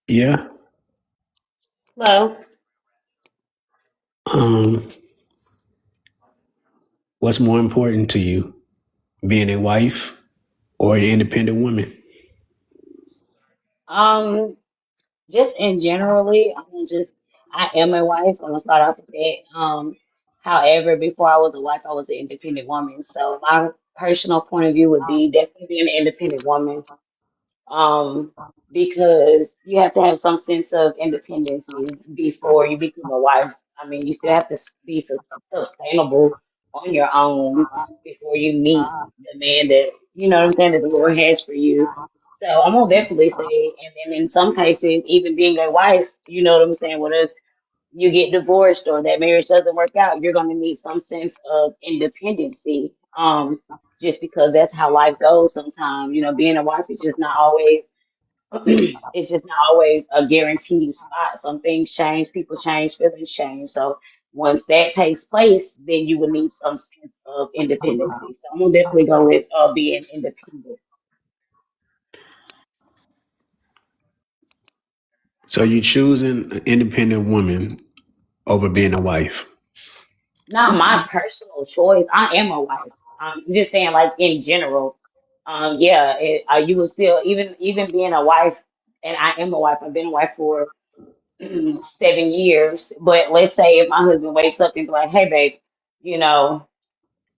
Yeah. Well, Um, what's more important to you, being a wife or an independent woman? um, just in generally, I am a wife. I'm gonna start off with that. However, before I was a wife, I was an independent woman. So my personal point of view would be definitely being an independent woman. um, because you have to have some sense of independency before you become a wife. I mean, you still have to be sustainable on your own before you meet the man that, you know what I'm saying, that the Lord has for you. So I'm gonna definitely say, and then in some cases, even being a wife, you know what I'm saying, whether you get divorced or that marriage doesn't work out, you're going to need some sense of independency. Just because that's how life goes sometimes. You know, being a wife is just not always it's just not always a guaranteed spot. Some things change, people change, feelings change. So once that takes place, then you will need some sense of independency. So I'm gonna definitely go with being independent. So you choosing an independent woman over being a wife. Not my personal choice. I am a wife. I'm just saying, like in general. Yeah, you will still even being a wife, and I am a wife. I've been a wife for 7 years. But let's say if my husband wakes up and be like, "Hey, babe, you know,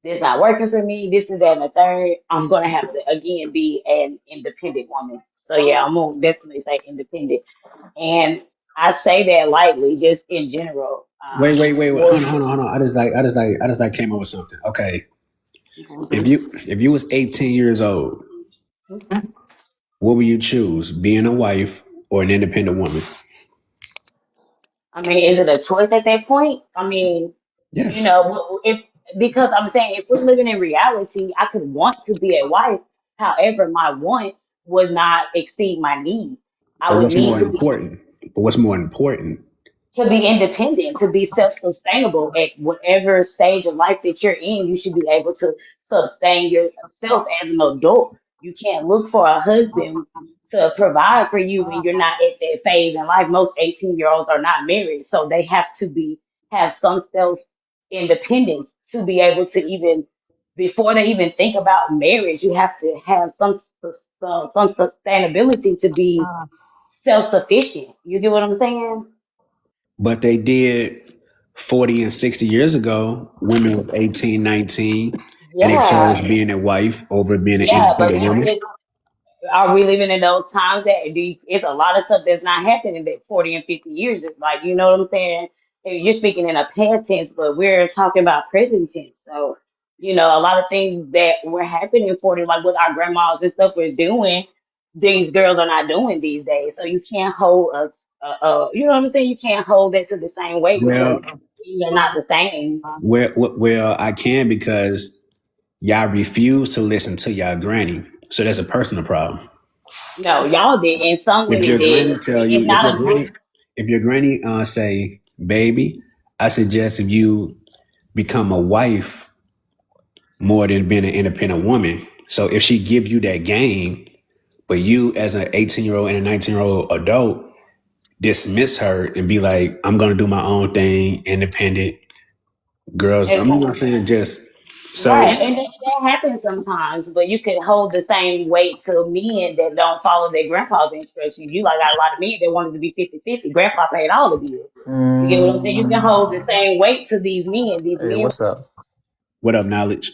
this not working for me. This is that and the third." I'm gonna have to again be an independent woman. So yeah, I'm gonna definitely say independent, and I say that lightly, just in general. Wait. More. Hold on. I just like came up with something. Okay. If you was 18 years old, what would you choose? Being a wife or an independent woman? I mean, is it a choice at that point? I mean, you Yes. know, if because I'm saying if we're living in reality, I could want to be a wife. However, my wants would not exceed my need. I But would what's need more important? But what's more important? to be independent, to be self-sustainable at whatever stage of life that you're in. You should be able to sustain yourself as an adult. You can't look for a husband to provide for you when you're not at that phase in life. Most 18-year-olds are not married, so they have to be have some self independence to be able to even before they even think about marriage. You have to have some sustainability to be self-sufficient. You get what I'm saying? But they did 40 and 60 years ago. Women was 18, 19, and they chose Yeah, being a wife over being an yeah, but independent woman. are we living in those times that it's a lot of stuff that's not happening that 40 and 50 years is like, you know what I'm saying? You're speaking in a past tense, but we're talking about present tense. So, you know, a lot of things that were happening 40, like what our grandmas and stuff were doing, these girls are not doing these days. So you can't hold us, you know what I'm saying? You can't hold that to the same weight because Well, these are not the same. I can because y'all refuse to listen to y'all granny. So that's a personal problem. No, y'all did, and some If women your did. granny tell you, It's not a group. if your granny say, baby, I suggest if you become a wife more than being an independent woman. So if she give you that game, but you as an 18-year-old and a 19-year-old adult dismiss her and be like, I'm gonna do my own thing, independent girls. I mean, you know what I'm saying? Just so Right, and that happens sometimes, but you could hold the same weight to men that don't follow their grandpa's instructions. You like got a lot of men that wanted to be 50-50. Grandpa paid all the bills. You get what I'm saying? You can hold the Mm, same weight to these men. These hey, men, what's up? what up, knowledge?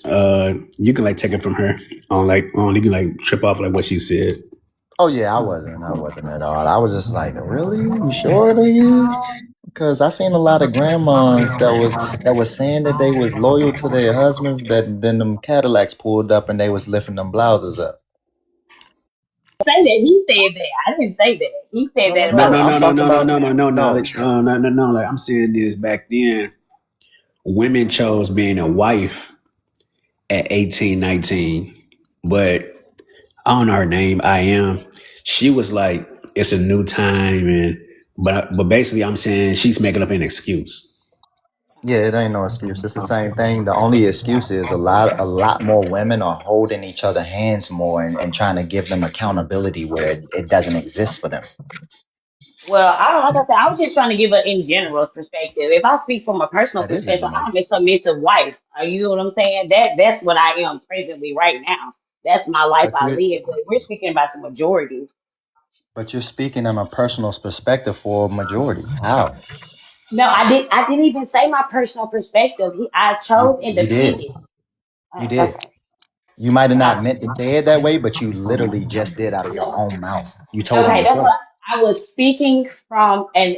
You can like take it from her on you can like trip off like what she said. Oh yeah, I wasn't. I wasn't at all. I was just like, really? You sure it is? Because I seen a lot of grandmas that was saying that they was loyal to their husbands. That then them Cadillacs pulled up and they was lifting them blouses up. say that he said that. I didn't say that. He said No, no, that No, about no. no, I'm no, no, talking no, no, about no, no, no no. knowledge. No. Like I'm saying this back then, women chose being a wife at 18, 19. But I don't know her name. I am. She was like, it's a new time, and but basically, I'm saying she's making up an excuse. Yeah, it ain't no excuse. It's the same thing. The only excuse is a lot more women are holding each other hands more and trying to give them accountability where it doesn't exist for them. Well, I don't like I said, I was just trying to give an in general perspective. If I speak from a personal That is a perspective, general. I'm a submissive wife. Are you know what I'm saying? That's what I am presently right now. That's my life But I you're live. But we're speaking about the majority. but you're speaking on a personal perspective for a majority. How? No, I didn't even say my personal perspective. I chose You did. independent. You did. Okay, You might have not got meant to say it that way, but you literally just did out of your own mouth. You told me Okay, that's yourself. what I was speaking from an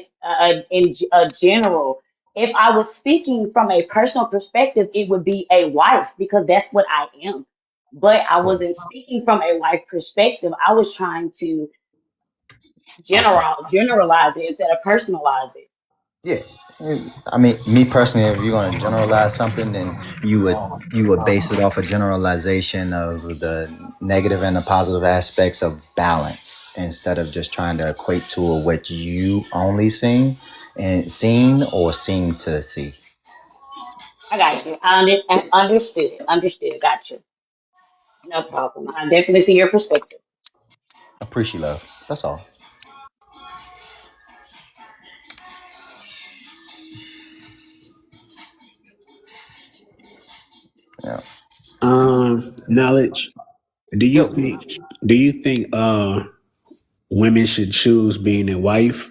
in a general. If I was speaking from a personal perspective, it would be a wife because that's what I am. But I Yeah. wasn't speaking from a wife perspective. I was trying to Okay. generalize it instead of personalize it. Yeah. I mean, me personally, if you're going to generalize something, then you would base it off a generalization of the negative and the positive aspects of balance instead of just trying to equate to what you only seen or seem to see. I got you. I understood. Understood. Got you. No problem. I definitely see your perspective. Appreciate love. That's all. Yeah. Knowledge. Do you Yo. think women should choose being a wife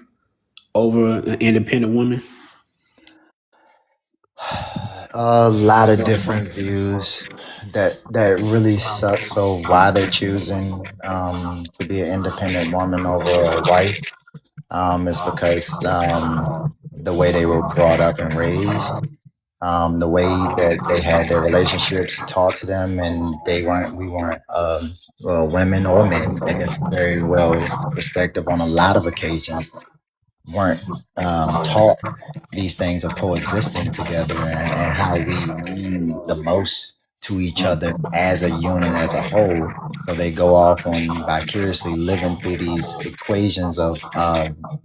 over an independent woman? A lot of different views that really suck. So why they're choosing to be an independent woman over a wife is because the way they were brought up and raised, the way that they had their relationships taught to them, and we weren't well, women or men, I guess, very well respected on a lot of occasions, weren't taught these things of coexisting together, and how we mean the most to each other as a unit, as a whole. So they go off on vicariously living through these equations of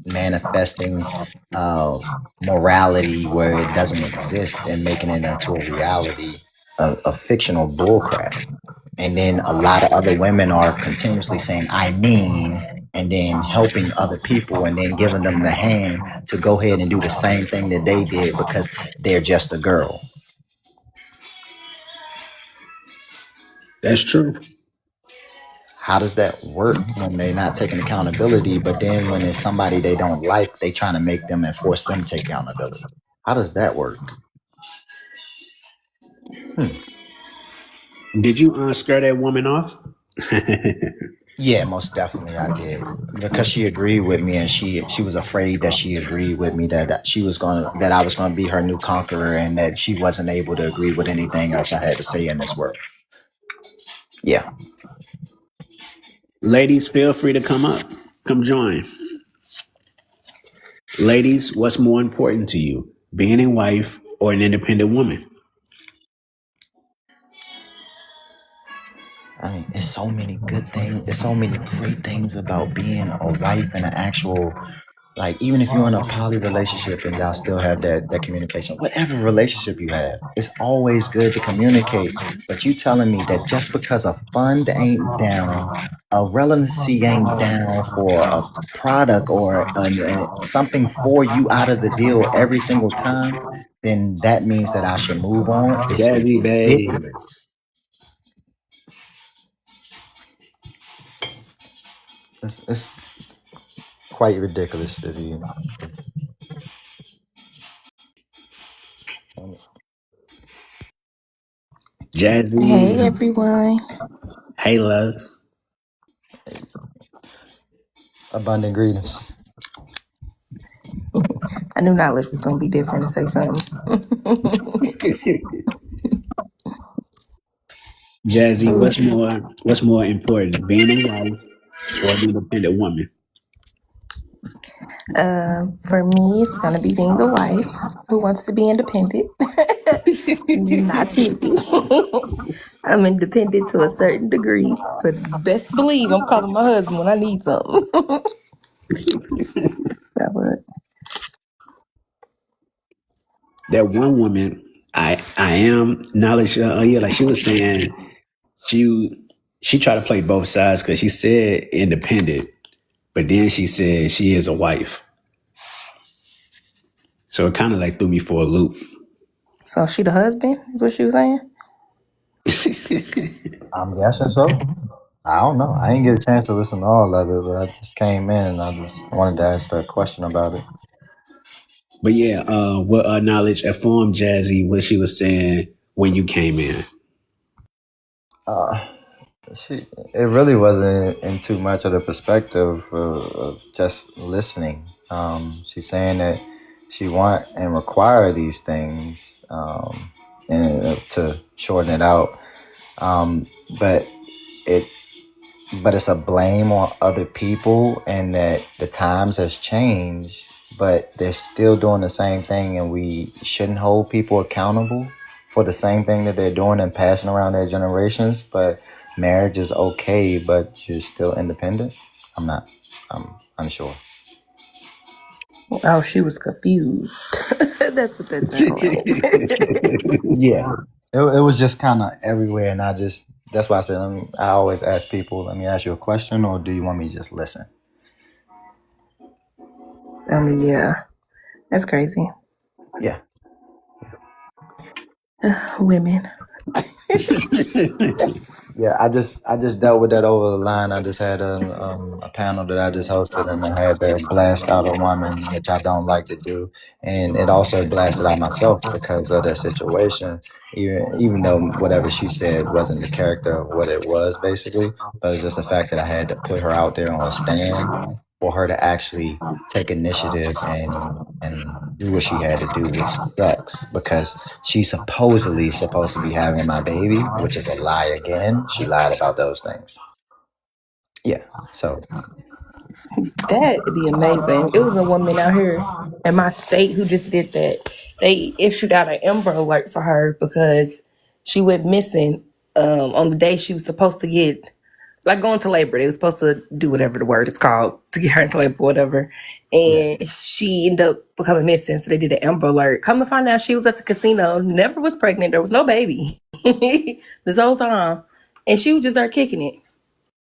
manifesting uh, morality where it doesn't exist and making it into a reality of fictional bullcrap. And then a lot of other women are continuously saying, I mean, and then helping other people and then giving them the hand to go ahead and do the same thing that they did because they're just a girl. That's true. How does that work when they're not taking accountability, but then when it's somebody they don't like, they trying to make them and force them to take accountability? How does that work? Hmm. Did you scare that woman off? Yeah, most definitely I did. Because she agreed with me, and she was afraid that she agreed with me that that I was gonna be her new conqueror, and that she wasn't able to agree with anything else I had to say in this world. Yeah. Ladies, feel free to come up. Come join. Ladies, what's more important to you? Being a wife or an independent woman? I mean, it's so many good things. There's so many great things about being a wife and an actual, like, even if you're in a poly relationship and y'all still have that communication, whatever relationship you have, it's always good to communicate. But you telling me that just because a fund ain't down, a relevancy ain't down for a product or something for you out of the deal every single time, then that means that I should move on. It's Jazzy, babe. ridiculous. It's quite ridiculous if you. Jazzy. Hey everyone. Hey, love. Abundant greetings. I knew knowledge was gonna be different to say something. Jazzy, Ooh. what's more important? Being a wife or an independent woman? For me, it's gonna be being a wife who wants to be independent. Not Tiffy. I'm independent to a certain degree, but best believe I'm calling my husband when I need something. That would. That one woman, I am knowledge. Yeah, like she was saying, she she tried to play both sides because she said independent, but then she said she is a wife. So it kind of like threw me for a loop. So she the husband is what she was saying. I'm guessing so. I don't know. I didn't get a chance to listen to all of it, but I just came in and I just wanted to ask her a question about it. But yeah, what knowledge informed Jazzy what she was saying when you came in? Uh, it really wasn't in too much of the perspective of just listening. She's saying that she want and require these things, and to shorten it out. Um, but it but it's a blame on other people, and that the times has changed, but they're still doing the same thing, and we shouldn't hold people accountable for the same thing that they're doing and passing around their generations. But marriage is okay, but you're still independent. I'm unsure. Oh, she was confused. That's what that sounded like. Yeah, it was just kind of everywhere, and that's why I said, I always ask people, let me ask you a question, or do you want me to just listen? I mean, yeah, that's crazy. Yeah. Women. Yeah, I just dealt with that over the line. I just had a panel that I just hosted, and I had to blast out a woman, which I don't like to do, and it also blasted out myself because of that situation. Even though whatever she said wasn't the character of what it was, basically, but it's just the fact that I had to put her out there on a stand for her to actually take initiative and do what she had to do, which sucks because she's supposedly supposed to be having my baby, which is a lie again. She lied about those things. Yeah. So That'd be amazing. It was a woman out here in my state who just did that. They issued out an Amber Alert for her because she went missing on the day she was supposed to get, like, going to labor. They were supposed to do whatever the word is called to get her into labor, whatever. yeah. And she ended up becoming missing. So they did an Amber Alert. Come to find out, she was at the casino, never was pregnant. There was no baby this whole time. And she was just there kicking it.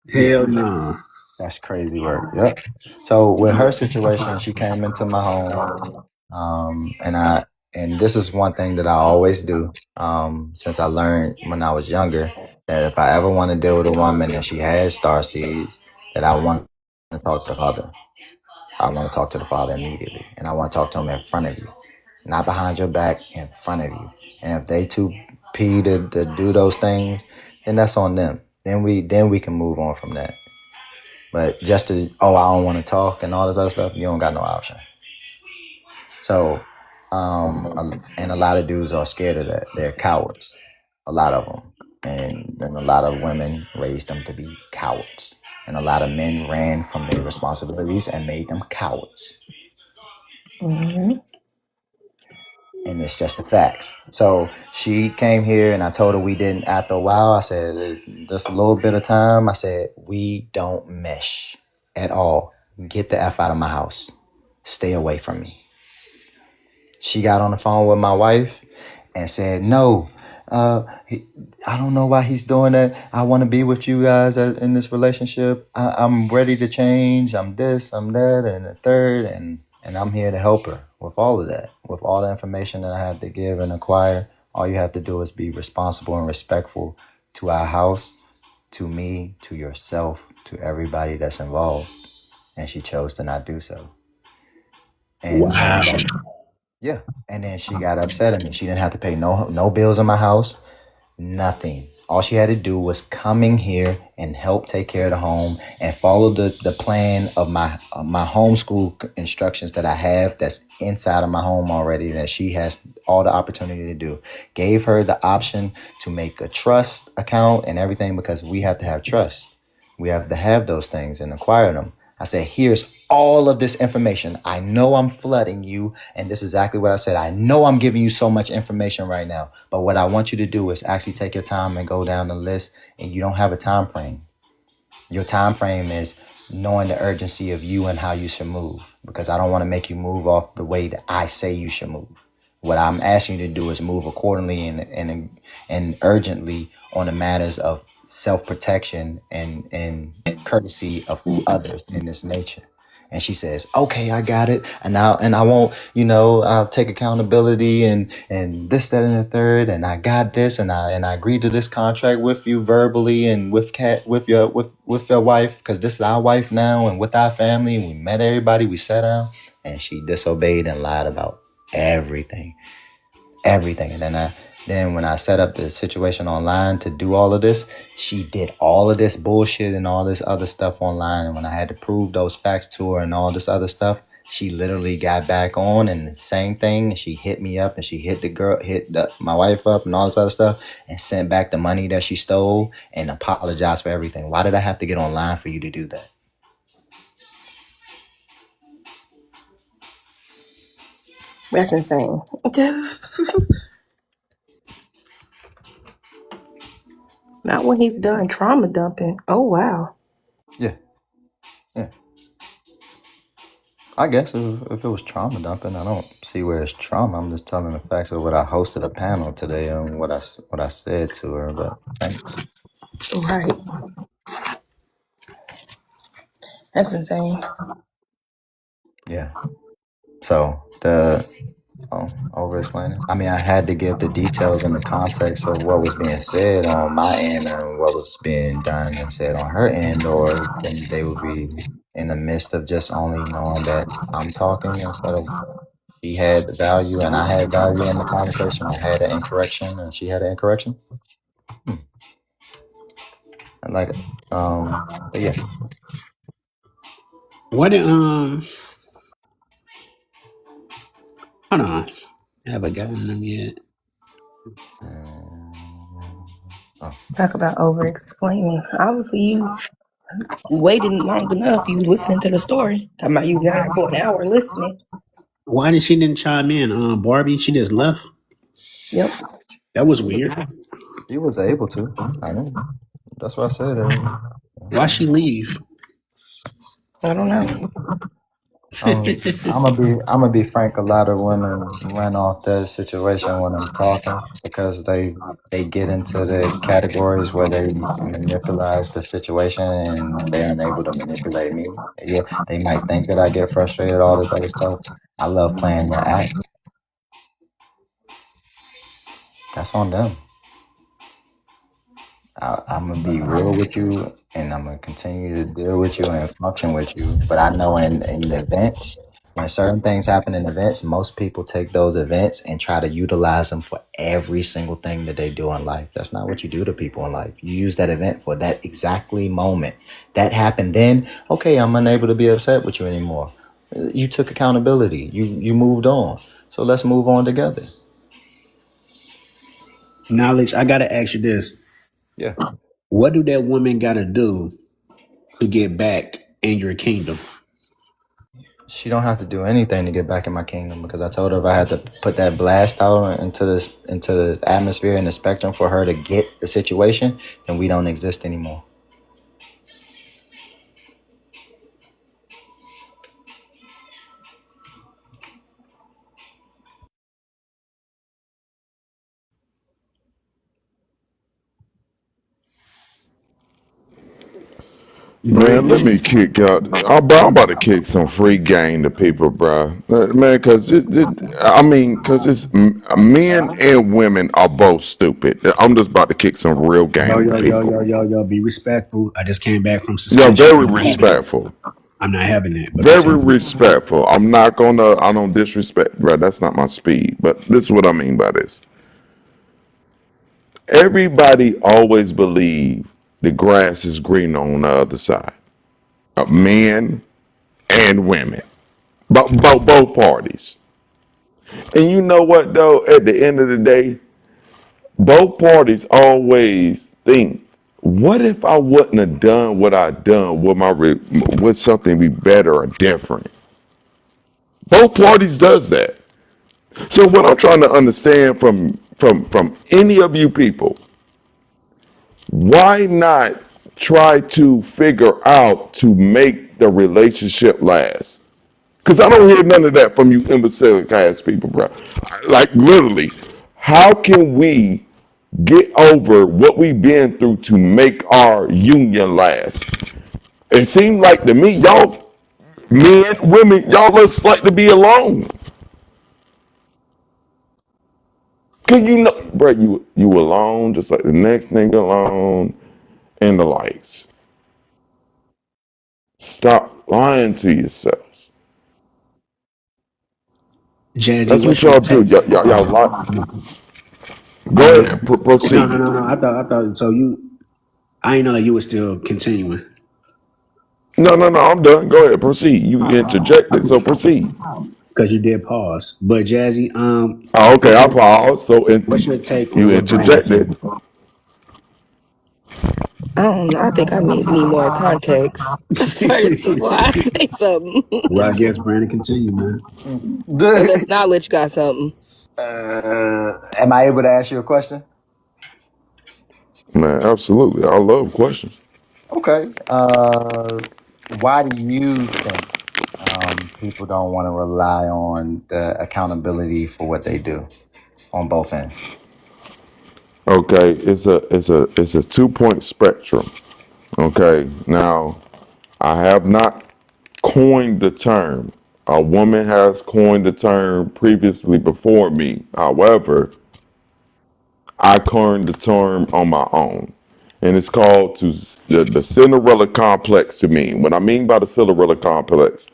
Yeah. Hell no. That's crazy work. Yep. So with her situation, she came into my home, and this is one thing that I always do, since I learned when I was younger that if I ever want to deal with a woman and she has star seeds, that I want to talk to the father. I want to talk to the father immediately, and I want to talk to him in front of you, not behind your back, in front of you. And if they too p to do those things, then that's on them. Then we can move on from that. But just to, oh, I don't want to talk and all this other stuff, you don't got no option. So, and a lot of dudes are scared of that. They're cowards, a lot of them. And then a lot of women raised them to be cowards. And a lot of men ran from their responsibilities and made them cowards. Mm-hmm. And it's just the facts. So she came here and I told her we didn't, after a while, I said, just a little bit of time. I said, we don't mesh at all. Get the F out of my house. Stay away from me. She got on the phone with my wife and said, no, I don't know why he's doing that. I want to be with you guys in this relationship. I'm ready to change. I'm this, I'm that, and the third. And I'm here to help her with all of that, with all the information that I have to give and acquire. All you have to do is be responsible and respectful to our house, to me, to yourself, to everybody that's involved. And she chose to not do so. And Wow. yeah, and then she got upset at me. She didn't have to pay no bills in my house, nothing. All she had to do was coming here and help take care of the home and follow the plan of my homeschool instructions that I have that's inside of my home already that she has all the opportunity to do. Gave her the option to make a trust account and everything because we have to have trust. We have to have those things and acquire them. I said, here's all of this information. I know I'm flooding you, and this is exactly what I said. I know I'm giving you so much information right now, but what I want you to do is actually take your time and go down the list, and you don't have a time frame. Your time frame is knowing the urgency of you and how you should move, because I don't want to make you move off the way that I say you should move. What I'm asking you to do is move accordingly and urgently on the matters of self-protection and courtesy of others in this nature. And she says, "Okay, I got it, and I won't, I'll take accountability and this, that, and the third, and I got this, and I agreed to this contract with you verbally and with cat with your wife, because this is our wife now, and with our family, and we met everybody, we sat down, and she disobeyed and lied about everything, everything. And then when I set up the situation online to do all of this, she did all of this bullshit and all this other stuff online. And when I had to prove those facts to her and all this other stuff, she literally got back on and the same thing. She hit me up and she my wife up and all this other stuff and sent back the money that she stole and apologized for everything. Why did I have to get online for you to do that? That's insane. Not when he's done trauma dumping. Oh wow. Yeah, yeah. I guess if it was trauma dumping, I don't see where it's trauma. I'm just telling the facts of what I hosted a panel today and what I said to her. But thanks. Right. That's insane. Yeah. So the over explaining. I mean, I had to give the details and the context of what was being said on my end and what was being done and said on her end, or then they would be in the midst of just only knowing that I'm talking instead of she had value and I had value in the conversation. I had an incorrection and she had an incorrection. Hmm. I like it. But yeah. What did hold on. I haven't gotten them yet. Oh, Talk about over explaining. Obviously you waited long enough. You listening to the story. Talking about you was down there for an hour listening. Why did she didn't chime in? Barbie, she just left. Yep. That was weird. she was able to. I know. That's what I said. Why she leave? I don't know. I'm gonna be frank. A lot of women run off that situation when I'm talking because they get into the categories where they manipulate the situation and they're unable to manipulate me. Yeah, they might think that I get frustrated, all this other stuff. I love playing the act. That's on them. I'm gonna be real with you, and I'm gonna continue to deal with you and function with you. But I know in events, when certain things happen in events, most people take those events and try to utilize them for every single thing that they do in life. That's not what you do to people in life. You use that event for that exactly moment that happened. Then, okay, I'm unable to be upset with you anymore. You took accountability. You moved on. So let's move on together. Knowledge, I gotta ask you this. Yeah. What do that woman gotta do to get back in your kingdom? She don't have to do anything to get back in my kingdom because I told her if I had to put that blast out into the atmosphere and the spectrum for her to get the situation, then we don't exist anymore. Grant, Man, let me kick out. I'm about to kick some free game to people, bro. Man, cause it's men and women are both stupid. I'm just about to kick some real yo, game to yo, yo, people. yo, yo, yo, be respectful. I just came back from Yeah, suspension. very respectful. I'm not having that, but Very continue. respectful. I don't disrespect, bro. That's not my speed. But this is what I mean by this. Everybody always believe the grass is green on the other side. Men and women. Both parties. And you know what though? At the end of the day, both parties always think, what if I wouldn't have done what I done? Would something be better or different? Both parties does that. So what I'm trying to understand from any of you people, why not try to figure out to make the relationship last? Because I don't hear none of that from you imbecilic ass people, bro. Like, literally, how can we get over what we've been through to make our union last? It seemed like to me, y'all, men, women, y'all just like to be alone. Cause you know, bro, you alone, just like the next nigga alone, and the lights. Stop lying to yourselves. Jazzy, That's what what's your y'all do. take? Y'all lie. Go Go ahead, ahead. No, no, proceed. no, no. I thought. So you, I ain't know that you were still continuing. No, I'm done. Go ahead, proceed. You interjected, so proceed. Because you did pause. But Jazzy, Oh, okay, what's I your paused. So what's your take on you what Brandon said? interjected. I don't know. I think I need more context first before I say something. Well, I guess Brandon continue, man. Unless knowledge got something. Am I able to ask you a question? Man, absolutely. I love questions. Okay. Why do you think people don't want to rely on the accountability for what they do on both ends? Okay, it's a 2 point spectrum. Okay, now I have not coined the term. A woman has coined the term previously before me. However, I coined the term on my own, and it's called the Cinderella complex. To me, what I mean by the Cinderella complex,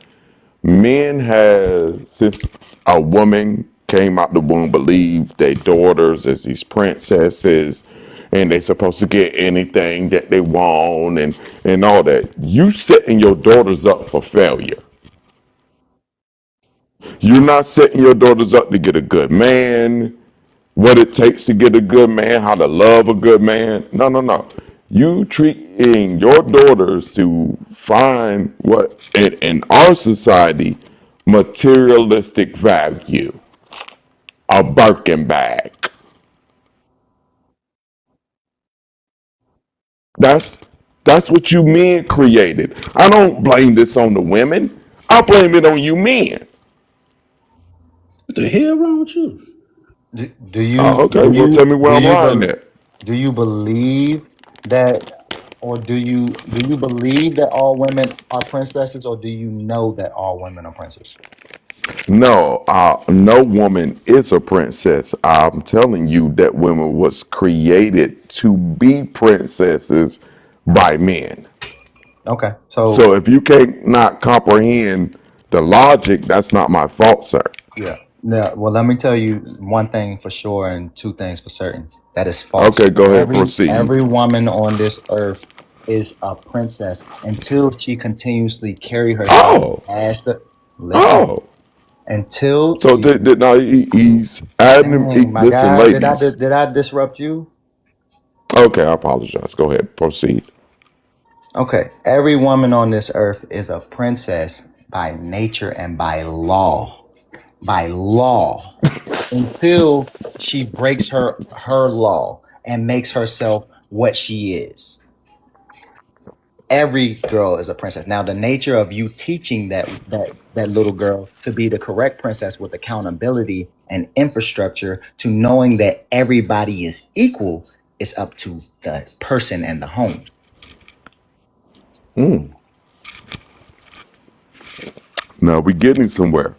men have since a woman came out the womb believe their daughters as these princesses, and they supposed to get anything that they want and all that. You setting your daughters up for failure. You're not setting your daughters up to get a good man, what it takes to get a good man, how to love a good man. No. You treating your daughters to find what in our society materialistic value, a Birkin bag. That's that's what you men created. I don't blame this on the women. I blame it on you men. What the hell wrong with you? Do Oh, you okay. do Well, you tell me where do I'm you lying bel at. do you believe that, or do you believe that all women are princesses, or do you know that all women are princesses? No, no woman is a princess. I'm telling you that women was created to be princesses by men. Okay, so So if you can't not comprehend the logic, that's not my fault, sir. yeah. Now, well, let me tell you one thing for sure and two things for certain. That is false. Okay, go ahead, Every proceed. woman on this earth is a princess until she continuously carry herself Oh, as the. Listen, oh. until So she. did now he's adding. Dang, my Listen, guy, did I ladies. did I disrupt you? Okay, I apologize. Go ahead, proceed. Okay, every woman on this earth is a princess by nature and by law. By law. Until she breaks her law and makes herself what she is. Every girl is a princess. Now, the nature of you teaching that little girl to be the correct princess with accountability and infrastructure to knowing that everybody is equal is up to the person and the home. Mm. Now we're getting somewhere.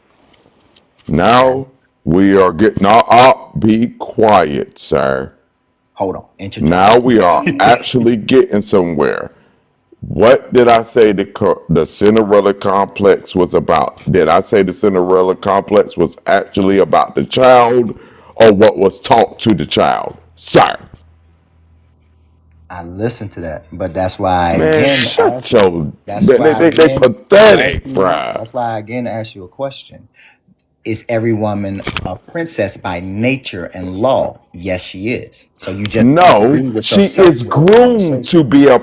Okay. Now we are getting. Now, be quiet, sir. Hold on. Interject. Now we are actually getting somewhere. What did I say the Cinderella complex was about? Did I say the Cinderella complex was actually about the child or what was taught to the child? Sir, I listened to that, but that's why I man, again shut asked. your. That's They, why they, I they again asked pathetic, you. bruh. That's why I again asked you a question. Is every woman a princess by nature and law? Yes, she is. So you just No, disagree with she yourself is through a groomed to conversation. be a.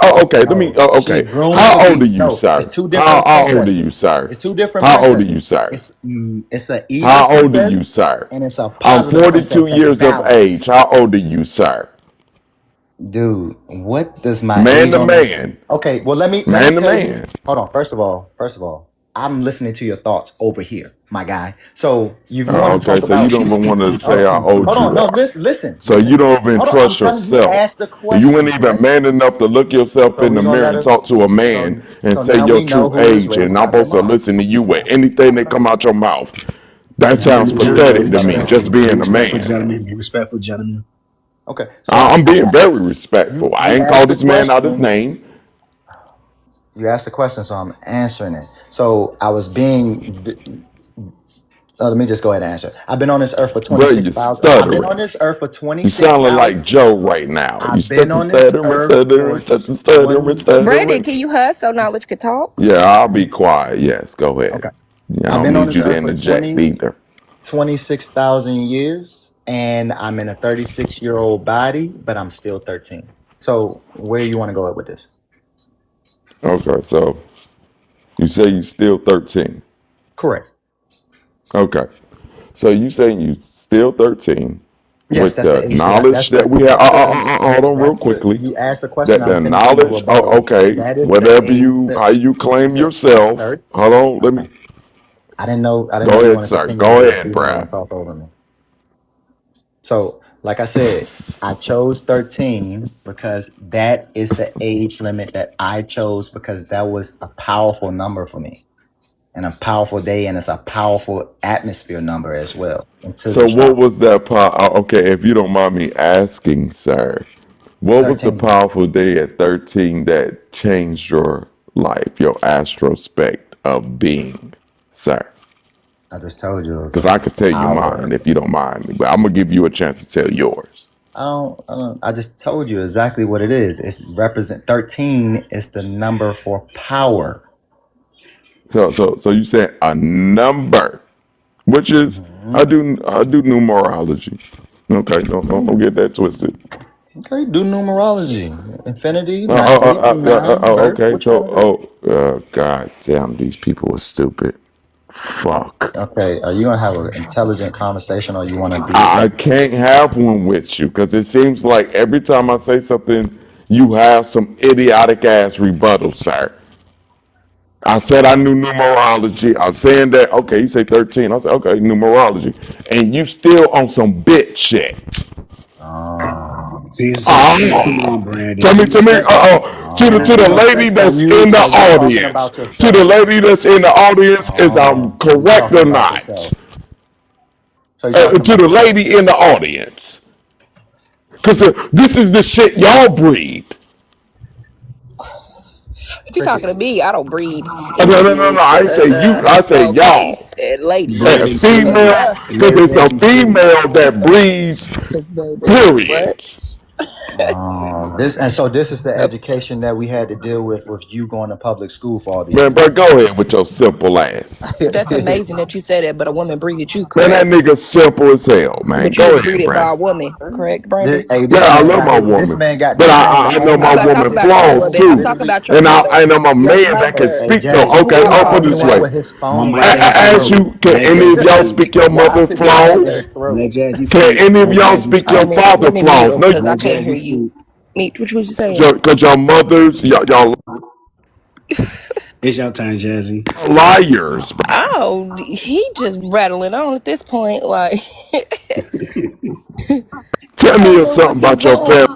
Oh, okay, let me. No, Oh, she's okay, groomed to how old are be. you, No, it's sir? two How, different how old are you, princesses. sir? It's two different How old are you, princesses. sir? It's a evil How old are princess you, sir? and it's a I'm positive princess 42 that's years of age. balanced. How old are you, sir? Dude, what does my Man age to on this? man. Okay, well let me Man to tell you. man. Hold on. First of all, I'm listening to your thoughts over here, my guy. So you want to Okay, talk so you about? don't even want to Hold say how on, old hold on. you No, are. listen, listen, So you listen. don't even Hold on. I'm trust telling you, yourself. ask the You weren't question, even correct? man enough to look yourself So in the we gonna mirror let and her. talk to a man So and so say now your we know true who is age, ready to and I'm stop their supposed to mom. listen to you with anything that come out your mouth. That So sounds Gentlemen, now we know pathetic we gentlemen, to got a me, man. just be being a respectful, man. gentlemen. Be respectful, gentlemen. Okay. So I'm I being very respectful. I you ain't asked called the this man out his question. name. You asked the question, so I'm answering it. So I was being. Let me just go ahead and answer. I've been on this earth for Bro, 26,000. I've been on stuttering. this earth for You sounding 26,000. like Joe right now. You I've been stutter, on this stuttering, earth stuttering, for stutter, stuttering, 20. Brandon, stuttering. can you hush so knowledge can talk? Yeah, I'll be quiet. Yes, go ahead. Okay. Yeah, I I've don't been on need this you to earth for interject either. 26,000 years, and I'm in a 36-year-old body, but I'm still 13. So where you want to go with this? Okay, so you say you still 13. Correct. Okay. So you saying you still 13 Yes, with that's the the age that knowledge that we have. Hold on real that's the quickly. you asked the question. That I'm the finishing the knowledge, oh, rebuttal. okay, That is the whatever age you, that how you claim so yourself. 30. Hold on, let Okay. me, I didn't know go you ahead, wanted to sir. continue to Go be a ahead, female Brad. and talk over me. So, like I said, I chose 13 because that is the age limit that I chose because that was a powerful number for me and a powerful day, and it's a powerful atmosphere number as well into So the what chart. was that okay, if you don't mind me asking, sir, what was the 13. powerful day at 13 that changed your life, your astrospect of being, sir? I just told you it was Because I could a tell you power. mine if you don't mind me, but I'm gonna give you a chance to tell yours. I just told you exactly what it is. It's represent 13 is the number for power. So you said a number, which is Hmm. I do numerology. Okay, don't get that twisted. Okay, do numerology. Infinity, 8 and 9, birth. Okay, What you so want to do? god damn, these people are stupid. Fuck. Okay, are you gonna have an intelligent conversation, or you want to be I like? can't have one with you because it seems like every time I say something, you have some idiotic ass rebuttal, sir. I said I knew numerology. I'm saying that, okay, you say 13. I said, okay, numerology. And you still on some bitch shit. Oh, See, come Oh, on, Brandon. Be to me, respectful. to Brandon, be the oh. lady So respectful. that's you, in the so you talking audience, about to the yourself? lady that's in the audience, is I'm Oh, so you correct talking or about not? yourself? So you talking To about the yourself? lady in the audience. Because this is the shit y'all breed. If you're talking Cricket. to me, I don't breed No. individuals I because say you, I say well, okay, you y'all. said ladies. A Brandon, But please. female, because Let it's a Jazzy speak. female that breeds, because baby, period. what? This and so this is the Uh, education that we had to deal with you going to public school for all these Man, years. bro, go ahead with your simple ass. that's amazing that you said that, but a woman breeded you, Man, that correct? nigga simple as hell, man. But you Go was ahead, breeded bro. by a woman, correct, Brandon? Yeah, This I man love got my this woman, man got but this man the I know only I'm my not talking woman about your flaws education. woman. I'm too. talking Literally, about your And mother. I'm a Your man that can mother hey speak though. is Jazzy, Okay, who stop I'll put it fucking this with him way. with also his One phone mic right at there a at your Ask throat. time. you, can Let any of Jazzy y'all speak. speak your Why is mother's his phone at his flaws? throat? Let Jazzy Can speak. any of Let y'all Jazzy speak Oh, your speak. father let me mute flaws? him No, because I Let can't hear Jazzy you. speak. Meet, what was you saying? because your mothers, y'all It's your turn, Jazzy. liars. Oh, he just rattling on at this point. Like I Tell don't me know something about your family.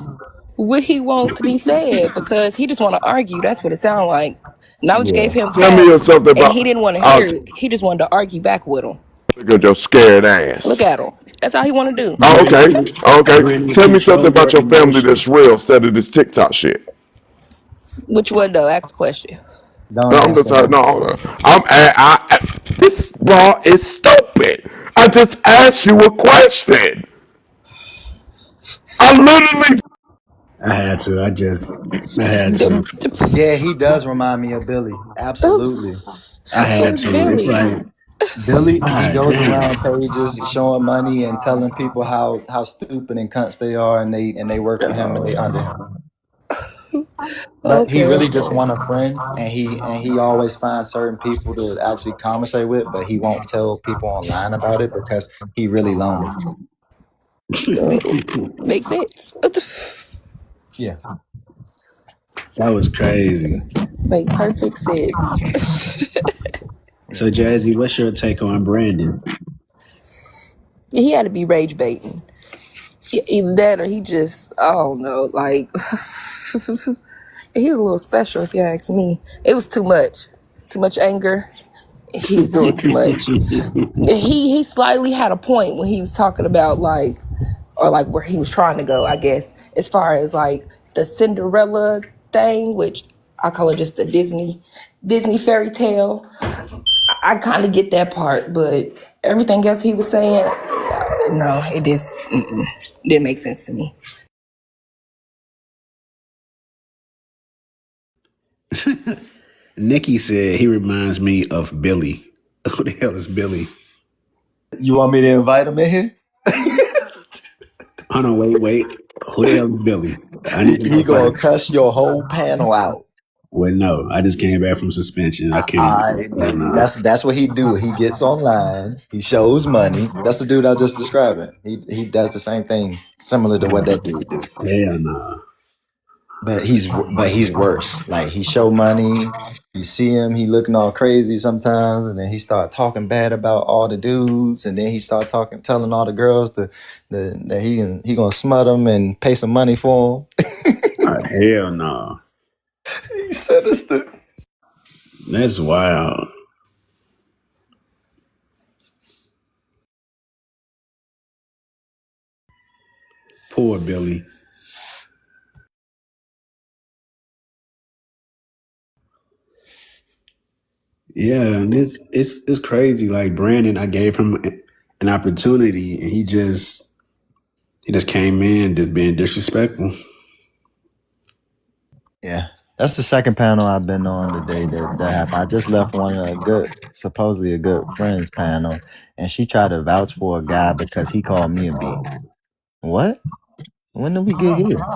what he want to be said because he just want to argue. That's what it sounds like. Knowledge gave Yeah. him Tell me facts, something and he about didn't want to uh, hear it. He just wanted to argue back with him. your scared ass. Look at him. That's all he want to do. Oh, Brandon, okay. Brandon, Tell me something control about your your family that's emotions. real instead of this TikTok shit. Which one though? Ask the question. Don't No, I'm just answer him. no. Hold on. This bra is stupid. I just asked you a question. I literally. I had to. I had The, to. Yeah, he does remind me of Billy. Absolutely. I had who's to. It's Billy? like, Billy, he ah, goes damn. around pages showing money and telling people how stupid and cunts they are, and they work for him and they under him. But he Okay, really just okay. want a friend, and he always finds certain people to actually conversate with, but he won't tell people online about it because he really lonely. Makes sense. Yeah. That was crazy. Make perfect sense. So, Jazzy, what's your take on Brandon? He had to be rage baiting. Either that or he just, I don't know, like, he was a little special if you ask me. It was too much. Too much anger. He was doing too much. He slightly had a point when he was talking about like, or like where he was trying to go, I guess, as far as like the Cinderella thing, which I call it just the Disney fairy tale. I kind of get that part, but everything else he was saying, no, it just didn't make sense to me. Nikki said he reminds me of Billy. Who the hell is Billy? You want me to invite him in here? Oh no, wait. Who the hell is Billy? I need to He know gonna first. cuss your whole panel out. Well, no, I just came back from suspension. I can't. Hell no. That's what he do. He gets online. He shows money. That's the dude I just described. He does the same thing, similar to what that dude do. Hell no. But he's worse. Like he show money. You see him. He looking all crazy sometimes, and then he start talking bad about all the dudes, and then he start telling all the girls that he gonna smut them and pay some money for Oh, hell no. them. He said us the. That's wild. Poor Billy. Yeah, and it's crazy. Like Brandon, I gave him an opportunity, and he just came in just being disrespectful. Yeah, that's the second panel I've been on today that happened. I just left one of a supposedly a good friends panel, and she tried to vouch for a guy because he called me a B. What? When did we get here?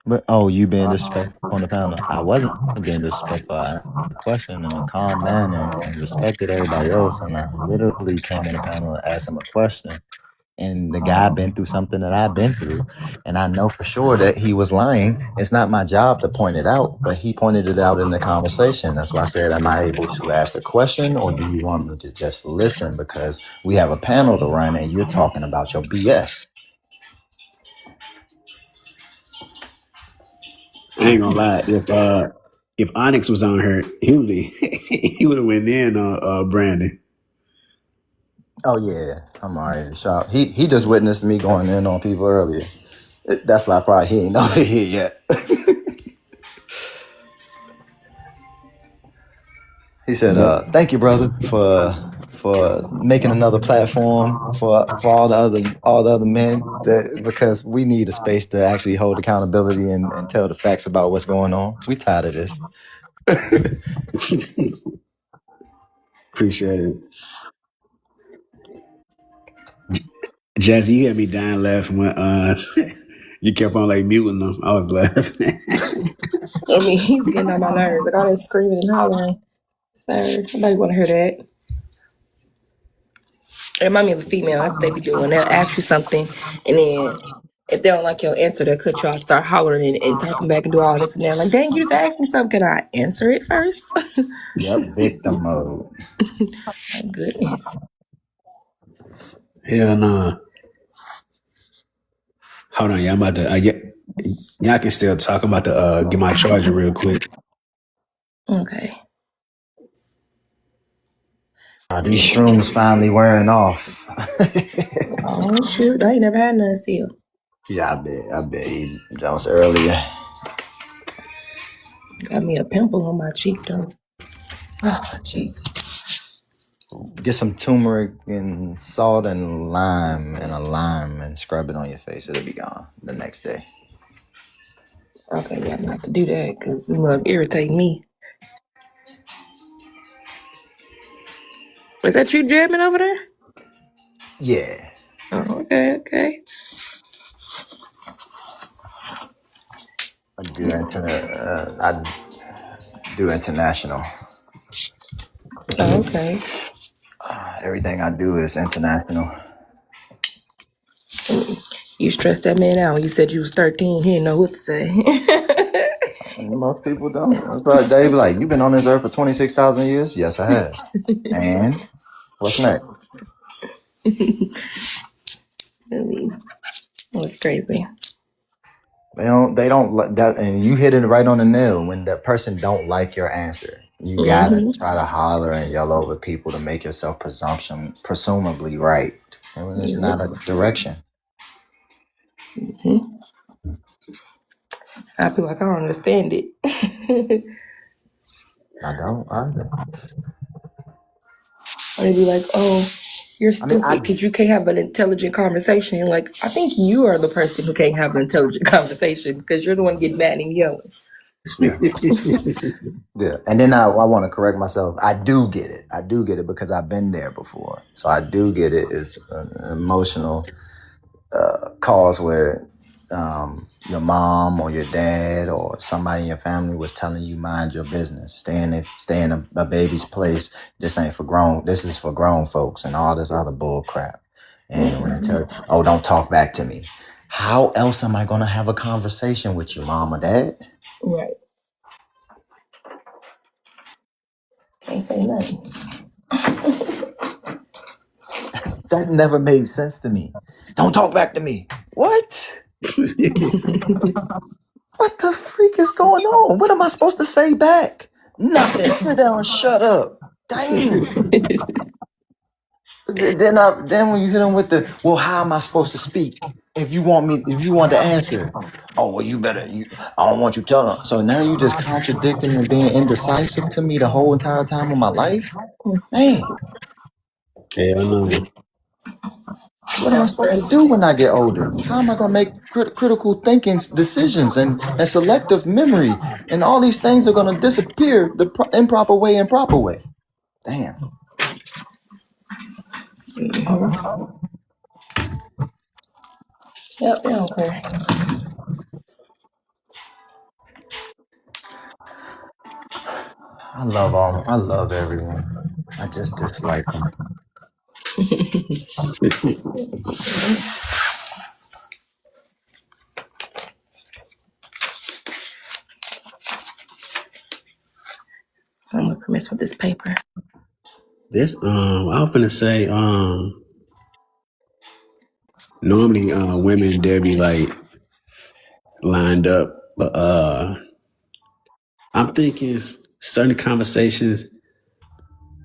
But oh, you being disrespectful on the panel. I wasn't being disrespectful. I asked a question in a calm manner and respected everybody else, and I literally came in the panel and asked him a question. And the guy been through something that I've been through, and I know for sure that he was lying. It's not my job to point it out, but he pointed it out in the conversation. That's why I said, am I able to ask the question, or do you want me to just listen? Because we have a panel to run, and you're talking about your BS. I ain't gonna lie. If Onyx was on her, he would have went in on Brandon. Oh yeah, I'm already shocked. He just witnessed me going in on people earlier. That's why probably he ain't over here yet. He said, "Thank you, brother, for making another platform for all the other men because we need a space to actually hold accountability and tell the facts about what's going on. We tired of this." Appreciate it. Jazzy, you had me dying laughing when you kept on like muting them. I was laughing. I mean, he's getting on my nerves. Like all that screaming and hollering. Sir, nobody want to hear that. It remind me of a female. That's what they be doing. They'll ask you something, and then if they don't like your answer, they'll cut you off, start hollering and talking back and do all this and that. Like, dang, you just asked me something. Can I answer it first? Yep, victim mode. My goodness. Hell no. Hold on, y'all. I'm about to. Y'all can still talk. I'm about to get my charger real quick. Okay. These shrooms finally wearing off. Oh shoot, I ain't never had none still. Yeah, I bet he Jones earlier. Got me a pimple on my cheek though. Oh Jesus. Get some turmeric and salt and lime and scrub it on your face. It'll be gone the next day. Okay, yeah, I'm gonna have to do that because it's gonna irritate me. Is that you jamming over there? Yeah, Oh, okay. I do international. Oh, okay. Everything I do is international. You stressed that man out when you said you was 13. He didn't know what to say. Most people don't. That's right. They be like, "You've been on this earth for 26,000 years." Yes, I have. And what's next? I mean, it's crazy. They don't like that, and you hit it right on the nail. When that person don't like your answer, you gotta Hmm. try to holler and yell over people to make yourself presumably right. And it's not a direction. Hmm. I feel like I don't understand it. I don't either. Or they be like, "Oh, you're I mean, stupid because you can't have an intelligent conversation." Like, I think you are the person who can't have an intelligent conversation because you're the one getting mad and yelling. yeah, yeah. And then I want to correct myself. I do get it. I do get it because I've been there before. So I do get it. It's an emotional cause where your mom or your dad or somebody in your family was telling you mind your business, stay in a baby's place. This ain't for grown. This is for grown folks and all this other bull crap. And when they tell you, oh, don't talk back to me. How else am I gonna have a conversation with you, mom or dad? Right. Can't say nothing. That never made sense to me. Don't talk back to me. What? What the freak is going on? What am I supposed to say back? Nothing. Sit down and shut up. Dang. Then when you hit them with the, well, how am I supposed to speak? If you want the answer, oh well, I don't want you telling. So now you just contradicting and being indecisive to me the whole entire time of my life. Man, Hell no. what am I That's supposed to do crazy. when I get older? How am I gonna make critical thinking decisions and selective memory and all these things are gonna disappear the improper way. Damn. Hmm. Yep, they don't care. I love everyone. I just dislike them. I'm gonna mess with this paper. This I was finna say normally women they'll be like lined up, but I'm thinking certain conversations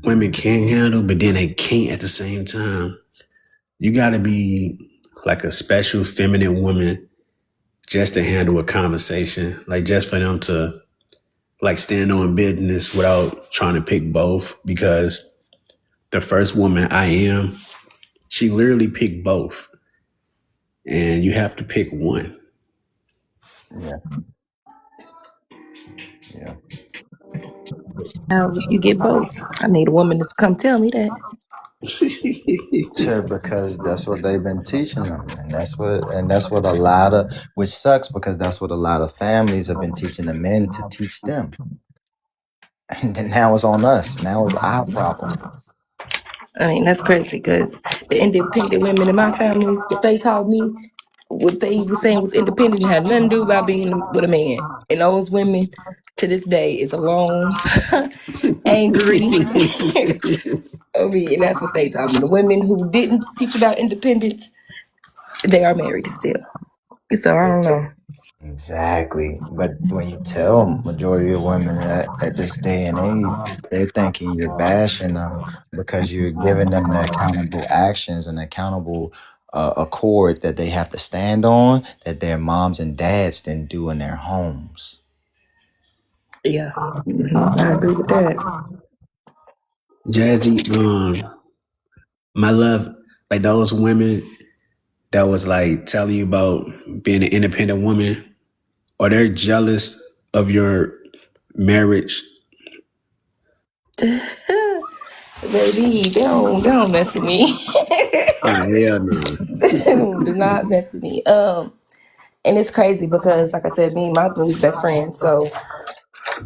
women can handle, but then they can't at the same time. You got to be like a special feminine woman just to handle a conversation, like just for them to like stand on business without trying to pick both. Because the first woman I am, she literally picked both, and you have to pick one. Yeah, yeah. Now you get both. I need a woman to come tell me that. Sure, because that's what they've been teaching them, and that's what a lot of, which sucks because that's what a lot of families have been teaching the men to teach them, and then now it's on us. Now it's our problem. I mean, that's crazy because the independent women in my family, what they taught me, what they was saying was independent had nothing to do about being with a man. And those women to this day is alone, angry. I mean, and that's what they taught me. The women who didn't teach about independence, they are married still. So I don't know. Exactly. But when you tell majority of women at this day and age, they're thinking you're bashing them because you're giving them the accountable actions and accountable accord that they have to stand on that their moms and dads didn't do in their homes. Yeah, I agree with that. Jazzy, my love, like those women that was like telling you about being an independent woman, or they're jealous of your marriage. Baby, they don't mess with me. Oh hell no. Do not mess with me. And it's crazy because, like I said, me and my husband was best friends. So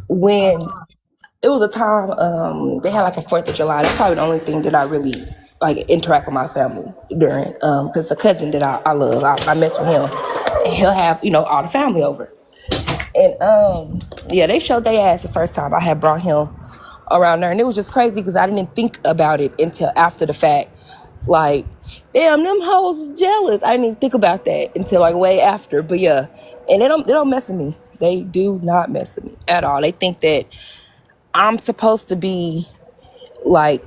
when it was a time, they had like a Fourth of July. That's probably the only thing that I really like interact with my family during. Because a cousin that I love, I mess with him, and he'll have all the family over. And Yeah, they showed their ass the first time I had brought him around there. And it was just crazy because I didn't think about it until after the fact. Like, damn, them hoes jealous. I didn't even think about that until like way after. But yeah, and they don't mess with me. They do not mess with me at all. They think that I'm supposed to be like,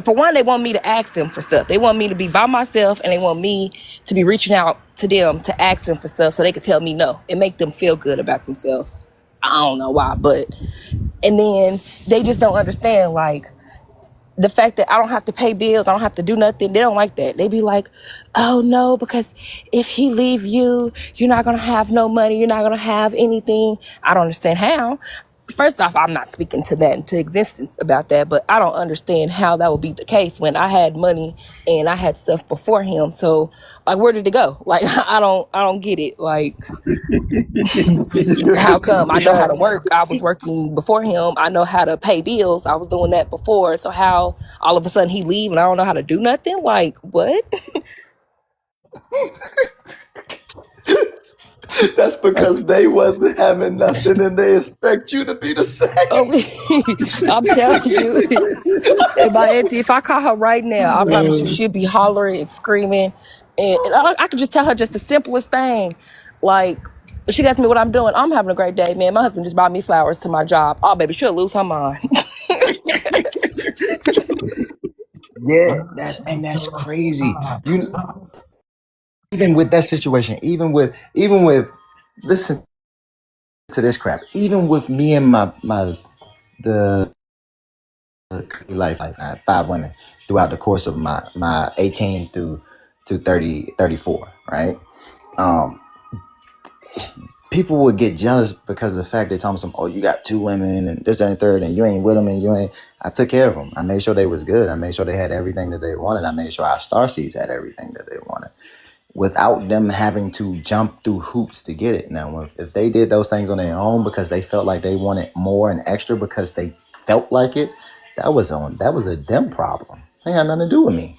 for one, they want me to ask them for stuff. They want me to be by myself, and they want me to be reaching out to them to ask them for stuff so they could tell me no and make them feel good about themselves. I don't know why, but and then they just don't understand like the fact that I don't have to pay bills, I don't have to do nothing. They don't like that. They be like, oh no, because if he leave you, you're not gonna have no money, you're not gonna have anything. I don't understand how. First off, I'm not speaking to that into existence about that, but I don't understand how that would be the case when I had money and I had stuff before him. So like where did it go? Like I don't get it. Like how come? I know how to work. I was working before him. I know how to pay bills. I was doing that before. So how all of a sudden he leave and I don't know how to do nothing? Like what? That's Like, because they wasn't having nothing and they expect you to be the oh, same. I'm telling you. And my auntie, if I call her right now, I promise you she'll be hollering and screaming. And I could just tell her just the simplest thing. Like, she asks me what I'm doing. I'm having a great day, man. My husband just bought me flowers to my job. Oh, baby, she'll lose her mind. Yeah, that's crazy. You even with that situation, even with listen to this crap. Even with me and my the life, I had 5 women throughout the course of my 18 through to 30 34. Right. Um, People would get jealous because of the fact they told me some, oh, you got 2 women and this that, and third, and you ain't with them, and you ain't. I took care of them. I made sure they was good. I made sure they had everything that they wanted. I made sure our star seeds had everything that they wanted, without them having to jump through hoops to get it. Now, if they did those things on their own because they felt like they wanted more and extra because they felt like it, that was a them problem. They had nothing to do with me.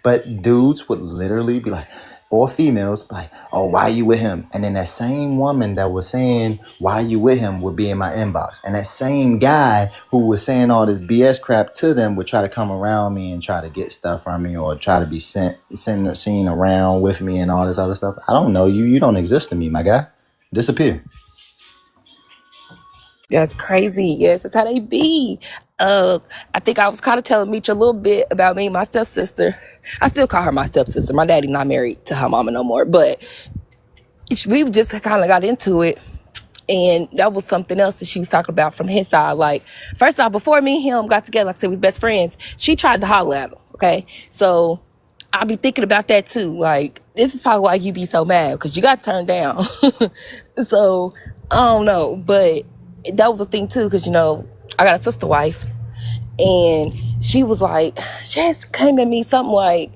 But dudes would literally be like, or females, like, oh, why you with him? And then that same woman that was saying, why you with him, would be in my inbox. And that same guy who was saying all this BS crap to them would try to come around me and try to get stuff from me or try to be seen around with me and all this other stuff. I don't know you. You don't exist to me, my guy. Disappear. That's crazy. Yes, that's how they be. Uh, I think I was kind of telling Meech a little bit about me and my stepsister. I still call her my stepsister. My daddy not married to her mama no more, but we just kind of got into it. And that was something else that she was talking about from his side. Like, first off, before me and him got together, like I said, we was best friends. She tried to holler at him, okay? So I be thinking about that too. Like, this is probably why you be so mad, because you got turned down. So, I don't know. But that was a thing too, because, I got a sister wife. And she was like, she just came at me something like,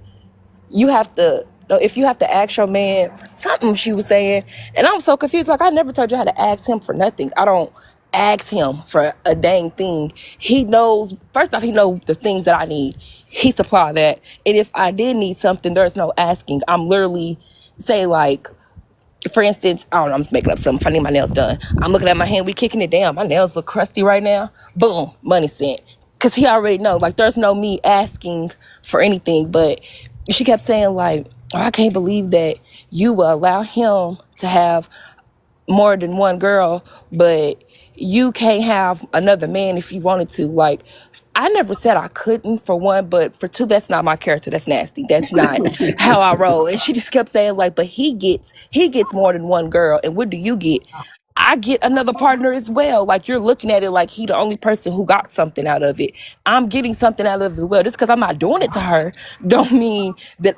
you have to, no, if you have to ask your man for something, she was saying. And I'm so confused. Like, I never told you how to ask him for nothing. I don't ask him for a dang thing. He knows, first off, he knows the things that I need. He supply that. And if I did need something, there's no asking. I'm literally saying, like, for instance, I don't know, I'm just making up something. If I need my nails done, I'm looking at my hand, we kicking it down. My nails look crusty right now. Boom, money sent. Cause he already know, like, there's no me asking for anything. But she kept saying, like, oh, I can't believe that you will allow him to have more than one girl, but you can't have another man if you wanted to. Like, I never said I couldn't, for one, but for two, that's not my character. That's nasty. That's not how I roll. And she just kept saying, like, but he gets more than one girl. And what do you get? I get another partner as well. Like, you're looking at it like he the only person who got something out of it. I'm getting something out of it as well. Just because I'm not doing it to her don't mean that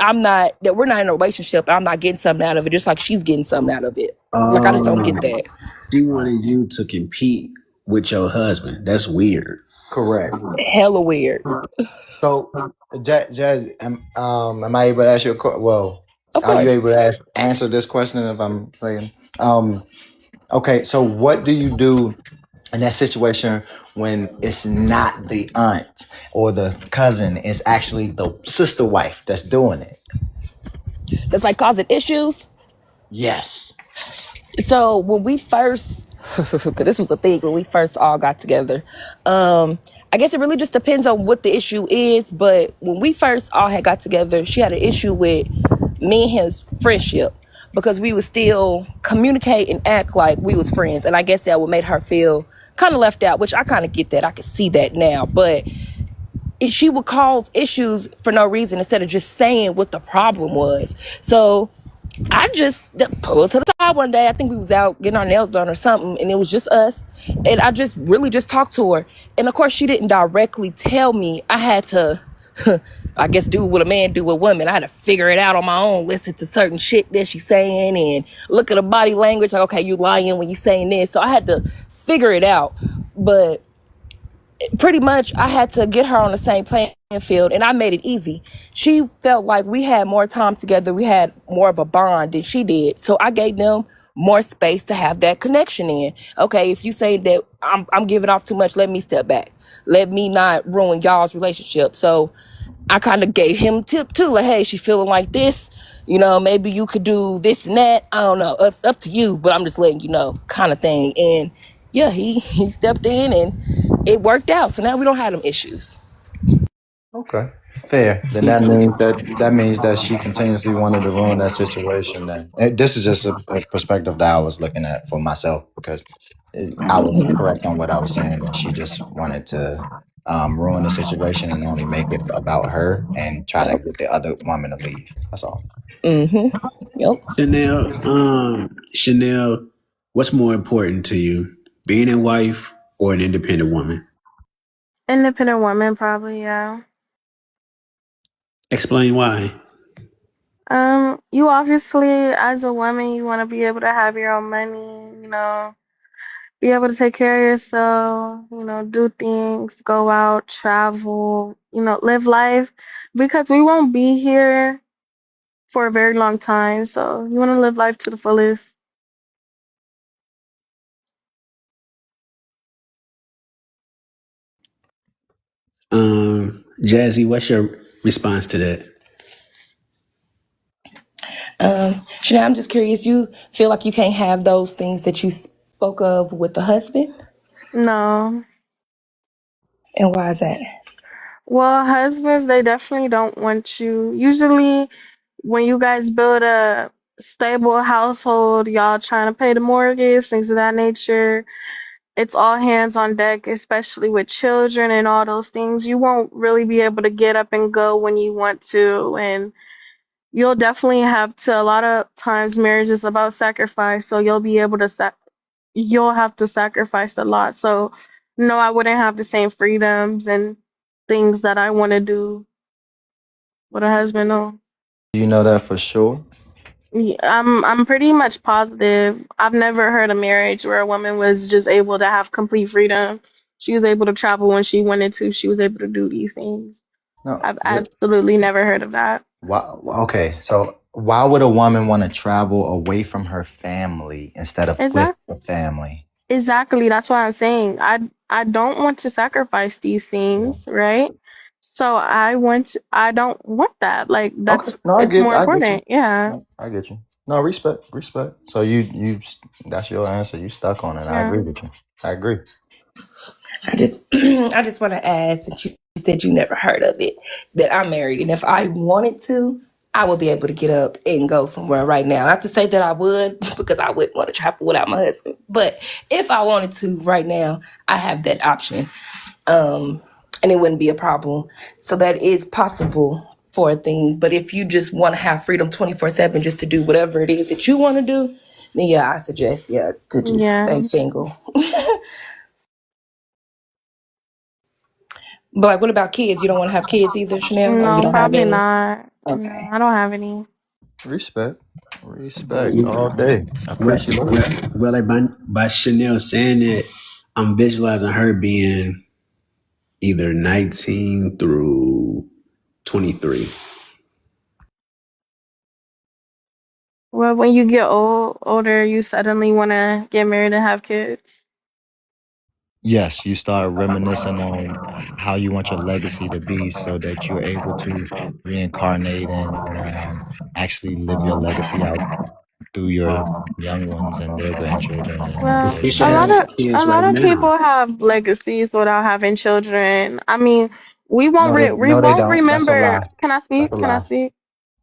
we're not in a relationship and I'm not getting something out of it, just like she's getting something out of it. Like, I just don't get Um, that. she wanted you to compete with your husband. That's weird. Correct. Hella weird. So, Jazz, am I able to ask you well, Of are you course. able to answer this question if I'm saying? Okay, so what do you do in that situation when it's not the aunt or the cousin, it's actually the sister wife that's doing it? That's like causing issues. Yes. So when we first because this was a thing when we first all got together. Um, I guess it really just depends on what the issue is. But when we first all had got together, she had an issue with me and his friendship because we would still communicate and act like we was friends, and I guess that would make her feel kind of left out, which I kind of get that. I can see that now, but she would cause issues for no reason instead of just saying what the problem was. So I just pulled her to the side one day. I think we was out getting our nails done or something, and it was just us. And I just really just talked to her. And of course, she didn't directly tell me. I had to, I guess, do what a man do with women. I had to figure it out on my own, listen to certain shit that she's saying, and look at her body language. Like, okay, you lying when you saying this. So I had to figure it out. But pretty much I had to get her on the same playing field, and I made it easy. She felt like we had more time together, we had more of a bond than she did, so I gave them more space to have that connection in. Okay, if you say that I'm giving off too much, let me step back, let me not ruin y'all's relationship. So I kind of gave him a tip too, like, hey, she feeling like this, maybe you could do this and that. I don't know, it's up to you, but I'm just letting you know, kind of thing. And yeah, he stepped in and it worked out. So now we don't have them issues. Okay, fair. Then that means that she continuously wanted to ruin that situation. Then this is just a perspective that I was looking at for myself because I was correct on what I was saying. That she just wanted to ruin the situation and only make it about her and try to get the other woman to leave. That's all. Mm-hmm. Yep. Chanel, what's more important to you, being a wife or an independent woman? Independent woman, probably, yeah. Explain why. You obviously, as a woman, you want to be able to have your own money, be able to take care of yourself, do things, go out, travel, live life, because we won't be here for a very long time. So you want to live life to the fullest. Jazzy, what's your response to that? Chanel, I'm just curious. You feel like you can't have those things that you spoke of with the husband, No. and why is that? Well, husbands, they definitely don't want you. Usually, when you guys build a stable household, y'all trying to pay the mortgage, things of that nature, it's all hands on deck, especially with children and all those things. You won't really be able to get up and go when you want to, and you'll definitely have to. A lot of times, marriage is about sacrifice, so you'll have to sacrifice a lot. So, no, I wouldn't have the same freedoms and things that I want to do with a husband. No. Do you know that for sure? Yeah, I'm pretty much positive. I've never heard a marriage where a woman was just able to have complete freedom. She was able to travel when she wanted to. She was able to do these things. No. I've absolutely never heard of that. Why, okay, so why would a woman want to travel away from her family instead of with Exactly. the family? Exactly. That's what I'm saying. I don't want to sacrifice these Yeah. things, right? So I don't want that. Like Okay. that's No, it's more I get you. important. Yeah. No, I get you. No, respect, respect. So that's your answer. You stuck on it. I Yeah. agree with you. I agree. I just I just want to add, since you said you never heard of it, that I'm married, and if I wanted to, I would be able to get up and go somewhere right now. Not to say that I would, because I wouldn't want to travel without my husband. But if I wanted to right now, I have that option. And it wouldn't be a problem. So that is possible for a thing. But if you just want to have freedom 24/7 just to do whatever it is that you want to do, then yeah, I suggest to just stay Yeah. single. But like, what about kids? You don't want to have kids either, Chanel, or you No, don't have probably any? not. No, Okay. I don't have any. Respect. Respect all day. I Well, appreciate well, that. well like by Chanel saying that, I'm visualizing her being either 19 through 23. Well, when you get older, you suddenly want to get married and have kids. Yes, you start reminiscing on how you want your legacy to be so that you're able to reincarnate and actually live your legacy out. through your young ones and their grandchildren and Well, their We should a have lot grandchildren. of kids right now. people have legacies without having children. I mean, we No, they won't don't. That's a remember. lie. Can I That's speak? a Can I lie. speak?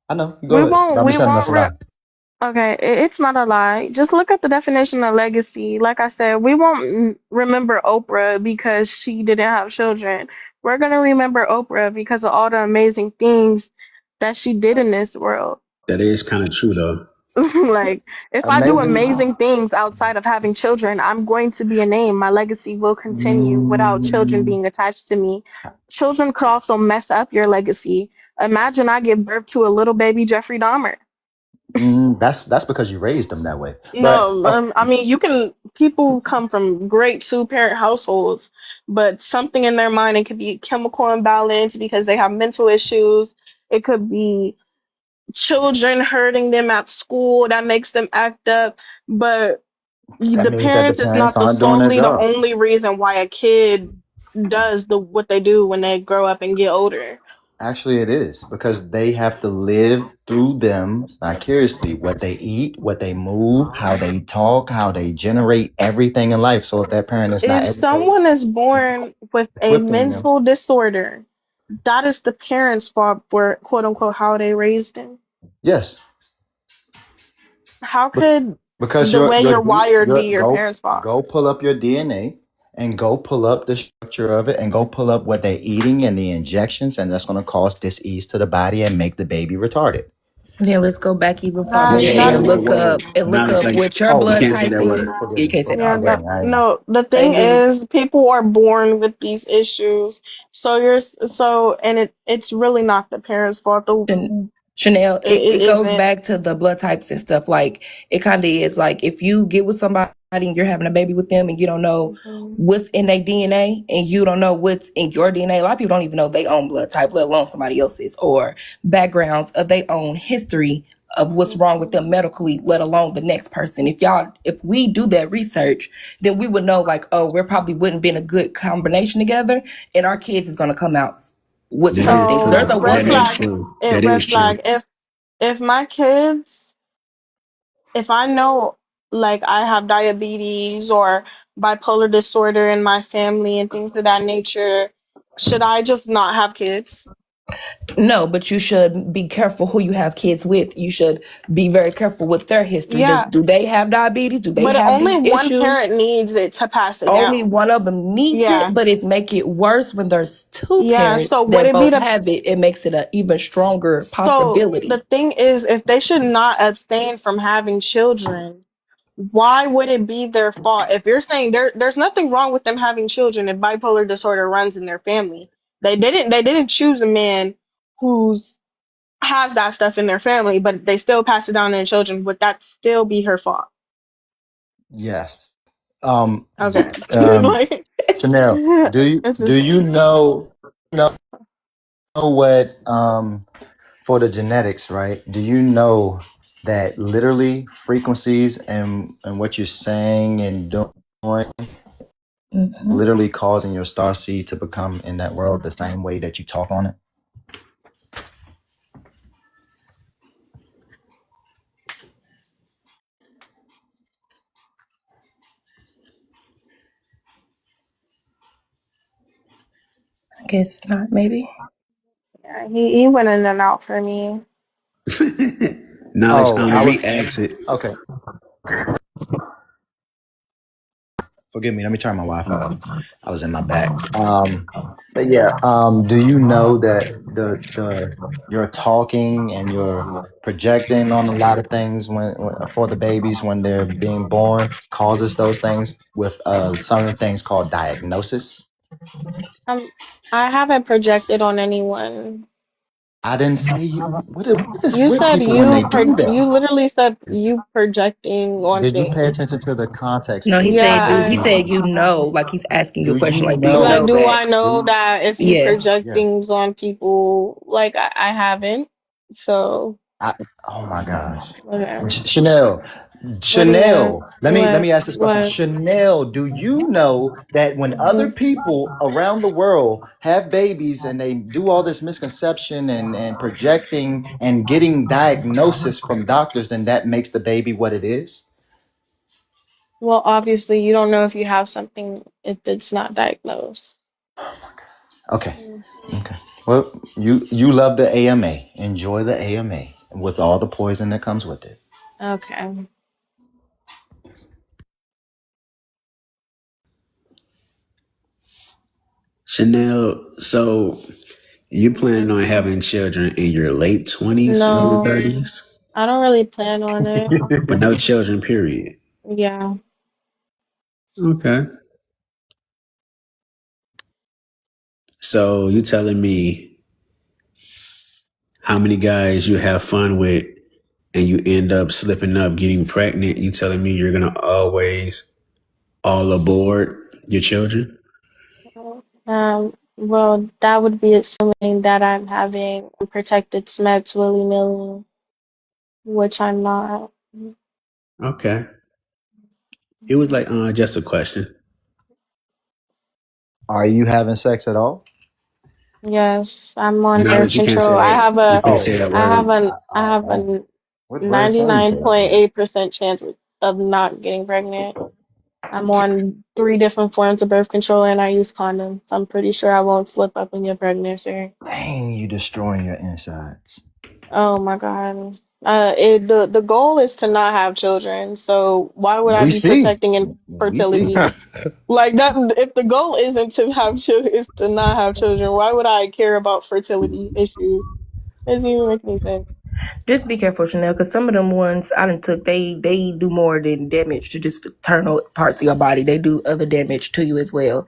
I know. Go ahead. But I'm We just saying won't that's a lie. Okay, it's not a lie. Just look at the definition of legacy. Like I said, we won't remember Oprah because she didn't have children. We're gonna remember Oprah because of all the amazing things that she did in this world. That is kind of true though. Like, if I do Amazing. amazing things outside of having children, I'm going to be a name. My legacy will continue without children Mm, being attached to me. Children could also mess up your legacy. Imagine I give birth to a little baby Jeffrey Dahmer. that's because you raised them that way. But No, I mean, you can, people come from great two-parent households, but something in their mind, it could be chemical imbalance because they have mental issues. It could be children hurting them at school that makes them act up. But that the means that the parents is parents not the aren't doing their solely the job. only reason why a kid does the what they do when they grow up and get older. Actually, it is because they have to live through them vicariously what they eat, what they move, how they talk, how they generate everything in life. So if that parent is not If educated, someone is born with a equipping them, mental disorder, that is the parents' fault for quote unquote how they raised them. yes, How Be- could because the way you're wired be your your parents' fault? go pull up your DNA and go pull up the structure of it and go pull up what they're eating and the injections, and that's going to cause disease to the body and make the baby retarded. Yeah, let's go back even farther That Whoa, then whoa, that and whoa, look whoa. up and look Knowledge up like what your Oh, you blood can't say type that is. word. Yeah, you can't say that Yeah, word. no, I no. The thing Thank you. is, people are born with these issues. So and it's really not the parents' fault. Chan- Chanel, It it goes isn't. back to the blood types and stuff. Like it kind of is like if you get with somebody and you're having a baby with them and you don't know Mhm. what's in their DNA and you don't know what's in your DNA. A lot of people don't even know their own blood type, let alone somebody else's or backgrounds of their own history of what's wrong with them medically, let alone the next person. If we do that research, then we would know like, oh, we're probably wouldn't been a good combination together, and our kids is gonna come out with That is something. There's So a true. That red is woman. flag. true. It That red is true. flag. If my kids, if I know like I have diabetes or bipolar disorder in my family and things of that nature, should I just not have kids? No, but you should be careful who you have kids with. You should be very careful with their history. Yeah, Do they have diabetes? Do they but have only these one issues? parent needs it to pass it Only down. one of them needs it, Yeah. but it's make it worse when there's two Yeah, parents so would that it be both the have it. It makes it an even stronger so the possibility. thing is if they should not abstain from having children, why would it be their fault? If you're saying there's nothing wrong with them having children if bipolar disorder runs in their family. They didn't choose a man who's has that stuff in their family, but they still pass it down to their children. Would that still be her fault? yes. Um, Okay. um, Like Chanel, it's do just you know what for the genetics, right? Do you know that literally frequencies and what you're saying and doing Hmm. literally causing your star seed to become in that world the same way that you talk on it? I guess not, maybe. yeah, he went in and out for me. Knowledge, Oh, I was re-ask it. okay. Forgive me. Let me turn my Wi-Fi off. I was in my back. But yeah. Do you know that the your talking and your projecting on a lot of things when for the babies when they're being born causes those things with some things called diagnosis. Um, I haven't projected on anyone. I didn't say you. What is You with said people when they do you that? literally said you projecting on Did you pay things. attention to the context No, he clues I said you. gave He Yeah, you? said you know, like he's asking you Do a you question, like, do you like, know know? do that? I know Do that if you Yes. project yeah. things on people, like I haven't. So, I, oh my gosh. whatever. Chanel. What do you Chanel, let me ask this question. what? Chanel, do you know that when other Mhm. people around the world have babies and they do all this misconception and projecting and getting diagnosis from doctors, then that makes the baby what it is? Well, obviously, you don't know if you have something if it's not diagnosed. Okay. Mm. Okay. Well, you love the AMA. Enjoy the AMA with all the poison that comes with it. Okay. Chanel, so you planning on having children in your late 20s, early No, 30s? I don't really plan on it. But no children, period. Yeah. Okay. So you telling me how many guys you have fun with and you end up slipping up, getting pregnant? You telling me you're gonna always all aboard your children? Well, that would be assuming that I'm having unprotected smeds willy-nilly, which I'm not. Okay. It was like just a question. Are you having sex at all? Yes, I'm on No, birth that you can't control. say I that. have You a can't say Oh, that I have word. an I oh have man. a Where's home to? 99.8% chance of not getting pregnant. I'm on 3 different forms of birth control and I use condoms. I'm pretty sure I won't slip up and get pregnant, sir. Dang, you destroying your insides. Oh my God. The goal is to not have children. So why would I We be see. protecting We see. infertility? Like that, if the goal isn't to have children, is to not have children, why would I care about fertility issues? Doesn't even make any sense. Just be careful, Chanel, because some of them ones I done took, they do more than damage to just internal parts of your body. They do other damage to you as well.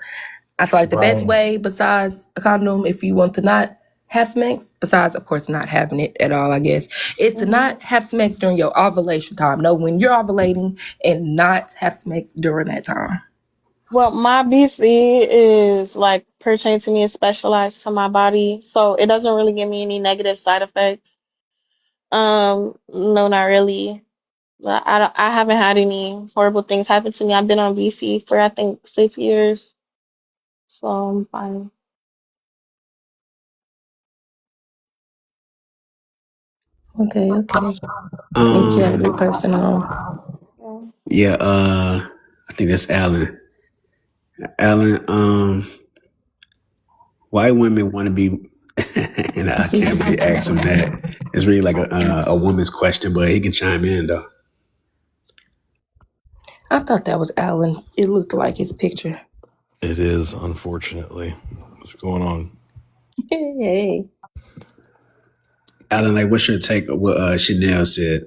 I feel like the best Right. way, besides a condom, if you want to not have sex, besides of course not having it at all, I guess, is to Hmm. not have sex during your ovulation time. Know when you're ovulating and not have sex during that time. Well, my BC is like pertain to me is specialized to my body, so it doesn't really give me any negative side effects. No, not really. I haven't had any horrible things happen to me. I've been on BC for I think 6 years, so I'm fine. Okay, okay. You got a Um, good person on. Yeah. yeah, I think that's Alan. Alan, why women want to be, and I can't really ask him that. It's really like a woman's question, but he can chime in though. I thought that was Alan. It looked like his picture. It is, unfortunately. What's going on? Hey. Alan, like, what's your take on what Chanel said?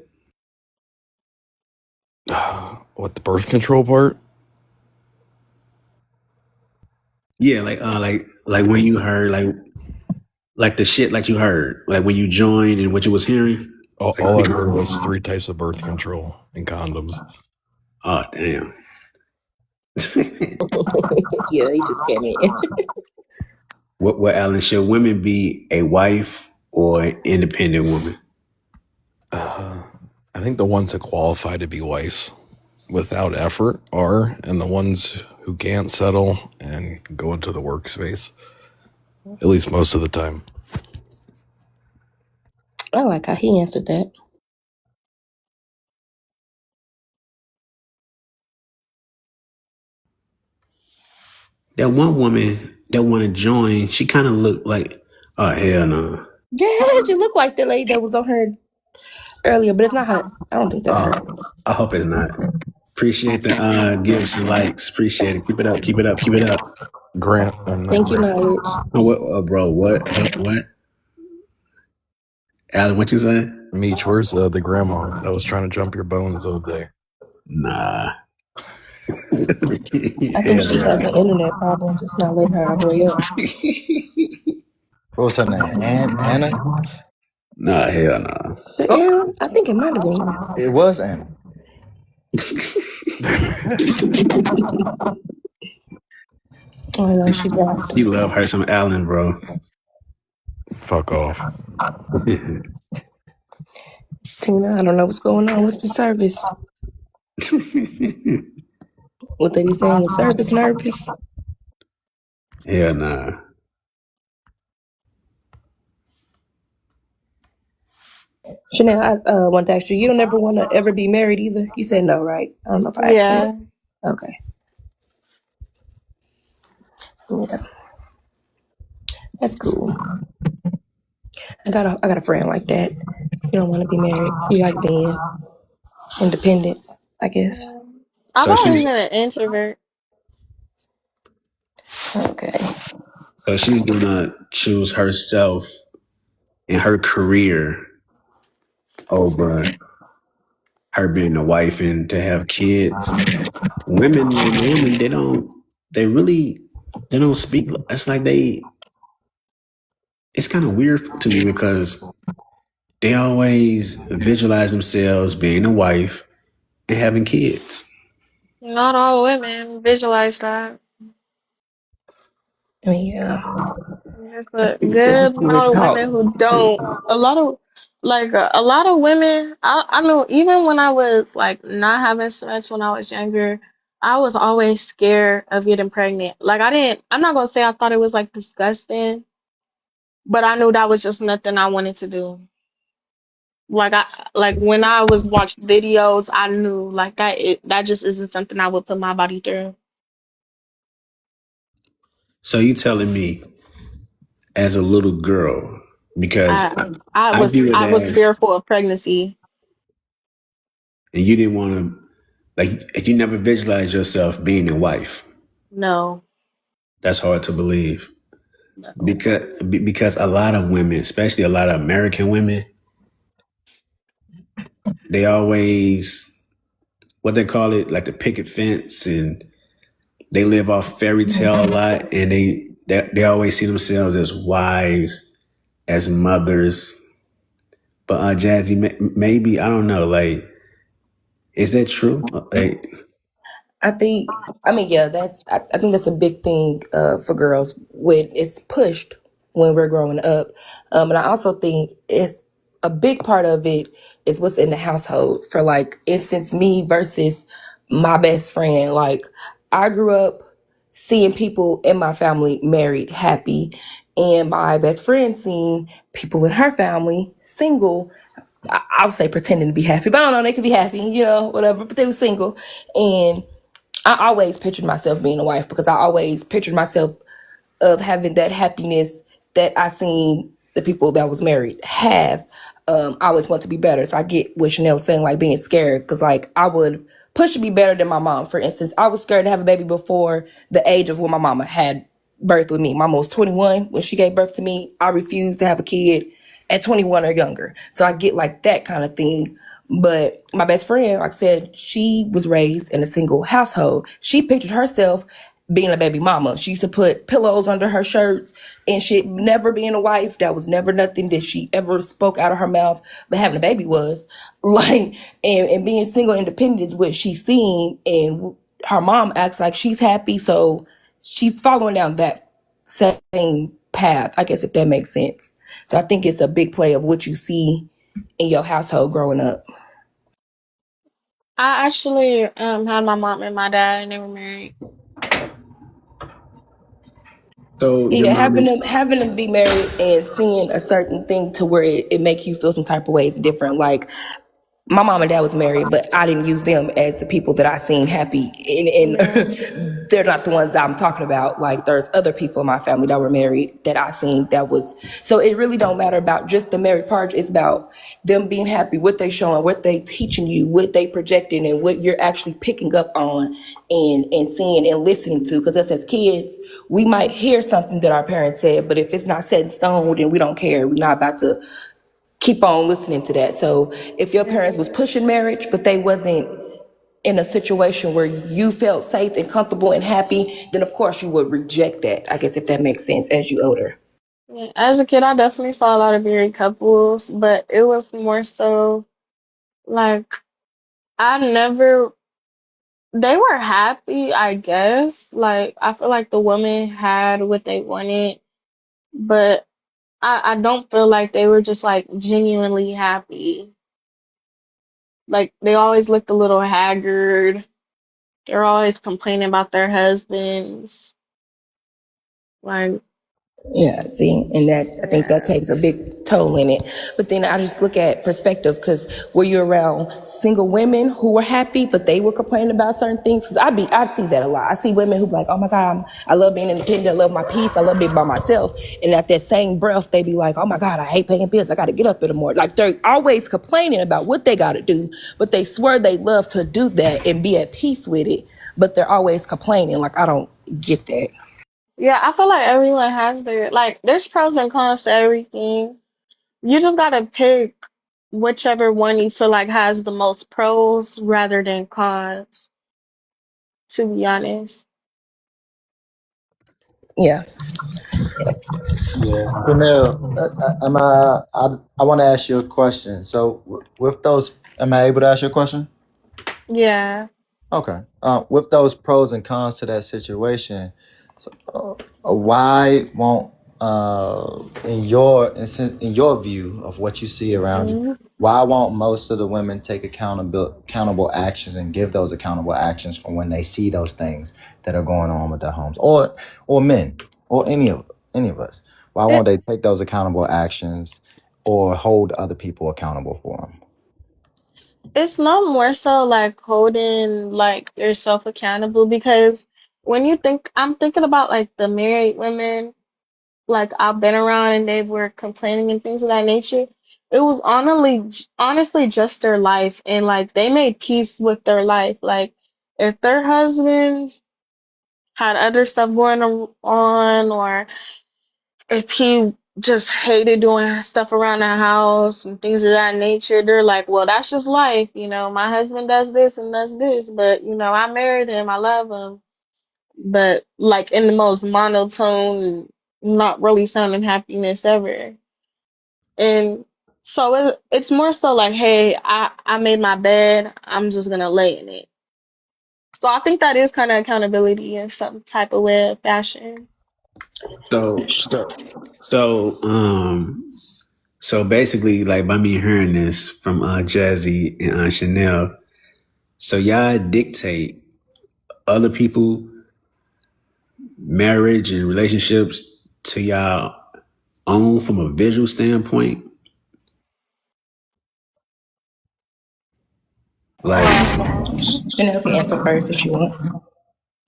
What, the birth control part? Yeah, like when you heard like the shit like you heard like when you joined and what you was hearing. Like, All I heard was 3 types of birth control and condoms. oh damn. Yeah, he just came in. What Alan, should women be a wife or an independent woman? I think the ones that qualify to be wives without effort are, and the ones who can't settle and go into the workspace, at least most of the time. I like how he answered that. That one woman that want to join, she kind of looked like, oh hell no. Yeah, she looked like the lady that was on her earlier, but it's not her. I don't think that's her. I hope it's not. Appreciate the gifts and likes. Appreciate it. Keep it up. Keep it up. Keep it up. Grant, I'm not Thank you, Grant. knowledge. Oh, what, bro? What? Alan, what you say? Meech, where's the grandma that was trying to jump your bones the other day? Nah. I think Hell she has no. an internet problem, just not letting her all the way up. What was her name? Anna? Nah, hell no. But Oh, yeah, I think it might have been. it was Anna. Oh no, she dropped. She love her some Alan, bro. Fuck off. Tina, I don't know what's going on with the service. What they be saying, service nervous. Hell nah. Chanel, I want to ask you, you don't ever want to ever be married either? You said no, right? I don't know if I asked that. Yeah. Okay. Yeah, that's cool. I got a friend like that. You don't want to be married. You like being independent, I guess. Yeah. I've So always she's been an introvert. Okay. so she's gonna choose herself and her career over her being a wife and to have kids. Women, they really, they don't speak. It's like it's kind of weird to me because they always visualize themselves being a wife and having kids. Not all women visualize that. I mean, yeah, There's I a think that good we were amount of taught. women who don't. A lot of a lot of women. I know even when I was like not having sex when I was younger, I was always scared of getting pregnant. Like I didn't. I'm not gonna say I thought it was like disgusting, but I knew that was just nothing I wanted to do. Like when I was watched videos, I knew like that just isn't something I would put my body through. So you telling me as a little girl, because I I I was view it I was as, fearful of pregnancy. and you didn't want to, like, you never visualize yourself being a wife. No, That's hard to believe no. because a lot of women, especially a lot of American women, they always, what they call it, like the picket fence, and they live off fairy tale a lot, and they always see themselves as wives, as mothers. But Jazzy, maybe I don't know. Like, is that true? Like, I think, I mean, yeah, I think that's a big thing for girls when it's pushed when we're growing up. And I also think it's a big part of it is what's in the household. For like instance, me versus my best friend. Like, I grew up seeing people in my family married, happy, and my best friend seeing people in her family single. I would say pretending to be happy, but I don't know. They could be happy, whatever. But they were single, and I always pictured myself being a wife because I always pictured myself of having that happiness that I seen the people that was married have. I always want to be better. So I get what Chanel was saying, like being scared, because like I would push to be better than my mom. For instance, I was scared to have a baby before the age of when my mama had birth with me. Mama was 21 when she gave birth to me. I refused to have a kid at 21 or younger. So I get like that kind of thing. But my best friend, like I said, she was raised in a single household. She pictured herself being a baby mama. She used to put pillows under her shirts and shit. Never being a wife. That was never nothing that she ever spoke out of her mouth. But having a baby was like, and being single independent is what she's seen. And her mom acts like she's happy. So she's following down that same path, I guess, if that makes sense. So I think it's a big play of what you see in your household growing up. I actually had my mom and my dad and they were married. so your Yeah, mom is, having them be married and seeing a certain thing to where it make you feel some type of ways different. Like my mom and dad was married, but I didn't use them as the people that I seen happy, Yeah. and they're not the ones I'm talking about. Like there's other people in my family that were married that I seen that was. So it really don't matter about just the married part. It's about them being happy, what they showing, what they teaching you, what they projecting, and what you're actually picking up on and seeing and listening to. Because us as kids, we might hear something that our parents said, but if it's not set in stone, then we don't care. We're not about to keep on listening to that. So if your parents was pushing marriage, but they wasn't in a situation where you felt safe and comfortable and happy, then of course you would reject that. I guess if that makes sense as you older. Yeah. As a kid, I definitely saw a lot of married couples, but it was more so like I never. They were happy, I guess. Like I feel like the woman had what they wanted, but I don't feel like they were just like genuinely happy. Like they always look a little haggard. They're always complaining about their husbands. Like, Yeah, see, and that I think that yeah. takes a big toll in it. But then I just look at perspective because were you around single women who were happy but they were complaining about certain things? Because I see that a lot. I see women who be like, oh my god, I love being independent, I love my peace, I love being by myself, and at that same breath they be like, oh my god, I hate paying bills, I got to get up in the morning. Like they're always complaining about what they got to do, but they swear they love to do that and be at peace with it, but they're always complaining. Like I don't get that. Yeah, I feel like everyone has their like there's pros and cons to everything. You just gotta pick whichever one you feel like has the most pros rather than cons, to be honest. Yeah. Yeah. Chanel, I want to ask you a question. So, with those, am I able to ask you a question? Yeah. Okay. With those pros and cons to that situation, so, why won't in your view of what you see around you, Mhm. why won't most of the women take accountable actions and give those accountable actions for when they see those things that are going on with their homes, or men, or any of us? Why won't It they take those accountable actions or hold other people accountable for them? it's not more so like holding like yourself accountable because when you think I'm thinking about like the married women like I've been around and they were complaining and things of that nature. It was honestly just their life and like they made peace with their life. Like if their husbands had other stuff going on or if he just hated doing stuff around the house and things of that nature, they're like, well, that's just life. My husband does this and does this, but I married him, I love him. But like in the most monotone, not really sounding happiness ever. And so it's more so like, hey, I made my bed, I'm just gonna lay in it. So I think that is kind of accountability in some type of way of fashion. So so so basically, like by me hearing this from Jazzy and Chanel, so y'all dictate other people marriage and relationships to y'all own from a visual standpoint. Like, Chanel can answer first if she want.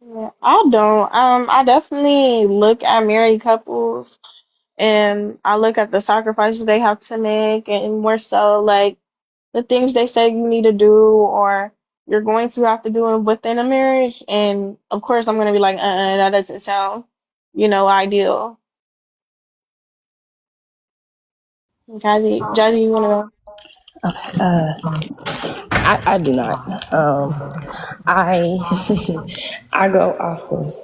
Yeah, I don't. I definitely look at married couples and I look at the sacrifices they have to make and more so like the things they say you need to do or you're going to have to do within a marriage. And of course, I'm gonna be like, that doesn't sound, ideal. Jazzy, you wanna go? I do not. I I go off of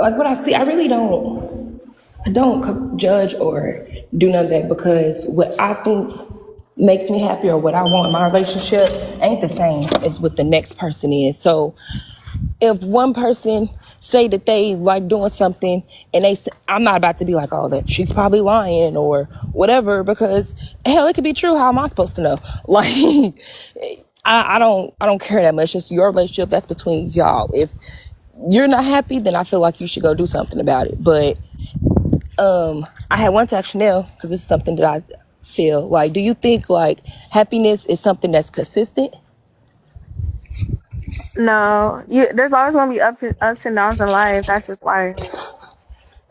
like what I see. I really don't. I don't judge or do none of that because what I think makes me happy or what I want in my relationship ain't the same as what the next person is. So if one person say that they like doing something and I'm not about to be like, oh, that she's probably lying or whatever, because hell, it could be true. How am I supposed to know? Like, I don't care that much. It's your relationship. That's between y'all. If you're not happy, then I feel like you should go do something about it. But I had one to ask Chanel because this is something that I feel like. Do you think like happiness is something that's consistent? No, there's always gonna be ups and downs in life. That's just life.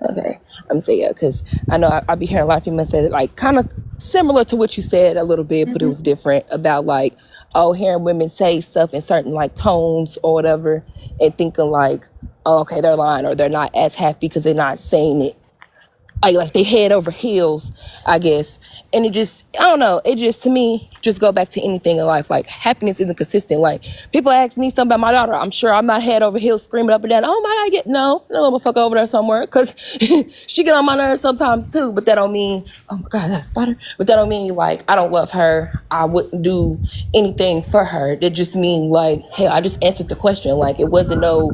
Okay, I'm saying yeah, because I know I be hearing a lot of people say that, like kind of similar to what you said a little bit, but it Hmm. was different about like, oh, hearing women say stuff in certain like tones or whatever, and thinking like, oh, okay, they're lying or they're not as happy because they're not saying it like they head over heels, I guess. And it just, I don't know, it just to me just go back to anything in life. Like happiness isn't consistent. Like people ask me something about my daughter, I'm sure I'm not head over heels screaming up and down, oh my god, get no little motherfucker over there somewhere, because she get on my nerves sometimes too. But that don't mean, oh my god, that's butter. But that don't mean like I don't love her, I wouldn't do anything for her. That just mean like, hey, I just answered the question. Like it wasn't no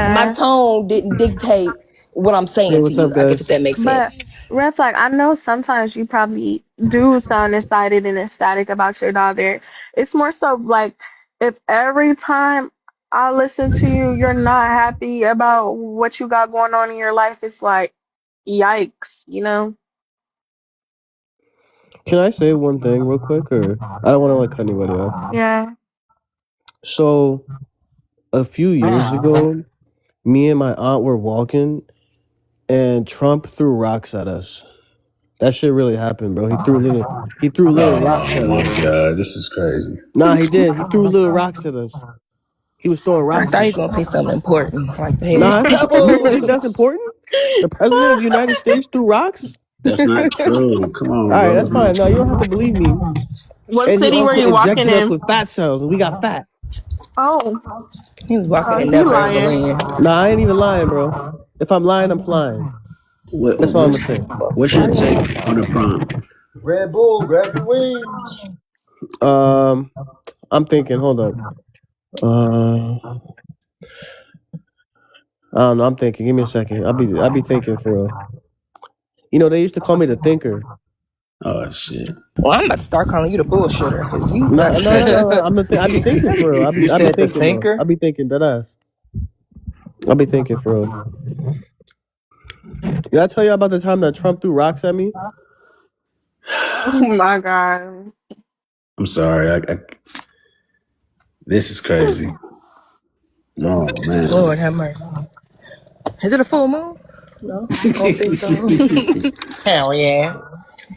my Yeah, tone didn't dictate what I'm Hey, saying to what's you. up, I guess if guys? that makes but sense. red flag. I know sometimes you probably do sound excited and ecstatic about your daughter. It's more so like if every time I listen to you, you're not happy about what you got going on in your life, it's like, yikes, you know? Can I say one thing real quick, or I don't want to like cut anybody off? Yeah. So a few years ago, me and my aunt were walking, and Trump threw rocks at us. That shit really happened, bro. He threw little rocks Oh at my us. god, this is crazy. Nah, he did. He threw little rocks at us. He was throwing I rocks thought at he us. was gonna say something important, like the hell. Nah, you don't think that's important? The president of the United States threw rocks? That's not true. Come All on, right, bro. that's That's not fine. No, you don't have to true. believe me. What And he city were also you walking injected us in? with fat cells, and we got fat. Oh, He was walking in he Never Ever lying. Land. Nah, I ain't even lying, bro. If I'm lying, I'm flying. What, That's all I'm gonna say. what's your take on the prompt? Red Bull, grab your wings. Um, I'm thinking. Hold up. I don't know. I'm thinking. Give me a second. I'll be thinking for real. You know, they used to call me the thinker. Oh shit. Well, I'm about to start calling you the bullshitter because you. No, no, no, no. I be thinking for real. You I be said the thinking though. I sinker? be thinking that ass. I be thinking for real. Did I tell you about the time that Trump threw rocks at me? Oh my God. I'm sorry. This is crazy. Oh man. Lord have mercy. Is it a full moon? No, I don't think so. Hell yeah.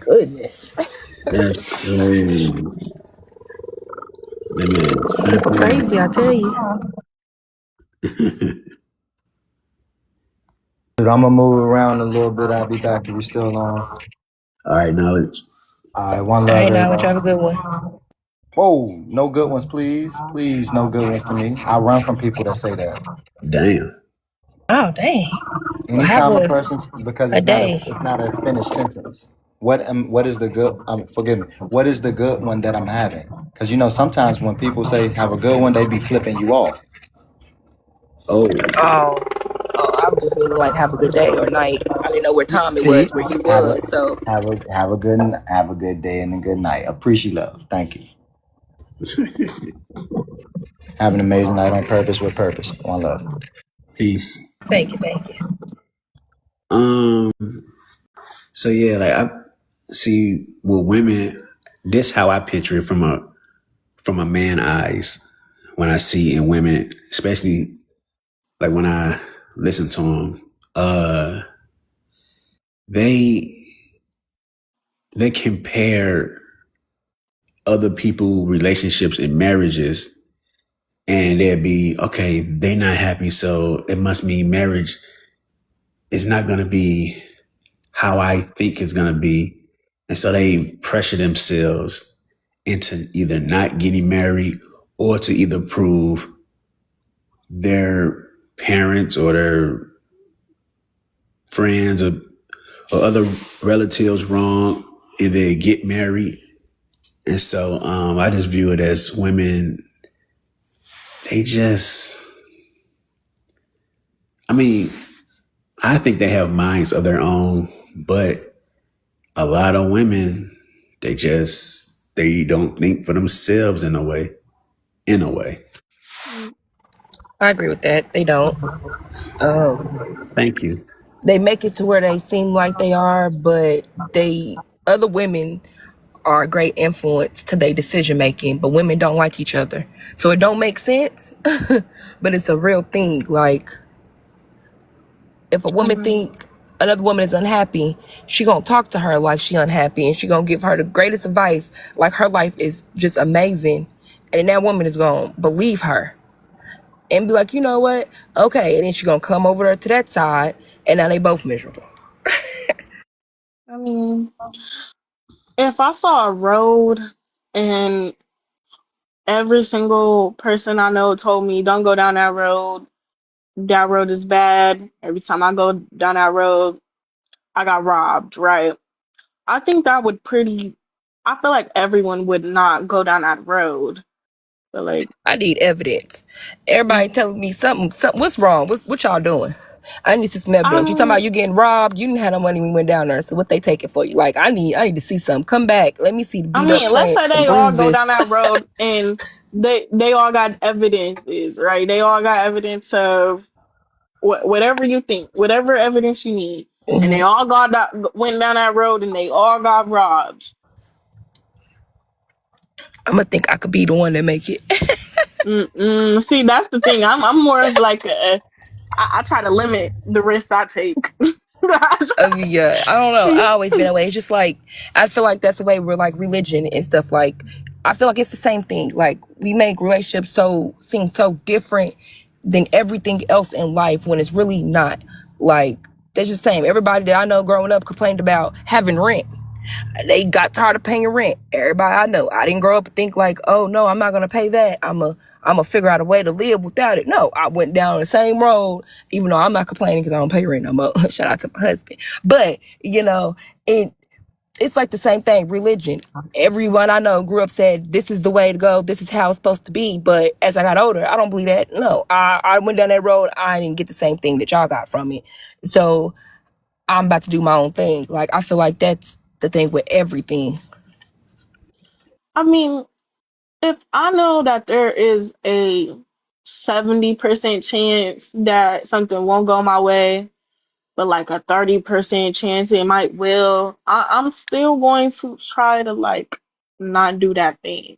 Goodness. That's crazy. That man People tripping. crazy, I tell you. Dude, I'm gonna move around a little bit. I'll be back if we still on. All right, knowledge. All right, one All love, right, now let's everybody. have a good one. Whoa, no good ones, please. Please, no good ones to me. I run from people that say that. Damn. Oh, dang. Well, have Anytime a person, because a it's day. not a finished sentence. What is the good? Forgive me. What is the good one that I'm having? Because you know sometimes when people say have a good one, they be flipping you off. Oh. Oh, I was just meaning like have a good day or night. I didn't know where time it See, was, where you have a was. So, have a good day and a good night. Appreciate love. Thank you. Have an amazing night on purpose with purpose. One love. Peace. thank you, thank you. Um. So yeah, like I see with women, this how I picture it from a man eyes when I see in women, especially like when I listen to them. They they compare other people relationships and marriages, and they'd be okay. They not happy, so it must mean marriage is not going to be how I think it's going to be. And so they pressure themselves into either not getting married or to either prove their parents or their friends or other relatives wrong, either get married. And so I just view it as women, they just, I mean, I think they have minds of their own, but a lot of women, they don't think for themselves in a way. In a way. I agree with that. They don't. Um, Thank you. they make it to where they seem like they are, but they other women are a great influence to their decision making. But women don't like each other, so it don't make sense. But it's a real thing. Like if a woman Mhm. think another woman is unhappy, she gonna talk to her like she unhappy, and she gonna give her the greatest advice, like her life is just amazing, and then that woman is gonna believe her and be like, you know what, okay, and then she gonna come over there to that side, and now they both miserable. I mean, if I saw a road and every single person I know told me, don't go down that road is bad. Every time I go down that road, I got robbed, right? I think that would pretty, I feel like everyone would not go down that road. But like, I need evidence. Everybody telling me something. What's wrong? What y'all doing? I need to see some I evidence. You talking about mean, you getting robbed? You didn't have no money when we went down there. So what they taking for you? Like I need to see something. Come back. Let me see the beat up let's say prints, some they all go down bruises. that road and they all got evidences, right? They all got evidence of whatever you think, whatever evidence you need, and they Mhm. all went down that road and they all got robbed. I'm gonna think I could be the one that make it. See, that's the thing. I'm more of like I try to limit the risks I take. I mean, yeah, I don't know. I always been that way. It's just like I feel like that's the way we're like religion and stuff. Like I feel like it's the same thing. Like we make relationships seem so different than everything else in life when it's really not. Like they're just saying everybody that I know growing up complained about having rent. They got tired of paying rent. Everybody I know, I didn't grow up and think like, oh no, I'm not gonna pay that. I'm a figure out a way to live without it. No, I went down the same road, even though I'm not complaining because I don't pay rent no more. Shout out to my husband. But it it's like the same thing. Religion. Everyone I know grew up said this is the way to go. This is how it's supposed to be. But as I got older, I don't believe that. No, I went down that road. I didn't get the same thing that y'all got from it. So I'm about to do my own thing. Like I feel like that's the thing with everything. I mean, if I know that there is a 70% chance that something won't go my way, but like a 30% chance it might will, I'm still going to try to like not do that thing.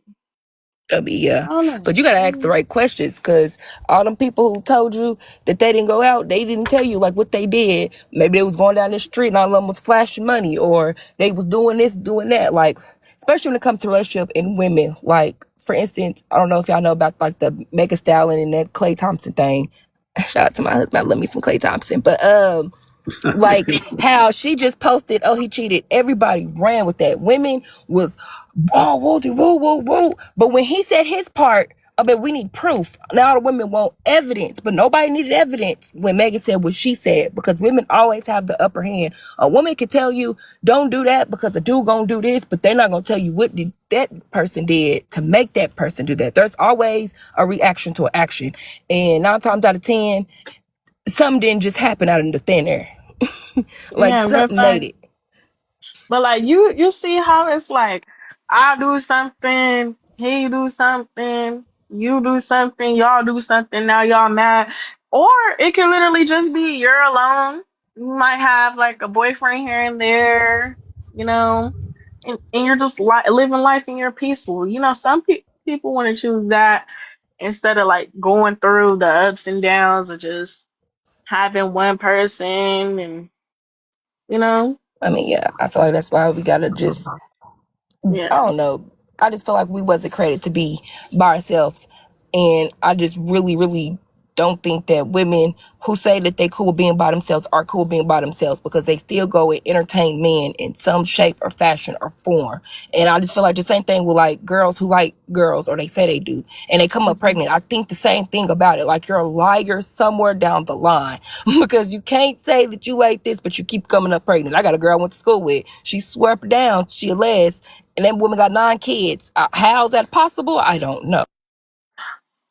I mean, yeah, I don't know. but you gotta ask the right questions because all them people who told you that they didn't go out, they didn't tell you like what they did. Maybe they was going down the street and all of them was flashing money, or they was doing this, doing that. Like, especially when it comes to relationship and women. Like, for instance, I don't know if y'all know about like the Mega Stallion and that Clay Thompson thing. Shout out to my husband. I love me some Clay Thompson, but like how she just posted, oh, he cheated. Everybody ran with that. Women was, whoa, whoa, whoa, whoa, whoa. But when he said his part, I mean, we need proof. Now the women want evidence, but nobody needed evidence when Megan said what she said because women always have the upper hand. A woman can tell you, don't do that because a dude gonna do this, but they're not gonna tell you what that person did to make that person do that. There's always a reaction to an action. And 9 times out of 10, something didn't just happen out of the thin air. Like Yeah, something made it. but like you see how it's like I do something, he do something, you do something, y'all do something, now y'all mad. Or it can literally just be you're alone. You might have like a boyfriend here and there, you know, and you're just living life and you're peaceful. Some people want to choose that instead of like going through the ups and downs of just having one person and you know, I mean, yeah, I feel like that's why we gotta just, I yeah. don't know. I just feel like we wasn't created to be by ourselves. And I just really, really don't think that women who say that they cool being by themselves are cool being by themselves because they still go and entertain men in some shape or fashion or form. And I just feel like the same thing with like girls who like girls or they say they do and they come up pregnant. I think the same thing about it. Like you're a liar somewhere down the line because you can't say that you like this, but you keep coming up pregnant. I got a girl I went to school with. She swore up and down she a les, and that woman got 9 kids. How's that possible? I don't know.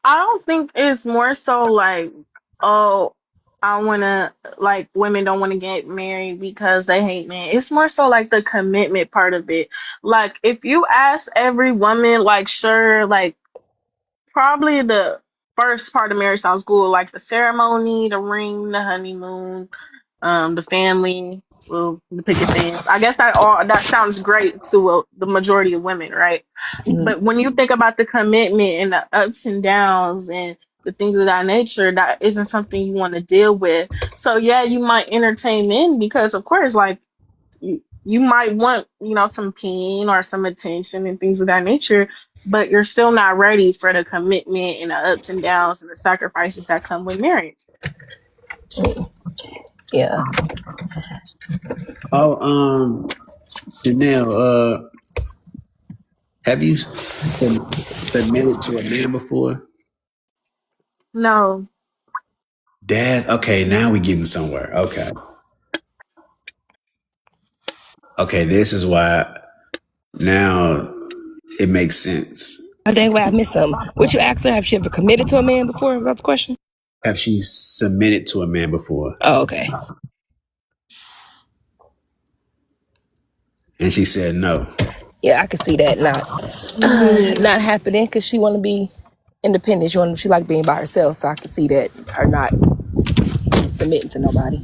I don't think it's more so like, oh, I wanna like women don't want to get married because they hate men. It's more so like the commitment part of it. Like if you ask every woman, like sure, like probably the first part of marriage sounds cool, like the ceremony, the ring, the honeymoon, the family, well, the picket fence. I guess that sounds great to the majority of women, right? Mhm. But when you think about the commitment and the ups and downs and the things of that nature, that isn't something you want to deal with. So yeah, you might entertain men because of course, like you might want, some pain or some attention and things of that nature, but you're still not ready for the commitment and the ups and downs and the sacrifices that come with marriage. Yeah. Oh, Janelle, have you submitted to a man before? No, Dad, okay, now we getting somewhere. Okay. Okay, this is why now it makes sense. I dang, wait, I missed something. What you asked her? Have she ever committed to a man before? That's the question. Have she submitted to a man before? Oh, okay. And she said no. Yeah, I can see that not Yeah. not happening because she want to be independent. She like being by herself, so I can see that her not submitting to nobody.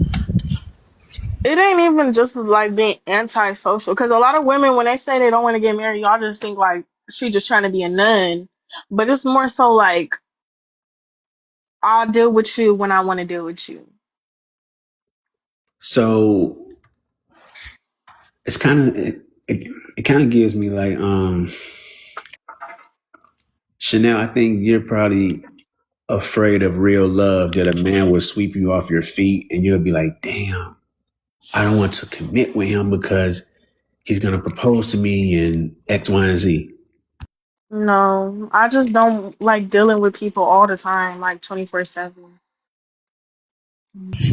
It ain't even just like being antisocial, because a lot of women, when they say they don't want to get married, y'all just think like she just trying to be a nun. But it's more so like, I'll deal with you when I want to deal with you. So it's kind of it kind of gives me like Chanel. I think you're probably afraid of real love, that a man will sweep you off your feet and you'll be like, damn, I don't want to commit with him because he's gonna propose to me in X, Y, and Z. No, I just don't like dealing with people all the time, like 24/7.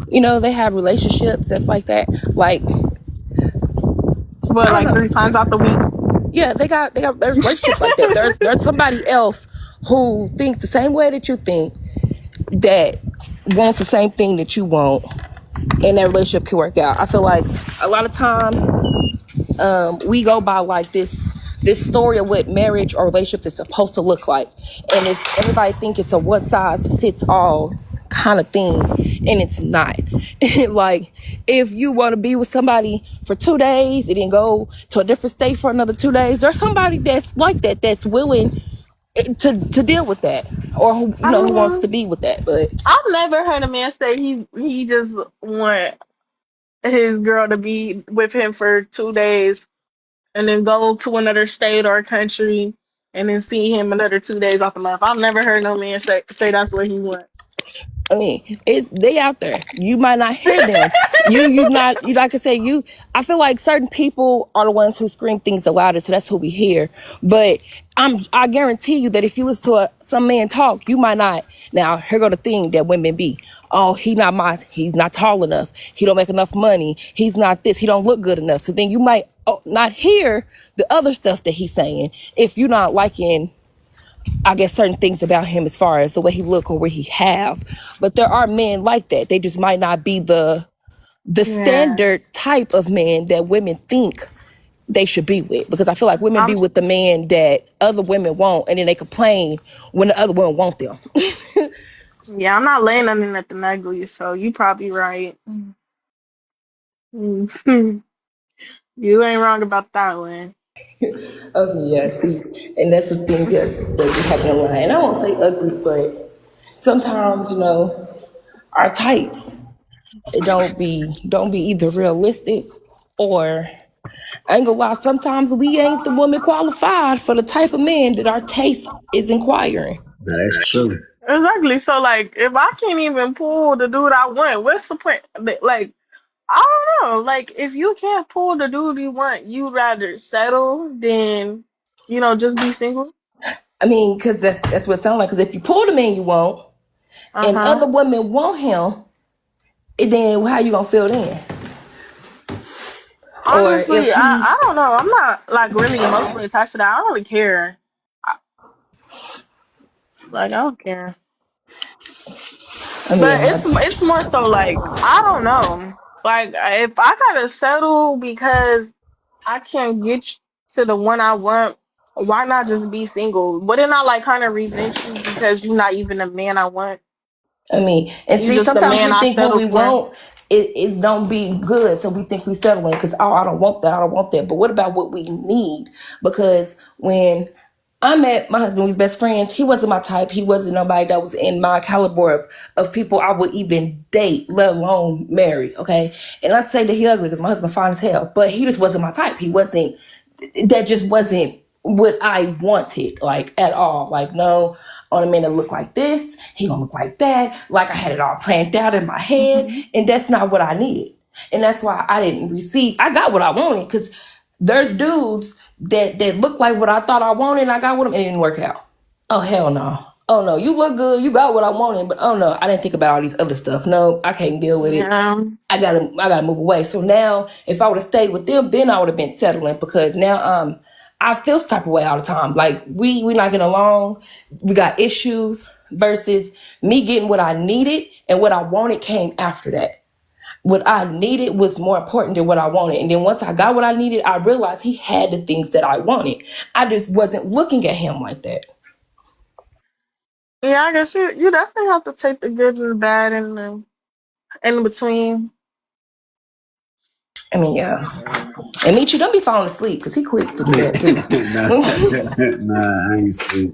You know, they have relationships that's like that. Like, But I don't like three know. times out the week. Yeah, there's relationships like that. There's somebody else who thinks the same way that you think, that wants the same thing that you want, and that relationship can work out. I feel like a lot of times we go by like this story of what marriage or relationships is supposed to look like, and it's everybody think it's a one size fits all kind of thing, and it's not. Like, if you want to be with somebody for 2 days and then go to a different state for another 2 days, there's somebody that's like that, that's willing to deal with that, or I who wants to mean, be with that. But I've never heard a man say he just want his girl to be with him for 2 days and then go to another state or country and then see him another 2 days off the month. I've never heard no man say that's what he want. I mean, they out there. You might not hear them. You like I say, you. I feel like certain people are the ones who scream things the loudest, so that's who we hear. But I guarantee you that if you listen to some man talk, you might not. Now, here go the thing that women be. Oh, he's not tall enough. He don't make enough money. He's not this. He don't look good enough. So then you might not hear the other stuff that he's saying if you're not liking, I guess, certain things about him as far as the way he look or what he have. But there are men like that. They just might not be the Yeah. standard type of man that women think they should be with. Because I feel like women be I'm with the man that other women want, and then they complain when the other women want them. yeah, I'm not laying on nothing ugly, so you probably right. You ain't wrong about that one. Oh yeah, see, and that's the thing that be happening a lot. And I won't say ugly, but sometimes, our types, it don't be either realistic, or I ain't gonna lie, sometimes we ain't the woman qualified for the type of man that our taste is inquiring. Now that's true. Exactly. So like, if I can't even pull the dude I want, what's the point? Like, I don't know. Like, if you can't pull the dude you want, you'd rather settle than, just be single. I mean, because that's what it sounds like. Because if you pull the man you want and Uh-huh. other women want him, then how you gonna feel then? Or if Honestly, he, I don't know. I'm not like really emotionally attached to that. I don't really care. Like, I don't care. I But mean, it's more so like, I don't know. Like, if I gotta settle because I can't get to the one I want, why not just be single? Wouldn't I like kind of resent you because you're not even the man I want? and You see, just the sometimes man we I think what settled we for. want it don't be good, so we think we settling because, oh, I don't want that, I don't want that. But what about what we need? Because when I met my husband, we was best friends. He wasn't my type. He wasn't nobody that was in my caliber of people I would even date, let alone marry. Okay, and not to say that he ugly, because my husband fine as hell, but he just wasn't my type. He wasn't. That just wasn't what I wanted, like, at all. Like, no, on a man that look like this, he gonna look like that. Like, I had it all planned out in my head, Hmm. and that's not what I needed. And that's why I didn't receive. I got what I wanted, because there's dudes that look like what I thought I wanted, and I got with them, and it didn't work out. Oh hell no. Oh no, you look good, you got what I wanted, but oh no, I didn't think about all these other stuff. No, I can't deal with it. Yeah. I gotta move away. So now, if I would have stayed with them, then I would have been settling, because now I feel some type of way all the time. Like, we not getting along. We got issues. versus me getting what I needed, and what I wanted came after that. What I needed was more important than what I wanted. And then once I got what I needed, I realized he had the things that I wanted. I just wasn't looking at him like that. Yeah, I guess you definitely have to take the good and the bad and the in between. I mean, yeah. And Meechie, don't be falling asleep because he quick to do that too. Nah, nah, I ain't sleep.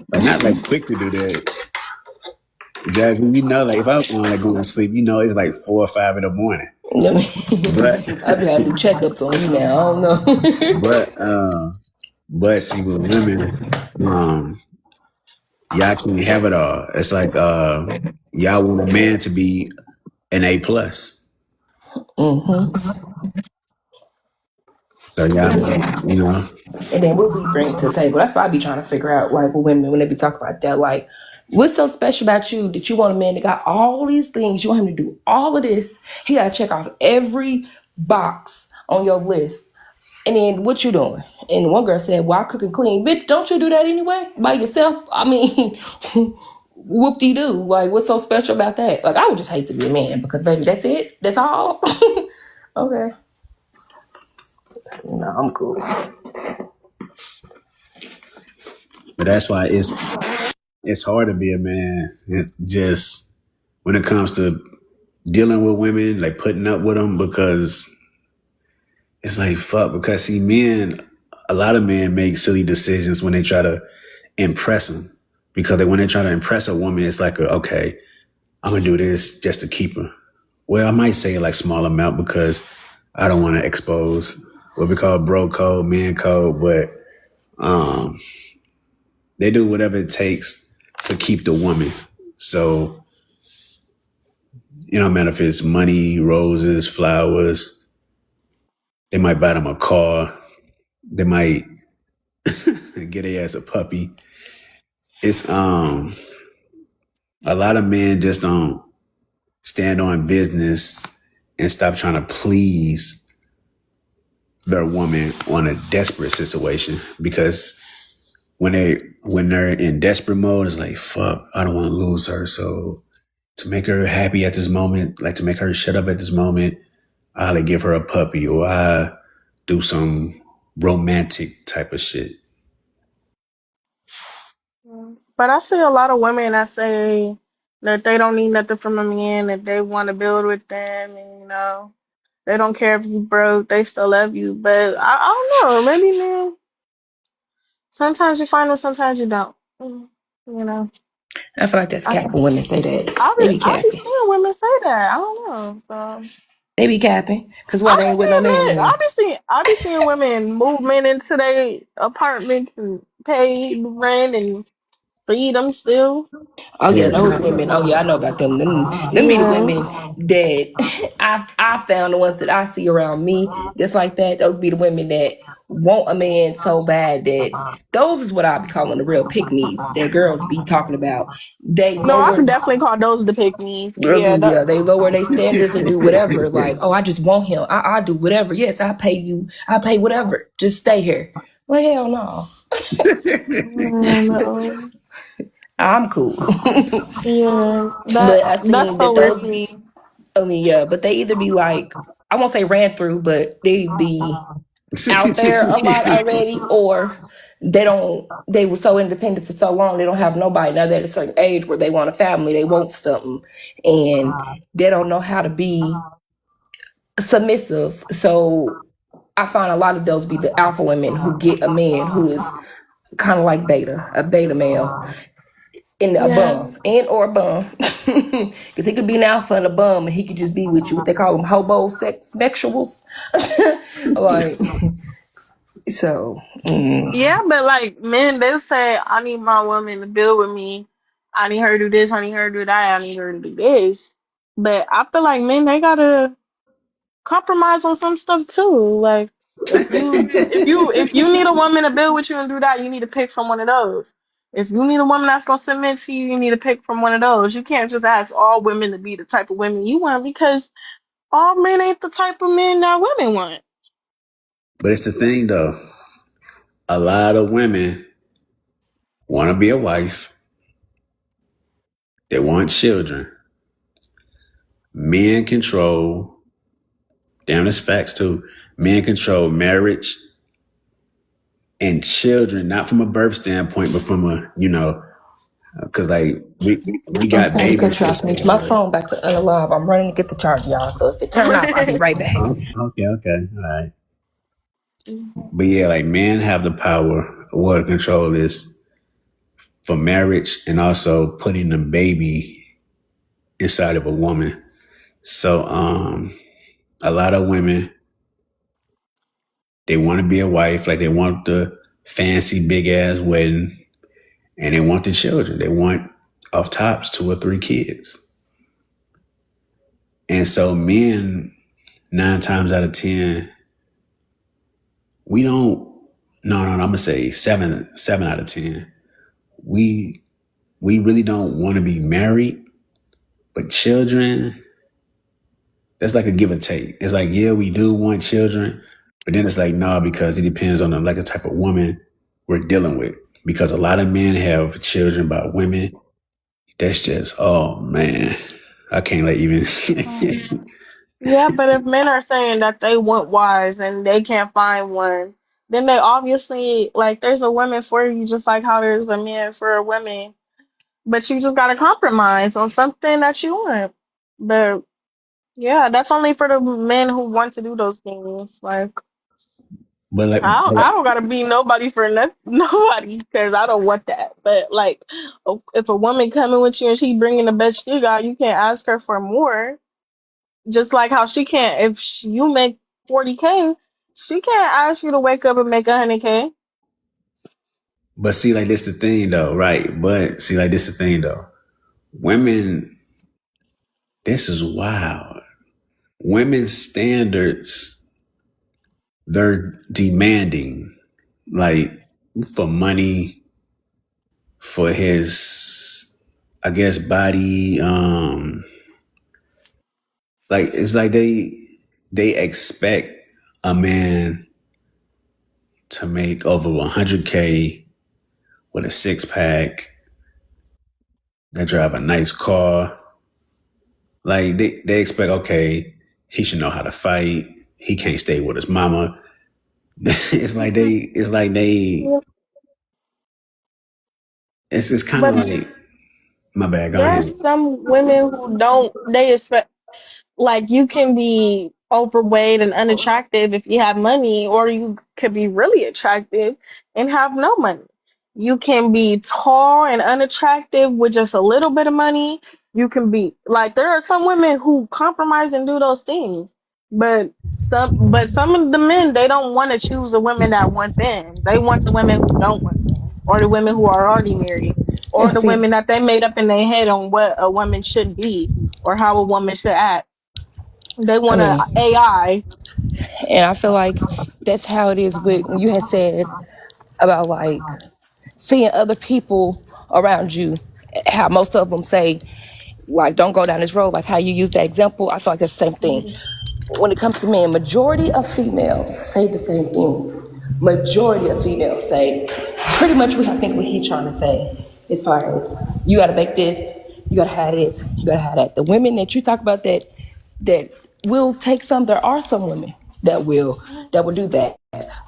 But not like quick to do that. Jasmine, you know, like if I want to go to sleep, you know, it's like 4 or 5 in the morning. But, I be having to do checkups on you now. I don't know. but, but see, with women, um, y'all can have it all. It's like, y'all want a man to be an A+. Mm-hmm. So y'all, you know, And then what we bring to the table. That's why I be trying to figure out, like, with women when they be talking about that. Like, what's so special about you that you want a man that got all these things? You want him to do all of this. He got to check off every box on your list. And then what you doing? And one girl said, well, I cook and clean. Bitch, don't you do that anyway? By yourself? I mean, whoop-de-doo. Like, what's so special about that? Like, I would just hate to be a man because, baby, that's it? That's all? Okay. No, I'm cool. but that's why it's hard to be a man. It's just when it comes to dealing with women, like putting up with them, because it's like fuck. Because see, a lot of men make silly decisions when they try to impress them. Because when they try to impress a woman, it's like, okay, I'm gonna do this just to keep her. Well, I might say like small amount because I don't want to expose what we call bro code, man code, but um, they do whatever it takes to keep the woman. So you know, no matter if it's money, roses, flowers, they might buy them a car. They might get a ass a puppy. It's a lot of men just don't stand on business and stop trying to please their woman on a desperate situation, because when they're in desperate mode, it's like fuck, I don't want to lose her. So to make her happy at this moment, like to make her shut up at this moment, I'll like give her a puppy, or I do some romantic type of shit. But I see a lot of women that say that they don't need nothing from a man, that they want to build with them, and they don't care if you broke, they still love you. But I don't know, maybe man, sometimes you find them, sometimes you don't. You know, I feel like that's I cap when women say that. They be I be capping. seeing women say that. I don't know, so. They be capping. Because why I they be ain't with no seeing man men. then? I be seeing women move men into their apartments and pay the rent and feed them still. Oh yeah, those Yeah. women. Oh yeah, I know about them. Them be the Yeah. women that I found, the ones that I see around me just like that. Those be the women that want a man so bad that those is what I be calling the real pick me's that girls be talking about. They No, I lower could definitely call those the pick me's. Yeah. yeah, they lower their standards and do whatever. Like, oh, I just want him. I do whatever. Yes, I pay you. I pay whatever. Just stay here. Well, hell no. No. I'm cool. Yeah. But I That's seen so that weird those, to me. I mean, yeah, but they either be like, I won't say ran through, but they be out there a lot already, or they were so independent for so long, they don't have nobody. Now they're at a certain age where they want a family, they want something, and they don't know how to be submissive. So I find a lot of those be the alpha women who get a man who is kind of like a beta male, and a Yeah. bum, and or a bum, because he could be an alpha and a bum, and he could just be with you. What they call them, hobo sex sexuals. Like, so. Yeah, but like men, they'll say, I need my woman to build with me. I need her to do this, I need her to do that, I need her to do this. But I feel like men, they gotta compromise on some stuff too. Like if you need a woman to build with you and do that, you need to pick from one of those. If you need a woman that's gonna submit to you, you need to pick from one of those. You can't just ask all women to be the type of women you want because all men ain't the type of men that women want. But it's the thing though, a lot of women want to be a wife, They want children. Men control, damn, that's facts too. Men control marriage and children, not from a birth standpoint, but from a, because like we I'm got sorry to babies cut you for the off, sake Mitch. of My birth. phone back to unalive. I'm running to get the charger, y'all. So if it turn off, I'll be right back. Oh, okay, okay, all right. But yeah, like men have the power or to control this for marriage and also putting the baby inside of a woman. So a lot of women, they want to be a wife, like they want the fancy big ass wedding and they want the children. They want off tops 2 or 3 kids. And so men 9 times out of 10, we don't no, I'm gonna say seven out of 10. We we really don't want to be married, but children, that's like a give and take. It's like, yeah, we do want children, but then it's like, no, because it depends on the type of woman we're dealing with. Because a lot of men have children by women. That's just, oh man, I can't like even. Yeah, but if men are saying that they want wives and they can't find one, then they obviously like there's a woman for you just like how there's a man for a woman. But you just gotta compromise on something that you want. But yeah, that's only for the men who want to do those things. Like but like, I don't gotta be nobody for nobody because I don't want that. But like, if a woman coming with you and she bringing the best she got, you can't ask her for more. Just like how she can't, if you make 40K, she can't ask you to wake up and make 100K. but see, like this the thing though, right? But see, like this the thing though. Women, this is wild. Women's standards, they're demanding, like for money, for his, I guess, body. Like it's like they expect a man to make over 100K with a 6 pack, that drive a nice car. Like they expect, okay, he should know how to fight. He can't stay with his mama. It's like they, Yeah. it's kind of But like, my bad, go ahead. there's some women who don't, they expect, like, you can be overweight and unattractive if you have money, or you could be really attractive and have no money. You can be tall and unattractive with just a little bit of money. You can be like there are some women who compromise and do those things, but some of the men they don't want to choose the women that want them. They want the women who don't want them, or the women who are already married, or And the see, women that they made up in their head on what a woman should be or how a woman should act. They I want a mean, AI. and I feel like that's how it is with when you had said about like seeing other people around you, how most of them say, like, don't go down this road, like how you use that example. I feel like that's the same thing. When it comes to men, majority of females say the same thing. Majority of females say pretty much I think what he's trying to say as far as you gotta make this, you gotta have this, you gotta have that. The women that you talk about that will take some, there are some women that will do that.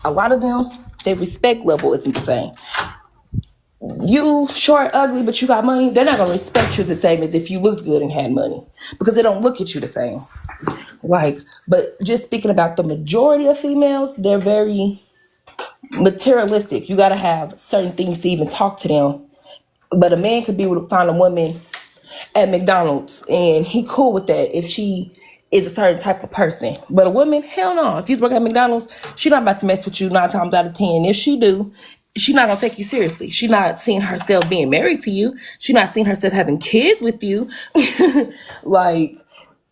A lot of them, their respect level isn't the same. You short, ugly, but you got money, they're not gonna respect you the same as if you looked good and had money because they don't look at you the same. Like, but just speaking about the majority of females, they're very materialistic. You gotta have certain things to even talk to them. But a man could be able to find a woman at McDonald's and he cool with that if she is a certain type of person. But a woman, hell no. If she's working at McDonald's, she not about to mess with you 9 times out of 10. If she do, she not gonna take you seriously. She not seeing herself being married to you. She not seeing herself having kids with you. Like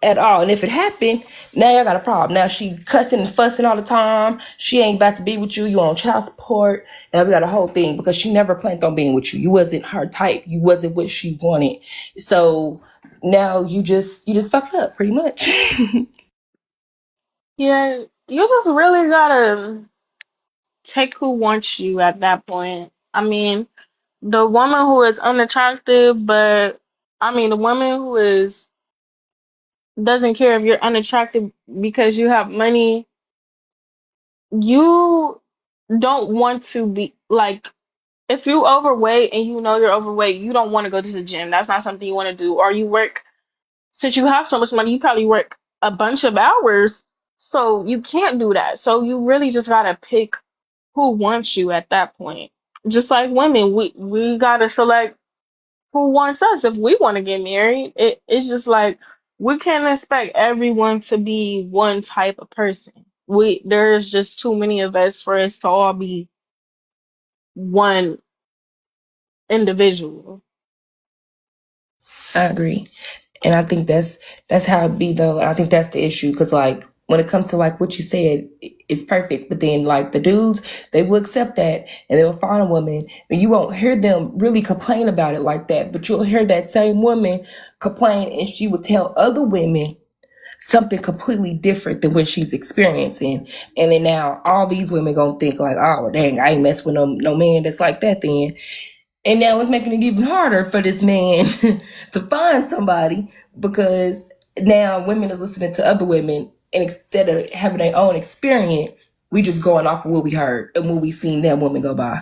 at all. And if it happened, now y'all got a problem. Now she cussing and fussing all the time. She ain't about to be with you. You on child support. And we got a whole thing because she never planned on being with you. You wasn't her type. You wasn't what she wanted. So now you just fucked up pretty much. Yeah, you just really gotta take who wants you at that point. I mean, the woman who is unattractive but I mean, the woman who is doesn't care if you're unattractive because you have money, you don't want to be like if you overweight and you know you're overweight, you don't want to go to the gym. That's not something you want to do. Or you work since you have so much money, you probably work a bunch of hours, so you can't do that. So you really just gotta pick who wants you at that point. Just like women, we gotta select who wants us if we want to get married. It's just like we can't expect everyone to be one type of person. There's just too many of us for us to all be one individual. I agree. And I think that's how it be though. I think that's the issue because like when it comes to like what you said, it's perfect. But then like the dudes, they will accept that and they'll find a woman, and you won't hear them really complain about it like that. But you'll hear that same woman complain, and she will tell other women something completely different than what she's experiencing. And then now all these women gonna think like, oh dang, I ain't mess with no man that's like that then. And now it's making it even harder for this man to find somebody because now women is listening to other women, and instead of having their own experience, we just going off of what we heard and what we seen that woman go by.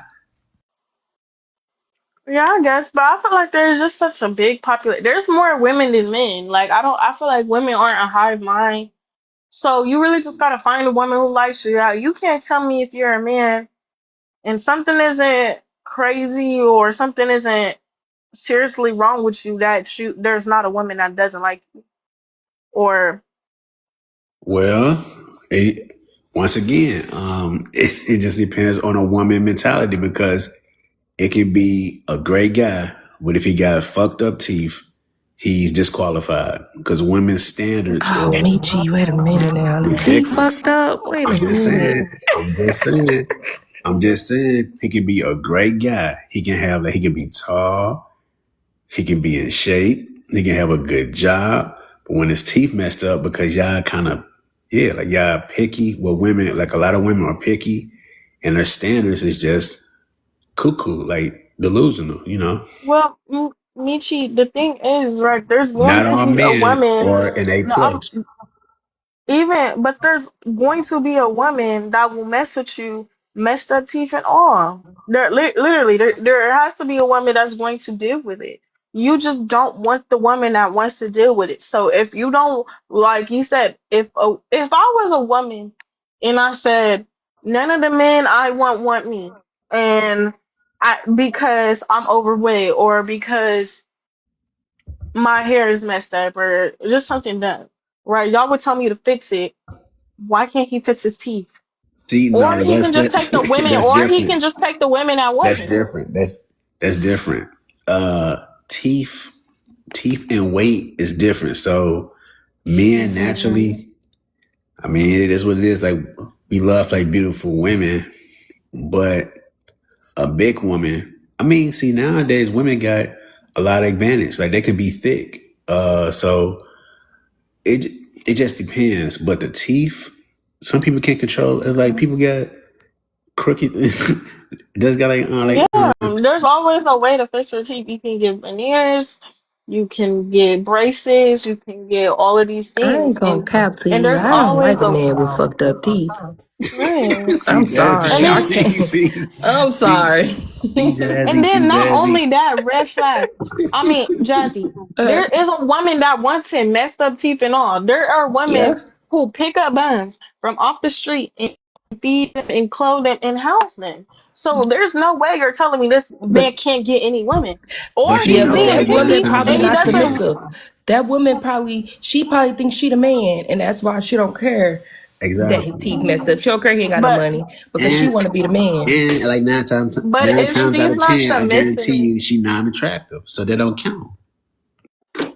Yeah, I guess, but I feel like there's just such a big population. There's more women than men. Like I feel like women aren't a hive mind. So you really just gotta find a woman who likes you. Yeah, you can't tell me if you're a man and something isn't crazy or something isn't seriously wrong with you that there's not a woman that doesn't like you. Or Well, it, once again, it just depends on a woman mentality because it can be a great guy, but if he got fucked up teeth, he's disqualified because women's standards Oh, or Meechie, wait a minute now. The T ridiculous. fucked up. Wait a I'm just saying. minute. I'm just saying. I'm just saying. He can be a great guy. He can have like he can be tall. He can be in shape. He can have a good job. But when his teeth messed up because y'all kind of like y'all picky. Well, women like a lot of women are picky, and their standards is just cuckoo, like delusional. well, Michi, the thing is, right, there's going Not to all be a men woman. are in a No, place. but there's going to be a woman that will mess with you, messed up teeth and all. Literally, there has to be a woman that's going to deal with it. You just don't want the woman that wants to deal with it. So if you don't, like you said, if I was a woman and I said none of the men I want me, and I because I'm overweight or because my hair is messed up or just something done, right? Y'all would tell me to fix it. Why can't he fix his teeth? See, Or no, he can just take the women, that's or he can different. just take the women that want That's him. different. That's different. Teeth and weight is different. So men naturally, I mean, it is what it is. Like we love like beautiful women, but a big woman. I mean, see nowadays women got a lot of advantage. Like they can be thick. So it it just depends. But the teeth, some people can't control. It's like people got crooked. Just got Yeah, there's always a way to fix your teeth. You can get veneers, you can get braces, you can get all of these I things, ain't gonna cap to and you. there's I don't like always a a man with fucked up teeth. right. see I'm And sorry. Jazzy, I then see, can't. see, I'm see, sorry. see And Jazzy, then see not Jazzy. only that, red flag. I mean, Jazzy, uh, there is a woman that wants him messed up teeth and all. There are yeah. women who pick up buns from off the street and feed them and clothe them and house them. So there's no way you're telling me this man But can't get any woman. Or But yeah, he's but being that like nine woman picky times probably and out he of not doesn't. ten, submissive. That woman probably thinks she the man, and that's why she don't care that his exactly. teeth messed up. She don't care he ain't got no But money because she And want to be the man. and like but nine if times out she's of not ten, I guarantee submissive, you she non-attractive, so they don't count.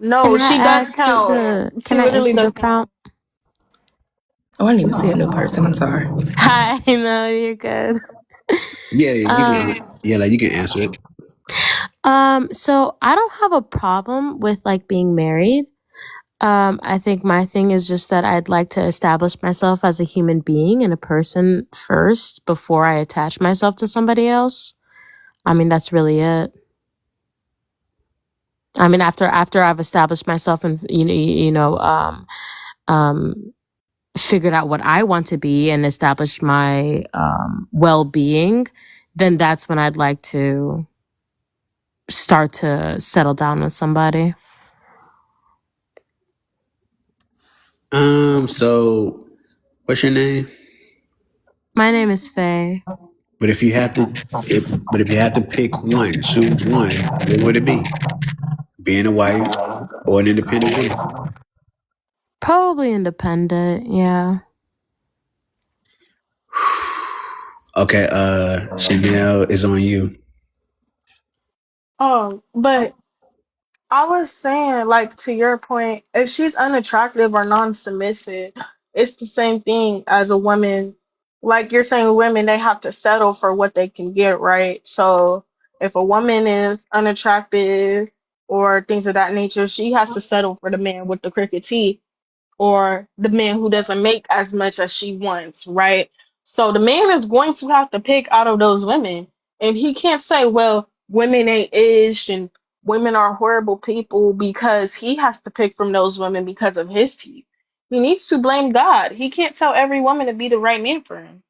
no, Can I she does add to count. the She can I literally answer the does count. prompt? Oh, I didn't even see a new person. I'm sorry. Hi, no, you're good. Yeah, you Um can. Yeah, like you can answer it. so I don't have a problem with like being married. I think my thing is just that I'd like to establish myself as a human being and a person first before I attach myself to somebody else. I mean, that's really it. I mean, after I've established myself and um, figured out what I want to be and established my well being, then that's when I'd like to start to settle down with somebody. So what's your name? My name is Faye. But if you have to, but if you had to pick one, choose one, what would it be? Being a wife or an independent woman? Probably independent, yeah. Okay, Chanel is on you. But I was saying, like, to your point, if she's unattractive or non-submissive, it's the same thing as a woman. Like you're saying, women, they have to settle for what they can get, right? So if a woman is unattractive or things of that nature, she has to settle for the man with the crooked teeth or the man who doesn't make as much as she wants, right? So the man is going to have to pick out of those women. And he can't say, well, women ain't ish and women are horrible people because he has to pick from those women because of his teeth. He needs to blame God. He can't tell every woman to be the right man for him.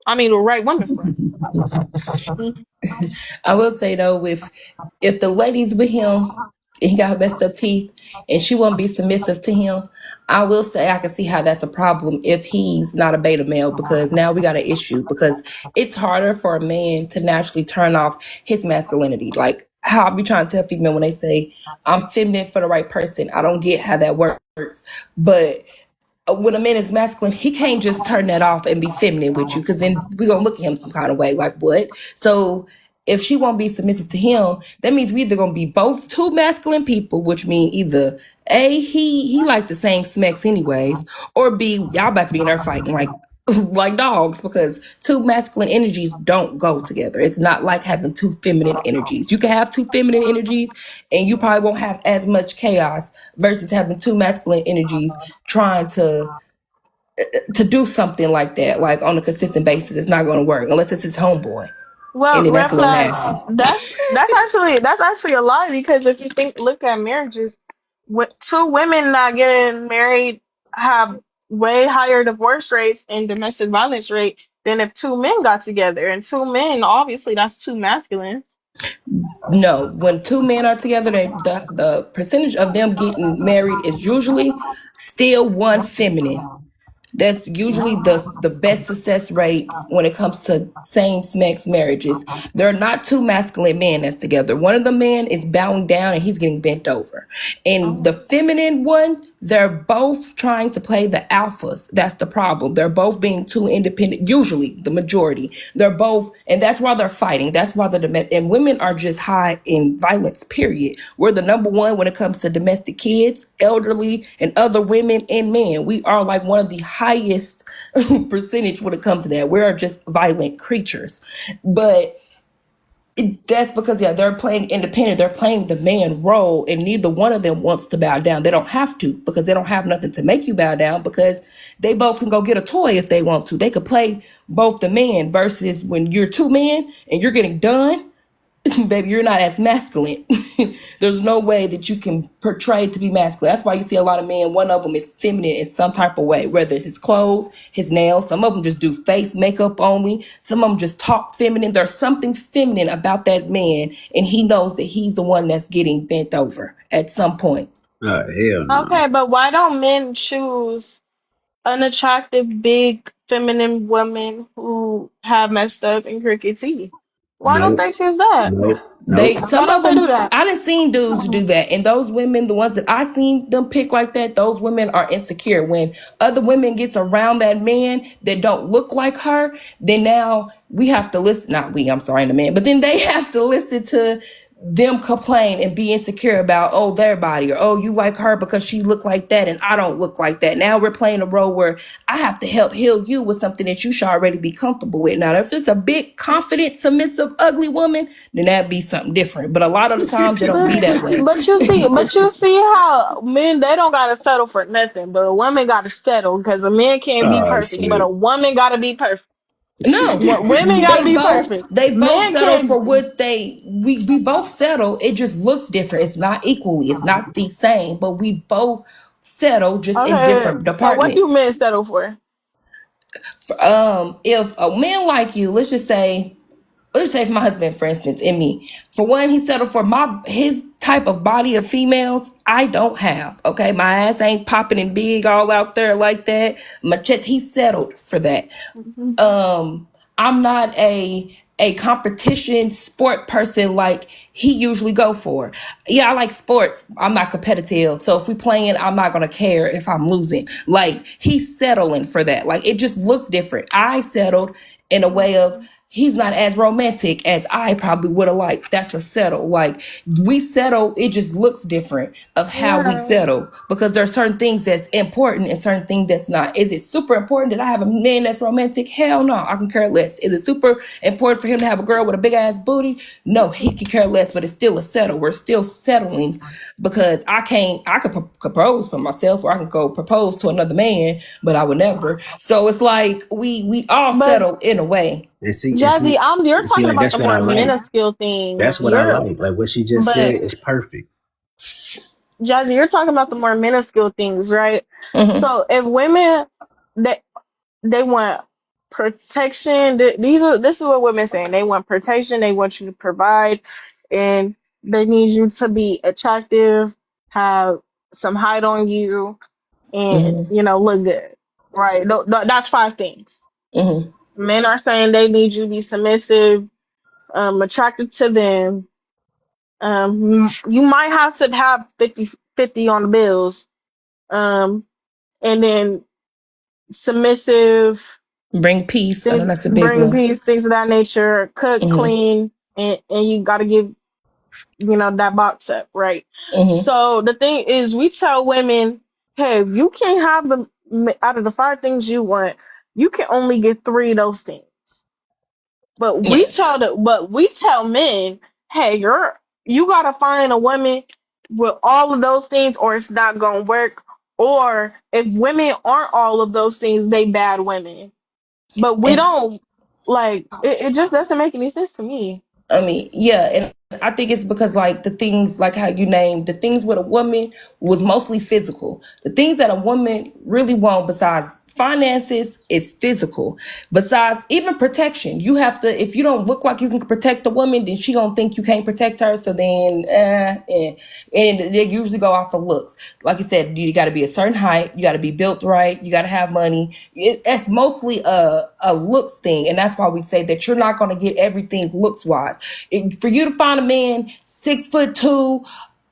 I mean, the right woman for him. Mhm. I will say though, if the lady's with him and he got messed up teeth and she won't be submissive to him, I will say I can see how that's a problem if he's not a beta male, because now we got an issue because it's harder for a man to naturally turn off his masculinity. Like how I be trying to tell female when they say I'm feminine for the right person. I don't get how that works. But when a man is masculine, he can't just turn that off and be feminine with you, because then we're gonna look at him some kind of way. Like what? So if she won't be submissive to him, that means we either gonna be both two masculine people, which mean either A, he like the same smacks anyways, or B, y'all about to be in there fighting like like dogs, because two masculine energies don't go together. It's not like having two feminine energies. You can have two feminine energies and you probably won't have as much chaos versus having two masculine energies trying to do something like that, like on a consistent basis. It's not going to work unless it's his homeboy, and Well, then that's red a little flag. nasty. That's actually a lie, because if you look at marriages, two women not getting married have way higher divorce rates and domestic violence rate than if two men got together. And two men, obviously, that's two masculines. No, when two men are together, the percentage of them getting married is usually still one feminine. That's usually the best success rates when it comes to same-sex marriages. There are not two masculine men that's together. One of the men is bowing down and he's getting bent over. And the feminine one, they're both trying to play the alphas. That's the problem. They're both being too independent, usually the majority. They're both, and that's why they're fighting. That's why and women are just high in violence, period. We're the number one when it comes to domestic kids, elderly, and other women and men. We are like one of the highest percentage when it comes to that. We're just violent creatures. But that's because, yeah, they're playing independent. They're playing the man role, and neither one of them wants to bow down. They don't have to, because they don't have nothing to make you bow down, because they both can go get a toy if they want to. They could play both the man, versus when you're two men and you're getting done, baby, you're not as masculine. There's no way that you can portray to be masculine. That's why you see a lot of men, one of them is feminine in some type of way, whether it's his clothes, his nails. Some of them just do face makeup only. Some of them just talk feminine. There's something feminine about that man, and he knows that he's the one that's getting bent over at some point. Hell no. Okay, but why don't men choose unattractive, big, feminine women who have messed up and crooked teeth? Why don't Nope. they choose that? Nope. They, Nope. Why some don't of they them, do that? I done seen dudes do that, and those women, the ones that I seen them pick like that, those women are insecure. When other women gets around that man that don't look like her, then now we have to listen. Not we, I'm sorry, the man, but then they have to listen to them complain and be insecure about, oh, their body, or oh, you like her because she look like that and I don't look like that. Now we're playing a role where I have to help heal you with something that you should already be comfortable with. Now if it's a big, confident, submissive, ugly woman, then that'd be something different. But a lot of the times it don't be But that way. but you see how men, they don't gotta settle for nothing, but a woman gotta settle because a man can't be perfect, but Shit. a woman gotta be perfect. No, Women gotta be perfect. they both Men settle for can't. what we both settle. It just looks different. It's not equally. It's not the same, but we both settle just in Okay, different so what do departments. men settle for? If a man like you, let's say for my husband, for instance, and me, for one, he settled for his type of body of females I don't have. Okay, my ass ain't popping and big all out there like that. My chest, he settled for that. Mhm. um I'm not a competition sport person like he usually go for. Yeah, I like sports. I'm not competitive. So if we playing, I'm not gonna care if I'm losing. Like he's settling for that. Like it just looks different. I settled in a way of he's not as romantic as I probably would have liked. That's a settle. Like we settle, it just looks different of how we Yeah, settle because there's certain things that's important and certain things that's not. Is it super important that I have a man that's romantic? Hell no, I can care less. Is it super important for him to have a girl with a big ass booty? No, he can care less, but it's still a settle. We're still settling because I could propose for myself or I can go propose to another man, but I would never. So it's like we all but settle in a way. Jazzy, you're see, talking like about that's the what I more like. minuscule things. That's what I like. Like what she just said But is perfect. Jazzy, you're talking about the more minuscule things, right? Hmm. So if women they they want protection, this is what women saying. They want protection. They want you to provide, and they need you to be attractive, have some height on you, and Hmm. look good, right? That's five things. Hmm. Men are saying they need you to be submissive, attracted to them. You might have to have 50-50 on the bills. And then submissive, Bring peace. I know things that's a big bring one. peace, things of that nature, cook, Hmm. clean, and you gotta give, that box up, right? Hmm. So the thing is we tell women, hey, you can't have out of the five things you want, you can only get three of those things. Yes. But we tell men, hey, you gotta find a woman with all of those things, or it's not gonna work. Or if women aren't all of those things, they bad women. But we And don't like it. It just doesn't make any sense to me. I mean, yeah, and I think it's because like the things like how you named the things with a woman was mostly physical. The things that a woman really want besides finances is physical. Besides even protection, you have to. If you don't look like you can protect a woman, then she gonna think you can't protect her. So then, and they usually go off of looks. Like you said, you got to be a certain height, you got to be built right, you got to have money. That's mostly a looks thing, and that's why we say that you're not going to get everything looks wise. For you to find a man 6'2",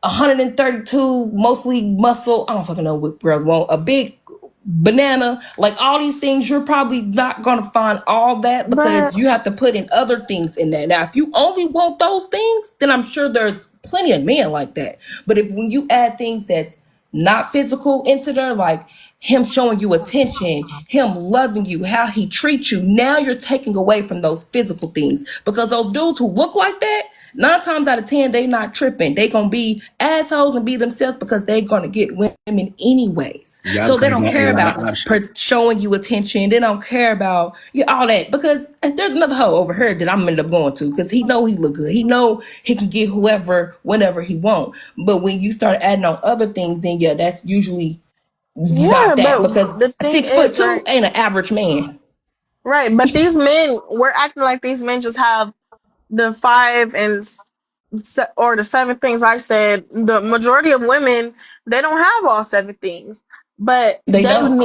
132, mostly muscle. I don't fucking know what girls want. A big banana, like all these things, you're probably not gonna find all that because But you have to put in other things in there. Now, if you only want those things, then I'm sure there's plenty of men like that. But if when you add things that's not physical into there, like him showing you attention, him loving you, how he treats you, now you're taking away from those physical things because those dudes who look like that, 9 times out of 10, they not tripping. They gonna be assholes and be themselves because they gonna get women anyways. Y'all So they because don't got a care lot of about options. showing you attention. They don't care about all that because there's another hoe over here that I'm end up going to because he know he look good. He know he can get whoever whenever he want. But when you start adding on other things, then yeah, that's usually yeah, not that but because the thing 6'2" is, ain't an average man. right, but these men, we're acting like these men just have the five or the seven things I said. The majority of women, they don't have all seven things, but They don't.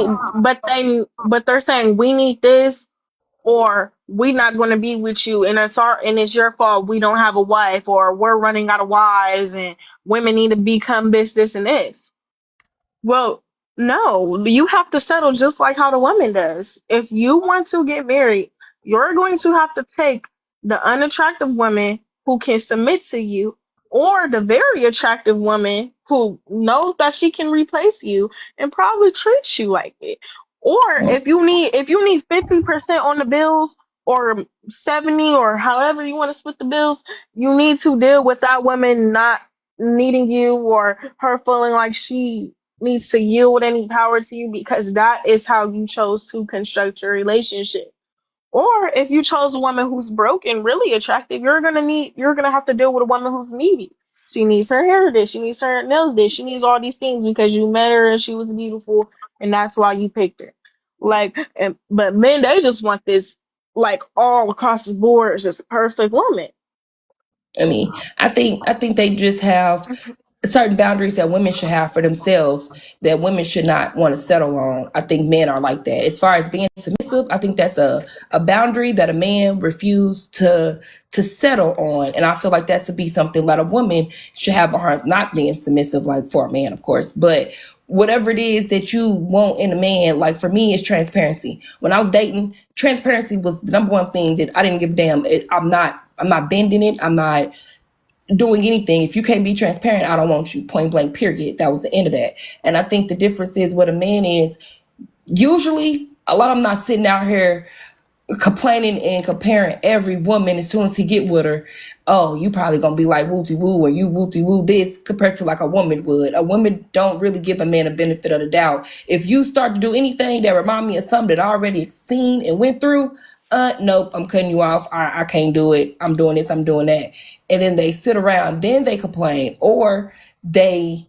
but they're saying we need this, or we not going to be with you, and it's your fault we don't have a wife, or we're running out of wives, and women need to become this and this. Well, no, you have to settle just like how the woman does. If you want to get married, you're going to have to take the unattractive woman who can submit to you, or the very attractive woman who knows that she can replace you and probably treats you like it. Or if you need 50% on the bills, or 70, or however you want to split the bills, you need to deal with that woman not needing you, or her feeling like she needs to yield any power to you, because that is how you chose to construct your relationship. Or if you chose a woman who's broke and really attractive, you're gonna have to deal with a woman who's needy. She needs her hair did, she needs her nails did, she needs all these things because you met her and she was beautiful and that's why you picked her. Like, and but men, they just want this like all across the board, just perfect woman. I mean, I think they just have certain boundaries that women should have for themselves that women should not want to settle on. I think men are like that. As far as being submissive, I think that's a boundary that a man refused to settle on. And I feel like that should be something that a woman should have a heart not being submissive, like for a man, of course. But whatever it is that you want in a man, like for me, it's transparency. When I was dating, transparency was the number one thing that I didn't give a damn. I'm not bending it. I'm not doing anything. If you can't be transparent, I don't want you. Point blank, period. That was the end of that. And I think the difference is what a man is. Usually, a lot of them not sitting out here complaining and comparing every woman as soon as he get with her. Oh, you probably gonna be like wooty woo or you wooty woo this compared to like a woman would. A woman don't really give a man a benefit of the doubt. If you start to do anything that remind me of something that I already seen and went through, nope, I'm cutting you off. I can't do it. I'm doing this, I'm doing that. And then they sit around, then they complain, or they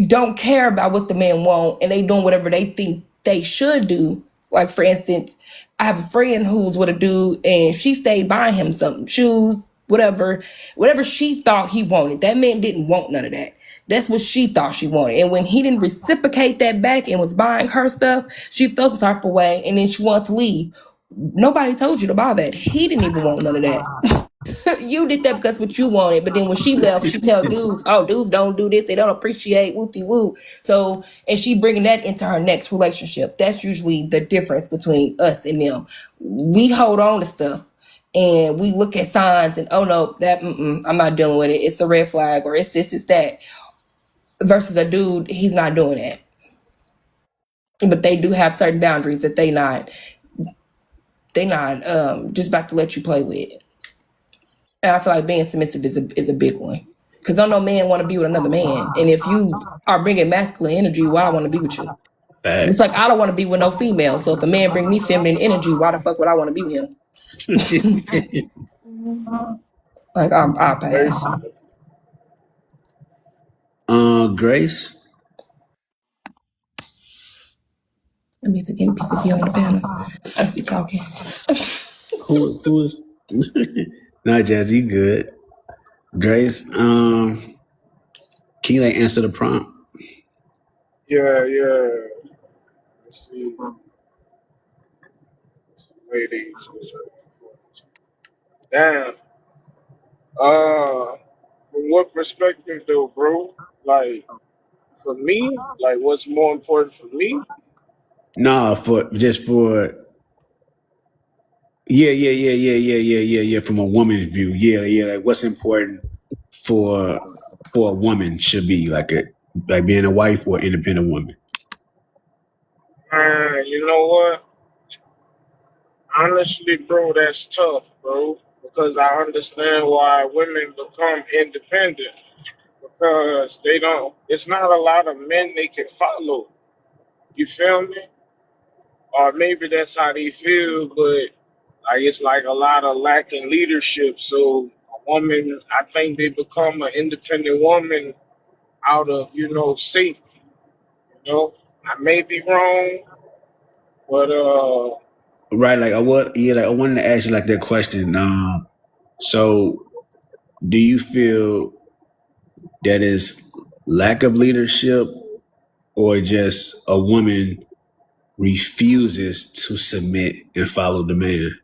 don't care about what the men want and they doing whatever they think they should do. Like for instance, I have a friend who's with a dude and she stayed buying him something, shoes, whatever she thought he wanted. That man didn't want none of that. That's what she thought she wanted. And when he didn't reciprocate that back and was buying her stuff, she felt some type of way and then she wanted to leave. Nobody told you to buy that. He didn't even want none of that. You did that because what you wanted, but then when she left, she tell dudes, "Oh, dudes don't do this. They don't appreciate wooty woo." So, and she bringing that into her next relationship. That's usually the difference between us and them. We hold on to stuff, and we look at signs, and oh no, that I'm not dealing with it. It's a red flag, or it's this, it's that. Versus a dude, he's not doing that, but they do have certain boundaries that they not just about to let you play with. And I feel like being submissive is a big one. Because don't no man want to be with another man. And if you are bringing masculine energy, why I want to be with you? It's like Facts. I don't want to be with no female. So if a man bring me feminine energy, why the fuck would I want to be with him? Mhm. Like I'll pass. Basically. Grace, I be forgetting people be on the panel. I just be talking. who is? Not Jazz, you good? Grace, can you like answer the prompt? Yeah, yeah. Let's see. Ladies. Damn. From what perspective though, bro? Like for me, like what's more important for me? No, for just for yeah. From a woman's view, yeah. Like what's important for for a woman should be like being a wife or independent woman. You know what? Honestly, bro, that's tough, bro. Because I understand why women become independent. Because they don't. It's not a lot of men they can follow. You feel me? Or maybe that's how they feel, but like it's like a lot of lacking leadership. So a woman, I think they become an independent woman out of safety. I may be wrong, but Right, like I wanted to ask you like that question. So do you feel that is lack of leadership or just a woman refuses to submit and follow the man?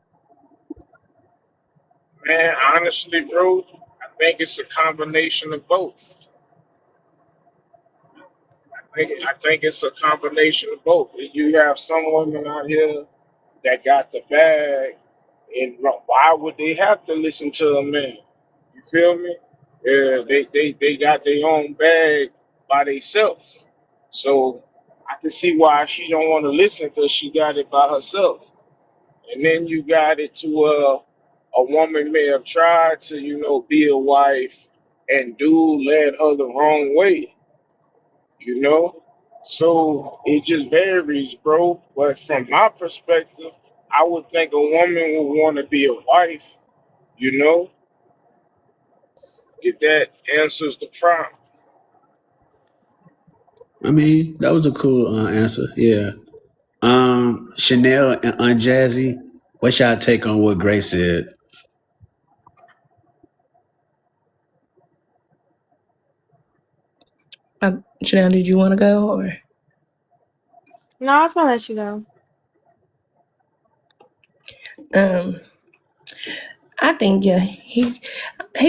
man, honestly, bro, I think it's a combination of both. I think it's a combination of both. You have some women out here that got the bag, and why would they have to listen to a man? You feel me? Yeah, they got their own bag by themselves. So I can see why she don't want to listen because she got it by herself. And then you got it to a woman may have tried to be a wife, and dude led her the wrong way. you know? So it just varies, bro. But from my perspective, I would think a woman would want to be a wife, you know, if that answers the prompt. I mean, that was a cool answer. Yeah. Chanel and Aunt Jazzy, what's y'all take on what Grace said? Chanel, did you want to go or? No, I was gonna let you go. Um, I think yeah, he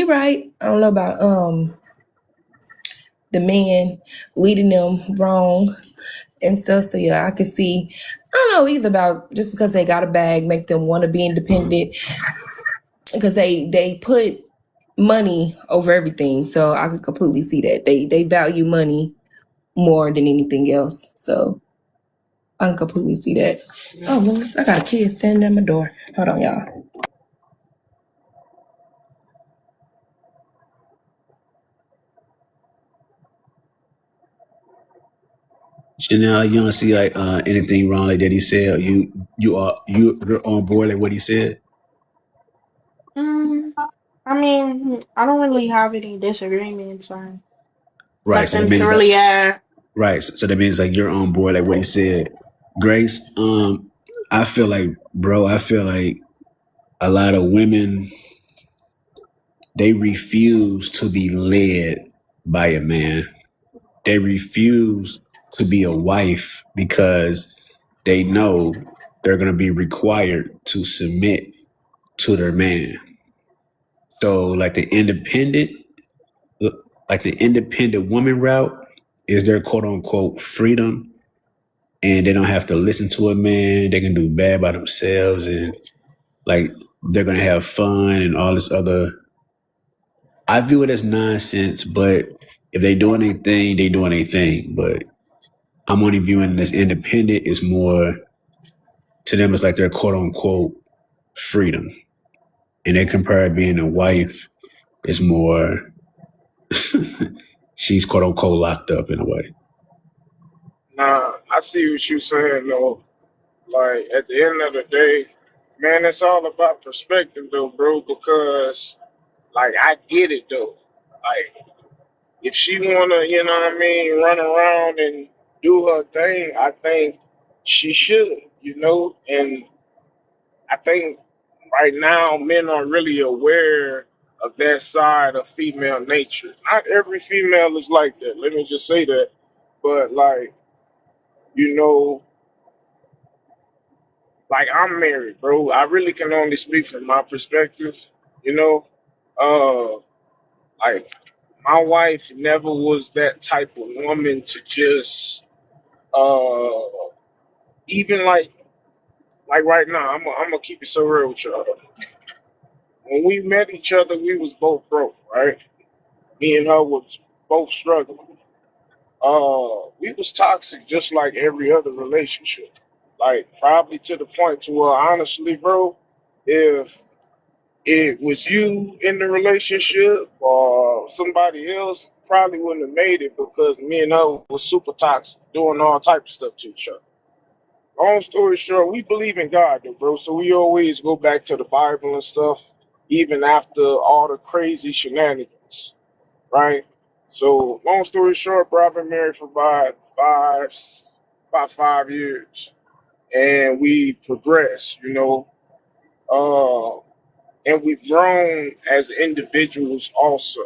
right. I don't know about the man leading them wrong and stuff. So yeah, I could see. I don't know either about just because they got a bag make them want to be independent because they put money over everything. So I could completely see that they value money more than anything else. So I can completely see that. Oh, Lewis, I got a kid standing at my door. Hold on, y'all. Chanel, you don't see like anything wrong like that he said. You're on board like what he said. Mm, I mean, I don't really have any disagreements or Right. So that nothing to means really add. right. So that means like you're on board like what he said. Grace, I feel like, bro, I feel like a lot of women they refuse to be led by a man. They refuse to be a wife because they know they're gonna be required to submit to their man. So like the independent woman route is their quote unquote freedom, and they don't have to listen to a man. They can do bad by themselves, and like they're gonna have fun and all this other. I view it as nonsense, but if they doing anything, they doing anything. But I'm only viewing this independent is more to them. It's like their quote unquote freedom, and they compare being a wife is more. She's quote unquote locked up in a way. Nah, I see what you're saying though. Like at the end of the day, man, it's all about perspective though, bro. Because like I get it though. Like if she wanna, you know what I mean, run around and do her thing, I think she should, you know. And I think right now men are really aware of that side of female nature. Not every female is like that. Let me just say that. But like, you know, like I'm married, bro. I really can only speak from my perspective, you know. Uh like my wife never was that type of woman to just uh even like right now, I'm gonna keep it so real with y'all. When we met each other, we was both broke, right? Me and her was both struggling. We was toxic just like every other relationship. Like probably to the point to where honestly, bro, if it was you in the relationship or somebody else, probably wouldn't have made it because me and her was super toxic, doing all type of stuff to each other. Long story short, we believe in God, though, bro. So we always go back to the Bible and stuff, even after all the crazy shenanigans, right? So long story short, bro, I've been married for about 5 years, and we progressed, you know, and we've grown as individuals also.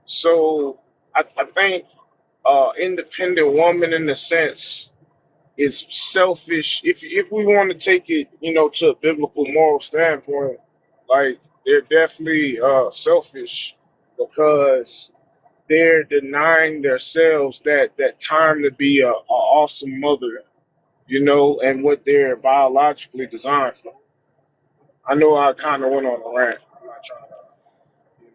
So I think independent woman in the sense is selfish. If we want to take it, you know, to a biblical moral standpoint, like they're definitely selfish because they're denying themselves that time to be a awesome mother, you know, and what they're biologically designed for. I know I kind of went on a rant. I'm not trying to.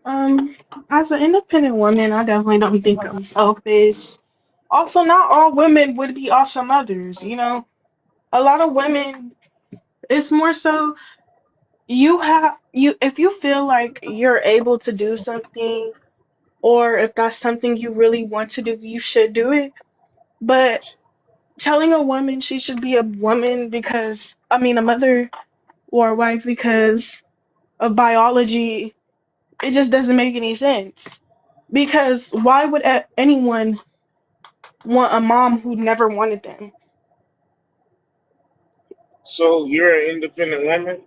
Um, as an independent woman, I definitely don't think I'm selfish. Also, not all women would be awesome mothers, you know. A lot of women, it's more so you if you feel like you're able to do something or if that's something you really want to do, you should do it. But telling a woman she should be a woman because, I mean, a mother or a wife because of biology, it just doesn't make any sense. Because why would anyone want a mom who never wanted them? So you're an independent woman.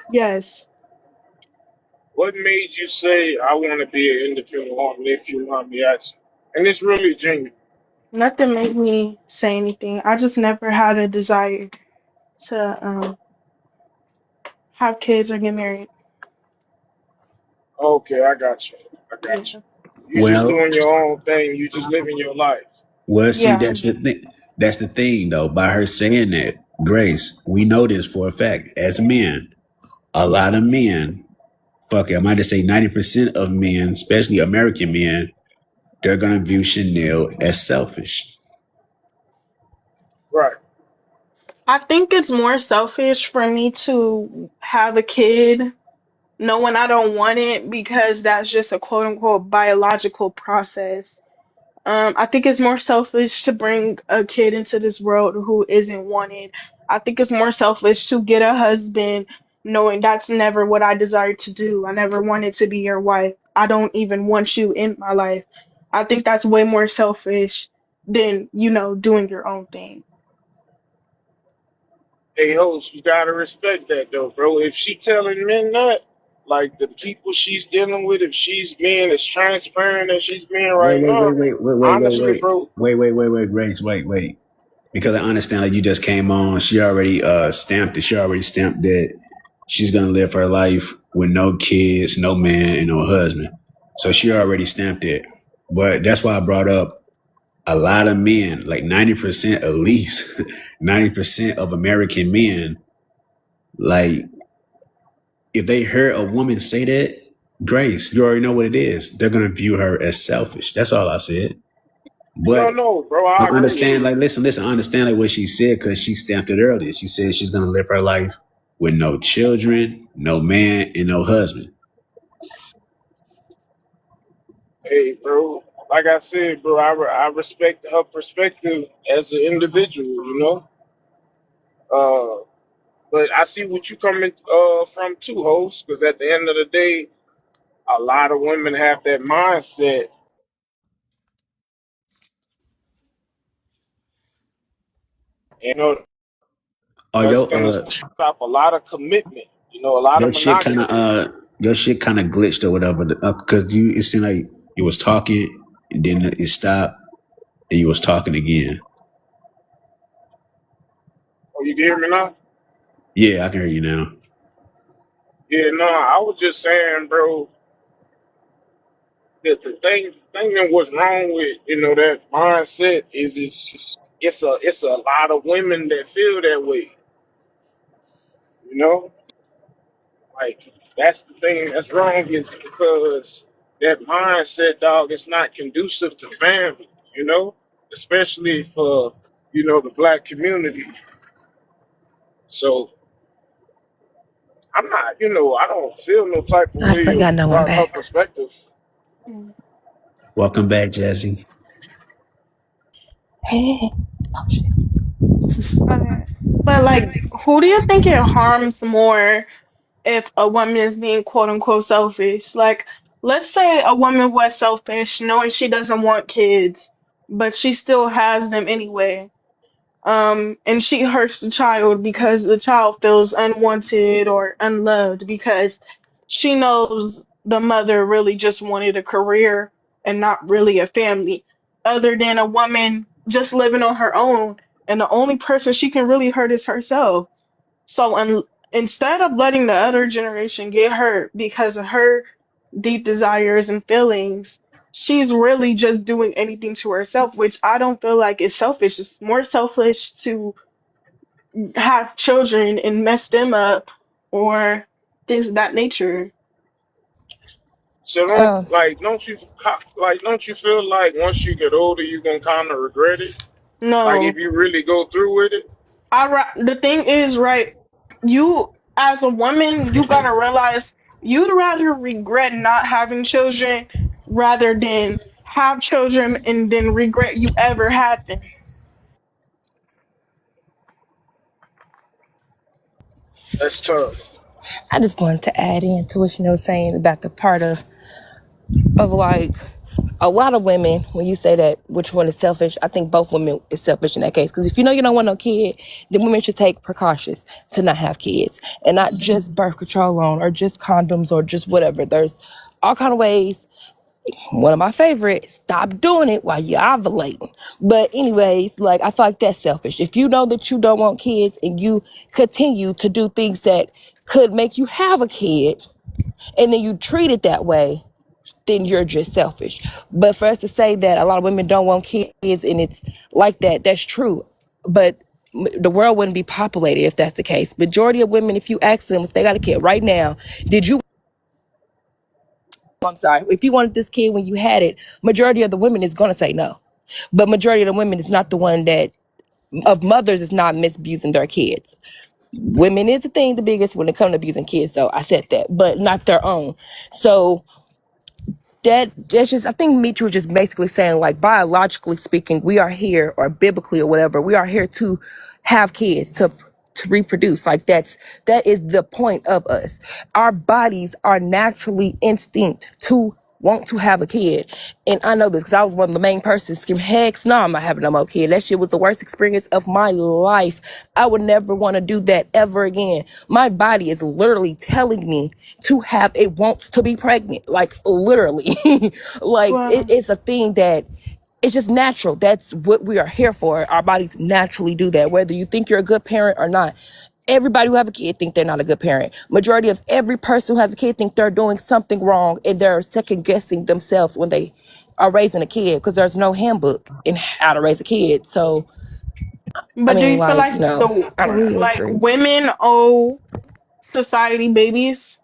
Yes, What made you say I want to be an independent woman? If you mind me asking, and it's really genuine. nothing made me say anything. I just never had a desire to have kids or get married. Okay, I got you. I got Yeah. you. You just Well, doing your own thing. You just living your life. well, see, Yeah. that's the thing. That's the thing, though. By her saying that, Grace, we know this for a fact. As men, a lot of men, fuck it, I might just say 90% of men, especially American men, they're gonna view Chanel as selfish. Right. I think it's more selfish for me to have a kid knowing I don't want it because that's just a quote unquote biological process. I think it's more selfish to bring a kid into this world who isn't wanted. I think it's more selfish to get a husband knowing that's never what I desired to do. I never wanted to be your wife. I don't even want you in my life. I think that's way more selfish than, doing your own thing. Hey, host, you gotta respect that though, bro. If she telling men that, like the people she's dealing with, if she's being as transparent as she's being Wait, right wait, wait, now, wait, wait, wait, wait, honestly, wait, bro. wait, Grace, wait. Because I understand like you just came on, she already stamped it. She already stamped that she's gonna live her life with no kids, no man, and no husband. So she already stamped it. But that's why I brought up a lot of men, like 90% at least, 90% of American men, like if they hear a woman say that, Grace, you already know what it is. They're gonna view her as selfish. That's all I said. No, But no, bro. I I agree. understand, like, listen, I understand like what she said because she stamped it earlier. She said she's gonna live her life with no children, no man, and no husband. Hey, bro. Like I said, bro, I respect her perspective as an individual. But I see what you coming from too, host. Because at the end of the day, a lot of women have that mindset. You know, Oh, that's gonna stop a lot of commitment. A lot of your shit kind monogamy. of your shit kind of glitched or whatever. Because you, it seemed like you was talking and then it stopped and you was talking again. Oh, you can hear me now? Yeah, I can hear you now. Yeah, no, I was just saying, bro, that the thing that was wrong with that mindset is it's a lot of women that feel that way. You know, like that's the thing that's wrong is because that mindset, dog, is not conducive to family. Especially for the black community. So I'm not, I don't feel no type of I way forgot now I'm about her back. perspective. Mm. Welcome back, Jesse. Hey. Oh, shit. Okay. But like, who do you think it harms more if a woman is being quote unquote selfish? Like, let's say a woman was selfish, knowing she doesn't want kids, but she still has them anyway. And she hurts the child because the child feels unwanted or unloved because she knows the mother really just wanted a career and not really a family, other than a woman just living on her own, and the only person she can really hurt is herself. So instead of letting the other generation get hurt because of her deep desires and feelings, she's really just doing anything to herself, which I don't feel like is selfish. It's more selfish to have children and mess them up or things of that nature. So Oh, don't you feel like once you get older you gonna kind of regret it? Like if No, you really go through with it. the thing is, right, you as a woman, you gotta realize you'd rather regret not having children rather than have children and then regret you ever had them. That's tough. I just wanted to add into what was saying about the part of like a lot of women, when you say that which one is selfish, I think both women is selfish in that case. Because if you know you don't want no kid, then women should take precautions to not have kids, and not just birth control on or just condoms or just whatever. There's all kind of ways. One of my favorites, stop doing it while you're ovulating. But anyways, like I feel like that's selfish. If you know that you don't want kids and you continue to do things that could make you have a kid, and then you treat it that way, then you're just selfish. But for us to say that a lot of women don't want kids and it's like that, that's true. But the world wouldn't be populated if that's the case. Majority of women, if you ask them if they got a kid right now, did you? I'm sorry. If you wanted this kid when you had it, majority of the women is gonna say no. But majority of the women is not the one that of mothers is not misusing their kids. Women is the thing, the biggest when it comes to abusing kids. So I said that, but not their own. So that's just, I think Mitra was just basically saying, like, biologically speaking, we are here, or biblically or whatever, we are here to have kids, to reproduce. Like that is the point of us. Our bodies are naturally instinct to want to have a kid. And I know this because I was one of the main persons screaming, heck no, I'm not having no more kid. That shit was the worst experience of my life. I would never want to do that ever again. My body is literally telling me to have, it wants to be pregnant. Like literally. Like Well, it's a thing that it's just natural. That's what we are here for. Our bodies naturally do that, whether you think you're a good parent or not. Everybody who have a kid think they're not a good parent. Majority of every person who has a kid think they're doing something wrong, and they're second guessing themselves when they are raising a kid, because there's no handbook in how to raise a kid. So I but do mean, you feel like, like I don't know. We like agree. women owe society babies?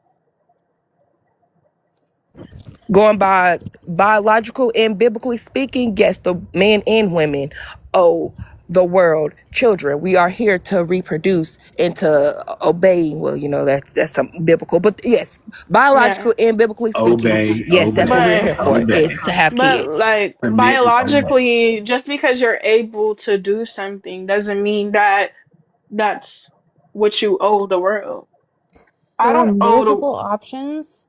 Going by biological and biblically speaking, yes, the men and women owe the world children. We are here to reproduce and to obey. Well, that's some biblical, but yes, Yeah. biological and biblically speaking, Obey, yes, that's what we're obey, here But for, is obey. to have but kids. like Submit and obey. biologically, just because you're able to do something doesn't mean that that's what you owe the world. I There are don't owe multiple options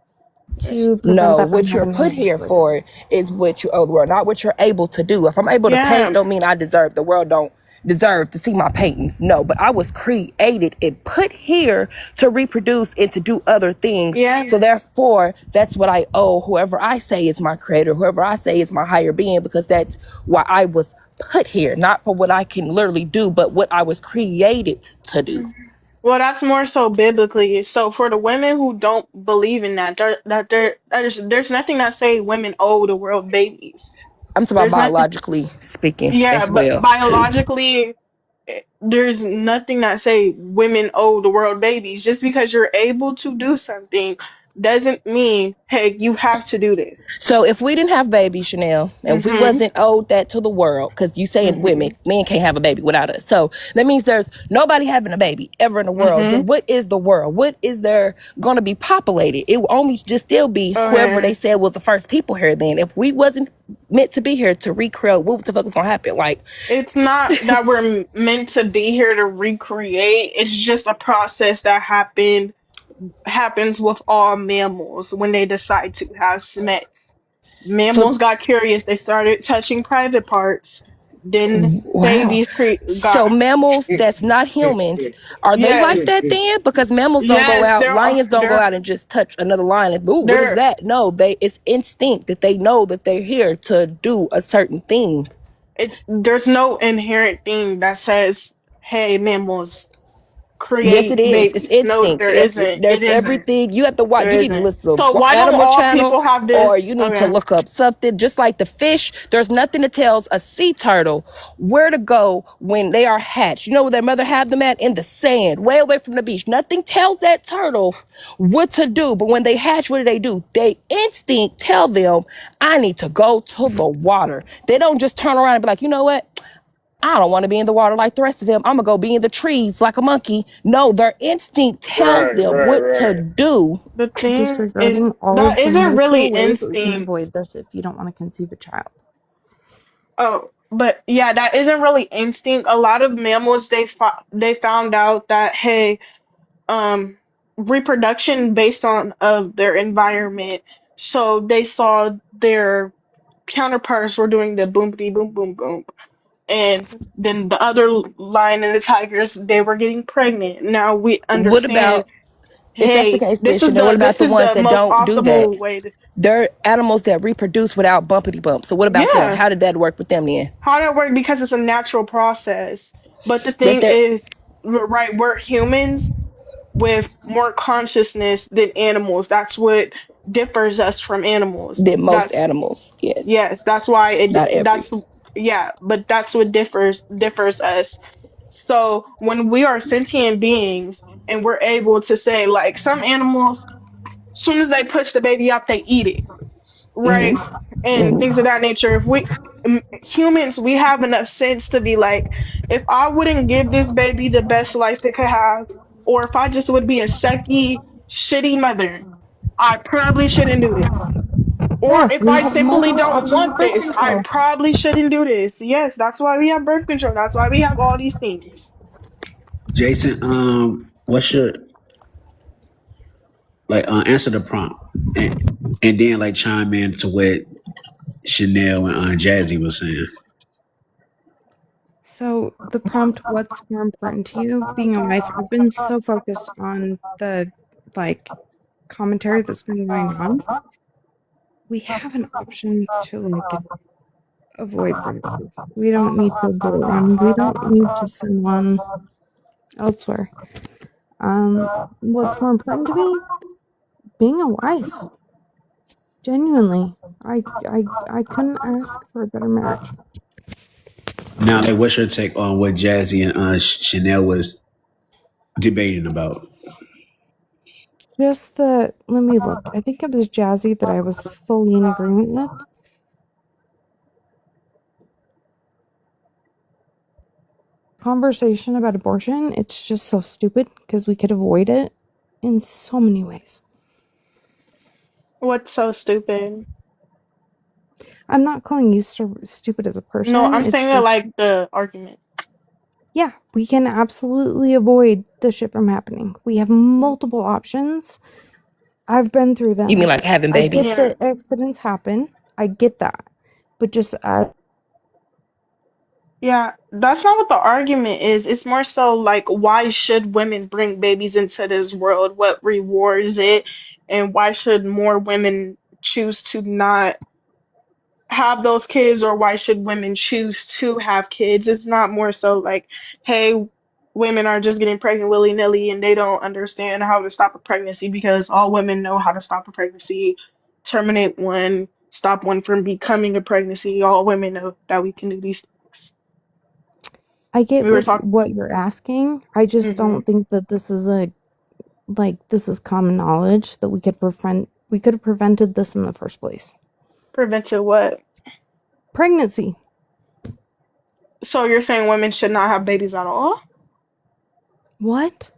the to prevent No, that from what you're happening in put the first here place. for is what you owe the world, not what you're able to do. If I'm able to paint, yeah, don't mean I deserve. The world don't deserve to see my paintings. No, but I was created and put here to reproduce and to do other things. yeah. So therefore, that's what I owe whoever I say is my creator, whoever I say is my higher being, because that's why I was put here, not for what I can literally do, but what I was created to do. Well, that's more so biblically. So for the women who don't believe in that, there's nothing that say women owe the world babies. I'm talking about There's nothing. biologically speaking Yeah, as but well, too. biologically, there's nothing that say women owe the world babies. Just because you're able to do something doesn't mean, hey, you have to do this. So if we didn't have babies, Chanel, and if we Mhm. wasn't owed that to the world, because you saying women, Mhm. men can't have a baby without us. So that means there's nobody having a baby ever in the world. Then Mhm. what is the world? What is there going to be populated? It will only just still be whoever they Okay. said was the first people here. Then if we wasn't meant to be here to recreate, what the fuck was going to happen? Like, It's not that we're meant to be here to recreate. It's just a process that happens with all mammals when they decide to have sex. so Mammals got curious. They started touching private parts. Then wow. babies So got mammals that's not humans, are they like yes, that then? Because mammals don't go yes. out, There are lions don't go out and just touch another lion and ooh, what is there. that? No, it's instinct that they know that they're here to do a certain thing. There's no inherent thing that says, "Hey, mammals, Yes, it create is. It's babies." No, instinct. there Yes, isn't. It there's isn't. everything. You have to watch. There You need to isn't. listen So to why don't Animal all Channel, people have or this? you need to Okay. look up something. Just like the fish, there's nothing that tells a sea turtle where to go when they are hatched. You know where their mother have them at? In the sand, way away from the beach. Nothing tells that turtle what to do. But when they hatch, what do? They instinct tell them, I need to go to the water. They don't just turn around and be like, you know what? I don't want to be in the water like the rest of them. I'm gonna go be in the trees like a monkey. No, their instinct tells Right, them right, what to right. do. The thing is Disregarding all that of the isn't really multiple ways that we can instinct. avoid this if you don't want to conceive a child. Oh, but yeah, that isn't really instinct. A lot of mammals they found out that hey, um reproduction based on of their environment. So they saw their counterparts were doing the boom boom boom boom, and then the other lion and the tigers, they were getting pregnant. Now we What understand, about, if that's the hey, case, then Chanel, what about this the is ones the that most don't do that? optimal way to, They're animals that reproduce without bumpity bumps. So what about them? yeah. How did that work with them then? How that work? Because it's a natural process. But the But thing they're is, right, we're humans with more consciousness than animals. That's what differs us from animals. than most That's animals. Yes. yes, that's why Not every. that's yeah, but that's what differs us. So when we are sentient beings and we're able to say, like, some animals, soon as they push the baby out, they eat it, right? And things of that nature. If we humans, we have enough sense to be like, if I wouldn't give this baby the best life it could have, or if I just would be a sucky, shitty mother, I probably shouldn't do this. Or Yeah, if we I have simply multiple don't options want of birth this, I control. probably shouldn't do this. Yes, that's why we have birth control. That's why we have all these things. Jason, what's your like? Answer the prompt, and then like chime in to what Chanel and Jazzy was saying. So the prompt, what's more important to you? Being a wife, I've been so focused on the like commentary that's been going on. We have an option to like avoid pregnancy. We don't need to abort one. We don't need to send one elsewhere. What's more important to me? Being a wife. Genuinely. I couldn't ask for a better marriage. Now, like, what's your take on what Jazzy and Chanel was debating about? Just the let me look. I think it was Jazzy that I was fully in agreement with. Conversation about abortion, it's just so stupid because we could avoid it in so many ways. What's so stupid? I'm not calling you stupid as a No, person. I'm It's saying that just, like the argument. yeah, we can absolutely avoid the shit from happening. We have multiple options. I've been through You mean them. like having I get babies? Yeah. that accidents happen. I get that. But just Yeah, that's not what the argument is. It's more so like, why should women bring babies into this world? What rewards it? And why should more women choose to not have those kids, or why should women choose to have kids? It's not more so like, hey, women are just getting pregnant willy-nilly and they don't understand how to stop a pregnancy, because all women know how to stop a pregnancy, terminate one, stop one from becoming a pregnancy. All women know that we can do these things. I get We were talking. what you're asking. I just Hmm. don't think that this is a like this is common knowledge that we could have prevented this in the first place. Prevented what? Pregnancy. So you're saying women should not have babies at all? What?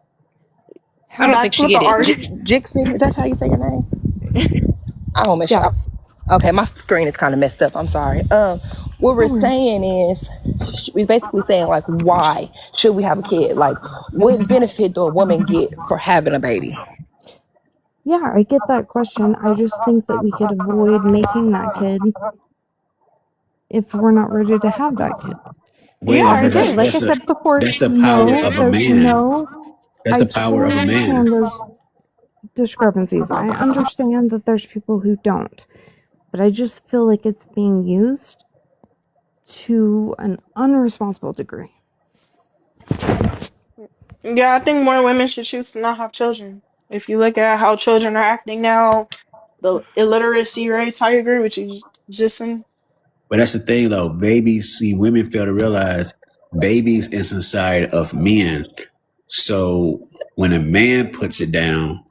I don't think That's she what the get it. arg. Jixie, is that how you say your name? I don't miss. Yes. Okay, my screen is kind of messed up. I'm sorry. What No we're worries. saying is, we're basically saying like, why should we have a kid? Like, what benefit do a woman get for having a baby? Yeah, I get that question. I just think that we could avoid making that kid if we're not ready to have that kid. Yeah, Wait, I but Again, agree. like I said before, that's the power no, of a there's man. no, That's I the power of totally a man. understand there's discrepancies. I understand that there's people who don't, but I just feel like it's being used to an unresponsible degree. Yeah, I think more women should choose to not have children. If you look at how children are acting now, the illiteracy rates, I agree with you, Jason. But that's the thing, though. Babies, see, women fail to realize babies is inside of men. So when a man puts it down,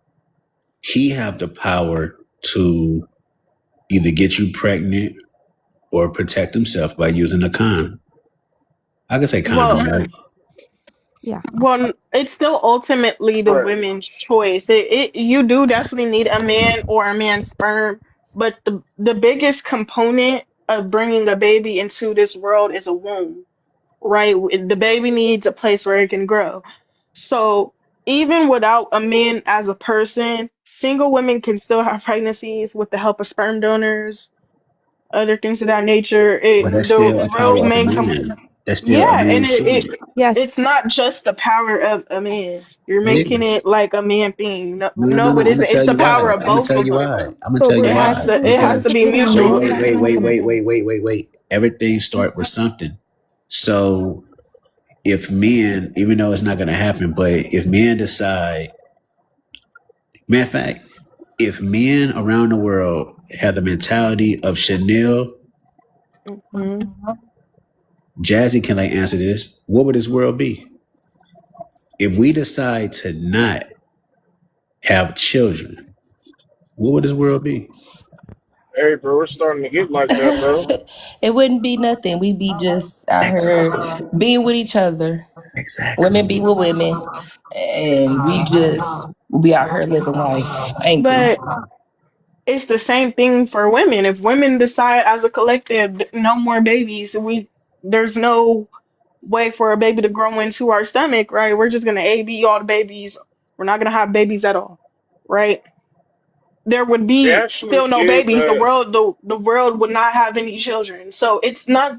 he have the power to either get you pregnant or protect himself by using a condom. I can say condom, Well, right? Yeah. it's still ultimately the women's choice. You do definitely need a man or a man's sperm, but the biggest component of bringing a baby into this world is a womb, right? The baby needs a place where it can grow. So even without a man as a person, single women can still have pregnancies with the help of sperm donors, other things of that nature. But that's The still a real power of a man come. man. That's still a Yeah, and man's seed. Yes. it's not just the power of a man. You're It making is. it like a man thing. No, No, no, no, no, no. it I'm gonna isn't. It's tell the you why. power I'm of gonna both tell of you them. why. I'm gonna But tell we're you It why. has to. asking It has Because to be a wait, man. mutual. wait, We're wait, not wait, asking a wait, man. wait, wait, wait, wait. Everything start with something. So if men, even though it's not gonna happen, but if men decide, matter of fact, if men around the world have the mentality of Chanel, Hmm. Jazzy can like answer this. What would this world be if we decide to not have children? What would this world be? Hey, bro, it's starting to get like that, bro. It wouldn't be nothing. We'd be just out here being with each other. Women be Exactly. with women. And we just will be out here living life angry. But it's the same thing for women. If women decide as a collective, no more babies, there's no way for a baby to grow into our stomach, right? We're just gonna AB all the babies. We're not gonna have babies at all, right? There would They be actually still no did babies. that. The world would not have any children. So it's not,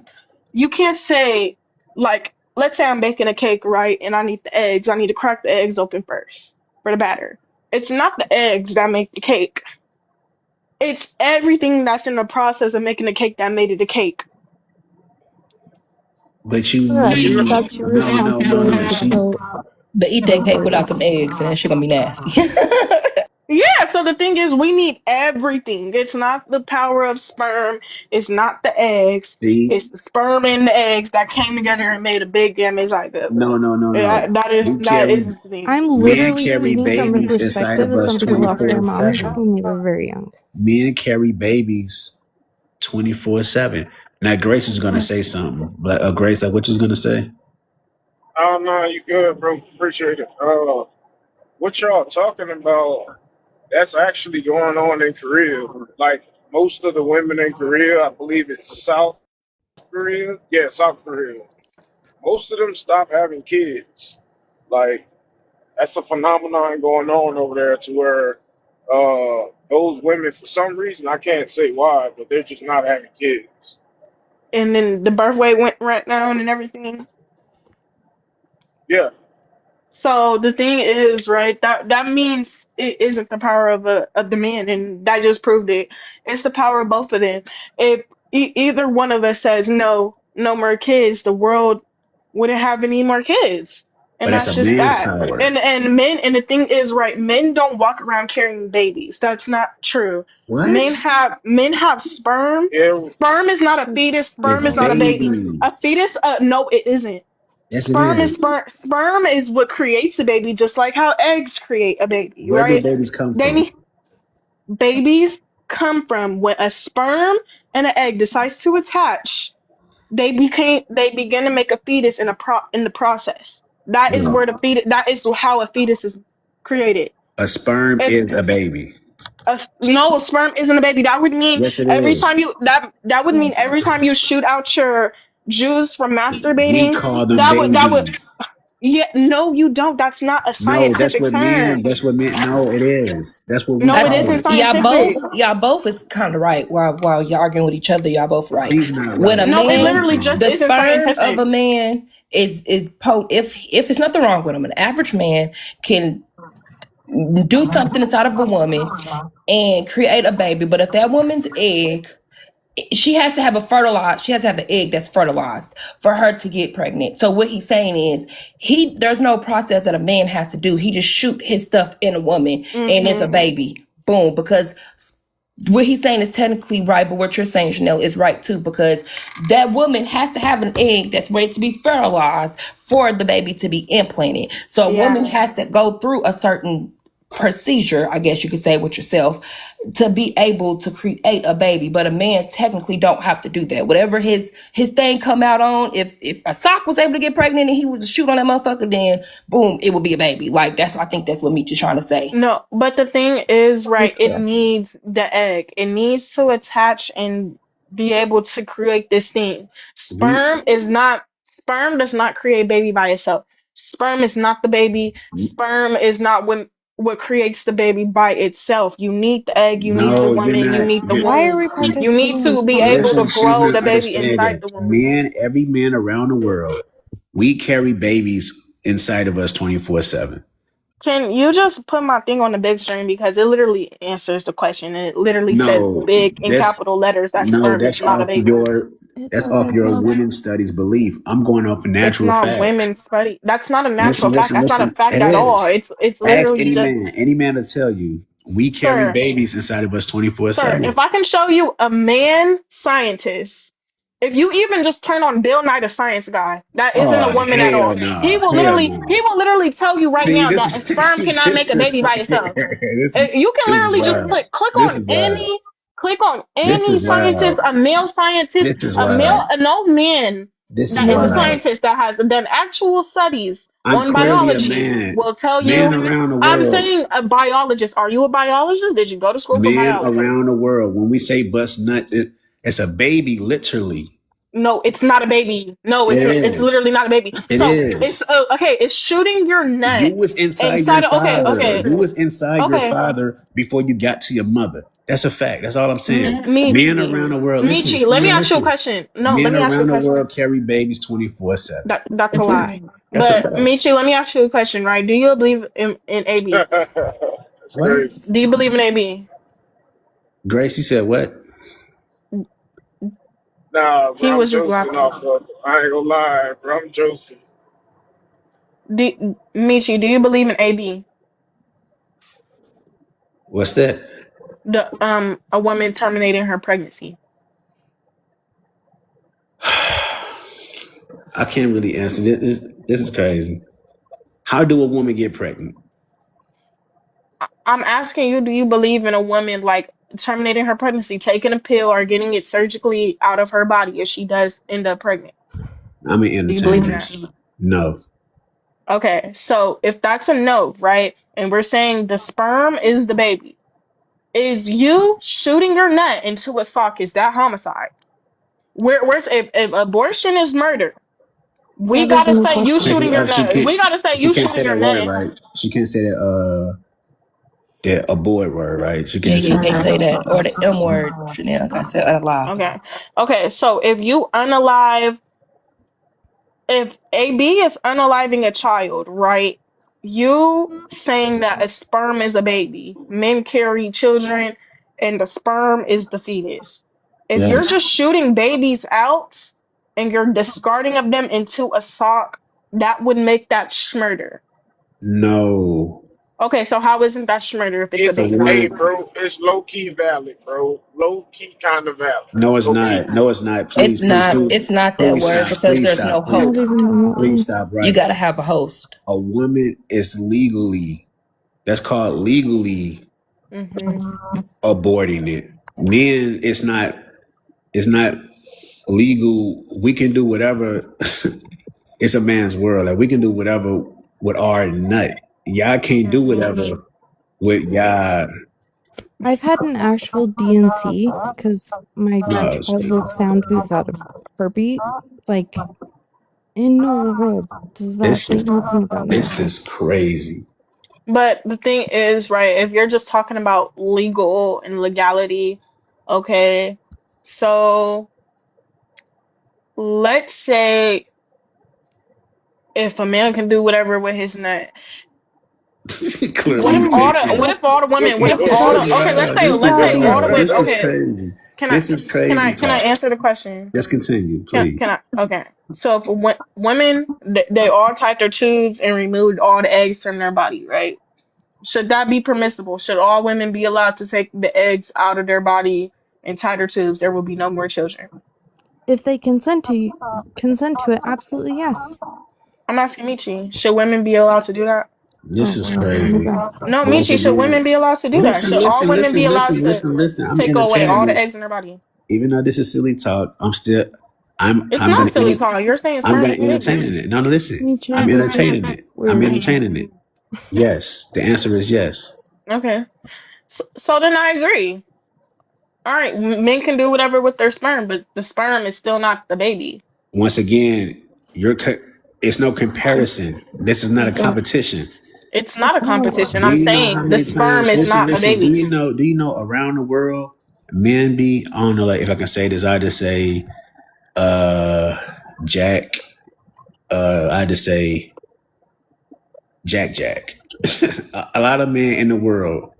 you can't say, like, let's say I'm baking a cake, right? And I need the eggs. I need to crack the eggs open first for the batter. It's not the eggs that make the cake. It's everything that's in the process of making the cake that made it a cake. But you You know, need That's your no, no, no. responsibility to kill But eat that both cake without parties. them eggs, and that shit gonna be nasty. Yeah, so the thing is, we need everything. It's not the power of sperm. It's not the eggs. See, It's the sperm and the eggs that came together and made a big damn zygote, no, bro. no, no, Yeah, no. that is We that carry is the thing. I'm men literally carry speaking from the babies inside perspective of of us somebody who twenty lost their four mom seven. when they were very young. Men carry babies 24/7. Now Grace is gonna say something, but Grace, like what you gonna say? oh no, you good, bro. Appreciate it. What y'all talking about? That's actually going on in Korea. Like most of the women in Korea, I believe it's South Korea. Yeah, South Korea. Most of them stop having kids. Like that's a phenomenon going on over there to where those women, for some reason, I can't say why, but they're just not having kids. And then the birth rate went right down and everything. Yeah, So the thing is, right, that means it isn't the power of the man, and that just proved it. It's the power of both of them. If either one of us says no, no more kids, the world wouldn't have any more kids, But and that's that's a just man that. power. And men, and the thing is, right, men don't walk around carrying babies. That's not true. What? Men have sperm. yeah, Sperm is not a fetus. It's Sperm It's is not a not. baby. A babies. fetus, no, it isn't. Yes, it Sperm is is. what creates a baby, just like how eggs create a baby, Where do right? babies come They from? need babies come from when a sperm and an egg decides to attach. They begin to make a fetus in the process. That is where No. the fetus. That is how a fetus is created. A sperm If is a baby. no, a sperm isn't a baby. That would mean Yes, it every is. time you that would mean Yes. every time you shoot out your juice from We masturbating, call them that would babies. yeah, no, you don't. That's not a No, that's scientific what men. term. That's what men. No, it is. That's what we No, it call isn't it. scientific. Y'all both is kind of right. While y'all arguing with each other, y'all both right. He's not When right. a No, it man, literally just the isn't sperm of scientific. a man if there's nothing wrong with him, an average man can do something inside of a woman and create a baby. But if that woman's egg, she has to have an egg that's fertilized for her to get pregnant. So what he's saying is there's no process that a man has to do. He just shoot his stuff in a woman and it's a Hmm. baby. Boom. Because what he's saying is technically right, but what you're saying, Chanel, is right too, because that woman has to have an egg that's ready to be fertilized for the baby to be implanted. So a woman Yeah. has to go through a certain procedure, I guess you could say, with yourself to be able to create a baby. But a man technically don't have to do that. Whatever his thing come out on, if a sock was able to get pregnant and he was to shoot on that motherfucker, then boom, it would be a baby. Like I think that's what Meech is trying to say. No, but the thing is, right, it Yeah. needs the egg. It needs to attach and be able to create this thing. We Sperm does not create baby by itself. Sperm is not the baby. Sperm is not what creates the baby by itself. You need the egg, you need the No, you're woman, you not. need the Why are womb. we You need participating in to this be able to Listen, conversation? she's grow not the baby inside understanding. the womb. Men, every man around the world, we carry babies inside of us 24/7. Can you just put my thing on the big screen because it literally answers the question and it literally says No, big in that's capital letters that no, sperm is that's not a off baby. your It that's off doesn't your help. women's studies belief. I'm going off of It's natural not facts. women's study. That's not a natural Listen, fact. listen, That's not a listen. fact It at all. is. It's Ask literally any just man. Any man will tell you we carry sir. babies inside of us Sir, 24/7. if I can show you a man scientist, if you even just turn on Bill Nye the Science Guy, that isn't a Oh woman at hell all. no, hell no. He will literally tell you right See, now this that a sperm is cannot make this a is baby by itself. this You can this is literally just wild. This is wild. click on This any is scientist, wild. a male scientist, This is a male, wild. an old man This is that is a No. wild. scientist that has done actual studies I'm on clearly a biology man. will tell Men you. around the I'm world. saying a biologist. Are you a biologist? Did you go to school for Men biology? around the world. When we say bust nut, it's a baby, literally. No, it's not a baby. No, It it's is. literally not a baby. It So it's is. okay. It's shooting your You nut was inside your inside. Okay, father. okay, You was inside your okay. father before you got to your mother. That's a fact. That's all I'm saying. Men Michi, around the world. Listen, Michi. Let me ask you a listen. question. No, let Men me ask you a around the question. world carry babies 24/7. That's a That's it. lie. That's a But fact. Michi, let me ask you a question. Right? Do you believe in AB? That's What? crazy. Do you believe in AB? Gracie said what? Nah, bro, He I'm was just Josing laughing. off of. I ain't gonna lie, bro. I'm Josing. Michi, do you believe in AB? What's that? The a woman terminating her pregnancy. I can't really answer this. This is crazy. How do a woman get pregnant? I'm asking you, do you believe in a woman like terminating her pregnancy, taking a pill, or getting it surgically out of her body if she does end up pregnant? I'm gonna Do you entertain believe in that? this. No. Okay, so if that's a no, right, and we're saying the sperm is the baby, is you shooting your nut into a sock, is that homicide? If abortion is murder, we That isn't gotta a say you She, shooting question. your she nut. can't. We gotta say She you can't shooting say your that word, nut. right? She can't say that abort word, right? She Yeah, can't say you can't say that. that. Or the M word. Chanel can say unalive. Okay, okay. So if you unalive if AB is unaliving a child, right? You saying that a sperm is a baby, men carry children, and the sperm is the fetus. If you're Yes. just shooting babies out and you're discarding of them into a sock, that would make that murder. No. Okay, so how isn't that murder if it's a It's, So baby? hey, one. bro, it's low key valid, bro. Low key kind of valid. No, it's Low key. not. No, it's not. It's Please, please, not. please, It's not that please word stop. because Please there's no stop. Not Please, host. even please remotely. stop You right got to now. have a host. A woman is legally. That's called legally Mm-hmm. aborting it. Men, it's not. It's not legal. We can do whatever. It's a man's world. Like we can do whatever with our nut. Y'all can't do Mm-hmm. whatever with y'all. I've had an actual DNC because my No, child was found without a heartbeat. Like, in no world does that this say is anything about this natural. is crazy. But the thing is, right, if you're just talking about legal and legality, okay, so let's say if a man can do whatever with his nut, Clearly, you what taking. if all the women, what if all the, okay, This is let's say all the wild. women, This is okay, crazy. can I, This is crazy can I talk. answer the question? Let's continue, Can please. I, okay. So if women, they all tied their tubes and removed all the eggs from their body, right? Should that be permissible? Should all women be allowed to take the eggs out of their body and tie their tubes? There will be no more children. If they consent to it, absolutely yes. I'm asking Michi, should women be allowed to do that? This Oh, is well, here we crazy. go. No, Once Michi, should again, women be allowed to do that? listen, Should all listen, women be listen, allowed listen, to listen, listen. I'm take away all entertaining the it. eggs in their body? Even though this is silly talk, I'm still. It's I'm not gonna silly talk. You're saying I'm sperm gonna is a baby. entertain it. Now listen, I'm Nietzsche, this is entertaining it. I'm weird. entertaining it. Yes, the answer is yes. Okay. So then I agree. All right, men can do whatever with their sperm, but the sperm is still not the baby. Once again, you're cut. It's no comparison. This is not a Mhm. competition. It's not a competition. Do I'm you know how saying the many sperm times? is Listen, not a listen. baby. Do you know around the world, men be I don't know, like if I can say this, I just say, uh, Jack. I just say Jack Jack. A lot of men in the world,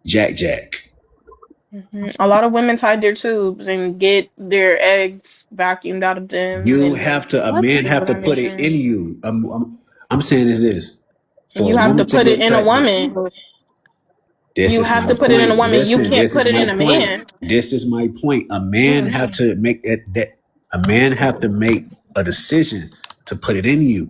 Jack Jack. A lot of women tie their tubes and get their eggs vacuumed out of them, You and have to. A What? man things have of to that put it nature. in you. I'm saying is this for You a have to woman to put it get in a pregnant. woman. This You is have my to put it in a point. woman. You Listen, can't this put is it my in a point. man. This is my point. A man Mm. have to make it that a man have to make a decision to put it in you.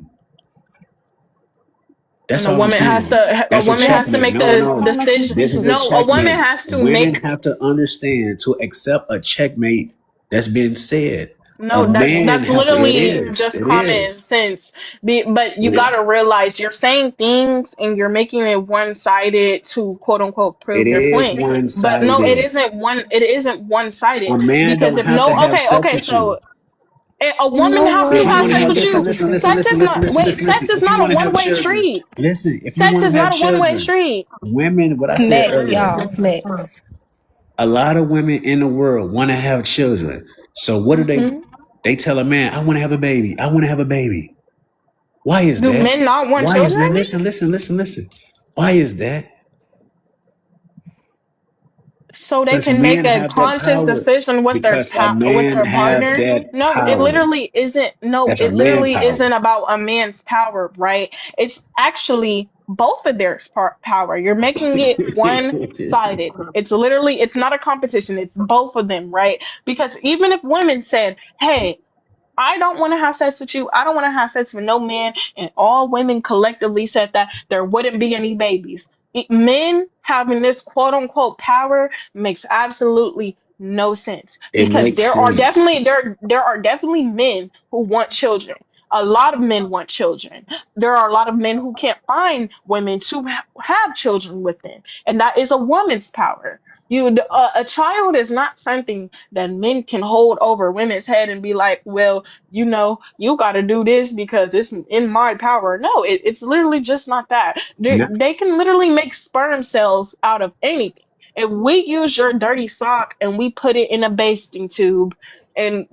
And That's all I'm saying. a That's a woman has to checkmate. make No, the no. decision. This is a No, a woman checkmate. has to Women make. have to understand to accept a checkmate that's been said. A No, man that's have it literally is. just It common is. sense. But you It is. gotta realize you're saying things and you're making it one sided to quote unquote It prove your is point. one But no, it sided. isn't one. It isn't one A sided man because don't if have no, to have okay, sex okay, with you. so a You woman know has If to what? you have want to sex have with listen, you. listen, listen, Sex listen, is listen, not listen, wait. listen, listen. Sex is If you not a want to one have way children, street. listen. If you Sex want to is have not a one way children, street. women. What I said Smacks, earlier. y'all. Smacks. A lot of women in the world want to have children. So what do they? Hmm. They tell a man, "I want to have a baby. I want to have a baby." Why is Do that? men not want Why is children? that? Listen, listen, listen, listen. Why is that? So they Because can make men a have that conscious power. decision Because a with man their have partner. that No, it power. literally isn't. No, That's a it man literally power. isn't about a man's power, right? It's actually both of their power. You're making it one sided. It's not a competition. It's both of them, right? Because even if women said, "Hey, I don't want to have sex with you. I don't want to have sex with no man." And all women collectively said that there wouldn't be any babies. Men having this quote unquote power makes absolutely no sense It because makes sense. there are definitely men who want children. A lot of men want children. There are a lot of men who can't find women to have children with them, and that is a woman's power. A child is not something that men can hold over women's head and be like, well, you got to do this because it's in my power. No, it's literally just not that. No- They can literally make sperm cells out of anything. If we use your dirty sock and we put it in a basting tube and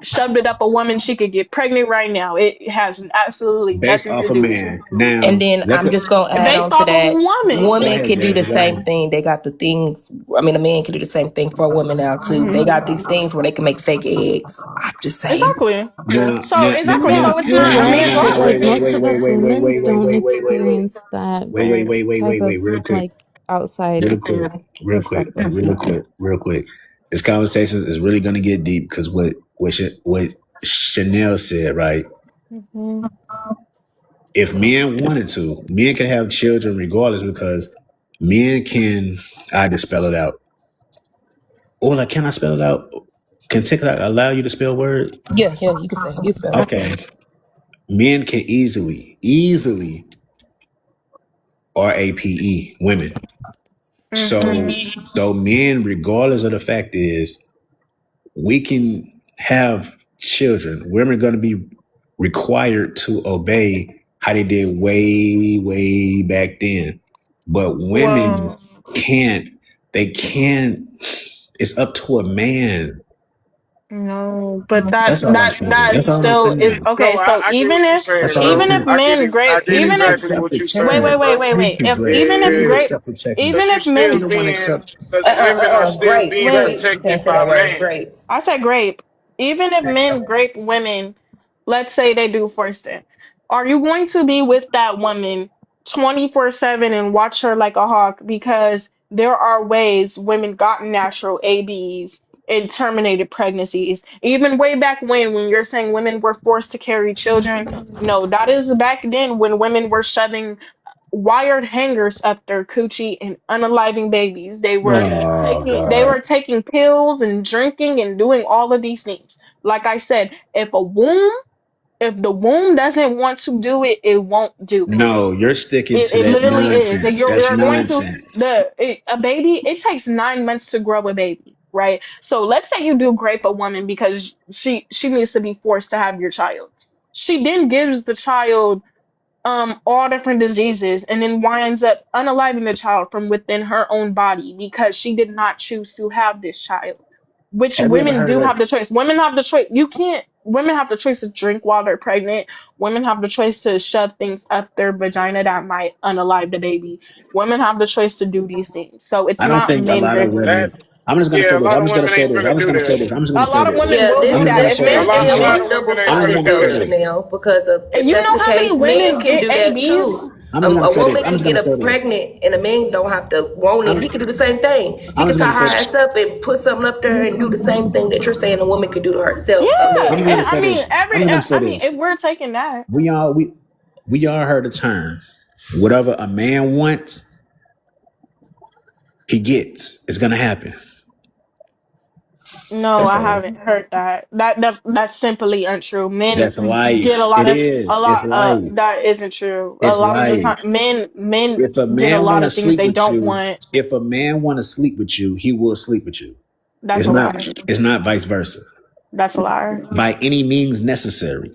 shoved it up a woman, she could get pregnant right now. It has absolutely Based nothing to off a do with man. Now, And then let I'm the, just gonna add based on to off of a that. go woman. Women ahead, can do the Jay. Go same ahead. thing. They got the things. I mean, a man can do the same thing for a woman now too. They Hmm. got these things where they can make fake eggs. I'm just saying. Exactly. Now, So now, now, exactly. now, So it's You're not a now, right, man's but now, like wait, right. wait, most wait, of wait, us wait, wait, women wait, wait, don't wait, wait, wait, wait, experience that wait, wait, wait, wait, type wait, of wait, real quick, like outside real quick, real quick, perspective. real quick, real quick. This conversation is really gonna get deep because what Chanel said, right? Hmm. If men wanted to, men can have children regardless because men can. I just spell it out. Or like, can I spell it out? Can TikTok allow you to spell words? Yeah, yeah, you can say you spell it. Okay. Men can easily RAPE women. So Hmm. so men, regardless of the fact is, we can have children. Women are gonna be required to obey how they did way back then. But women Well, can't, they can't, it's up to a man. no, but That's all I'm saying. that That's all I'm still is saying. okay. No, So I get what you're That's saying all I'm though. saying. I get Men exactly accept what the you're checkmate. saying, but Thank you, if Grace. even Men if do grape accept the checkmate. even because if They men don't want to accept. women are still Grape, being wait grape. You can't protected say by that word. man. Grape. I said grape. Even if men grape women, let's say they do force it, are you going to be with that woman 24/7 and watch her like a hawk? Because there are ways women got natural ABs and terminated pregnancies. Even way back when you're saying women were forced to carry children, no, that is back then when women were shoving wired hangers up their coochie and unaliving babies. Oh They God. were taking pills and drinking and doing all of these things. Like I said, if the womb doesn't want to do it, it won't do it. No, you're sticking to It that literally is. And nonsense. That's you're going to nonsense. a baby, it takes 9 months to grow a baby, right? So let's say you do grape a woman because she needs to be forced to have your child. she then gives the child all different diseases and then winds up unaliving the child from within her own body because she did not choose to have this child, which Have you ever women heard do of have that? the choice. Women have the choice. You can't Women have the choice to drink while they're pregnant. Women have the choice to shove things up their vagina that might unalive the baby. Women have the choice to do these things, so it's I don't not think a men lot of regulating. That women. I'm just gonna say yeah, a this. lot I'm of just gonna women say ain't this. I'm finna just do gonna say that. this. I'm just gonna A say lot of this. women Yeah, will this do I'm just that gonna this if say men may this. A if end lot men of with women double ain't I'm just finna standards gonna do though, say that. this. Chanel, because and if you that's know the how many case, men women can get do that too. ABs. I'm just gonna A say this. woman I'm can just get gonna a say this. pregnant and a man don't have to want it. I'm He can do the same thing. He I'm can just gonna tie say her this. ass up and put something up there and do the same thing that you're saying a woman could do to herself, a man Yeah, I'm just gonna and can't. I say mean this. I'm just gonna say I mean if this. we're taking that, We all we all heard the term. Whatever a man wants, he gets. It's gonna happen. no, That's I all. haven't heard that. That's simply untrue. Men That's get a life. lot It of is. It's life. that isn't true. A It's lot of the life. time men If a get a man lot want to of things sleep they with don't you, want. if a man want to sleep with you, he will sleep with you. That's It's a not. lie. It's not vice versa. That's a lie. By any means necessary.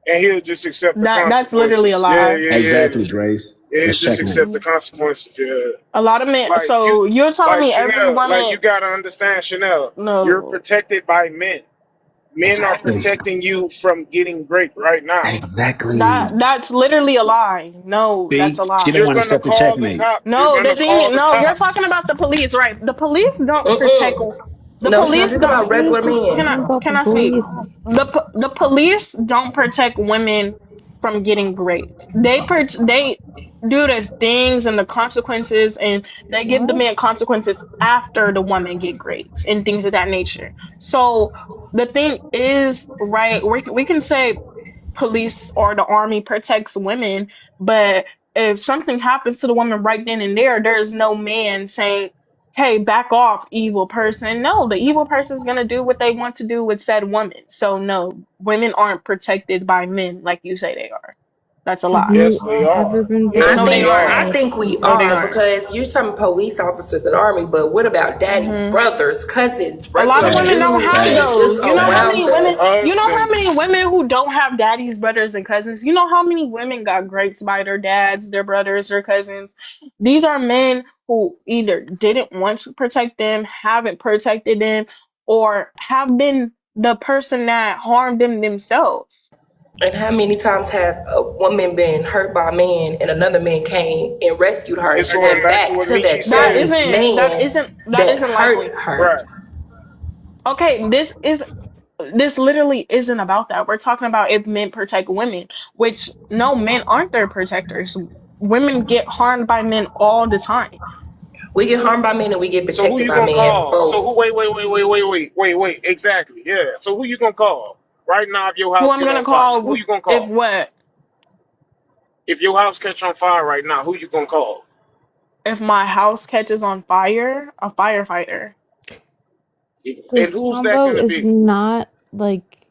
And he'll just accept the That's literally a consequences. Yeah, lie. yeah, yeah. Exactly, Grace. Yeah, he'll That's just checkmate. accept the consequences. Yeah. A lot of men. Like you, So you're telling like me every Chanel, like woman? you gotta understand, Chanel, you're No, protected by men. Men are Exactly. protecting you from getting raped right now. Exactly. that's literally a lie. No, that's See, a she lie. didn't You're want to gonna accept the call the checkmate. cop. You're No, the gonna call thing, the no, you're talking cops. about the police, right? The police don't protect. Mm-mm. The No, Chanel, police this don't. about Why regular is this Can men. I all about can the I speak? police? The police don't protect women from getting raped. They do the things and the consequences, and they give the What? man consequences after the woman get raped and things of that nature. So the thing is, right? We can say police or the army protects women, but if something happens to the woman right then and there's no man saying, "Hey, back off, evil person." No, the evil person is gonna do what they want to do with said woman. So no, women aren't protected by men like you say they are. That's a Have lie. Yes, you they are. ever been Yes, No, they they aren't. are. I think we No, they are aren't. because you're some police officers in the army, but what about daddies, Hmm. brothers, cousins, A lot of regular women Facts. don't dudes have that's Facts. just those. You know how many around Facts. women, us? you know how many Husbands. women who don't have daddies, brothers, and cousins? You know how many women got raped by their dads, their brothers, their cousins? These are men who either didn't want to protect them, haven't protected them, or have been the person that harmed them themselves. And how many times have a woman been hurt by a man and another man came and rescued her It's and going went back to back what to Michi that That said. same isn't that man isn't that that isn't hurt likely. her? Right. Okay, this literally isn't about that. We're talking about if men protect women, which no, men aren't their protectors. Women get harmed by men all the time. We get harmed by men and we get So who protected you by gonna men, call? So who? both. Wait. Exactly. Yeah. So who you gonna call? Right now, if your Who house I'm get gonna on fire, who call you gonna if call? what? If your house catch on fire right now, who you gonna call? If my house catches on fire, a firefighter. And This who's that combo gonna is be? not like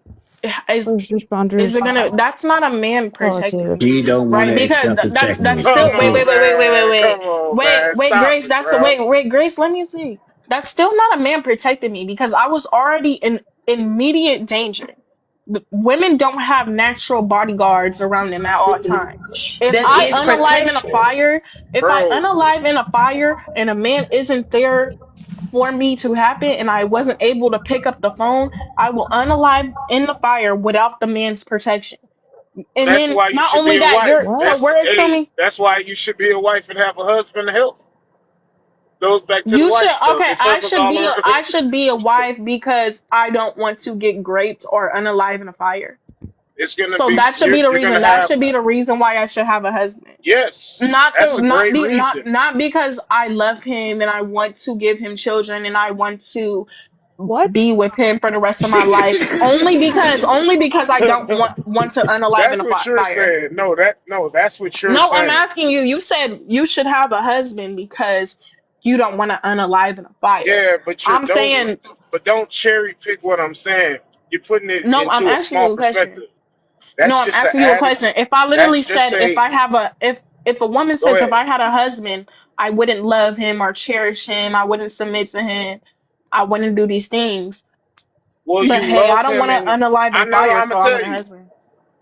Is first is responders it gonna? That's not a man protecting qualitative. me, She don't want right? to Because accept the that's checkmate. Come still That's wait it. wait on, wait wait wait wait man. wait Come on, wait man. wait Stop Grace. it, That's the bro. wait Grace. Let me see. That's still not a man protecting me because I was already in immediate danger. Women don't have natural bodyguards around them at all times. If That I is unalive in a protection. fire, if I Bro, unalive in a fire and a man isn't there for me to happen and I wasn't able to pick up the phone, I will unalive in the fire without the man's protection. And that's then why you not should be only a that, wife. you're What? so That's where is show hey, me that's why you should be a wife and have a husband to help. Goes back to the you should wife stuff. okay, It circles all around. I should be a wife because I don't want to get raped or unalive in a fire. It's gonna So be that should be the you're reason. gonna That have should be the reason why I should have a husband. yes. Not That's the a not great the reason. not because I love him and I want to give him children and I want to What? be with him for the rest of my life. Only because I don't want to unalive in That's a what you're fire. saying. No, that's what you're No, I'm saying. asking you. You said you should have a husband because you don't want to unalive in a fire. Yeah, but you I'm don't. saying But don't cherry pick what I'm saying. You're putting it no. I'm into a asking small you a question. perspective. No, That's I'm just an asking you a added. question. If I literally That's just said if a. I have a if a woman Go says if ahead. I had a husband, I wouldn't love him or cherish him. I wouldn't submit to him. I wouldn't do these things. Will But you hey, I love don't him? want to And unalive in I a know. fire, I'm so gonna I want tell a you. husband.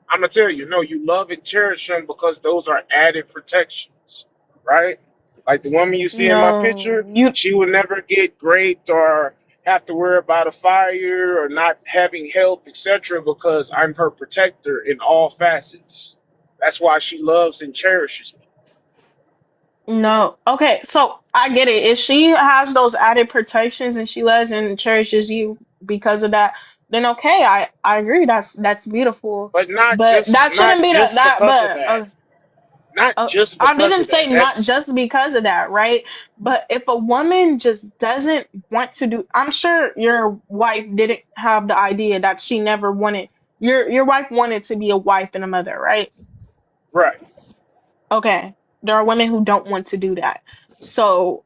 I'm gonna tell you, no, you love and cherish them because those are added protections, right? Like the woman you see in my No, picture, you she will never get raped or have to worry about a fire or not having help, etc., because I'm her protector in all facets. That's why she loves and cherishes me. no. Okay, so I get it. If she has those added protections and she loves and cherishes you because of that, then okay, I agree. That's beautiful. But not But just that shouldn't not be the just that. because of But that. Not just I because didn't of that. say not That's just because of that, right? But if a woman just doesn't want to do, I'm sure your wife didn't have the idea that she never wanted. Your wife wanted to be a wife and a mother, right? right. Okay. There are women who don't want to do that. So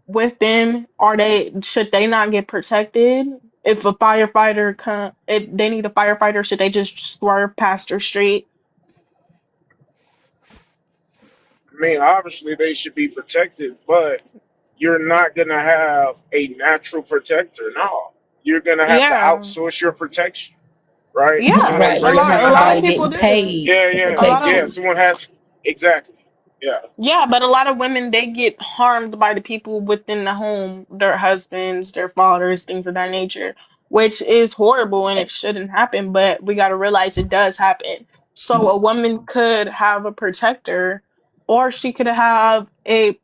with them, are they should they not get protected? If a firefighter come, if they need a firefighter, should they just swerve past her street? I mean, obviously they should be protected, but you're not gonna have a natural protector. No, you're gonna have to Yeah, outsource your protection, right? yeah. Someone Right. You're A like gonna lot, have a someone lot of somebody has. people getting do. paid Yeah, to A yeah, lot of yeah. protect Someone has. Exactly. Yeah. Yeah, but a lot of women they get harmed by the people within the home, their husbands, their fathers, things of that nature, which is horrible and it shouldn't happen, but we got to realize it does happen. So you. a woman could have a protector or she could have a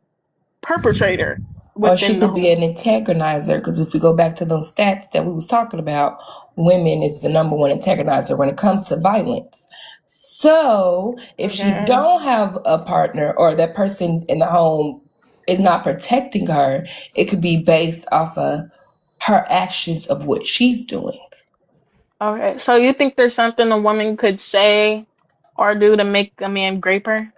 perpetrator Or she within the could be an home. antagonizer, because if we go back to those stats that we was talking about, women is the number one antagonizer when it comes to violence. So if she Okay. don't have a partner, or that person in the home is not protecting her, it could be based off of her actions of what she's doing. Okay. So you think there's something a woman could say or do to make a man grape her?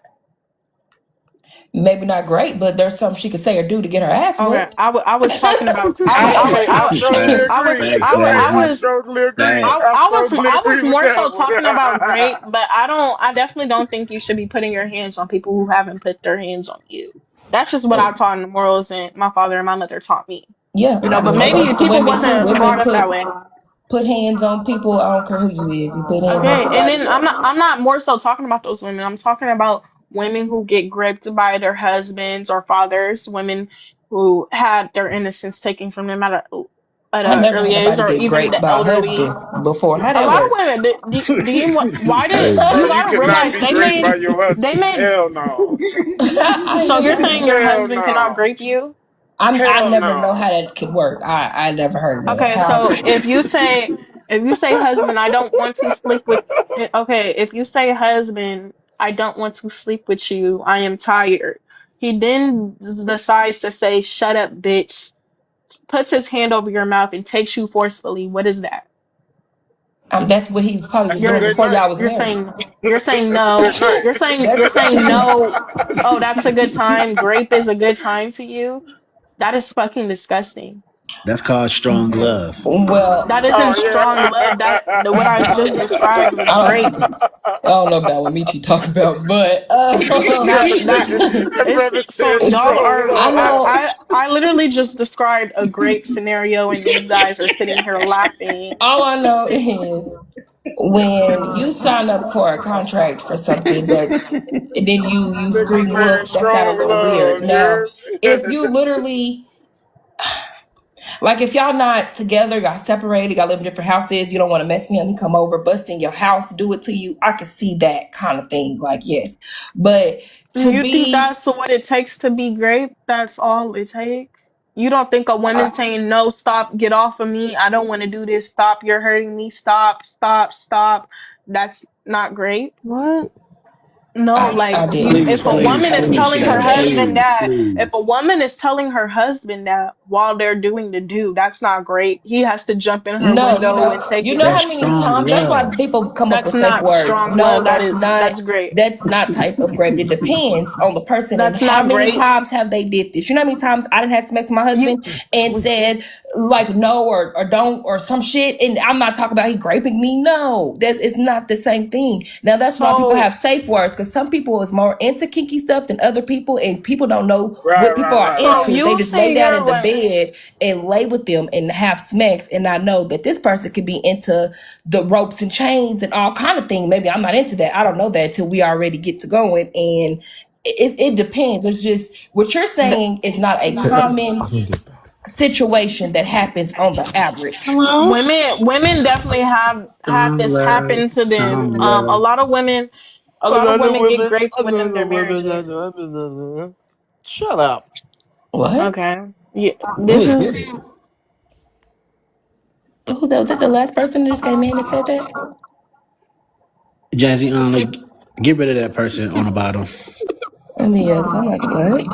Maybe not great, but there's something she could say or do to get her ass Okay. whooped. I was talking about I strongly Facts, I agree. was facts, I Jazzy. I was strongly agree. Facts. I strongly I was agree with more so that talking about one. grape, but I definitely don't think you should be putting your hands on people who haven't put their hands on you. That's just what I taught in the morals and my father and my mother taught me. Yeah, You know, but that maybe goes to people women too. wasn't Women brought up that way. put hands on people. I don't care who you is. You put hands on Okay, and somebody. then I'm not more so talking about those women. I'm talking about women who get gripped by their husbands or fathers, women who had their innocence taken from them at I an never had early age, nobody or get even raped the by a elderly. husband before. How A that lot of work? women do you why did Crazy. you Bro, you gotta cannot realize be graped by your they husband. made Hell no. I ain't so never you're heard saying of. your Hell husband cannot no. grape you? I Hell never know no. how that could work. I never heard of that. Okay, How? so if you say husband, I don't want to sleep with okay, if you say husband, I don't want to sleep with you, I am tired. He then decides to say, shut up, bitch, puts his hand over your mouth and takes you forcefully. What is that? That's what he probably was That's a You're doing good before night. y'all was you're married. saying you're saying That's a no. good night. You're That's saying no. Oh, that's a good time. Grape is a good time to you. That is fucking disgusting. That's called strong love. well. That isn't Oh strong love. What I just described was I grape. don't. I don't know about what Michi talk about, but That that yeah. That it's brother so said y'all strong are I know. I literally just described a grape scenario and you guys are sitting here laughing. All I know is when you sign up for a contract for something that, and then you Nigga scream said whoop, that sound a strong little weird. love, you Now, heard if me? you literally, like, if y'all not together, y'all separated, y'all live in different houses, you don't want to mess me up, he come over, bust in your house, do it to you, I can see that kind of thing, like, yes. But to You think be, that's what it takes to be grape? That's all it takes? You don't think a woman saying no, stop, get off of me, I don't want to do this, stop, you're hurting me, stop, stop, stop. That's not grape? What? No, I like you didn't Please, if a say, please, woman I is didn't please, telling say her Shay. that. husband Please, that, if a please. woman is telling her husband that while they're doing the do, that's not great. He has to jump in her No, window and take you it. know That's how many strong times, that's why love. people come up That's with safe not words. strong No, love. That's great. that's not type of grade. It depends on the person and That's how not many great. times have they did this. You know how many times I didn't have sex with my You husband and said like no or don't or some shit, and I'm not talking about he raping me. No, that's it's not the same thing. Now that's why people have so safe words, because because some people is more into kinky stuff than other people, and people don't know Right, what people right, are right, So right. into. They you just lay say down you're in the like, bed and lay with them and have smacks, and I know that this person could be into the ropes and chains and all kind of things. Maybe I'm not into that. I don't know that until we already get to going, and it depends. It's just what you're saying is not a common situation that happens on the average. Hello? women definitely have had this happen to them. A lot of women, a lot of Another women get women, raped within another their women, marriages. another. Shut up. What? Okay, yeah, Who this is is this? Who that? Was that the last person that just came in and said that? Jazzy, let's get rid of that person on the bottom. I mean, yeah, because I'm like, what?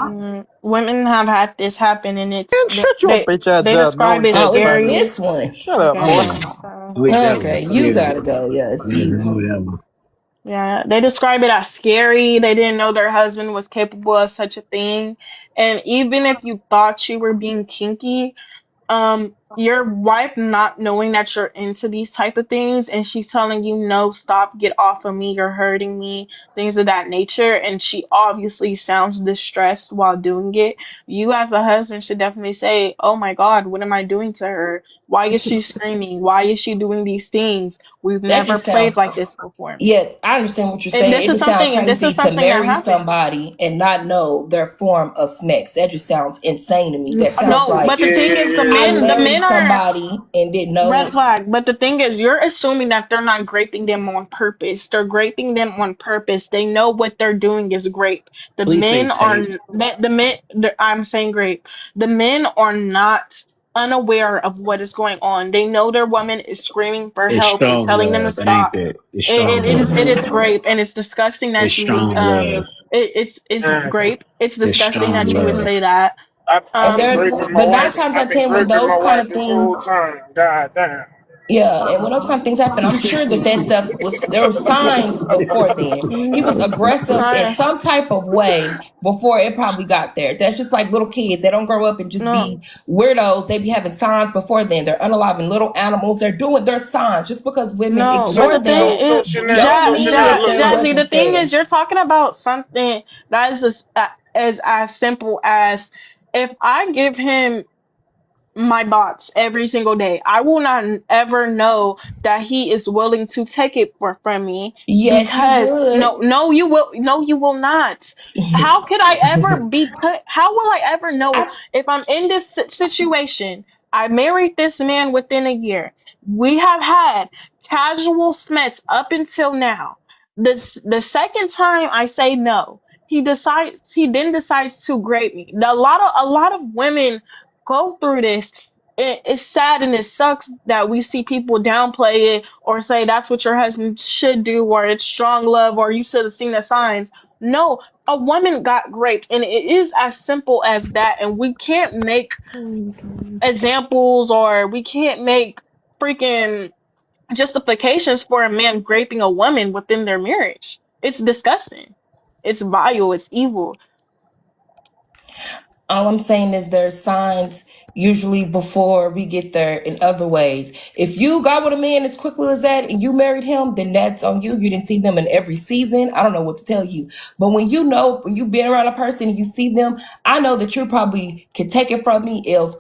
women have had this happen, and Man, shut your bitch ass they up. No describe one it cares Oh, it about was me. scary. this one. Shut up, boy. Okay, Yeah, so delete that one. Okay, you Yeah, gotta go. Yes, yeah, evil. remove that one. yeah, they describe it as scary. They didn't know their husband was capable of such a thing, and even if you thought you were being kinky, your wife not knowing that you're into these type of things, and she's telling you no, stop, get off of me, you're hurting me, things of that nature, and she obviously sounds distressed while doing it. You as a husband should definitely say, oh my god, what am I doing to her? Why is she screaming? Why is she doing these things? We've That never just played sounds. like this before. Yes, I understand what you're And saying. this It is just sounds something, crazy to that marry happened. somebody and not know their form of sex. That just sounds insane to me. That sounds No, but like the Yeah, thing yeah, is, yeah, I yeah. the married men are somebody and didn't red know. flag. But the thing is, you're assuming that they're not graping them on purpose. They're graping them on purpose. They know what they're doing is grape. The Please say men are tape. the men. I'm saying grape. The men are not unaware of what is going on. They know their woman is screaming for It's help and strong telling them to love. It ain't stop. that. It's strong It love. is grape, and it's disgusting It's that you would strong love. it's Man, grape. It's It's disgusting strong that you would love. say that. I've And been there's, graping my but nine wife. times out I've of been ten, when graping those my kind wife of this whole things, time. God damn. yeah, and when those kind of things happen, I'm sure that that stuff was there were signs before then. He was aggressive in I some type of way before it probably got there. That's just like little kids. They don't grow up and just no. be weirdos. They be having signs before then. They're unaliving little animals. They're doing their signs. Just because women No, but ignore the So thing them, so so is, Chanel, don't so mean Chanel, that look, they look. Jazzy, the wasn't thing there. is, you're talking about something that is as simple as if I give him my bots every single day. I will not ever know that he is willing to take it from me Yes, you because would. no, you will not. How could I ever be put? How will I ever know if I'm in this situation? I married this man within a year. We have had casual smets up until now. The second time I say no, he then decides to grape me. A lot of women go through this. It's sad and it sucks that we see people downplay it or say that's what your husband should do or it's strong love or you should have seen the signs. No, a woman got raped and it is as simple as that. And we can't make examples or we can't make freaking justifications for a man raping a woman within their marriage. It's disgusting. It's vile. It's evil. All I'm saying is there's signs usually before we get there in other ways. If you got with a man as quickly as that and you married him, then that's on you. You didn't see them in every season. I don't know what to tell you. But when you know, when you've been around a person and you see them, I know that you probably can take it from me if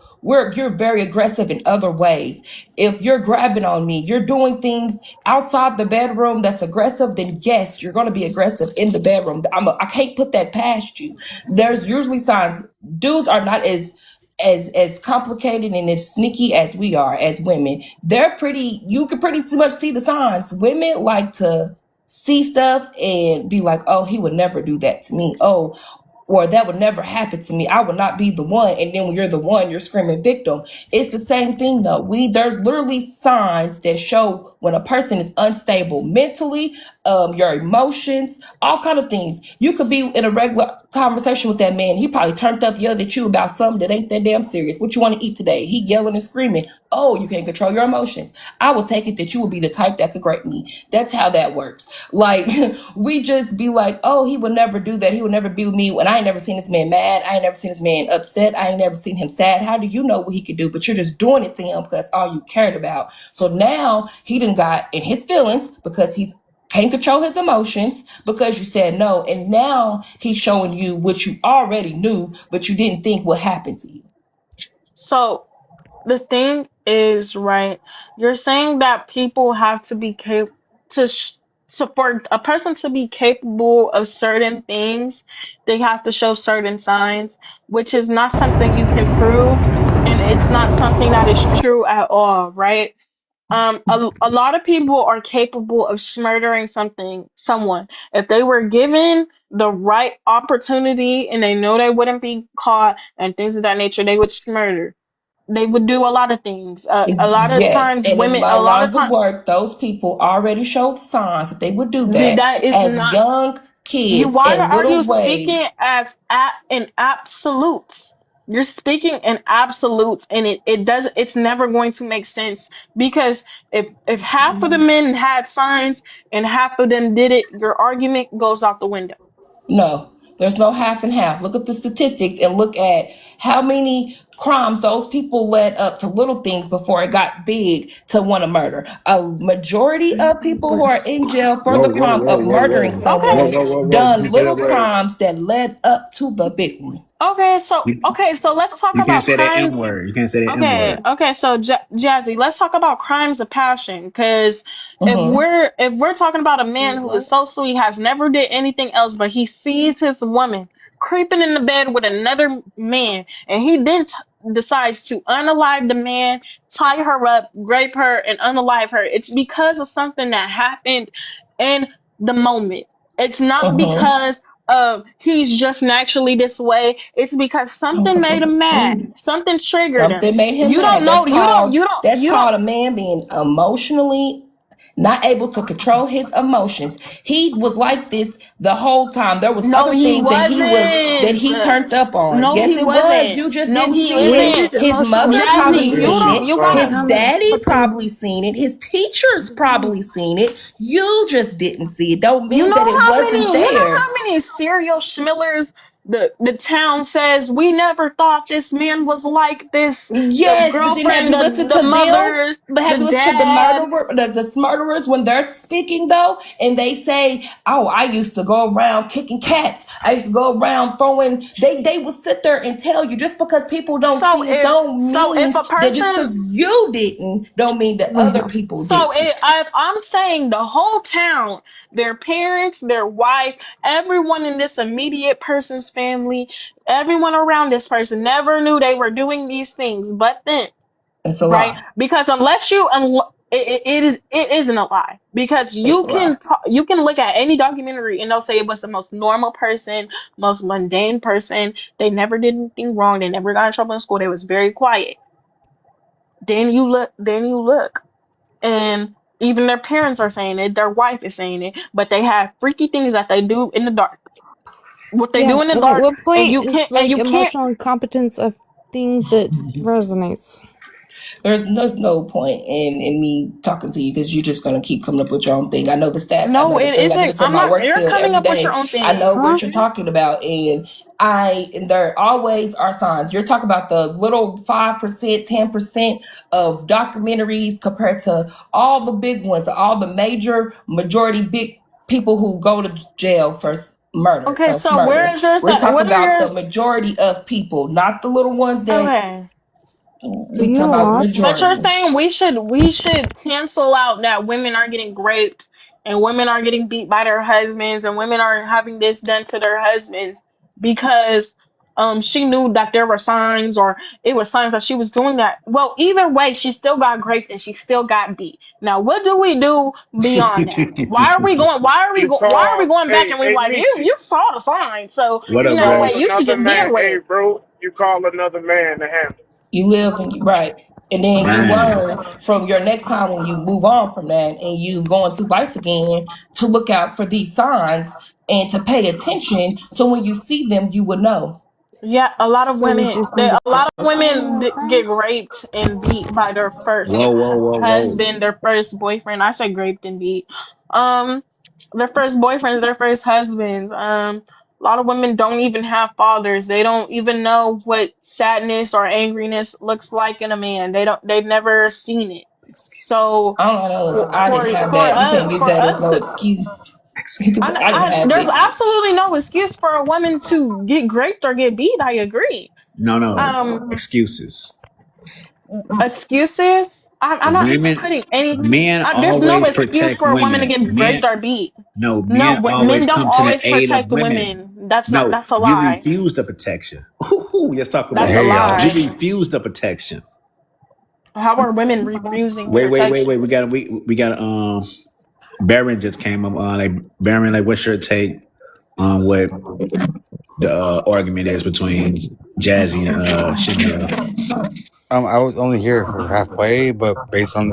you're very aggressive in other ways. If you're grabbing on me, you're doing things outside the bedroom that's aggressive, then yes, you're going to be aggressive in the bedroom. I can't put that past you. There's usually signs. Dudes are not as complicated and as sneaky as we are as women. They're pretty. You can pretty much see the signs. Women like to see stuff and be like, "Oh, he would never do that to me." Oh, or that would never happen to me. I would not be the one. And then when you're the one, you're screaming victim. It's the same thing though. There's literally signs that show when a person is unstable mentally, your emotions, all kind of things. You could be in a regular conversation with that man. He probably turned up, yelled at you about something that ain't that damn serious. What you want to eat today? He yelling and screaming. Oh, you can't control your emotions. I will take it that you would be the type that could grape me. That's how that works. Like we just be like, oh, he would never do that. He would never be with me. When I ain't never seen this man mad. I ain't never seen this man upset. I ain't never seen him sad. How do you know what he could do? But you're just doing it to him because that's all you cared about. So now he done got in his feelings because he's can't control his emotions because you said no, and now he's showing you what you already knew, but you didn't think would happen to you. So the thing is, right, you're saying that people have to be capable to for a person to be capable of certain things, they have to show certain signs, which is not something you can prove, and it's not something that is true at all, right? A lot of people are capable of murdering someone if they were given the right opportunity and they know they wouldn't be caught and things of that nature. They would murder. They would do a lot of things. A lot of Yes, times, and in women. my A lot of lines of times, work, those people already showed signs that they would do that that is as not young you. kids Why in are you little speaking ways. in absolutes? You're speaking in absolutes, and it does. It's never going to make sense because if half of the men had signs and half of them did it, your argument goes out the window. No, there's no half and half. Look at the statistics and look at how many crimes those people led up to little things before it got big to want to murder. A majority of people who But are in jail for Whoa, the whoa, crime whoa, of whoa, murdering whoa, Okay, whoa, someone whoa, whoa, whoa. done You can't say little that word. crimes that led up to the big one. You, okay, so let's talk you can't about say that crimes. M word. You can't say that M Okay, word. okay, so Jazzy, let's talk about crimes of passion. Because Mm-hmm. if we're talking about a man who is so sweet, has never did anything else, but he sees his woman creeping in the bed with another man, and he then decides to unalive the man, tie her up, rape her, and unalive her. It's because of something that happened in the moment. It's not Mm-hmm. because of he's just naturally this way. It's because something made him mad. Something triggered him. Something made him You don't mad. know. That's You don't. called a man being emotionally not able to control his emotions. He was like this the whole time. There was No, other he things that wasn't. he turned up on. No, Yes, he it was. wasn't. You just No, didn't he see Yeah, it. he isn't. just His emotionally mother Jazzy, probably abused you her. seen don't. it. You Every gotta. His time they daddy put them, probably seen it. His teachers probably seen it. You just didn't see it. Don't You mean that know it how wasn't many. You know there. how many serial schmillers the town says we never thought this man was like this. The Yes, but then have girlfriend, you listened the to them? mothers, But have the you listened to the dad. the murderers when they're speaking though, and they say, "Oh, I used to go around kicking cats. I used to go around throwing." They will sit there and tell you just because people don't see it don't So if mean a that just person because you didn't don't mean that other people So didn't. I'm saying the whole town, their parents, their wife, everyone in this immediate person's family, everyone around this person never knew they were doing these things, but then, It's a right? lie. Because it isn't a lie because It's a lie. you can look at any documentary and they'll say it was the most normal person, most mundane person. They never did anything wrong. They never got in trouble in school. They was very quiet. Then you look and even their parents are saying it, their wife is saying it, but they have freaky things that they do in the dark. What they yeah, do in the and at dark, what and point is like you can't. emotional incompetence a thing that resonates? There's no point in me talking to you because you're just gonna keep coming up with your own thing. I know the stats. I No, know the it thing. I do isn't. this in I'm my not. work You're field coming every up with your day. own I thing, know Huh? what you're talking about, and there always are signs. You're talking about the little 5%, 10% of documentaries compared to all the big ones, all the major majority big people who go to jail for Okay, so where murder. is yours? We're talking What are about the yours? majority of people, not the little ones that Okay. Do we you talk know about the what? But you're majority. saying we should cancel out that women are getting raped and women are getting beat by their husbands and women are having this done to their husbands because she knew that there were signs or it was signs that she was doing that. Well, either way, she still got raped and she still got beat. Now, what do we do beyond that? Why are we going back and we hey, like Meechie. you saw the signs, so What you You up, know call what, Grace? you should another just deal man, with hey, it. bro. You call another man to handle. You live and you right. And then you Man, learn from your next time when you move on from that and you going through life again to look out for these signs and to pay attention so when you see them you will know. Yeah, a lot of So we women, just need to a lot of focus on women our get crimes? raped and beat by their first whoa, whoa, whoa, whoa. husband, their first boyfriend. I say raped and beat. Um, their first boyfriends, their first husbands. A lot of women don't even have fathers. They don't even know what sadness or angriness looks like in a man. They've never seen it. So I don't know if for I didn't for have for that. You us can't use for that as us no to excuse. I, I didn't I have there's it. absolutely no excuse for a woman to get raped or get beat. I agree. No, no Um, excuses. excuses. I'm not Women, putting any. men There's no always excuse protect for a woman to women. get raped Men, or beat. no, No, men men always don't come to the always aid of protect women. women. That's not. No, That's a you lie. refuse the protection. Ooh, let's talk That's about a it. Hey You y'all. lie. refuse the protection. How are women refusing Wait. protection? We got Baron just came up on like Baron, like what's your take on what the argument is between Jazzy and Chanel? I was only here for halfway, but based on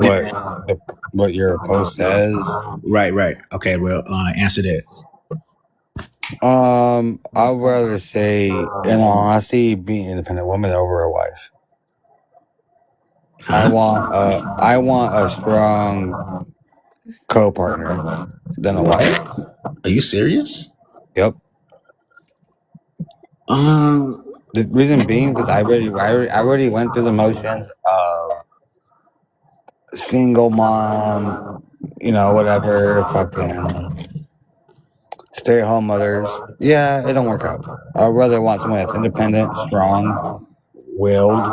what your post says, Right. Okay, well, answer that. I'd rather say, in all honesty, be an independent woman over a wife. Huh? I want a strong co-partner than a wife. What? Are you serious? Yep. Um, The reason being because I already went through the motions of single mom, whatever, fucking stay-at-home mothers. Yeah, it don't work out. I'd rather want someone that's independent, strong, willed,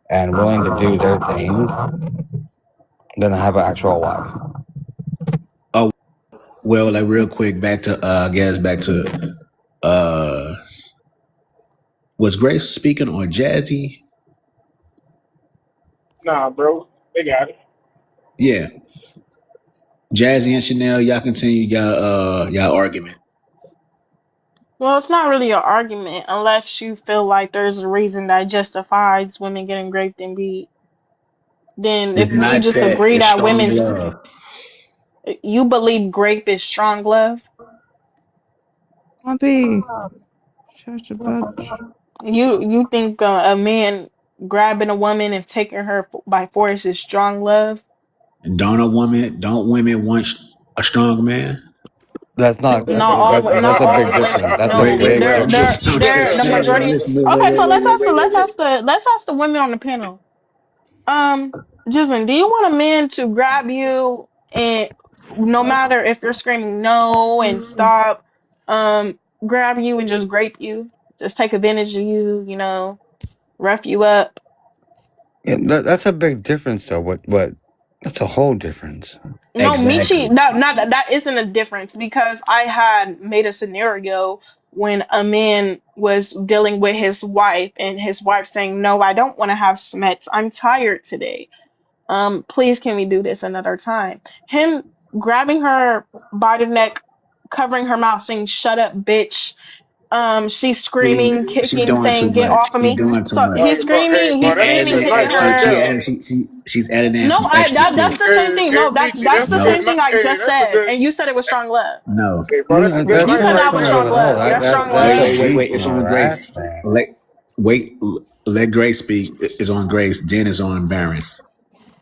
and willing to do their thing than have an actual wife. oh well, like real quick, back to I guess back to uh, was Grace speaking on Jazzy? Nah, bro, they got it. Yeah, Jazzy and Chanel, y'all continue y'all argument. Well, it's not really an argument unless you feel like there's a reason that justifies women getting raped and beat. Then It's if we not just that. agree It's that strong love. you believe grape is strong love, Bobby, shut a budge. you think a man grabbing a woman and taking her by force is strong love? Don't women want a strong man? That's not Not all, that's not a all big women. difference. That's a No, big I'm difference. they're just the saying. majority. Listen, Okay, so wait. let's ask the women on the panel. Jizen, do you want a man to grab you and no matter if you're screaming no and stop, grab you and just grape you, just take advantage of you, rough you up? Yeah, that's a big difference, though. What? That's a whole difference. No, Exactly. Michi, that isn't a difference because I had made a scenario when a man was dealing with his wife and his wife saying, "No, I don't want to have smets. I'm tired today. Please can we do this another time?" Him grabbing her by the neck, covering her mouth, saying, "Shut up, bitch." She's screaming, She kicking, doing too saying, "Get much. off of She me." doing too So much. But he's that's Adding screaming, too it. hitting much right her. She there. adding. She's adding in No, some extra that's shit. the same thing. No, Meechie, that's that's the a No, good. same thing I just That's a said, good. and you said it was strong love. no. Hey, bro, that's a good You That's said night not that right was strong love strong at there. all. love. That That's that strong that's love. Wait. abuse It's and on Grace. harassment. Wait. Let Grace speak. It's on Grace. Then it's on Baron.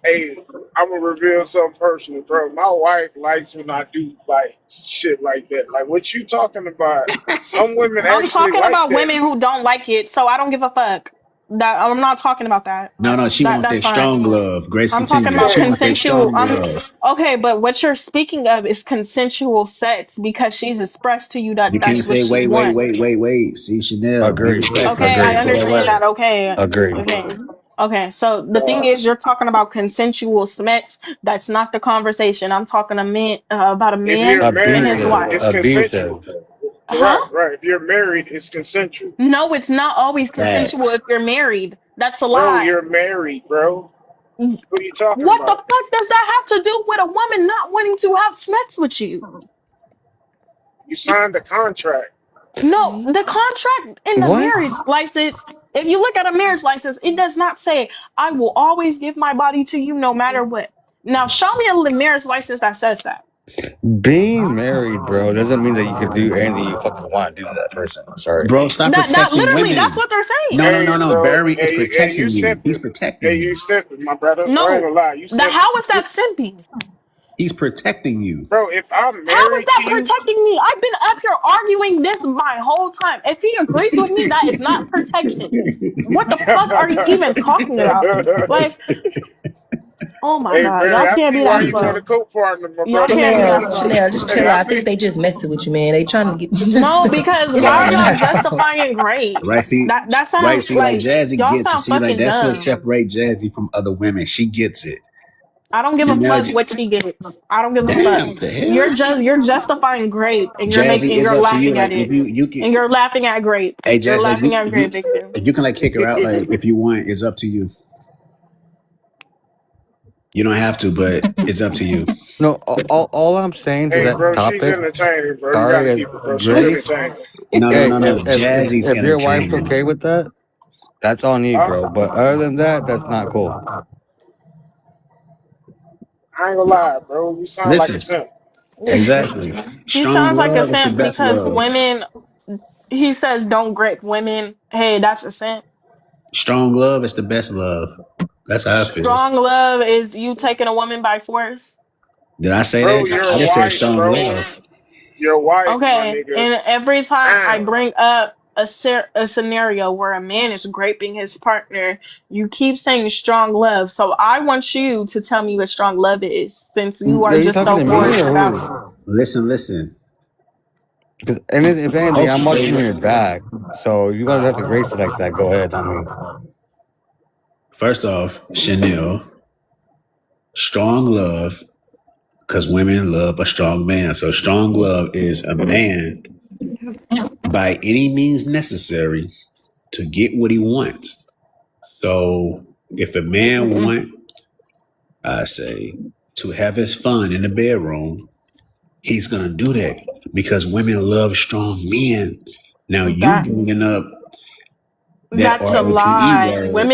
Hey, I'm gonna reveal something personal, bro. My wife likes when I do like shit like that. Like what you talking about? Some women I'm actually talking like about that. women who don't like it, so I don't give a fuck. That I'm not talking about that. No. She want That's that fine. strong love. Grace, I'm talking continue. about She Yeah, want that consensual. strong love. Okay, but what you're speaking of is consensual sex because she's expressed to you that You that's can't what say she wants. wait. See Chanel, be Agree. respectful. Okay, You I can't Agree. say that understand word. that. Okay, Agree. okay, okay. So the thing uh, is, you're talking about consensual sex. That's not the conversation. I'm talking about a if man you're and his married, Abusive. wife. it's consensual. Abusive. Huh? Right. If you're married, it's consensual. No, it's not always consensual if Facts. you're married. That's a Bro, lie. you're married, bro. What are you talking What the about? fuck does that have to do with a woman not wanting to have sex with you? You signed a contract. No, Okay. the contract in the marriage What? license, if you look at a marriage license, it does not say, "I will always give my body to you no matter what." Now, show me a marriage license that says that. Being married, bro, doesn't mean that you can do anything you fucking want to do to that person. Sorry. Bro, stop That protecting literally, women. that's what they're saying. Hey, No. bro. Barry is Hey, you protecting you. He's simple. protecting Hey, you. you simple, my brother. I ain't No, gonna lie. You the simple. how is that simping? He's protecting you. Bro, if I'm How is married to that you, protecting me? I've been up here arguing this my whole time. If he agrees with me, that is not protection. What the fuck are you even talking about? Like, Oh my Hey, God, Barry, y'all I can't see be why that you want slow. a co-partner, my Y'all brother. can't be that Chanel, slow. Chanel, just Hey, chill I out. I see. think they just messing with you, man. They trying to get No, because why are y'all no. justifying grape? Right? See, That right? sounds See, like like Jazzy y'all gets it. sound See, like fucking that's what dumb. separates Jazzy from other women. She gets it. I don't give a Chanel, fuck what she gets. I don't give a damn, fuck. what the hell? You're justifying grape and Jazzy, and it's you're up to you. laughing Like at if it. you can, And you're laughing at grape. hey You're Jazz, like laughing at grape victim. you can like kick her out. Like if you want, it's up to you. You don't have to, but it's up to you. No, all I'm saying to Hey, that bro, she's topic, entertaining, bro. You got sorry, to keep it, bro. She's Grace. entertaining. No, no, Hey, no, no. Jazzy's if your wife's entertaining. okay with that, that's on you, Huh? bro. But other than that, that's not cool. I ain't gonna lie, bro. You sound like a Listen, simp. exactly. He Strong sounds like a love is the simp best because love. women, he says don't grape women. Hey, that's a simp. Strong love is the best love. That's how I feel. Strong love is you taking a woman by force. Did I say Bro, that? you're I a just said wife, strong bro. love. Your wife, my Okay, nigga. and every time I Damn. bring up a scenario where a man is raping his partner, you keep saying strong love. So I want you to tell me what strong love is, since you Are are you just talking so to me forced or about it. who? Listen, listen. Because if anything, I'm watching your back. So you want to have to grace it like that? Go ahead. I mean, First off, Chanel, strong love, because women love a strong man. So strong love is a man by any means necessary to get what he wants. So if a man want, I say, to have his fun in the bedroom, he's gonna do that because women love strong men. Now you That bringing up that That's a RAPE lie. word.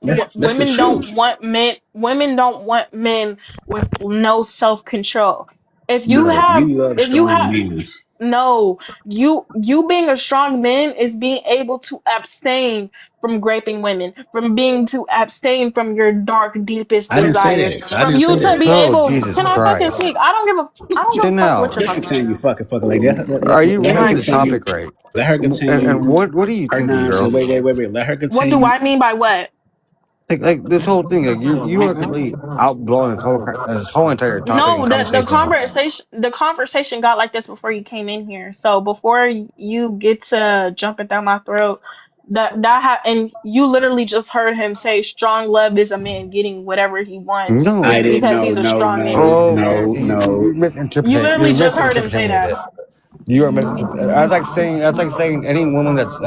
That's the Women don't truth. want men. Women don't want men with no self-control. If you No, have, you love if you strong have, men. no, you being a strong man is being able to abstain from raping women, from being to abstain from your dark, deepest I didn't say desires, that. I from didn't you say to that. be oh able. Jesus Can I fucking Christ, speak? I don't give a fuck what Chanel, you're Just talking about. continue, fucking like that. are you Let her reading My the continue. topic right? Let her And continue what are you her thinking, nonsense. girl? Wait. Let her what do continue. I mean by what? Like this whole thing, like you are completely outblowing this whole entire topic and No, conversation. the conversation got like this before you came in here. So before you get to jumping down my throat, and you literally just heard him say strong love is a man getting whatever he wants I No, didn't because know. he's a No, strong no, man. no, you no. You misinterpreting. You're literally just heard him say misinterpreting that. it. You are misinterpreting. That's like saying any woman that's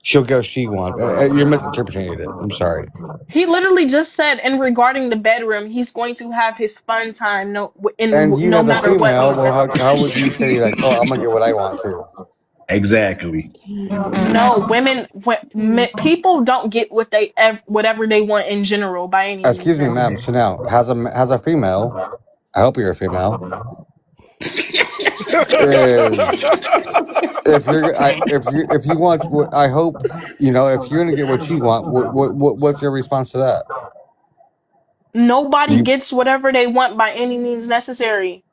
she'll get what she wants. You're misinterpreting it. I'm sorry. He literally just said, in regarding the bedroom, he's going to have his fun time, And you no as a matter what female, he's well, doing. how would you say like, oh, I'm gonna get what I want too? Exactly. No, people don't get whatever they want in general by any means Excuse me, ma'am, necessary. Chanel has a female. I hope you're a female. Is if you want what I hope if you're gonna get what you want, what's your response to that? Nobody You gets whatever they want by any means necessary.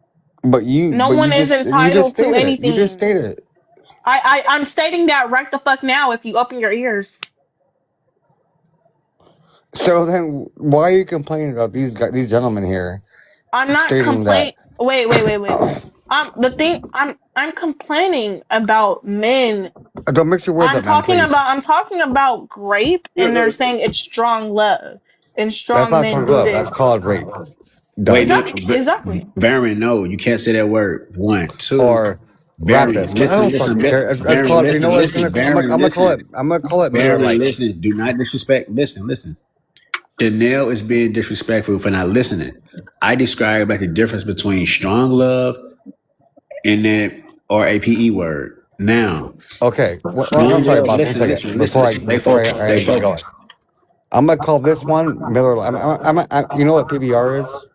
No but one is you just entitled to stated it. You just anything. stated it. I'm stating that right the fuck now if you open your ears. So then, why are you complaining about these gentlemen here I'm not stating that? complain. Wait. I'm complaining about men. Don't mix your words up, man, please. I'm talking about grape, and they're saying it's strong love and That's strong not men strong do love. That's this. called rape. Wait, Done. no, Exactly. Baron, no, you can't say that word. One, two, Or Baron, rapist. I listen, don't listen, fucking care. It's Baron, called. You know listen, what? listen, I'm Baron, gonna call it. listen, I'm gonna call it Miller Baron, Lite. listen. Do not disrespect. Listen. Chanel is being disrespectful for not listening. I described like the difference between strong love and that RAPE word. Now, Okay. I'm strong sorry, love. boss. One second. Before I Stay get going, focused. I'm gonna call this one Miller Lite. You know what PBR is?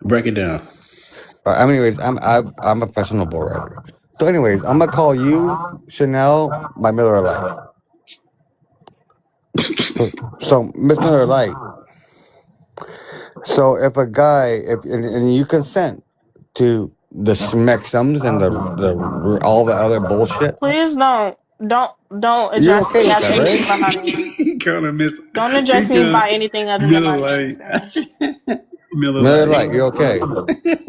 Break it down. Anyways, I'm a professional bull rider. So, anyways, I'm gonna call you Chanel my Miller Lite. So, Miss Miller Lite. So, if a guy, if and you consent to the smexums and the all the other bullshit, Please don't you're address okay me with as that, right? anything behind me. kind of miss. Don't He address me kind by anything other than Miller my name, like sir. Miller Miller like. Lite, you okay?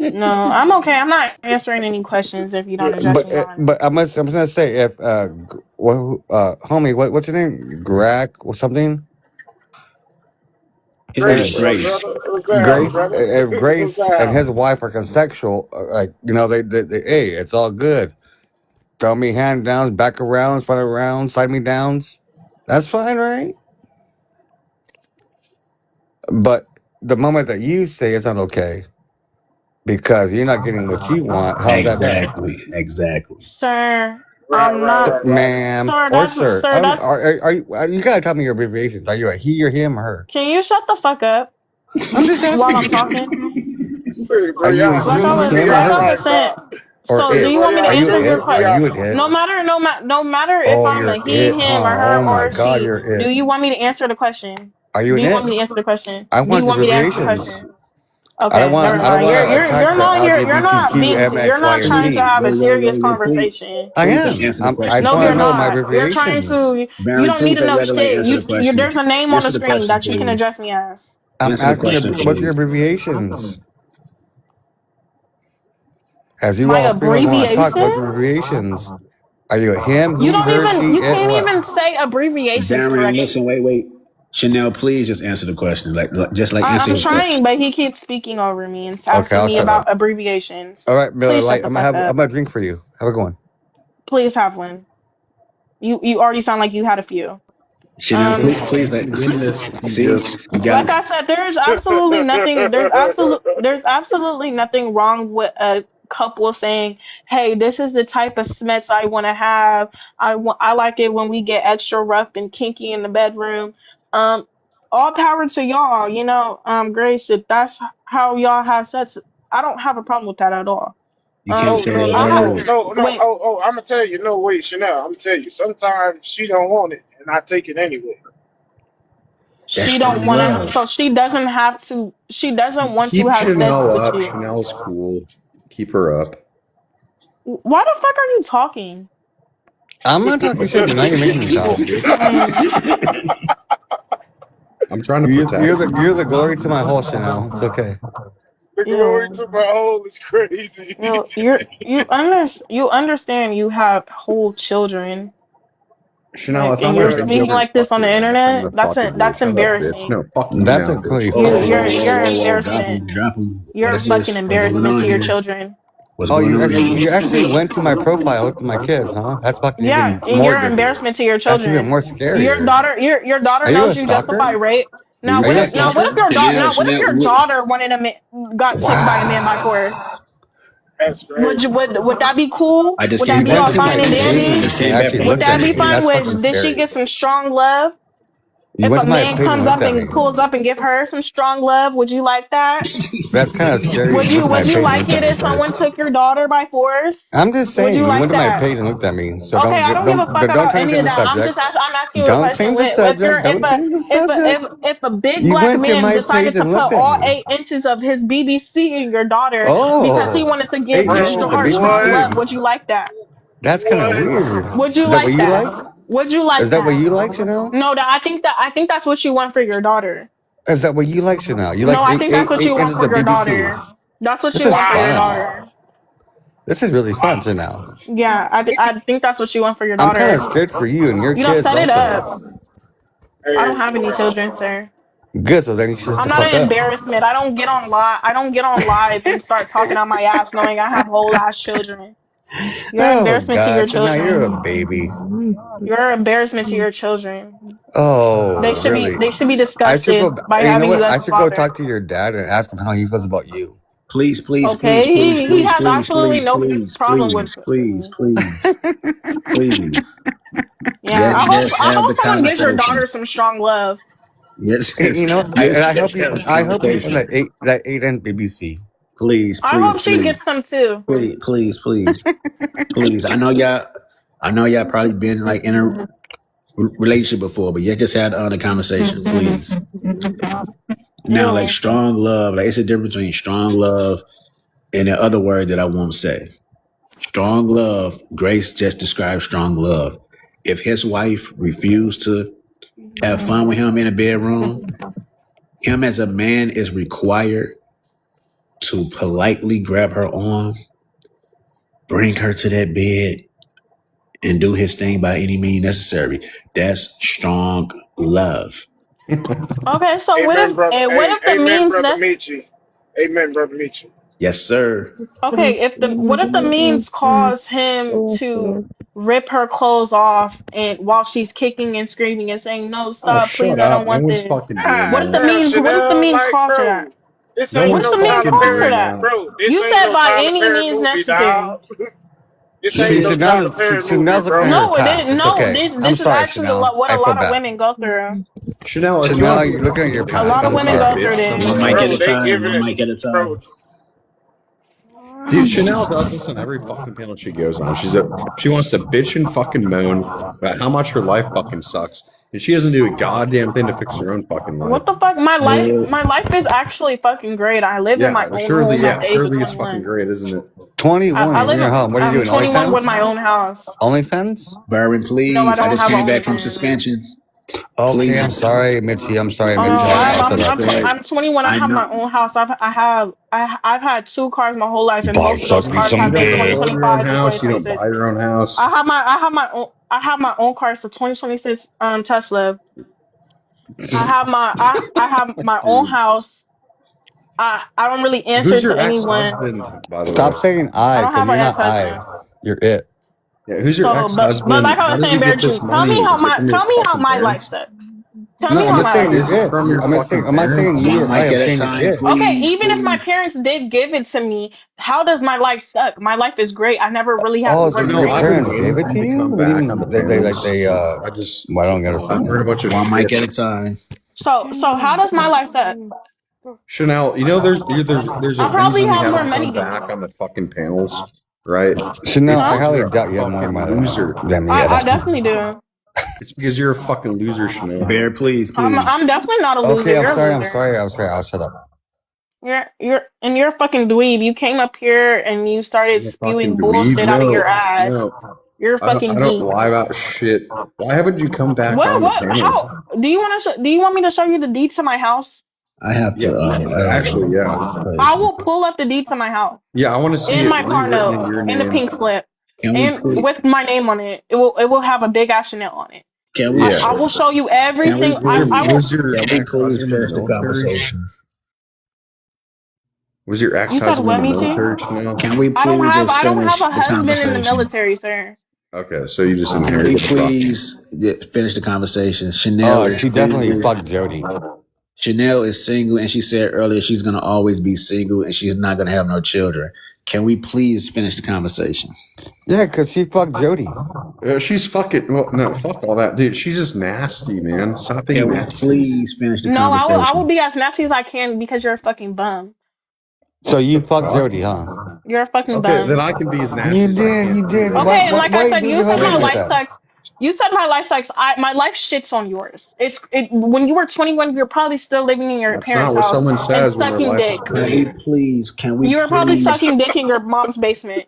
No, I'm okay. I'm not answering any questions if you don't address me by my But name. I'm gonna say if homie, what's your name? Grack or something? His name is Grace, And my Grace. brother. What's that, Grace, brother? if What's Grace and that? his wife are consensual, like they hey, it's all good. Throw me hand downs, back around, front around, side me downs. That's fine, right? But the moment that you say it's not okay because you're not getting what you want, how's that bad? Exactly. Exactly. Sir, Right, I'm right, not. right, right. Ma'am Sir, or that's sir, sir. you gotta tell me your abbreviations. Are you a he or him or her? Can you shut the fuck up I'm just while asking I'm you. talking? See, bro, Are you a y'all, Like he, I was, him, or like I her, was like, saying. bro, or So, do it? you bro, want me to Are y'all you answer your it? tripping, Are question? y'all. you an it? No matter if Oh, I'm a you're he, it, him, or huh? her, Oh my or God, she, you're do it. you want me to answer the question? Are you Do an you want it? me to answer the question? I Do you want want me to answer the abbreviations. question? Okay, never I don't mind. want to attack You're the not here. You're not LGBTQ being. You're not trying to MXYZ. have a serious Please, conversation. I please don't am. answer the I question just No, want you're to know my correctly. not. You're trying abbreviations. to. You Baron, don't need please to know regulate shit. answer the question. There's a name on the Answer the screen question, that you can please. address me as. I'm Answer the asking you, question, what's your please. abbreviations? As you My all females want to talk, what's abbreviation? abbreviations? Are you a him, You he, don't her, even. she, You it, can't what? even say abbreviations Baron, listen, correctly. wait. Chanel, please just answer the question. Just like answer I'm his trying, question. but he keeps speaking over me and Okay, asking I'll me shut up. about abbreviations. All right, Miller Please shut Light, the fuck I'm up. gonna drink for you. Have a good one. Please have one. You already sound like you had a few. Chanel, Um, please let this. He See, just you got like it. I said, there's absolutely nothing wrong with a couple saying, "Hey, this is the type of smets I want to have. I like it when we get extra rough and kinky in the bedroom." Um, all power to y'all. Grace, if that's how y'all have sex, I don't have a problem with that at all. You can't No, say no, that. no, I have no, Wait. no, no. wait. Oh, I'm gonna tell you. No, wait, Chanel. I'm gonna tell you. Sometimes she don't want it, and I take it anyway. That's She free don't want to, so love. she doesn't have to. She doesn't want to keep have sex Chanel with up. you. Chanel's cool. Keep her up. Why the fuck are you talking? I'm not talking shit, but now you're making me Well, talk. I mean, I'm trying to protect You're you. the glory to my whole Chanel. It's okay. The glory ew, to my hole is crazy. you understand you have whole children, Chanel, like, if and I'm you're gonna bend Right. speaking over and like fuck this on the your ass, I'm internet. gonna That's fucking do it. that's Shut up, bitch. embarrassing. No, fuck you That's now, a bitch. queef. Whoa, You whoa, you're whoa, whoa, you're an whoa, whoa! Drop embarrassment. him, drop him. You're What a is fucking this? What's going embarrassment on to your here? children. What's Oh, going on you here? actually went to my profile, looked at my kids, huh? That's fucking Yeah, even and more you're an dirty. embarrassment to your That's even children. more Your scarier. daughter, your daughter Are you a knows you justify stalker? rape. Are you Are you a What if stalker? your daughter? Chanel, Now, what if Chanel, your daughter wanted got taken by a man by Wow. force? That's crazy. Would that be cool? I just Would You that came be back went all from to the my fine and space. I dandy? page just and came back actually from the Would looked at that be space. me. fine That's fucking with, did she scary. get some strong love? You If went a to my man page and comes looked up at and me. pulls up and give her some strong love, would you like that? That's kind of scary. You went to my Would you page and like looked at it me if someone first. took your daughter by force? I'm just Would saying, you you like went to my that? page and looked at me. So Okay, I don't give a fuck don't about change any of the that. subject. I'm asking you a Don't question. change the If you're subject. Don't change the subject. if a big You black went to man my decided page to and put looked at all me. 8 inches of his BBC in your daughter because he Oh, wanted to give eight your inches of Bro, daughter strong what? love, BBC. would you like that? That's kind of What? weird. Would you Is that what like you that? like? Would you Is like that what that? you like, Chanel? No, I think that's what you want for your daughter. Is that what you like, Chanel? You No, like I think that's what eight you want inches for of your BBC. daughter. That's what This you is want for your Wow. fun. daughter. This is really fun, Wow. Chanel. Yeah, I think that's what you want for your I'm kind daughter. of scared for you and your You know, kids set it also. up. I don't Hey, have any children, sir. Good, so then you shut I'm the not fuck an up. embarrassment. I don't get on live and start talking out my ass knowing I have whole ass children. You're an Oh embarrassment to your gosh, so now you're a children. baby. You're an embarrassment to your children. Oh, really? They should be I should disgusted go. by You know having you what? as I a should go father. talk to your dad and ask him how he feels about you. Please, please, please, Okay? please, He please, has please, absolutely please, no please, problem with please, please, please, please. Yeah, Let's just I have hope the someone gives your conversation. daughter some strong love. Yes, You know, and let's I just hope have the I hope you find conversation. that eight inch BBC. Please, I please, hope she please, gets some too. please, please, please, please. I know y'all probably been like in a relationship before, but you just had the conversation, please. Now, like Ew. strong love, like it's a difference between strong love and the other word that I won't say. Strong love, Grace just described strong love. If his wife refused to Have fun with him in the bedroom. Him as a man is required to politely grab her arm, bring her to that bed, and do his thing by any means necessary. That's strong love. Okay, so Amen, brother. what Hey, if the amen, means brother that's Michi. Amen, brother Michi. Yes, sir. okay, if the what if the memes cause him to rip her clothes off and while she's kicking and screaming and saying, "No, Oh, stop, please, shut I up. don't No want one's this." fucking doing What God if the that. damn, memes what if the Chanel. memes Like, cause her that? bro, this No ain't What one's if no the memes Tyler fucking cause her doing Perry, that? that. bro. This You ain't said no by Tyler any Perry means movie, necessary. dog. This ain't See, no Tyler Perry movie, Chanel's a bro. pain in the No, past. It's okay. I'm this is sorry, actually Chanel. what I a feel lot of bad. women go through. Chanel, if you want Chanel, to be you're a looking at fucking your A past. lot of I'm women independent go sorry. through bitch this. One somewhere, mic at Bro, a they time. giving One it, mic at a bro. time. dude, Chanel does this on every fucking panel she goes on. She wants to bitch and fucking moan about how much her life fucking sucks, and she doesn't do a goddamn thing to fix her own fucking life. What the fuck? Well, My life is actually fucking great. I live in my own home at the age of Surely it's fucking 21. great, isn't it? 21, I you're in live your home. What are you I'm doing? 21 with my OnlyFans? own house. OnlyFans? Byron, No, I please. I don't just have came back from OnlyFans. suspension. Okay, I'm Please. sorry, Mitchie. I'm sorry, Oh no, Mitchie. Respect. I'll shut up. Respect. I'm 21. I I have know. my own house. I've had two cars my whole life, and Buy, both of those suck me cars You some have been don't afford dick. your own 2025s and house. You don't buy 2026. your own house. I have my own car. It's a 2026 Tesla. I have my own Dude, house. I don't really answer who's to your anyone. ex-husband, by the Stop way? saying I I, don't because have an you're not I. ex-husband. You're it. Yeah, who's your So, but like ex-husband? I How was did saying, he get this Beartooth, money? Is it from your tell me how fucking my life parents? sucks. Tell No, me I'm how just my saying life you're Is it sucks. it. from your I'm just saying. fucking I'm not saying parents? me. One I mic am at a saying you're time, it. Okay, please, even if my please. parents did give it to me, how does my life suck? My life is great. I never really had to Oh, so work Chanel, for your I've been parents anything. waiting gave for it you to to you? come What do you back on the mean? panels. Well, I don't I've heard a understand. bunch of One mic shit. at a time. So how does my life suck? Chanel, you know there's a I probably reason you have more haven't money come than back you. on the fucking panels, right? Chanel, It's I Huh? because highly you're a doubt you have more fucking money loser. than me. I definitely do. It's because you're a fucking loser, Chanel. Bear, please, please. I'm definitely not a loser. Okay, I'm You're a sorry. I'm loser. sorry. I'm sorry. I'll shut up. You're a fucking dweeb. You came up here and you started I'm a fucking spewing dweeb. bullshit out of your No, ass. no, You're a I fucking don't geek. lie about shit. Why haven't you come back on the panels? How do you want me to show you the deed to my house? I have Yeah, to. actually, yeah, I Place. will pull up the deed to my house yeah. I want to see and it my car rewritten note in your and the name. pink slip Can we and please? with my name on it. It will have a big ass Chanel on it. Can we? Yeah. I will show you every Can we single. I please? will. Was your Can we please ex-husband in the finish the military? conversation? Was your You said ex-husband in what, the Michi? military, Chanel? Can we please just I don't have finish a the husband in the conversation? military, sir. Okay, so you just Can we inherited the fucking. please finish the conversation? Chanel Oh, is she definitely single. fucked Jody. Chanel is single, and she said earlier she's gonna always be single, and she's not gonna have no children. Can we please finish the conversation? Yeah, because she fucked Jody. She's fucking. Well, no, fuck all that, dude. She's just nasty, man. Stop being Can we nasty. please finish the No, I will conversation? be as nasty as I can because you're a fucking bum. So you The fucked fuck? Jody, huh? You're a fucking Okay, then bum. I can be as You nasty as I did. can You too. did. Then. Why? Okay, and Why? like Why I are you said, doing you your said husband my like life that? sucks. You said my life sucks. My life shits on yours. When you were 21, you're probably still living in your That's parents' not what house someone and says when their sucking life is dick. Can we great. please? Can we You were probably please? sucking dick in your mom's basement.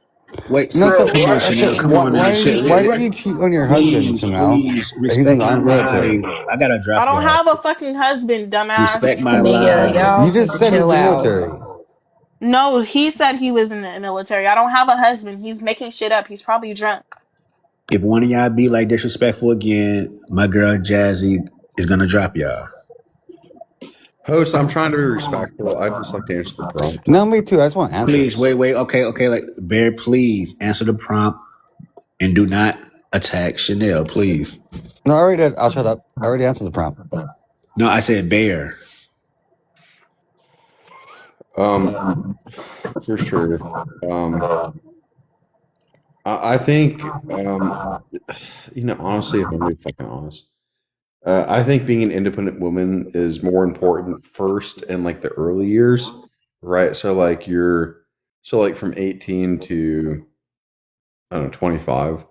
Wait, No. sit. So, Bro, Come on, what? Chanel. so Come on now. Shit. why did What? you cheat on your husband, Please, Chanel? please He's in respect the my military. life. I gotta I drop don't y'all. have a fucking husband, Respect dumbass. my Mia, life. You y'all need just to said he's in chill the out. military. No, he said he was in the military. I don't have a husband. He's making shit up. He's probably drunk. If one of y'all be like disrespectful again, my girl Jazzy is gonna drop y'all. Host, I'm trying to be respectful. I'd just like to answer the prompt. No, me too. I just want Please, answers. wait. Okay. Like, Bear, please answer the prompt and do not attack Chanel, please. No, I already did. I'll shut up. I already answered the prompt. No, I said Bear. Um, for sure. Um, I think, honestly, if I'm being fucking honest, I think being an independent woman is more important first in like the early years, right? So like from 18 to, I don't know, 25,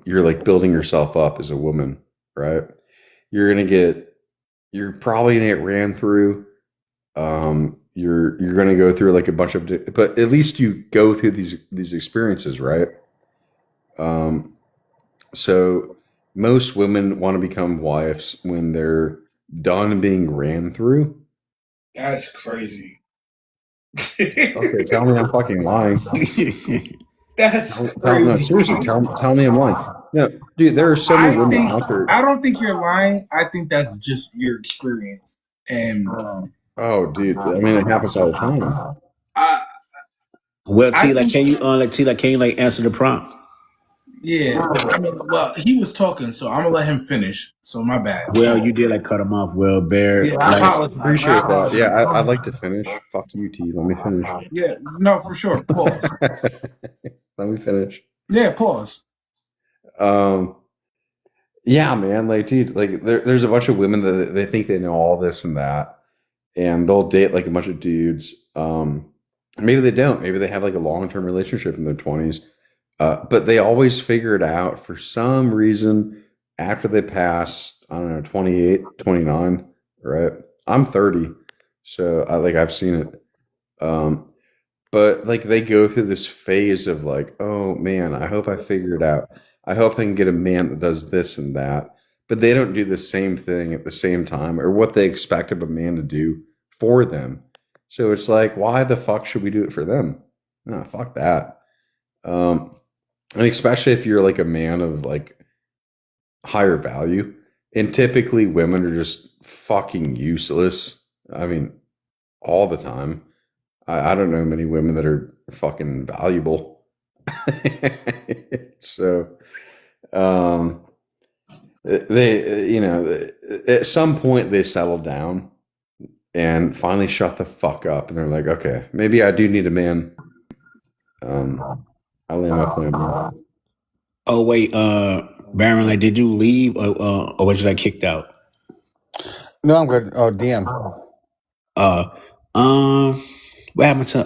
you're like building yourself up as a woman, right? You're probably gonna get ran through. You're gonna go through like a bunch of, but at least you go through these experiences, right? Um, so most women want to become wives when they're done being ran through. That's crazy. Okay, tell me I'm fucking lying. That's No, crazy. seriously, tell me I'm lying. No, dude, there are so many women out there. I don't think you're lying. I think that's just your experience. And Oh, dude, I mean, it happens all the time. I Well, I T, like, think can you, can you, like, answer the prompt? yeah. I mean, well, he was talking, so I'm gonna let him finish. So my bad. Well, you Paul. did like cut him off. Well, Bear, Yeah, I like, apologize. I Appreciate that. Yeah, apologize. I'd like to finish. Fuck you, T. Let me finish. Yeah, no, for sure. Pause. Let me finish. Yeah, pause. Um, yeah, man, like, dude, like, there's a bunch of women that they think they know all this and that, and they'll date like a bunch of dudes. Maybe they don't. Maybe they have like a long term relationship in their 20s, but they always figure it out for some reason after they pass. I don't know, 28, 29. Right? I'm 30, so I've seen it. Um, but like they go through this phase of like, oh man, I hope I figure it out. I hope I can get a man that does this and that. But they don't do the same thing at the same time or what they expect of a man to do for them. So it's like, why the fuck should we do it for them? No, fuck that. And especially if you're like a man of like higher value. And typically women are just fucking useless. I mean, all the time. I don't know many women that are fucking valuable. So, um, they, at some point they settle down and finally shut the fuck up, and they're like, okay, maybe I do need a man. I land my plane there. oh wait, Baron, like, did you leave or was you like kicked out? No, I'm good. Oh, DM. Uh, what happened to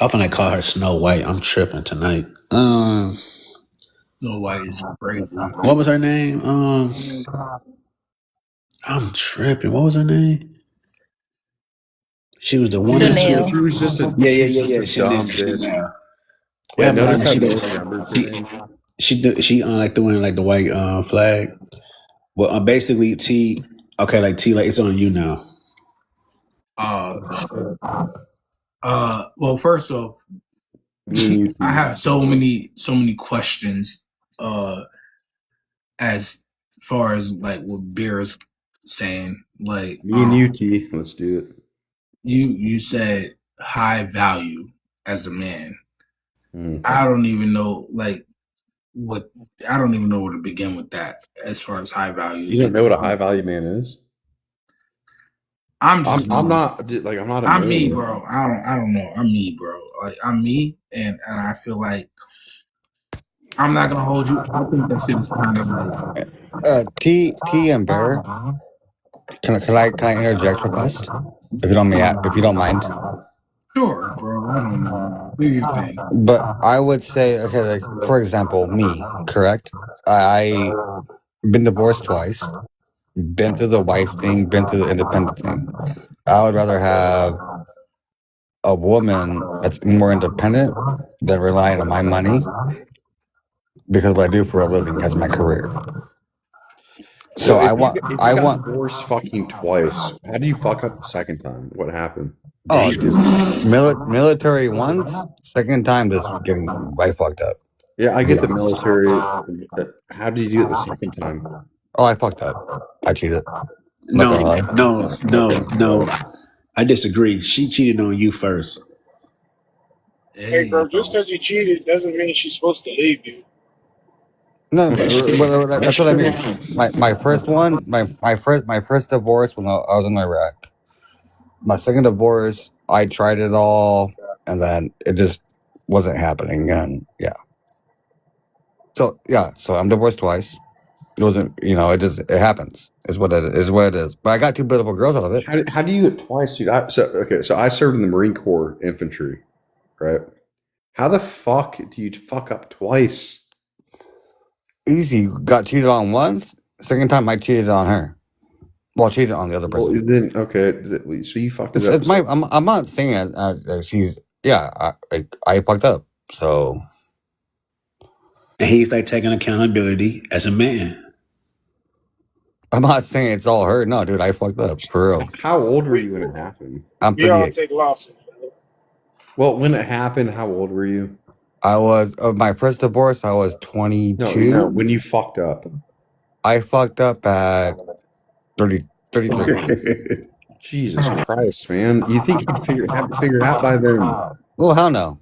I finna call her Snow White. I'm tripping tonight. No, like it's crazy. What was her name? I'm tripping. What was her name? She was the one that Chanel. yeah, She was yeah, just yeah. a dumb Chanel. bitch. What Yeah, happened to notice her? how no one remembers her She name. she like doing like the white flag. Well, basically T. Okay, like T, like it's on you now. Shit. Well, first off, Me and you, I T. have so many questions. Uh, as far as like what Beer is saying, like Me and you, T. Let's do it. you said high value as a man. Mm. I don't even know like what I don't even know where to begin with that as far as high value. You don't know what a high value man is? I'm just I'm me. not like I'm not a I'm me, man. bro. I don't know. I'm me, bro. Like I'm me, and I feel like I'm not gonna hold you. I think that shit is kind of like T and Bear. Can I interject request? If you don't mind. sure, bro. I don't know. Do your thing. But I would say, okay, like for example, me, correct? I been divorced twice, been through the wife thing, been through the independent thing. I would rather have a woman that's more independent than relying on my money because what I do for a living as my career. So So if you I got want. divorced fucking twice, how do you fuck up the second time? What happened? Oh, Damn. dude, military once, second time just getting right fucked up. Yeah, I get Yeah. the military. How do you do it the second time? Oh, I fucked up. I cheated. Not No, gonna lie. no. I disagree. She cheated on you first. Hey, Hey, bro. yo. Just because you cheated doesn't mean she's supposed to leave you. No, That's true. that's That's what I true. mean. My first one, my first divorce when I was in Iraq. My second divorce, I tried it all, and then it just wasn't happening. And yeah, so I'm divorced twice. It wasn't, it happens. Is what it is. What it is. But I got two beautiful girls out of it. How do you do it twice, dude? So I served in the Marine Corps infantry, right? How the fuck do you fuck up twice? Easy. Got cheated on once. Second time, I cheated on her. Well, cheated on the other Well, person. then okay, so you fucked it up. It's my. I'm not saying that she's. Yeah, I fucked up. So And he's like taking accountability as a man. I'm not saying it's all her. No, dude, I fucked up for real. How old were We you when it happened? I'm we all 38. take losses, bro. Well, when it happened, how old were you? I was of my first divorce. I was No, 22. when you fucked up. I fucked up at 30, 33. Jesus Christ, man! You think you'd have it figured out by then? Well, hell no.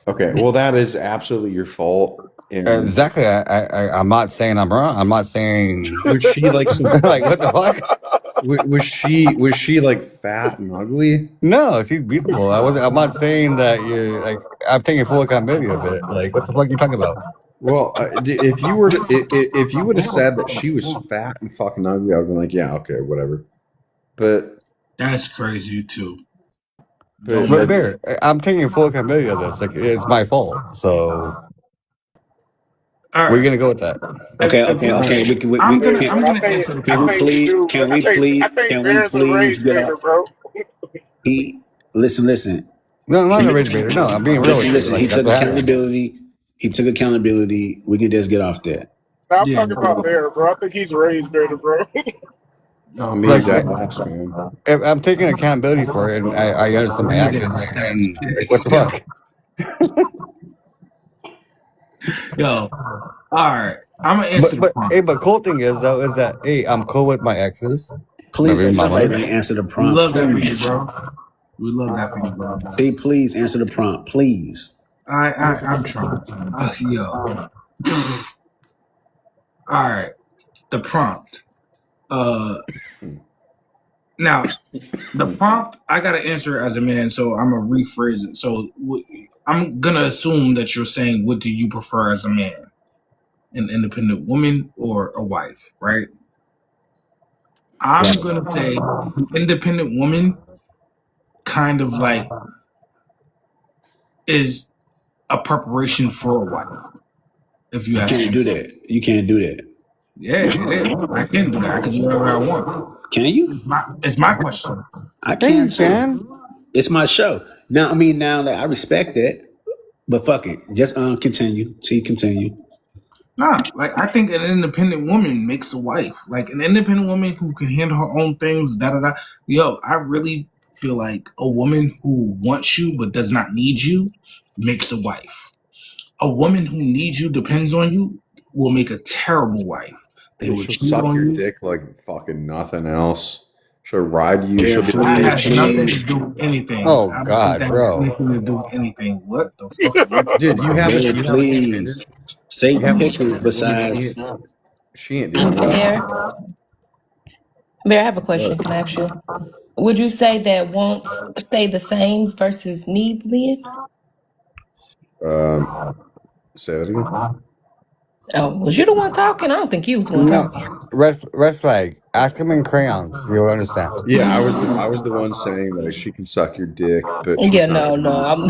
Okay, well, that is absolutely your fault. And Exactly. I'm not saying I'm wrong. I'm not saying was she like some? like what the fuck. Was she like fat and ugly? No, she's beautiful. I wasn't. I'm not saying that you like. I'm taking full accountability of it. Like, what the fuck are you talking about? Well, if you were to, if you would have said that she was fat and fucking ugly, I would have been like, yeah, okay, whatever. But That's crazy too. but Don't But do that Bear, I'm taking full accountability of this. Like, it's my fault. So all we're right. gonna go with that. Okay, If okay, we, okay. I'm We gonna Hey, can, I'm bro, gonna answer the can we prompt. please I think can we Bear's a please rage get baiter, off? bro. He listen. No, I'm not He, a rage baiter. No, I'm being real with you. listen. He Like, that's took what happened. accountability. He took accountability. We can just get off that. Now I'm Yeah. talking about Bear, bro. I think he's a rage baiter, bro. I Yo, mean, Like, first of that all, ass, man. if I'm taking accountability for it, and I understand my actions, and like, what the yo, fuck? yo, all right. I'm gonna answer the Hey, prompt. but cool thing is though is that hey, I'm cool with my exes, my Please baby let mama. somebody answer the We prompt, love that for you, please. bro. We love that for you, bro. T, please answer the prompt, please. I'm trying. Yo. All right. The prompt. Uh, now the prompt I gotta answer as a man, so I'm gonna rephrase it. So I'm gonna assume that you're saying, what do you prefer as a man? An independent woman or a wife, right? I'm Right. gonna say an independent woman kind of like is a preparation for a wife, if you You ask can't me. do that. You can't do that. Yeah, it is. I can do that. I can do whatever I want. Can you? It's my question. I Yeah, can you too. can. It's my show. Now, I mean, now that I respect that, but fuck it. Just continue. T, continue. Nah, like I think an independent woman makes a wife. Like an independent woman who can handle her own things, da da da. Yo, I really feel like a woman who wants you but does not need you makes a wife. A woman who needs you, depends on you, will make a terrible wife. They And will she'll cheat suck on your you. dick like fucking nothing else. She'll ride you. Bear, She'll be like, That please, has nothing to please. do with anything. Oh I don't think God, that has bro. anything to do with anything. What the fuck are you dude, talking about? Bear, you haven't dated. please. Say You haven't pick dated a woman. besides. She ain't doing that. Bear, Bear, I have a What? question. Can I ask you? Would you say that wants stay the same versus needs then? Um, say that again. Oh, was you the one talking? I don't think you was the one No, talking. red flag. Ask him in crayons. You'll understand. Yeah, I was the one saying like she can suck your dick, but Yeah, she's not. no. I'm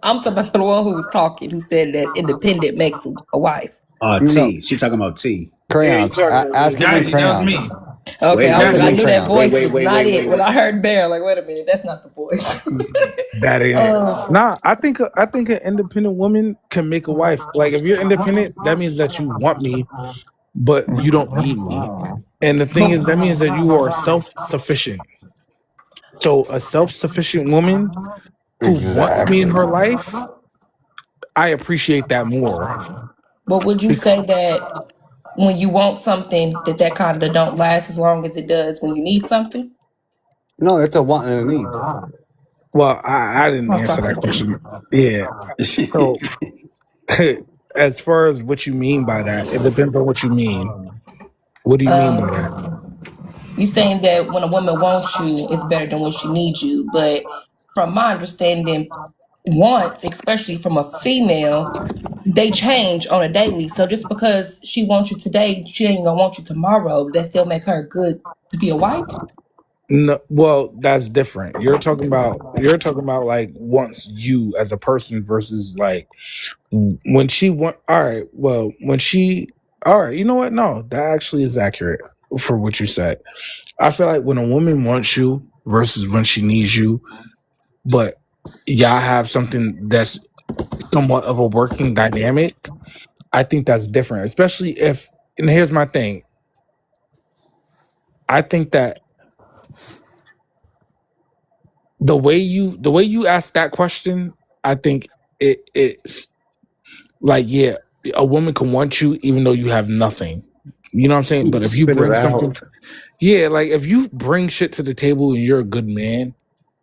I'm talking about the one who was talking, who said that independent makes a wife. No, T. She talking about T. He ain't crayons. talking to Ask me. him in Exactly, that was crayons. me. Okay, I was Wait, like, Ask I him in wait, knew that crayons. voice was not it. When wait. I heard Bear, like, wait a minute, that's not the voice. That ain't it. Oh, Nah, I think an independent woman can make a wife. Like if you're independent, that means that you want me, but you don't need me. And the thing is, that means that you are self-sufficient. So a self-sufficient woman who wants me in Exactly. her life, I appreciate that more. but would you say that when you want something, that kind of don't last as long as it does when you need something? No, it's a want and a need. Well, I didn't I'm answer sorry. that question. Yeah. So as far as what you mean by that, it depends on what you mean. What do you mean by that? You saying that when a woman wants you, it's better than when she needs you. But from my understanding, wants, especially from a female, they change on a daily. So just because she wants you today, she ain't gonna want you tomorrow. That still make her good to be a wife. No, well, that's different. You're talking about like wants you as a person versus like when she want. All right, well, when she. All right, you know what? No, that actually is accurate for what you said. I feel like when a woman wants you versus when she needs you, but y'all have something that's somewhat of a working dynamic, I think that's different. Especially if, and here's my thing. I think that the way you ask that question, I think it's like, yeah, a woman can want you even though you have nothing. You know what I'm saying? But if you Spit it bring something, out. yeah, like if you bring shit to the table and you're a good man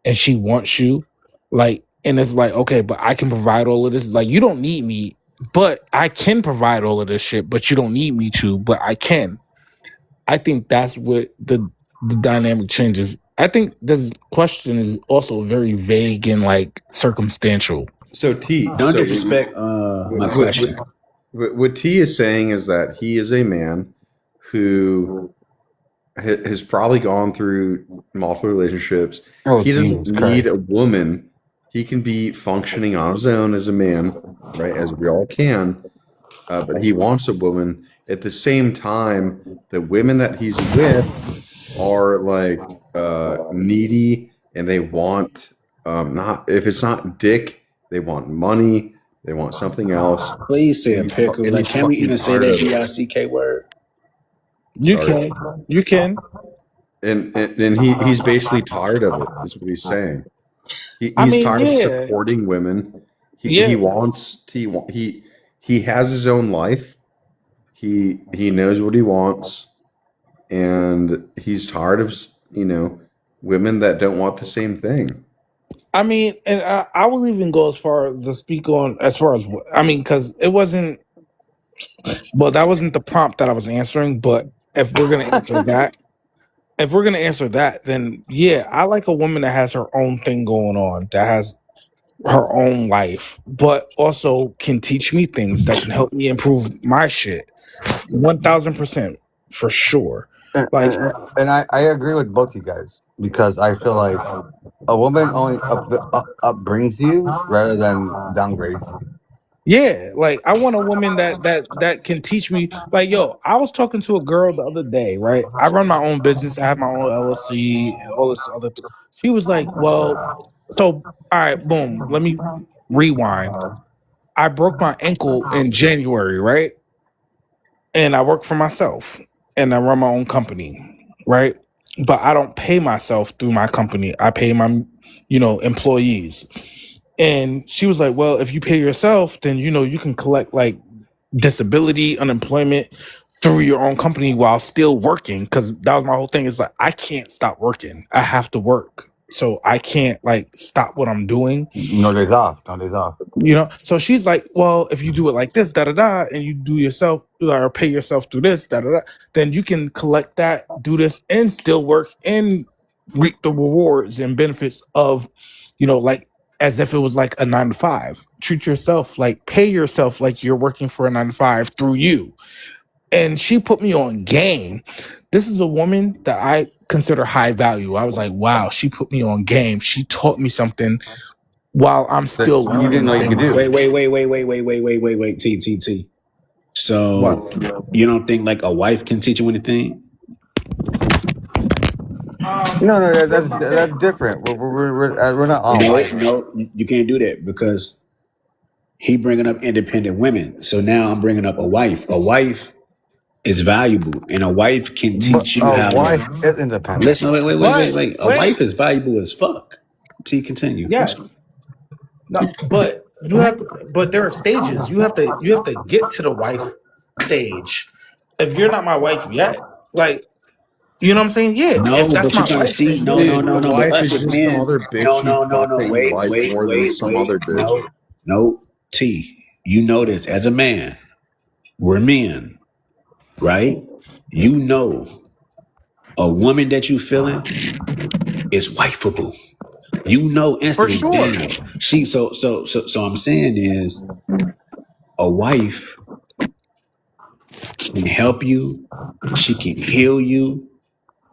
and she wants you, like, and it's like, okay, but I can provide all of this. Like, you don't need me, but I can provide all of this shit, but you don't need me to, but I can. I think that's what the dynamic changes. I think this question is also very vague and like circumstantial. So T, Don't so disrespect my question. what T is saying is that he is a man who has probably gone through multiple relationships. Oh He doesn't Jesus need Christ! a woman. He can be functioning on his own as a man, right? As we all can. But he wants a woman. At the same time, the women that he's with are like needy, and they want not if it's not dick, they want money. They want something else, Please say and a pickle. and Like, he's can we fucking even say tired that of it. DICK word? You Sorry. can, you can. And he's basically tired of it, is what he's saying. I He's mean, tired of yeah, supporting women. He yeah. wants he has his own life. He knows what he wants, and he's tired of women that don't want the same thing. I mean, and I will even go as far to speak on as far as I mean, because it wasn't. Well, that wasn't the prompt that I was answering. But if we're gonna answer that, if we're gonna answer that, then yeah, I like a woman that has her own thing going on, that has her own life, but also can teach me things that can help me improve my shit. 1000% for sure. And, Like, and I agree with both you guys because I feel like a woman only upbrings you rather than downgrades you. yeah, like I want a woman that can teach me. Like, yo, I was talking to a girl the other day, right? I run my own business. I have my own LLC and all this other. She was like, "Well, so all right, boom. Let me rewind. I broke my ankle in January, right? And I work for myself and I run my own company, right? But I don't pay myself through my company. I pay my, employees." And she was like, "Well, if you pay yourself, then you can collect like disability, unemployment through your own company while still working." Because that was my whole thing. Is like, I can't stop working. I have to work, so I can't like stop what I'm doing. No days off. No days off. So she's like, "Well, if you do it like this, da da da, and you do yourself or pay yourself through this, da da da, then you can collect that, do this, and still work and reap the rewards and benefits of, like as if it was like a 9 to 5. Treat yourself like pay yourself like you're working for a 9 to 5 through you." And she put me on game. This is a woman that I consider high value. I was like, wow, she put me on game. She taught me something while I'm That still you didn't learning know you could things. do. Wait. T. What? So you don't think like a wife can teach you anything? No, that's different. We're not all No, wives. no, you can't do that because he bringing up independent women. So now I'm bringing up a wife. A wife is valuable, and a wife can But teach you a how wife to is independent. listen. What? Wait. A Wait. wife is valuable as fuck. T, continue. Yes. No, but you have to, but there are stages. You have to get to the wife stage. If you're not my wife yet, like, you know what I'm saying? Yeah. If No, that's but you're my gonna wife, see. then No, yeah. no, Dude, no, a no. But wife us is as just men, another bitch no, you no, no, fuck no. that you like more than some other bitch. No, no. T, you know this as a man. We're men, right? You know a woman that you feeling is wifeable. You know For instantly, sure. damn. She so I'm saying is a wife can help you, she can heal you,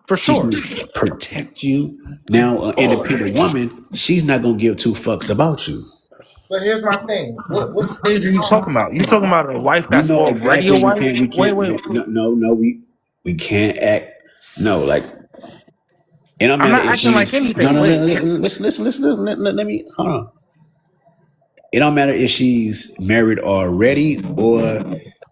For she can sure. protect you. Now, an independent woman, she's not gonna give two fucks about you. But here's my thing. What stage are you talking about? You talking about a wife You that's know already a exactly wife? we Wait, can't wait. no, we can't act no like it don't I'm matter not if acting like she's no anything. no Wait. listen let me hold on. It don't matter if she's married already or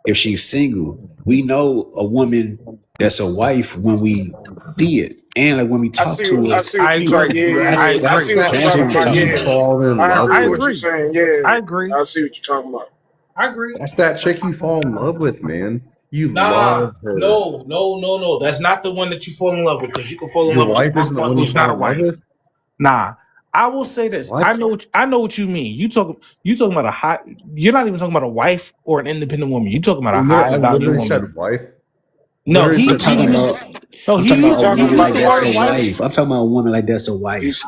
if she's single. We know a woman that's a wife when we see it, and like when we talk to I her. see I what you're agree. talking. Yeah, I yeah, yeah. I agree. see what you're That's That's what talking I'm about. that talking you Yeah, about. fall in I love agree I with what with. you're agree. saying. Yeah, I agree. I see what you're talking about. I agree. That's that chick you fall in love with, man. You Nah, love her. no, no, no, no. That's not the one that you fall in love with because you can fall in Your love with wife isn't the one one you who's not fall a in love wife. with. Nah, I will say this. What? I know what you mean. You talking about a high. You're not even talking about a wife or an independent woman. You talking about a high I value literally said woman. wife. No, Literally I'm said talking wife. about. no I'm he talking He's about a talking woman used about like the the that's word a wife. wife. wife. I'm talking about a woman like that's a wife. He's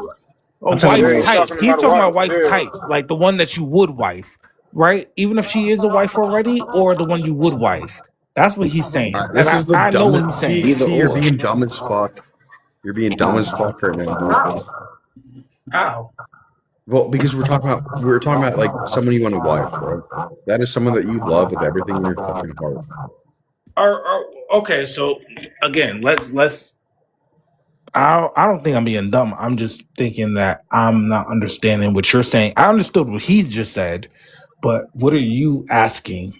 A I'm talking wife yeah, about. he's type. talking He's about a talking about wife. wife Yeah, type, like the one that you would wife, right? Even if she is a wife already, or the one you would wife. That's what he's saying, and This is the I know what dumbest. he's saying. Either You're or. being dumb as fuck. You're being dumb as fuck right now, dude. How? How? Well, because we're talking about like someone you want a wife, right? That is someone that you love with everything in your fucking heart. Okay, so again, let's. I don't think I'm being dumb. I'm just thinking that I'm not understanding what you're saying. I understood what he just said, but what are you asking?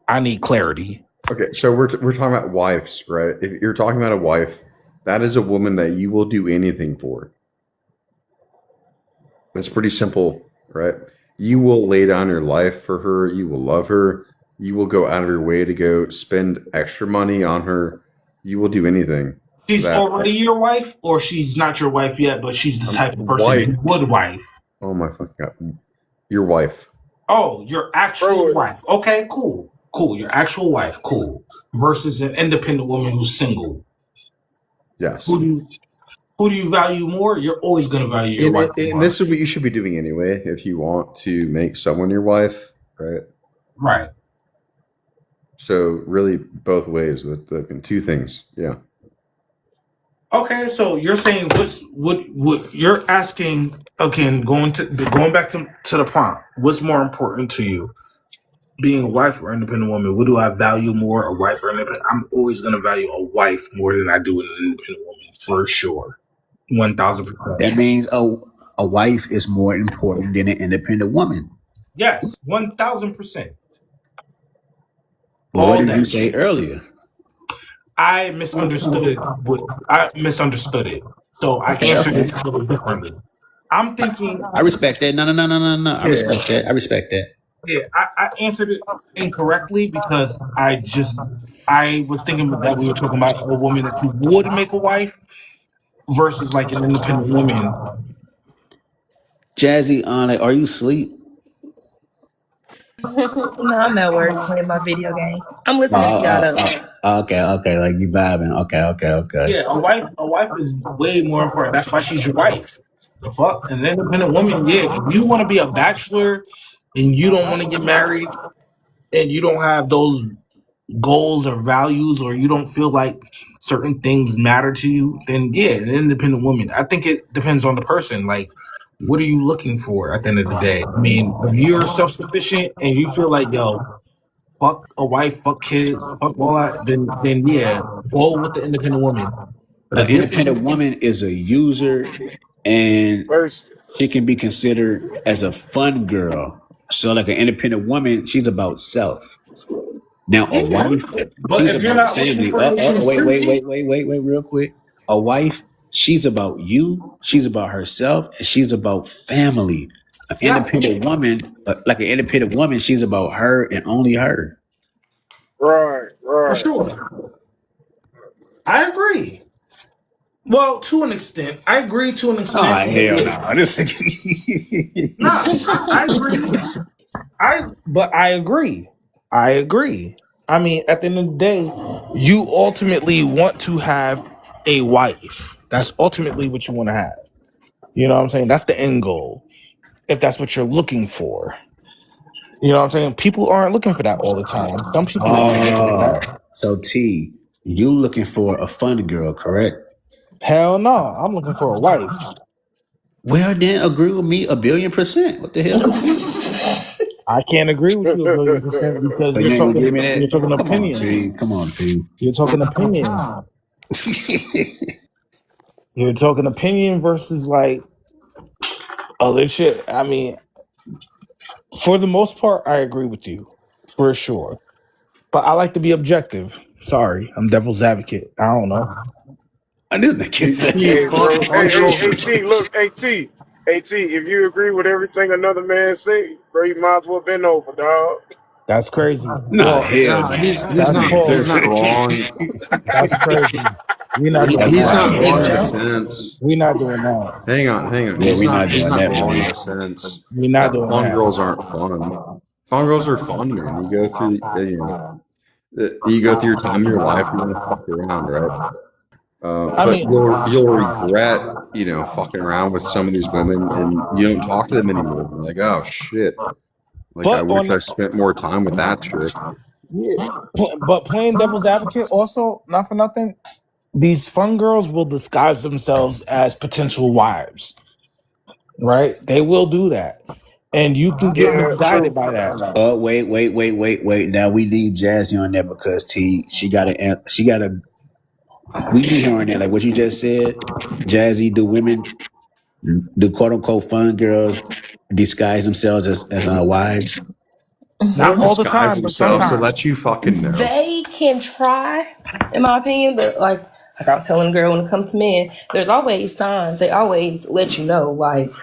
I need clarity. Okay, so we're talking about wives, right? If you're talking about a wife, that is a woman that you will do anything for. That's pretty simple, right? You will lay down your life for her. You will love her. You will go out of your way to go spend extra money on her. You will do anything for She's that already your wife, or she's not your wife yet, but she's the type of person wife. you would wife. Oh my fucking god, your wife. Oh, your actual bro. wife. Okay, cool. Cool. Your actual wife. Cool. Versus an independent woman who's single. Yes, Who do you who do you value more? You're always gonna value your wife and more. this is what you should be doing anyway if you want to make someone your wife, right? Right. So really, both ways. The two things. Yeah. Okay, so you're saying what you're asking again, going back to the prompt, what's more important to you? Being a wife or independent woman? What do I value more, a wife or independent? I'm always gonna value a wife more than I do an independent woman, for sure. 1000%. That means a wife is more important than an independent woman. Yes, 1000%. But what All did you day. say earlier? I misunderstood it. So I Okay, answered okay. it a little differently. I'm thinking, I respect that. No, no, no, no, no, no. I yeah, respect that. I respect that. yeah, I answered it incorrectly because I was thinking that we were talking about a woman that you would make a wife versus like an independent woman. Jazzy, like, are you asleep? No, I'm at work playing my video game. I'm Oh, listening to y'all though. okay, okay. Like you vibing. Okay, okay, okay. Yeah, a wife is way more important. That's why she's your wife. The fuck? An independent woman, yeah. If you want to be a bachelor and you don't want to get married and you don't have those goals or values or you don't feel like certain things matter to you, then yeah, an independent woman. I think it depends on the person. Like, what are you looking for at the end of the day? I mean, if you're self sufficient and you feel like, yo, fuck a wife, fuck kids, fuck all that, then yeah, go with the independent woman. But An if you're independent thinking, woman is a user, and First, she can be considered as a fun girl. So, like an independent woman, she's about self. Now, a yeah, wife, but she's if you're about not looking family. for anything serious, Wait, real quick. A wife, she's about you, she's about herself, and she's about family. An yeah, independent woman, like an independent woman, she's about her and only her. right, for right. sure, I agree. Well, to an extent, I agree to an Oh, extent. But hell yeah, no. This nah, I agree. But I agree. I agree. I mean, at the end of the day, you ultimately want to have a wife. That's ultimately what you want to have. You know what I'm saying? That's the end goal. If that's what you're looking for. You know what I'm saying? People aren't looking for that all the time. Some people are looking for that. So T, you looking for a fun girl, correct? Hell no. I'm looking for a wife. Well, then agree with me 1,000,000,000%. What the hell? I can't agree with you 1,000,000% because So you ain't gonna give me you're that? talking Come on, opinions. T. Come on, T. You're talking opinions. You're talking opinion versus like other shit. I mean, For the most part, I agree with you for sure. But I like to be objective. Sorry, I'm devil's advocate. I don't know. I didn't think T, Hey, it. bro. fun girls Hey, are T. Look, hey, T. If you agree with everything another man say, bro, you might as well bend over, dog. That's crazy. Nah, well, hell nah, nah. he's That's not called. wrong. That's crazy. We're not doing That's He's that. not wild. wrong in a Hell. sense. We're not doing that. Hang on. Yeah, we're not He's doing not that, wrong in man. a sense We're not that doing fun that. girls aren't fun. Fun girls are fun, man. You go through, you go through your time in your life. You want to fuck around, right? I But mean, you'll regret, fucking around with some of these women, and you don't talk to them anymore. You're like, oh shit, like I but wish on I spent more time with that chick. yeah, but playing devil's advocate also, not for nothing. These fun girls will disguise themselves as potential wives, right? They will do that, and you can get Yeah, misguided true. by that. Oh, wait. Now we need Jazzy on there because she gotta. We need her on there. Like what you just said, Jazzy. Do women, do quote unquote fun girls disguise themselves as wives? They Not don't all the disguise time, but themselves to sometimes. let you fucking know. They can try, in my opinion, but like I was telling the girl, when it comes to men, there's always signs. They always let you know, like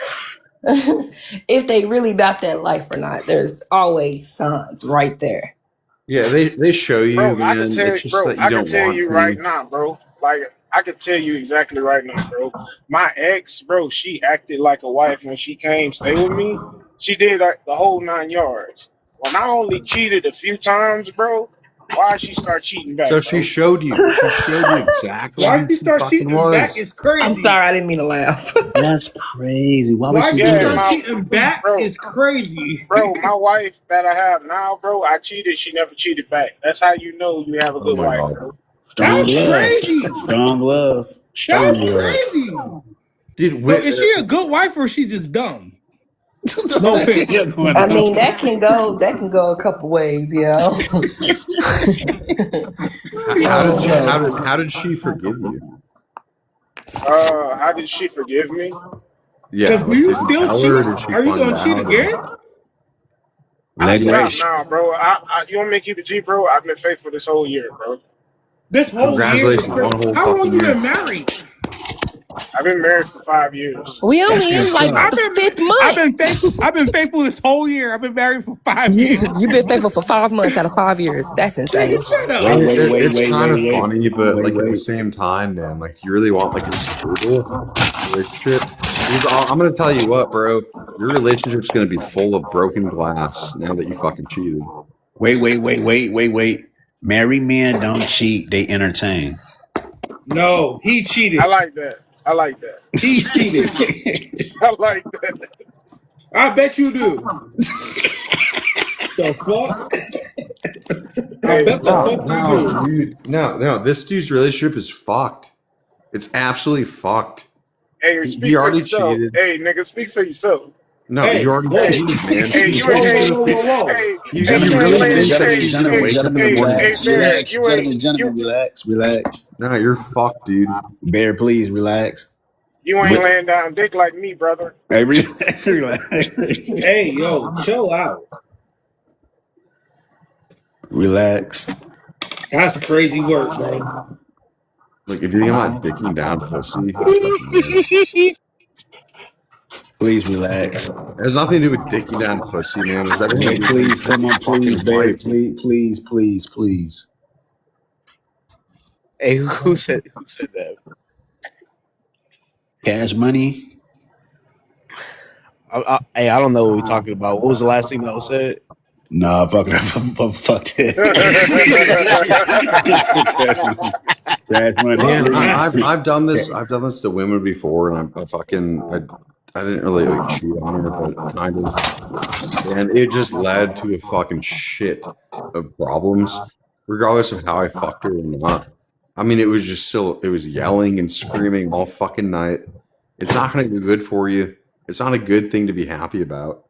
if they really about that life or not. There's always signs right there. Yeah, they show you, Bro, man. It's just that you I can don't tell want you right to. now, bro. Like, I can tell you exactly right now, bro. My ex, bro, she acted like a wife when she came stay with me. She did like, the whole 9 yards. When I only cheated a few times, bro, why she start cheating So back, she bro? showed you. She showed you exactly Why who she she start fucking cheating back was. is I'm crazy. sorry, I didn't mean to laugh. That's crazy. Why would Why she she do Yeah, start that? cheating back bro, is crazy. my wife that I have now, bro, I cheated, she never cheated back. That's how you know you have a Oh good my wife, god, bro. Strong That's love. crazy. Strong love. That's Strong love. crazy. dude! So is she a good wife or is she just dumb? No What the hell offense. going I on? mean, that can go a couple ways, yeah. I don't know. how did she forgive you? How did she forgive me? Because Yeah, will like you did you still tell her? cheat? Or did she Are you find gonna cheat out? Or again? I Leg stopped race. now, bro. You want me to keep it G, bro? I've been faithful this whole year, bro. This whole year is congratulations, crazy. one whole How long fucking you year. been married? I've been married for 5 years. We That's only in what's like up. I've the been fifth I've month. been faithful. I've been faithful this whole year. I've been married for 5 years. You've been faithful for 5 months out of 5 years. That's Nigga, insane. shut I up. mean, it's kind of Wait, funny, but like at the wait. same time, man, like, do you really want like a stable relationship? Because I'm gonna tell you what, bro, your relationship's gonna be full of broken glass now that you fucking cheated. Wait. Married men don't cheat, they entertain. No, he I cheated. like that. I like that. He cheated. I like that. I bet you do. The fuck? I Hey, bet the fuck you No, do. dude, no. This dude's relationship is fucked. It's absolutely fucked. hey, He speak for already yourself. cheated. Hey, nigga, speak for yourself. No, you Hey, already whoa, Hey, cheated, man. hey, you ain't, whoa, hey, whoa, whoa, whoa, whoa. hey, hey, You you Gentlemen, ain't really gentlemen, laying, think that gentlemen, hey, she's gonna gentlemen, hey, wake up in the gentlemen, hey, morning? hey, relax, Bear, relax, you ain't, gentlemen, relax, relax. No, you're fucked, dude. Bear, please relax. you Re- ain't laying down dick like me, brother. hey, relax, relax. Hey, yo, chill out. Relax. That's crazy work, bro. Like, if you think I'm not dicking down pussy, I fucking am. Please relax. It has nothing to do with dicking down pussy, man. It has everything Hey, to do with please, being come a on, please, fucking Bear, wife. please. Hey, who said that? Cash money. Hey, I don't know what we're talking about. What was the last thing that was said? Nah, fuck that. Fuck that. Cash money. Cash money, Fuck Man, please. that. I've done this. I've done this to women before, and I didn't really like cheat on her, but kind of, and it just led to a fucking shit of problems, regardless of how I fucked her or not. I mean, it was just still, it was yelling and screaming all fucking night. It's not going to be good for you. It's not a good thing to be happy about.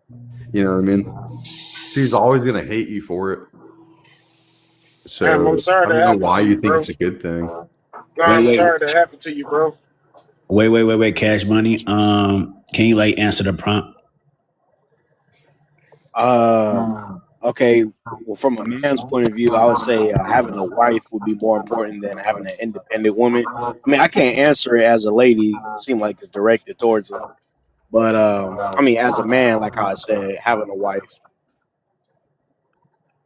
You know what I mean? She's always going to hate you for it. Damn, I'm So sorry I that don't know happened why to you you, think bro. it's a good thing. No, Wait, I'm wait, sorry that happened to you, bro. Cash money. Can you like answer the prompt? Uh, okay. Well, from a man's point of view, I would say having a wife would be more important than having an independent woman. I mean, I can't answer it as a lady. It seemed like it's directed towards it. But I mean, as a man, like how I said, having a wife.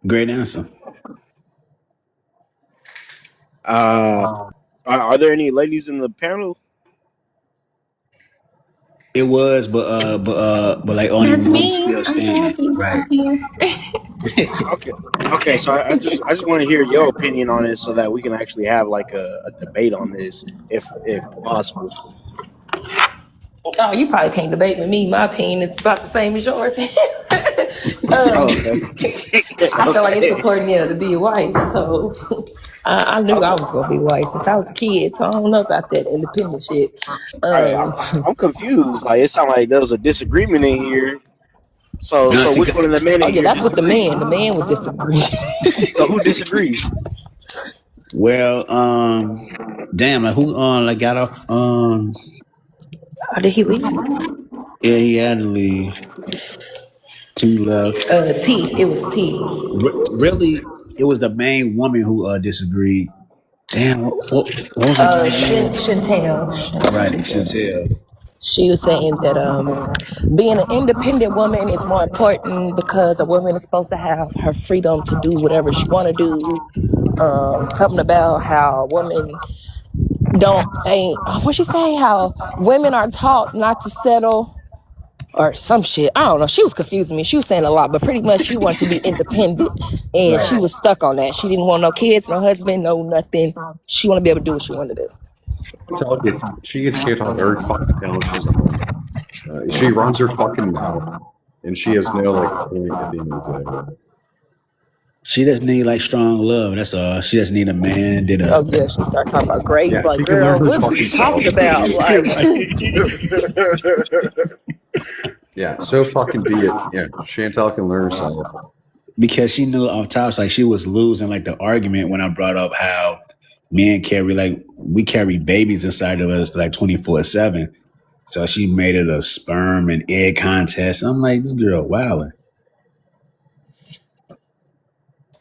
Great answer. Uh, are there any ladies in the panel? It was, but like only That's one me. still I'm standing. Jazzy. Right. I'm here. Okay. Okay, so I just want to hear your opinion on it so that we can actually have like a debate on this if possible. Oh, you probably can't debate with me. My opinion is about the same as yours. Oh, um, okay. I feel like it's Okay. important, yeah, to be a wife. So I knew I was gonna be a wife since I was a kid. So I don't know about that independent shit. All right, Um, I'm confused. Like it sounds like there was a disagreement in here. So No, so see, which one of the men oh in yeah, here that's what the disagree? man. The man was disagreeing. So who disagrees? well, damn, like who like got off Oh, did he leave? yeah, he had to leave. Two left. T. It was T. Really, it was the main woman who disagreed. Damn, what was her name again? Chantel. Right, Chantel. Chantel. She was saying that being an independent woman is more important because a woman is supposed to have her freedom to do whatever she want to do. Something about how women don't ain't what she say, how women are taught not to settle or some shit. I don't know. She was confusing me. She was saying a lot, but pretty much she wanted to be independent and she Right. was stuck on that. She didn't want no kids, no husband, no nothing. She want to be able to do what she wanted to do. She gets kicked off every fucking panel she's on. She runs her fucking mouth, and she has no like point at the end of the day. She just need like strong love. That's all. She just need a man. Did a Oh yeah, she started talking about great. Yeah, Like, she can learn girl, her what you fucking talking self. about? Like, Yeah, so fucking be it. Yeah, Chantel can learn herself. because she knew off top like she was losing like the argument when I brought up how men carry like we carry babies inside of us like 24/7. So she made it a sperm and egg contest. I'm like, this girl wilding.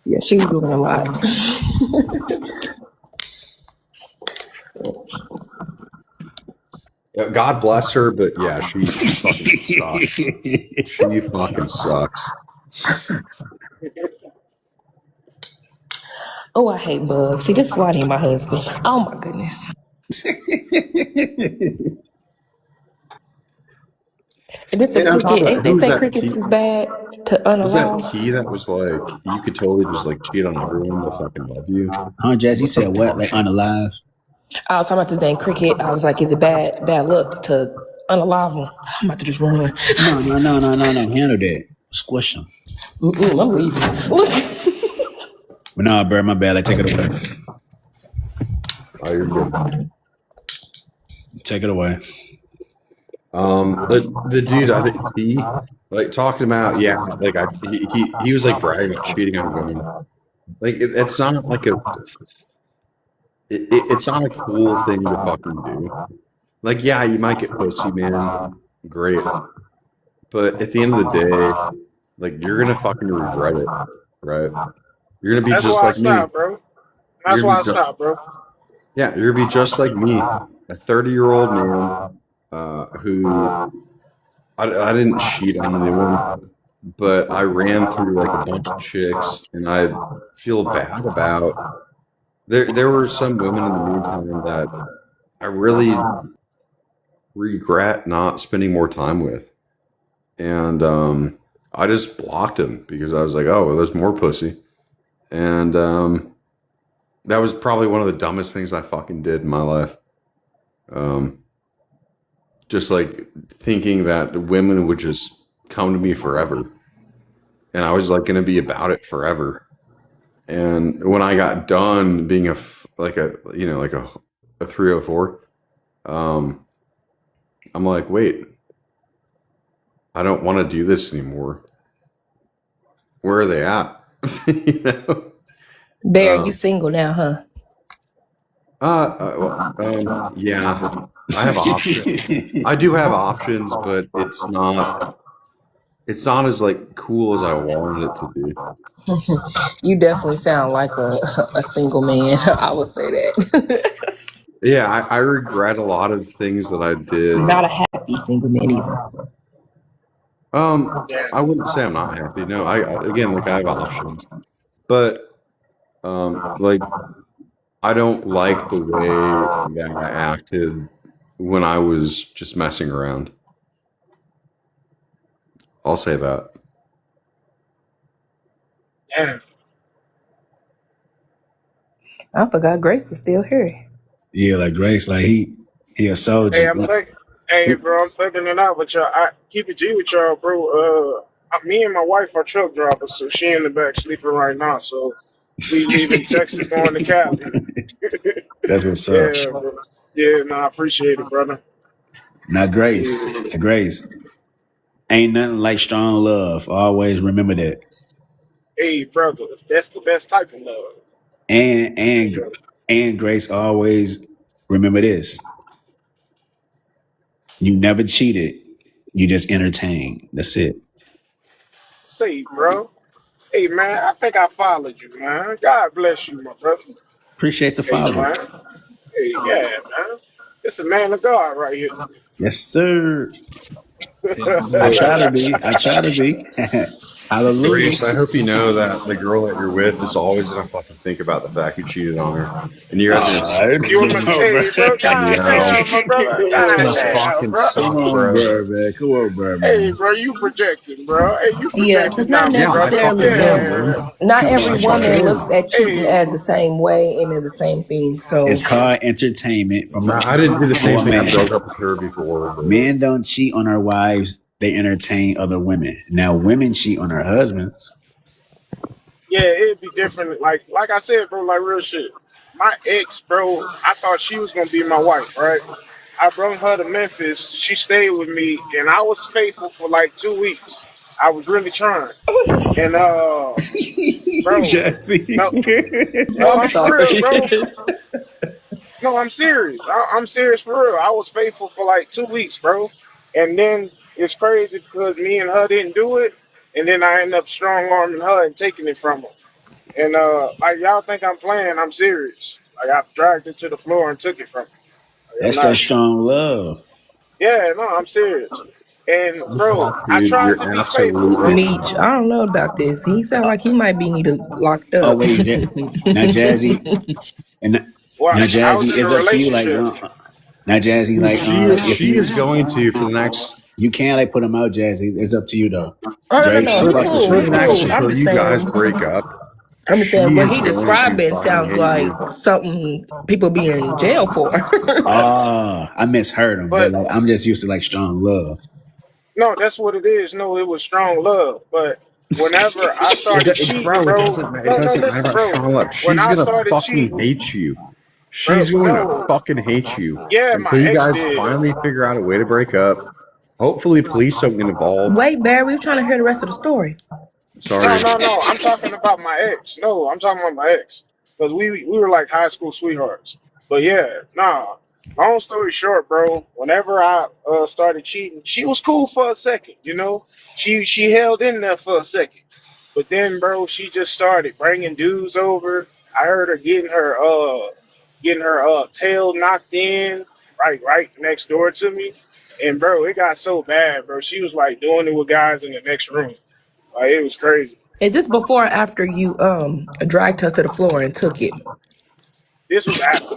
yeah, she was doing a lot. Yeah, God bless her, but yeah, she fucking sucks. She fucking sucks. Oh, I hate bugs. See, this is why I need my husband. Oh my goodness. And it's a And on top cricket. of that, Ain't they who was say that crickets T? is bad to Was that unallow? T that was like you could totally just like cheat on everyone to fucking love you? Huh, Jazz? You said what? Like unalive? I was talking about this dang cricket. I was like, is it bad luck to unalive them? I'm about to just run. No. Handle that. Squish them. I'm leaving. Look. But no, bro, my bad. Like, take it away. Oh, you're good. Take it away. The dude, I think T, like talking about, yeah, like he was like bragging about cheating on women. Like it's not like it's not a cool thing to fucking do. Like, yeah, you might get pussy, man. Great. But at the end of the day, like you're gonna fucking regret it, right? You're gonna be That's just why I like me. stopped, bro. You're That's gonna why be I stopped, bro. yeah, you're gonna be just like me, a 30-year-old man who I didn't cheat on anyone, but I ran through like a bunch of chicks, and I feel bad about. There were some women in the meantime that I really regret not spending more time with, and I just blocked them because I was like, oh, well, there's more pussy, and that was probably one of the dumbest things I fucking did in my life. Um, just like thinking that women would just come to me forever, and I was like going to be about it forever. And when I got done being like a like a 304, I'm like, wait, I don't want to do this anymore. Where are they at? you know? Bear, you single now, huh? Yeah, I have options. I do have options, but it's not. It's not as like cool as I wanted it to be. You definitely sound like a single man. I would say that. Yeah, I regret a lot of things that I did. Not a happy single man either. Damn. I wouldn't say I'm not happy. No, again, like I have options, but like I don't like the way that I acted when I was just messing around. I'll say that. Damn. I forgot Grace was still here. Yeah, like Grace, like he a soldier. Hey, I'm thinking. Hey, bro, I'm thinking it out, but y'all, I keep it G with y'all, bro. Me and my wife are truck drivers, so she in the back sleeping right now. So we leaving Texas, going to Cali. That's what's up. Yeah, bro. Yeah, no, I appreciate it, brother. Now, Grace, Yeah. Grace, ain't nothing like strong love. Always remember that. Hey, brother, that's the best type of love. And Hey, and and Grace, always remember this. You never cheated. You just entertained. That's it. say, bro. Hey, man, I think I followed you, man. God bless you, my brother. Appreciate the Hey, follow. man. Hey, yeah, man. It's a man of God right here. Yes, sir. I Hey, try to be. I try to be. Hallelujah. Grace, I hope you know that the girl that you're with is always gonna fucking think about the fact you cheated on her, and you guys are gonna Oh, You want me? come on, bro. Hey, bro. God yo. damn, my brother. It's God gonna damn, fucking bro. Come suck, on, bro. bro, man. Come on, bro, Hey, man. bro, you projecting, bro. Hey, you Yeah, because projecting not now, my Yeah, I brother. fucking necessarily am, them. Yeah. dude. Not Come every on, I fucking woman bro. looks am. at cheating Hey, as the same way and is the same thing. It's So called entertainment from I didn't do the for same a thing. I man. broke up with her before, but Men don't cheat on their wives. They entertain other women. Now, women cheat on their husbands. yeah, it'd be different. Like I said, bro, like real shit. My ex, bro, I thought she was gonna be my wife, right? I brought her to Memphis. She stayed with me, and I was faithful for like 2 weeks. I was really trying, and bro, Jesse. no, no, I'm I'm for sorry. real, bro. No, I'm serious. I'm serious for real. I was faithful for like 2 weeks, bro. And then it's crazy because me and her didn't do it, and then I end up strong arming her and taking it from her. And like y'all think I'm playing, I'm serious. Like I dragged it to the floor and took it from her. Like, I'm That's that not. strong love. Yeah, no, I'm serious. And bro, fuck, I dude, tried you're to be faithful, absolutely bro. Meech, I don't know about this. He sound like he might be needed locked Oh up. wait, now Jazzy and Well, now I was Jazzy in a is up to you. Like relationship. now Jazzy, dude. like if She you is going to for the next you can't like put him out, Jazzy. It's up to you though. Oh no, no, Drake, no. I He fuck with cool. you. He I fuck with cool. you. I'm until just you guys saying. break up. I'm just She saying what is he going to describing fucking sounds hate like you. something people be in jail for. I misheard him, but But like I'm just used to like strong love. no, that's what it is. No, it was strong love. But whenever I started cheating, Bro, bro, it no, no, doesn't matter listen, about bro. strong love. When She's I gonna started fucking cheating, hate you. bro, She's going to no, fucking hate you yeah, my until you ex guys did. finally figure out a way to break up. Hopefully, police don't get involved. Wait, Barry, we was trying to hear the rest of the story. No, Sorry. no, no. I'm talking about my ex. No, I'm talking about my ex because we were like high school sweethearts. But yeah, nah. Long story short, bro. Whenever I started cheating, she was cool for a second. You know, she held in there for a second. But then, bro, she just started bringing dudes over. I heard her getting her tail knocked in right next door to me. And bro, it got so bad, bro. She was like doing it with guys in the next room. Like it was crazy. Is this before or after you dragged her to the floor and took it? This was after.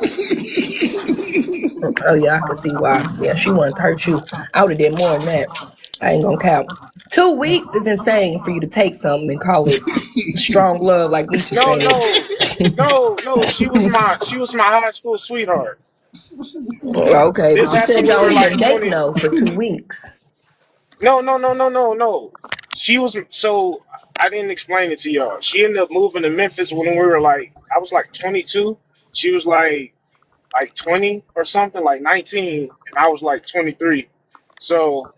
Oh yeah, I can see why. Yeah, she wanted to hurt you. I would have did more than that. I ain't gonna count. 2 weeks is insane for you to take something and call it strong love, like Meech is No, saying. no, no, no. She was my high school sweetheart. Okay, This but you happened said when y'all we were only like been dating 20. though for 2 weeks. No, no, no, no, no, no. She was so I didn't explain it to y'all. She ended up moving to Memphis when we were like I was like 22. She was like 20 or something, like 19, and I was like 23. So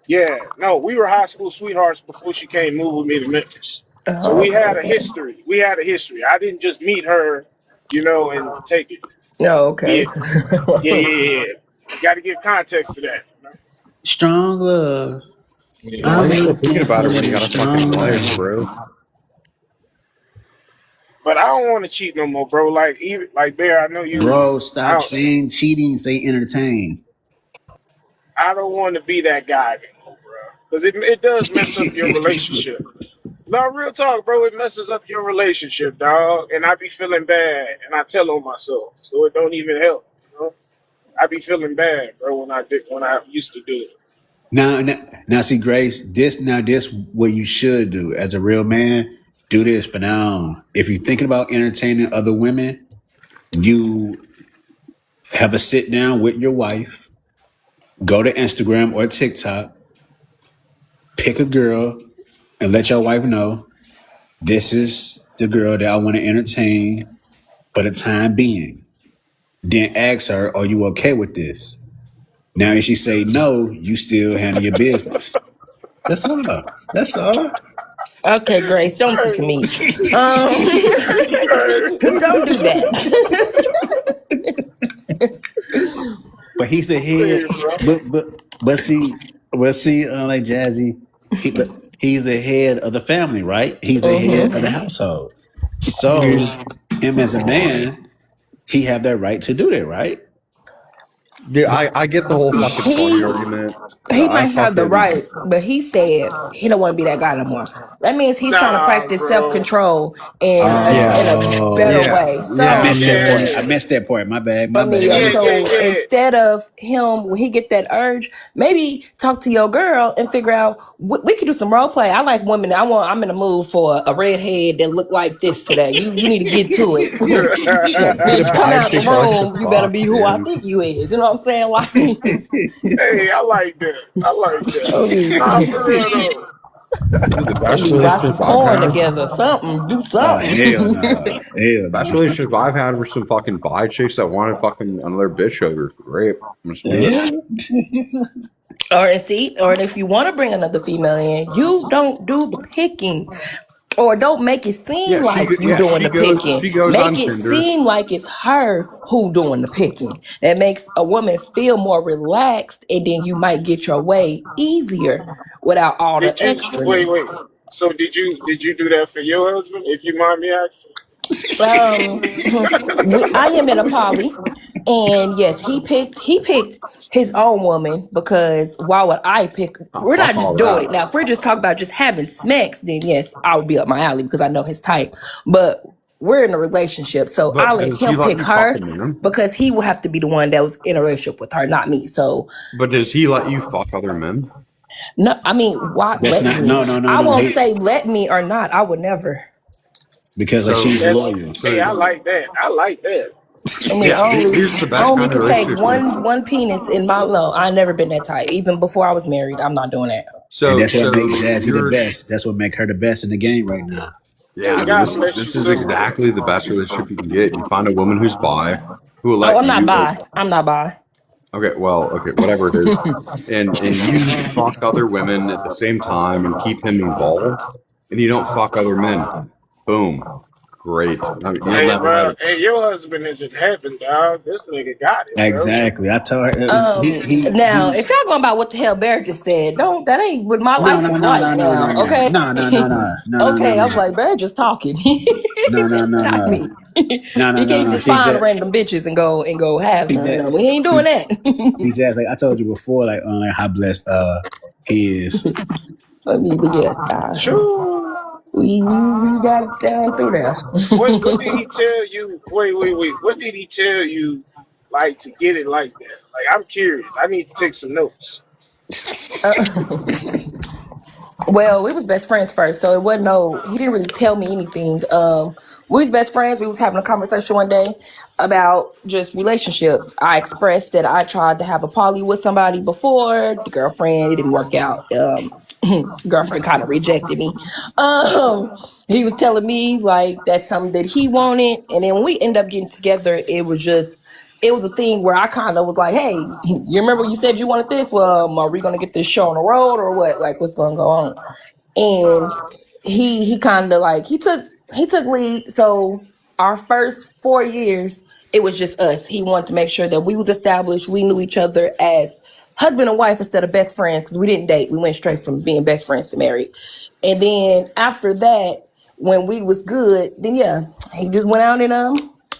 yeah, no, we were high school sweethearts before she came move with me to Memphis. So Oh, we had a okay. history. We had a history. I didn't just meet her, and take it. Oh, Yeah, okay. yeah, yeah, yeah. Got to give context to that. Strong love. Why I'm are you still thinking looking about for it when you the got a fucking strong wife, man. bro? But I don't want to cheat no more, bro. Like even like Bear, I know you. Bro, I stop don't. saying cheating, say entertain. I don't want to be that guy anymore, bro. Because it does mess up your relationship. No, real talk, bro. It messes up your relationship, dog. And I be feeling bad, and I tell on myself, so it don't even help. You know, I be feeling bad, bro, when I used to do it. Now, see, Grace, this what you should do as a real man. Do this for now. If you're thinking about entertaining other women, you have a sit down with your wife. Go to Instagram or TikTok, pick a girl, and let your wife know this is the girl that I want to entertain for the time being. Then ask her, "Are you okay with this?" Now, if she say no, you still handle your business. That's all. That's all. Okay, Grace, don't listen to me. Hey, Don't do that. But he's the head. see, bro. But see, like Jazzy, he's the head of the family, right? He's the head of the household. So him as a man, he have that right to do that, right? Yeah, I get the whole fucking party he argument. he I might have the fucking right, but he said he don't want to be that guy no more. That means he's trying to Nah, practice self bro. control in a yeah, better Oh, way. I yeah. I So missed that part. I mean, Yeah, missed that part. My bad. I My mean, bad. yeah, yeah, so yeah. instead of him, when he get that urge, maybe talk to your girl and figure out we could do some role play. I like women. I'm in the mood for a redhead that look like this today. You need to get to it. get a Bitch, come vibe out the check so I can room. You better fuck, be who I man. think you is. You know what I'm saying? Like, Hey, I like that. I like that. I Nah, mean, for real though. Dude, the I best mean, buy some relationship I've corn had, together, something, do Oh hell something. no. Hell best no. relationship I've had were some fucking bi chicks that wanted fucking another bitch over. Great, let's do it. Yeah. Or see, or if you want to bring another female in, you don't do the picking. Or don't make it seem like you doing the picking. she goes Make on it Tinder. seem like it's her who doing the picking. It makes a woman feel more relaxed, and then you might get your way easier without all the Did you extraness. wait? So did you do that for your husband? If you mind me asking. Um, I am in a poly, and yes, he picked his own woman because why would I pick? Oh, We're fuck not all just doing it that. now. If we're just talking about just having smacks, then yes, I would be up my alley because I know his type. But we're in a relationship, so I But let does he him let pick you fuck a her man? because he will have to be the one that was in a relationship with her, not me. So But does he let you fuck other men? no, I mean, why That's let not me? no no no I no. won't He say let me or not. I would never. because like So, she's That's loyal. hey, I so like that. I like that. I mean, yeah. only Here's the best only kind of could take relationship. one penis in my no. I never been that type. Even before I was married, I'm not doing that. And So, that's what makes so Jazzy the you're best. That's what make her the best in the game right now. Hey, yeah. God This bless you, this is sister. exactly the best relationship you can get. You find a woman who's bi, who will Oh, let I'm not you like. bi. I'm not bi. Okay, well, okay, whatever it is, and you fuck other women at the same time and keep him involved, and you don't fuck other men. Boom, great. I mean, you'll Hey, never have bro. it. Hey, your husband is in heaven, dog. This nigga got it, bro. Exactly. I told her Now, he if y'all going about what the hell Barrett just said, don't that ain't what my no life no is no no like no no now. no Okay, no no no no no no no okay. I was no like Barrett just talking, no no no not no me. no no He no can't no. just See find Jazz, random bitches and go have see none. Jazz, No, we ain't see, doing that. see Jazz. Like I told you before, like how blessed he is. I mean, but yes, Shoo. we got it down through there. What did he tell you? Wait. What did he tell you like to get it like that? Like I'm curious. I need to take some notes. Well, we was best friends first, so it wasn't no. He didn't really tell me anything. We was best friends. We was having a conversation one day about just relationships. I expressed that I tried to have a poly with somebody before. The girlfriend, it didn't work out. Girlfriend kind of rejected me. Um, he was telling me like that's something that he wanted, and then when we ended up getting together, it was a thing where I kind of was like, "Hey, you remember you said you wanted this? Well, are we gonna get this show on the road or what? Like, what's gonna go on?" And he kind of like he took lead. So our first 4 years, it was just us. He wanted to make sure that we was established. We knew each other as husband and wife instead of best friends because we didn't date. We went straight from being best friends to married. And then after that, when we was good, then yeah, he just went out and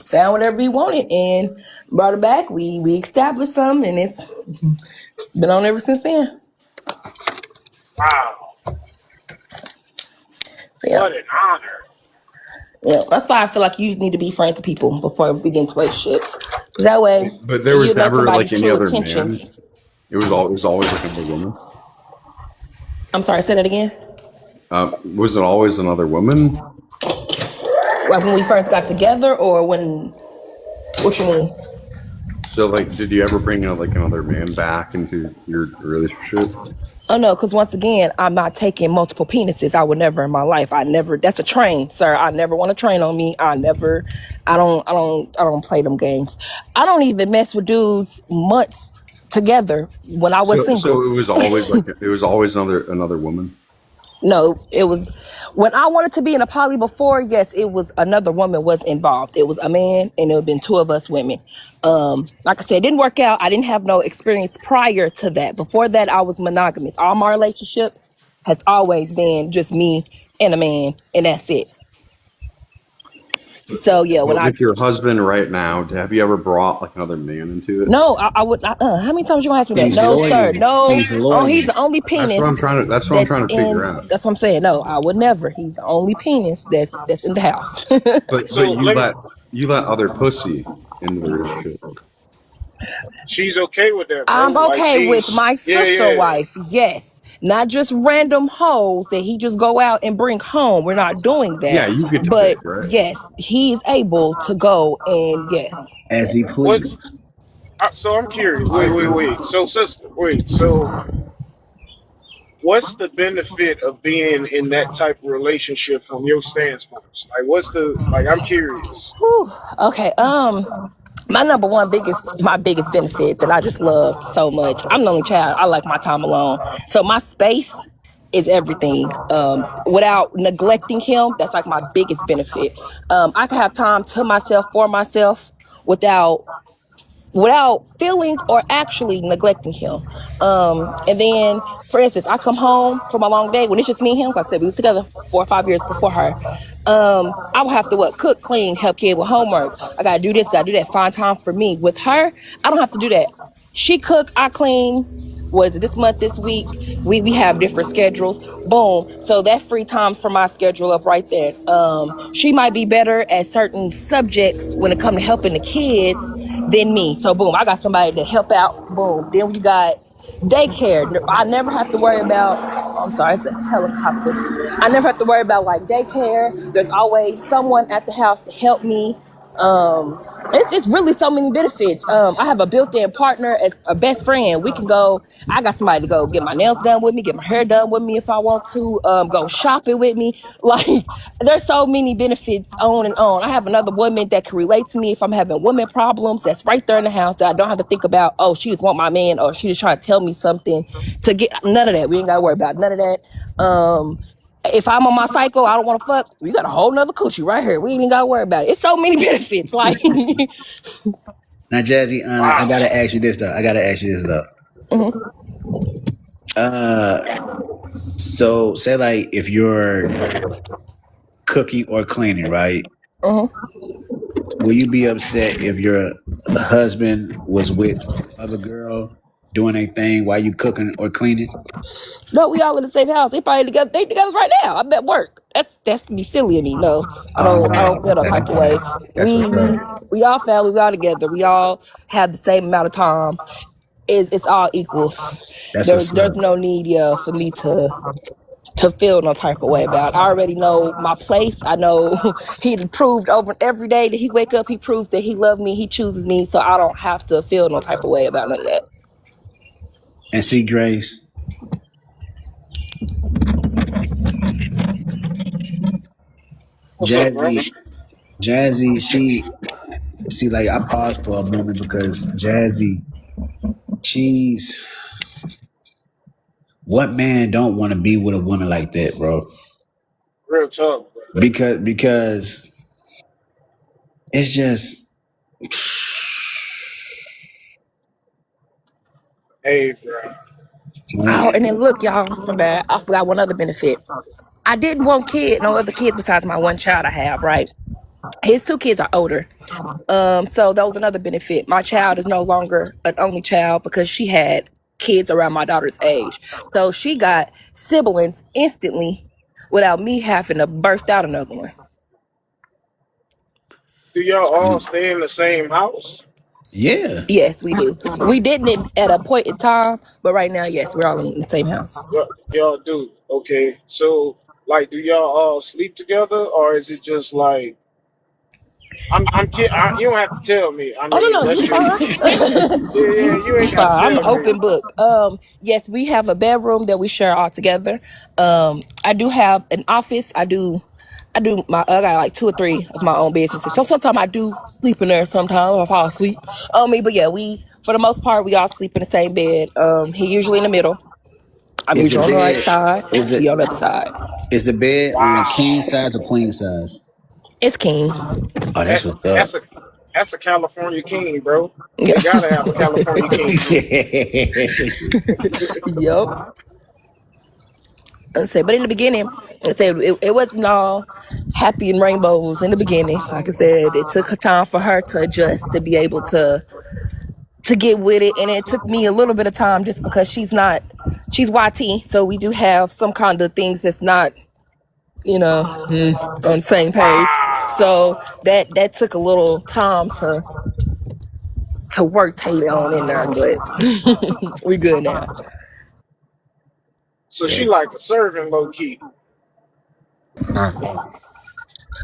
found whatever he wanted and brought it back. We established something and it's been on ever since then. Wow, So, yeah. what an honor. Yeah, that's why I feel like you need to be friends with people before we get into relationships. That way, But there you was know never like somebody's any true other intentions. man. It was always like another woman. I'm sorry, say that again. Was it always another woman? Like when we first got together, or when? What you mean? So like, did you ever bring like another man back into your relationship? Oh no, because once again, I'm not taking multiple penises. I would never in my life. I never. That's a train, sir. I never want to train on me. I never. I don't play them games. I don't even mess with dudes months together when I was So single. it was always like it was always another woman. No, it was when I wanted to be in a poly before. Yes, it was another woman was involved. It was a man, and it had been two of us women. Like I said, it didn't work out. I didn't have no experience prior to that. Before that, I was monogamous. All my relationships has always been just me and a man, and that's it. So yeah, when But I with your husband right now, have you ever brought like another man into it? no, I would. How many times you gonna ask me that? He's No, sir. loyal. No. He's Oh, he's loyal. the only That's penis what I'm trying to. That's what I'm that's trying to figure in. out. That's what I'm saying. No, I would never. He's the only penis that's in the house. But So you let me. let other pussy into the relationship. She's okay with that, bro. I'm Like okay with she's my yeah, sister yeah. wife, yes. Not just random hoes that he just go out and bring home. We're not doing Yeah, that. you get to But pick, right? yes, he is able to go and yes. As he What's pleases. so I'm curious. I Wait. agree. So sister, wait. So what's the benefit of being in that type of relationship from your standpoint? Like, what's the like? I'm curious. Whew. Okay. My number one my biggest benefit that I just loved so much. I'm the only child. I like my time alone. So my space is everything. Without neglecting him, that's like my biggest benefit. I can have time to myself for myself without feeling or actually neglecting him. And then, for instance, I come home from a long day when it's just me and him. Like I said, we was together 4 or 5 years before her. I would have to cook, clean, help kid with homework. I gotta do this, gotta do that. Find time for me. With her, I don't have to do that. She cook, I clean. Was it this month, this week? We have different schedules. Boom. So that free time for my schedule up right there. She might be better at certain subjects when it comes to helping the kids than me. So boom, I got somebody to help out. Boom. Then you got daycare. I never have to worry about. I'm sorry, it's a helicopter. I never have to worry about like daycare. There's always someone at the house to help me. It's really so many benefits. I have a built-in partner as a best friend. We can go. I got somebody to go get my nails done with me, get my hair done with me if I want to. Go shopping with me. Like there's so many benefits on and on. I have another woman that can relate to me if I'm having women problems. That's right there in the house that I don't have to think about. Oh, she just want my man, or she just trying to tell me something to get. None of that. We ain't got to worry about none of that. If I'm on my cycle, I don't want to fuck. We got a whole nother coochie right here. We ain't even got to worry about it. It's so many benefits. Like, Now, Jazzy, I Wow. gotta ask you this though. I gotta ask you this though. mhm, Uh, so say like if you're cooking or cleaning, right? mhm. Will you be upset if your husband was with other girl doing a thing while you cooking or cleaning? No, we all in the same house. They probably together. They together right now. I'm at work. That's be silly of me. No, I don't feel no type of way. That's what's up. We all family. We all together. We all have the same amount of time. It's all equal. That's what's There's up. no need for me to feel no type of way about it. I already know my place. I know he proved over every day that he wake up, he proves that he loves me, he chooses me, so I don't have to feel no type of way about none of that. And see, Grace, What's up, bro? Jazzy, Jazzy, she see like I paused for a moment because Jazzy, she's what man don't want to be with a woman like that, bro? Real talk, bro. Because it's just Hey, bro. Oh, and then look, y'all, my bad. I forgot one other benefit. I didn't want no other kids besides my one child I have, right? His two kids are older. So that was another benefit. My child is no longer an only child because she had kids around my daughter's age. So she got siblings instantly without me having to burst out another one. Do y'all all stay in the same house? Yeah. Yes, we do. We didn't at a point in time, but right now, yes, we're all in the same house. Y'all do. Okay. So, like, do y'all all sleep together, or is it just like I'm kid? You don't have to tell me. I Oh mean, no, you let's just fine. yeah, yeah. You You ain't got to fine. I'm an tell me. open book. Yes, we have a bedroom that we share all together. I do have an office. I got like two or three of my own businesses. So sometimes I do sleep in there. Sometimes I fall asleep. But yeah, we for the most part we all sleep in the same bed. He usually in the middle. I'm Is the usually on the right bed side. is it He on the other side. is the bed king Wow. size or queen size? It's King. Oh, that's That what's up. that's a that's a California king, bro. They Yeah. gotta have a California king. Yep. I say, but in the beginning, I said it wasn't all happy and rainbows in the beginning. Like I said, it took time for her to adjust to be able to get with it, and it took me a little bit of time just because she's YT, so we do have some kind of things that's not on the same page. So Wow. that took a little time to work Taylor on in there, but we good now. So she like a servant, low key.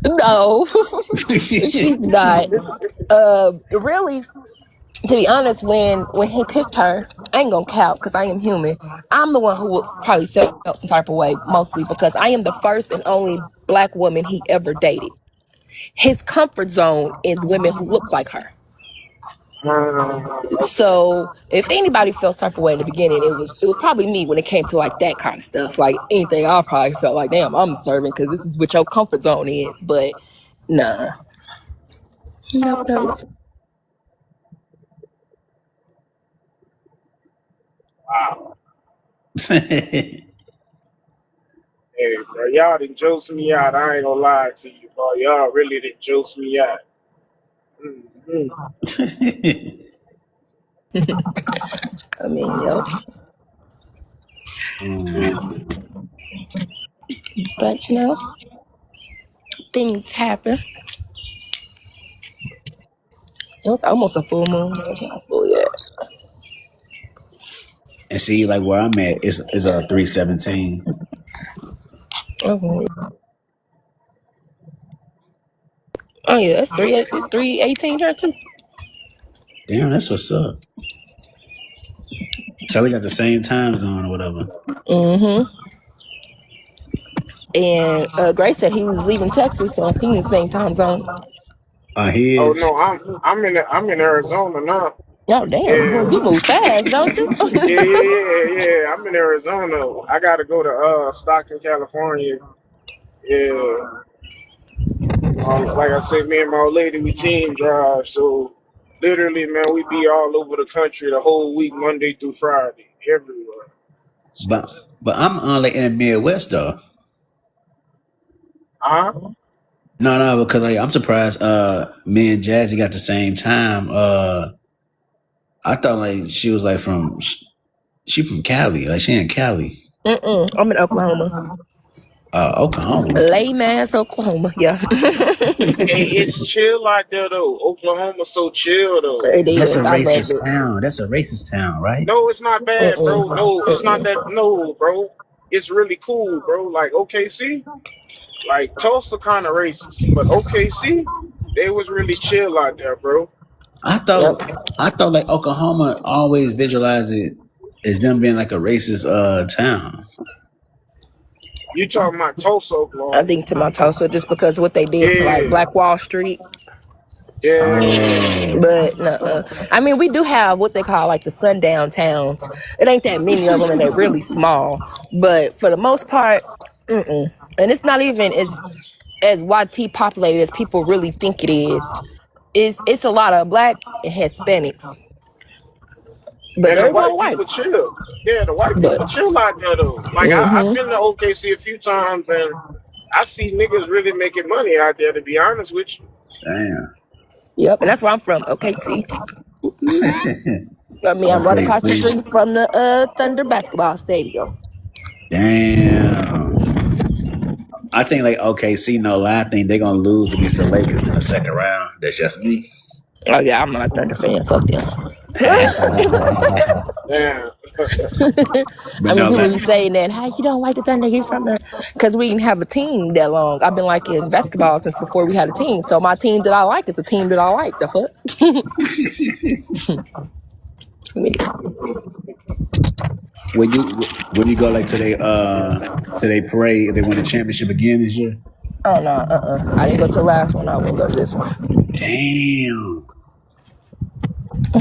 No, she's not. Really, to be honest, when he picked her, I ain't gonna count because I am human. I'm the one who would probably felt some type of way, mostly because I am the first and only black woman he ever dated. His comfort zone is women who look like her. Okay. So if anybody felt some type of way in the beginning, it was probably me when it came to like that kind of stuff. Like anything, I probably felt like, damn, I'm serving because this is what your comfort zone is. But nah, nope, nope. Wow. Hey, bro, y'all done jokes me out. I ain't gonna lie to you, bro. Y'all really done jokes me out. Hmm. I mean, yep. Um, But things happen. It was almost a full moon. It was not full yet. and see, like where I'm at is a 317. Oh, oh yeah, it's 318 here too. Damn, that's what's up. So we got the same time zone or whatever. Mm-hmm. And Grace said he was leaving Texas, so he in the same time zone. He Oh is. no, I'm in Arizona now. Oh damn, boy, Yeah. you move fast, don't you? Yeah. I'm in Arizona. I gotta go to Stockton, California. Yeah. Like I said, me and my old lady, we team drive. So literally, man, we be all over the country the whole week, Monday through Friday, everywhere. So, But I'm like in the Midwest though. huh? No, because like I'm surprised. Me and Jazzy got the same time. I thought like she was like she from Cali. Like she in Cali. I'm in Oklahoma, Oklahoma. lame ass Oklahoma. Yeah, Hey, it's chill out there though. Oklahoma's so chill though. it That's a is. I love racist it. town. That's a racist town, right? No, it's not bad, bro. Mm-mm. No, it's not Mm-mm. that. No, bro. It's really cool, bro. Like OKC, like Tulsa, kind of racist, but OKC, they was really chill out there, bro. I Yep. thought I thought like Oklahoma always visualize it as them being like a racist town. You talking about Tulsa, I Oklahoma? think to my Tulsa just because what they did to like Yeah, Black Wall Street. yeah. Oh, But I mean, we do have what they call like the sundown towns. It ain't that many of them, and they're really small. But for the most part, mm-mm. And it's not even as YT populated as people really think it is. It's a lot of blacks and Hispanics. But And the there's no white people wife. chill. Yeah, the white But people chill out there though. Like I've hmm been to OKC a few times and I see niggas really making money out there. To be honest with you. Damn. yep, and that's where I'm from. Okay, see, I mean, I'm right Okay, across the see. street from the Thunder basketball stadium. Damn. I think like OKC no lie. I think they're gonna lose against the Lakers in the second round. That's just me. Oh yeah, I'm not a Thunder fan. Fuck them. Damn. I But mean, no people lie. be saying that, how you don't like the Thunder? You from the? Because we didn't have a team that long. I've been liking basketball since before we had a team. So my team that I like is the team that I like. The fuck? When you go like to they parade if they win the championship again this year? Oh no, I didn't go to the last one. I wouldn't go to this one. Damn.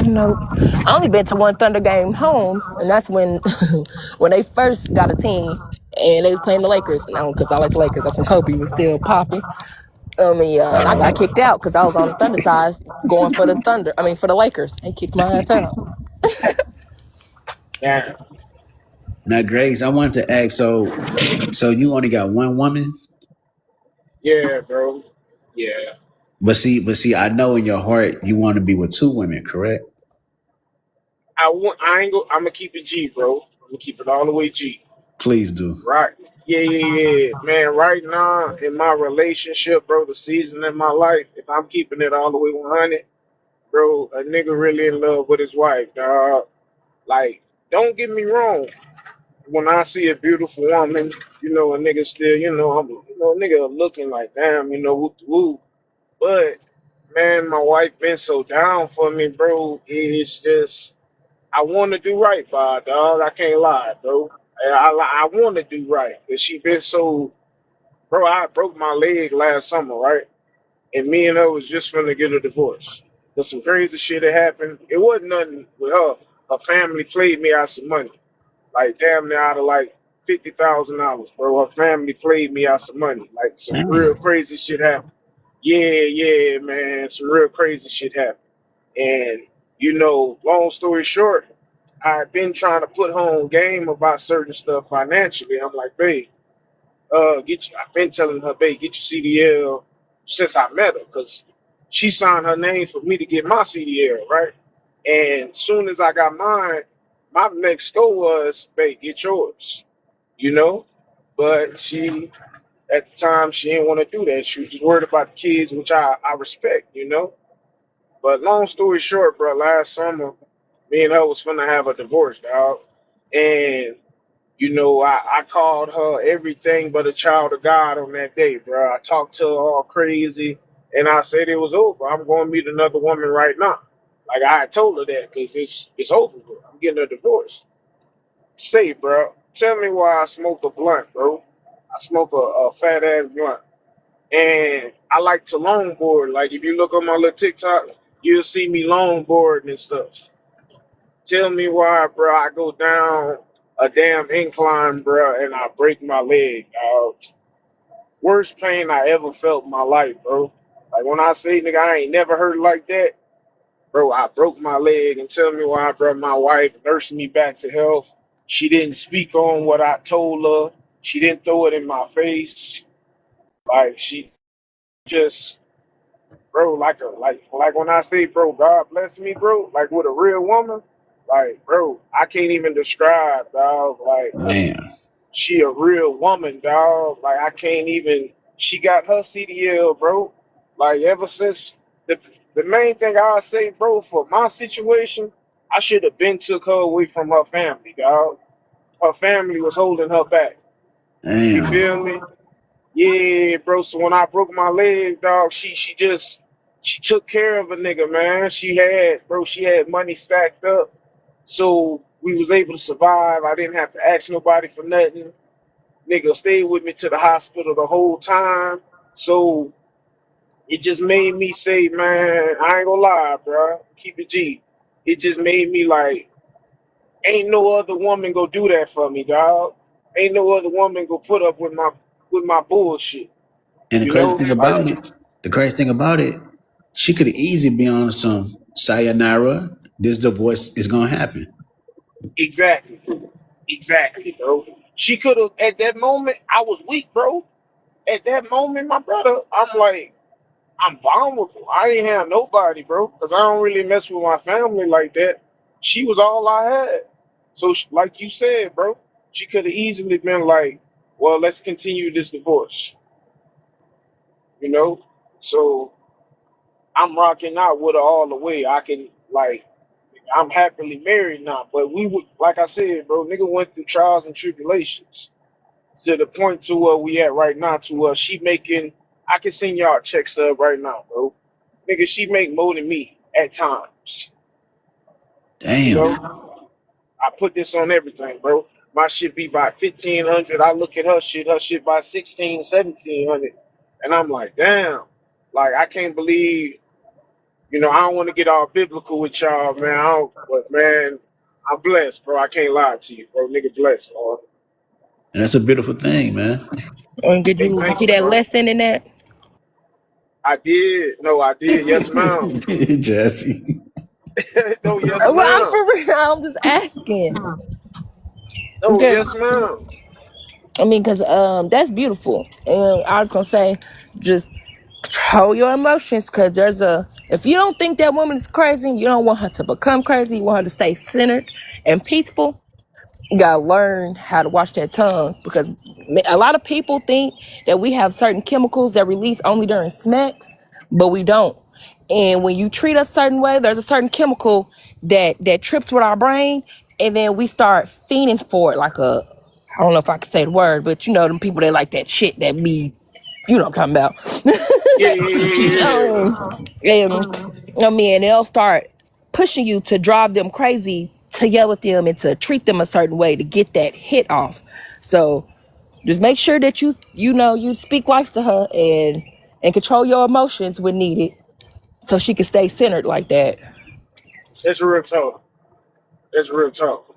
Nope. I only been to one Thunder game home, and that's when when they first got a team and they was playing the Lakers. Now, because I like the Lakers, that's when Kobe was still popping. And I got kicked out because I was on the Thunder side going for the Thunder. I mean, for the Lakers. They kicked my ass out. Damn. Now, Grace, I wanted to ask. So you only got one woman, Yeah, bro. Yeah. but see, I know in your heart you want to be with two women, correct? I ain't go. I'm gonna keep it G, bro. I'm gonna keep it all the way G. Please do. Right. Yeah, yeah, yeah. Man, right now in my relationship, bro, the season in my life, if I'm keeping it all the way 100, bro, a nigga really in love with his wife, dog. Like, don't get me wrong. When I see a beautiful woman, a nigga still, a nigga looking like, damn, whoop de whoop. But, man, my wife been so down for me, bro. It's just, I want to do right by her, dog. I can't lie, bro. I want to do right. Cause she been so, bro, I broke my leg last summer, right? And me and her was just finna get a divorce. But some crazy shit had happened. It wasn't nothing with her. Her family played me out some money. Like damn near out of like $50,000, bro. Her family played me out some money. Like some real Damn. crazy shit happened. Yeah, yeah, man. Some real crazy shit happened. And long story short, I've been trying to put her on game about certain stuff financially. I'm like, babe, I've been telling her, babe, get your CDL since I met her, because she signed her name for me to get my CDL, right? And soon as I got mine, my next goal was, babe, get yours, you know? But at the time, she didn't want to do that. She was just worried about the kids, which I respect. But long story short, bro, last summer, me and her was finna have a divorce, dog. And I called her everything but a child of God on that day, bro. I talked to her all crazy, and I said it was over. I'm going to meet another woman right now. Like I had told her that because it's over. Bro. I'm getting a divorce. Say, bro, tell me why I smoke a blunt, bro. I smoke a fat ass blunt, and I like to longboard. Like if you look on my little TikTok, you'll see me longboarding and stuff. Tell me why, bro. I go down a damn incline, bro, and I break my leg. Worst pain I ever felt in my life, bro. Like when I say, nigga, I ain't never hurt like that, bro. I broke my leg, and tell me why, bro. My wife nursed me back to health. She didn't speak on what I told her. She didn't throw it in my face. Like she just, bro, like when I say, bro, God bless me, bro, like with a real woman, like, bro, I can't even describe, dog. Like, Damn. she a real woman, dog. Like, I can't even. She got her CDL, bro. Like, ever since the main thing I say, bro, for my situation, I should have been took her away from her family, dog. Her family was holding her back. You Damn. feel me? Yeah, bro. So when I broke my leg, dog, she took care of a nigga, man. She had money stacked up, so we was able to survive. I didn't have to ask nobody for nothing. Nigga stayed with me to the hospital the whole time. So it just made me say, man, I ain't gonna lie, bro. Keep it G. It just made me like, ain't no other woman go do that for me, dog. Ain't no other woman go put up with my bullshit. And the You crazy know, thing like about it, the crazy thing about it, she could easily be on some sayonara. This divorce is gonna happen. Exactly. Exactly, bro. She could have at that moment. I was weak, bro. At that moment, my brother, I'm like, I'm vulnerable. I ain't have nobody, bro, because I don't really mess with my family like that. She was all I had. So, like you said, bro, she could have easily been like, well, let's continue this divorce, you know? So, I'm rocking out with her all the way. I can, like, I'm happily married now. But we would, like I said, bro, nigga went through trials and tribulations to the point to where we at right now, to where she making, I can send y'all a check stub right now, bro. Nigga, she make more than me at times. You Damn. know, I put this on everything, bro. My shit be by 1,500. I look at her shit by 16, 1,700, and I'm like, damn. Like, I can't believe, I don't want to get all biblical with y'all, man. But man, I'm blessed, bro. I can't lie to you, bro. Nigga blessed, bro. And that's a beautiful thing, man. And did Hey, you thank see you, that bro. lesson in that? I did. No, I did. Yes, ma'am. Jesse. No, yes, Well, I'm ma'am. for real. I'm just asking. No, Okay. yes, ma'am. I mean, because that's beautiful. And I was gonna say, just control your emotions, because if you don't think that woman is crazy, you don't want her to become crazy. You want her to stay centered and peaceful. You gotta learn how to watch that tongue, because a lot of people think that we have certain chemicals that release only during smacks, but we don't. And when you treat us a certain way, there's a certain chemical that trips with our brain, and then we start fiending for it, like I don't know if I can say the word, but you know them people that like that shit that be, you know what I'm talking Yeah, yeah, yeah, yeah, about. And I mean, they'll start pushing you to drive them crazy, to yell at them and to treat them a certain way to get that hit off. So just make sure that you speak life to her and control your emotions when needed, so she can stay centered like that. That's real talk. That's real talk.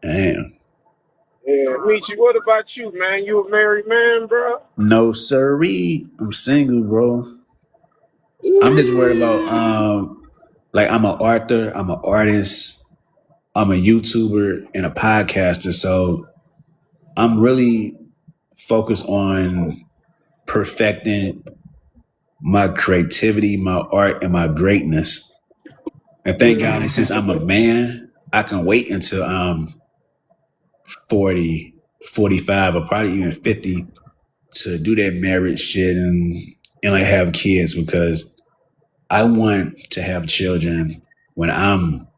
Damn. Yeah, Michi, what about you, man? You a married man, bro? No siree. I'm single, bro. I'm just worried about like I'm an author, I'm an artist, I'm a YouTuber and a podcaster. So I'm really focused on perfecting my creativity, my art, and my greatness. And thank God that since I'm a man, I can wait until I'm 40, 45, or probably even 50 to do that marriage shit and like have kids, because I want to have children when I'm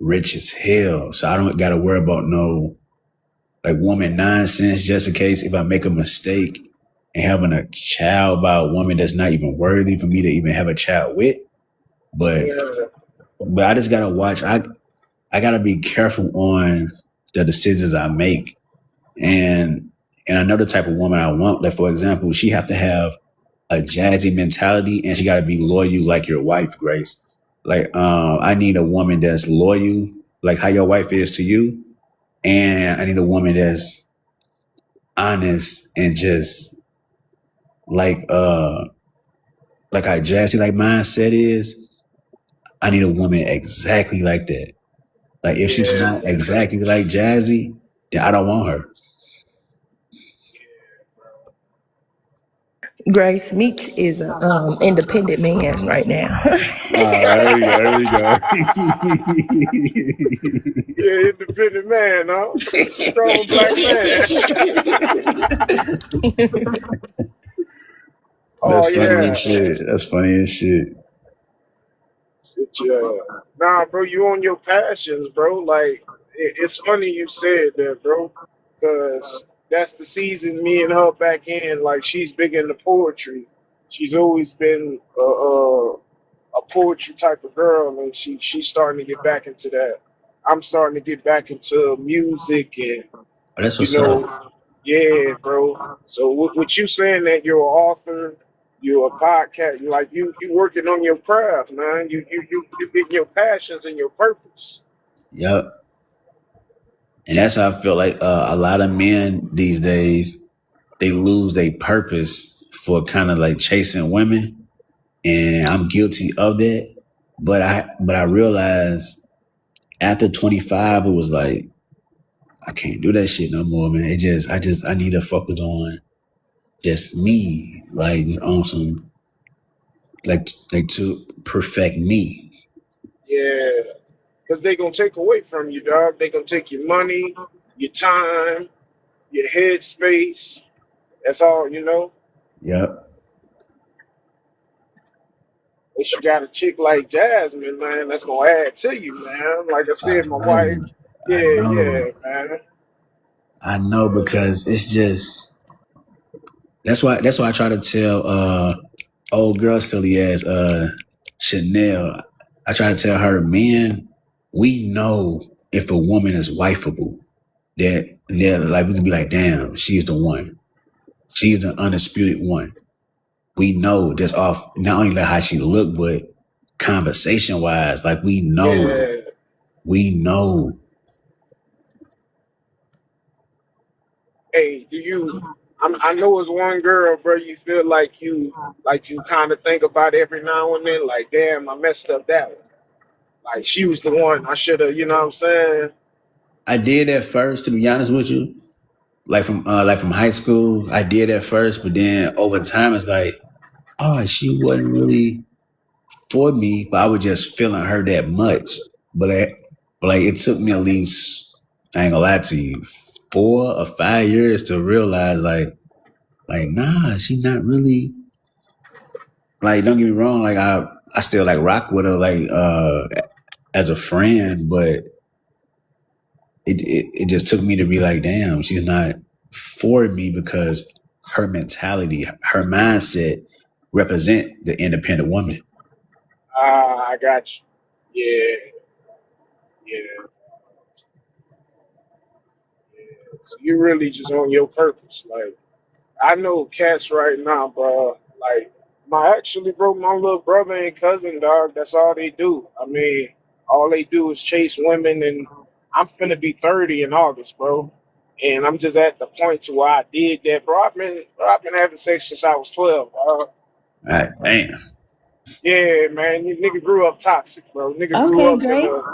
rich as hell. So I don't gotta worry about no like woman nonsense just in case if I make a mistake and having a child by a woman that's not even worthy for me to even have a child with. But Yeah, but I just gotta watch. I gotta be careful on the decisions I make. And I know the type of woman I want. Like for example, she have to have a jazzy mentality and she gotta be loyal like your wife, Grace. Like I need a woman that's loyal, like how your wife is to you. And I need a woman that's honest and just like like how Jazzy like mindset is. I need a woman exactly like that. Like if she's yeah, not exactly like Jazzy, then I don't want her. Grace Meech is a independent man right now. There we go. There we go. yeah. Independent man, huh? Strong black man. Oh That's funny yeah. as shit. That's funny as shit. Shit, yeah. Nah, bro, you on your passions, bro. Like it's funny you said that, bro, because that's the season me and her back in. Like she's big into poetry. She's always been a poetry type of girl, and she's starting to get back into that. I'm starting to get back into music, and Oh, that's you what's up. know, yeah, bro. So with you saying that you're an author, you're a podcast, like you working on your craft, man. You getting your passions and your purpose. Yep. And that's how I feel like a lot of men these days, they lose their purpose for kind of like chasing women. And I'm guilty of that. But I realize After 25, it was like I can't do that shit no more, man. I need to focus on just me, like just on some like to perfect me. Yeah, because they gonna take away from you, dog. They gonna take your money, your time, your head space. That's all, you know. Yep. If you got a chick like Jasmine, man, that's gonna add to you, man. Like I I said, my wife. know. Yeah, I know. yeah, man. I know because it's just that's why I try to tell old girl silly ass Chanel. I try to tell her, men, we know if a woman is wifeable, that like we can be like, damn, she's the one. She's the undisputed one. We know that's off not only like how she look, but conversation wise, like we know it. Yeah. We know. Hey, do you? I know it's one girl, bro. You feel like you kind of think about every now and then, like, damn, I messed up that one. Like she was the one I should have. You know what I'm saying? I did at first, to be honest with you. Like from high school, I did at first, but then over time it's like, oh, she wasn't really for me, but I was just feeling her that much. But like it took me at least, I ain't gonna lie to you, 4 or 5 years to realize like nah, she not really like don't get me wrong, like I still like rock with her like as a friend, but it just took me to be like, damn, she's not for me because her mentality, her mindset represent the independent woman. Ah, I got you. Yeah, yeah. So you really just on your purpose. Like I know cats right now, bro. Like my actually, bro, my little brother and cousin, dog. That's all they do. I mean, all they do is chase women, and I'm finna be 30 in August, bro. And I'm just at the point to where I did that, bro. I've been having sex since I was 12, bro. Right, damn. Yeah, man. You nigga grew up toxic, bro. Nigga grew Okay, up in Grace.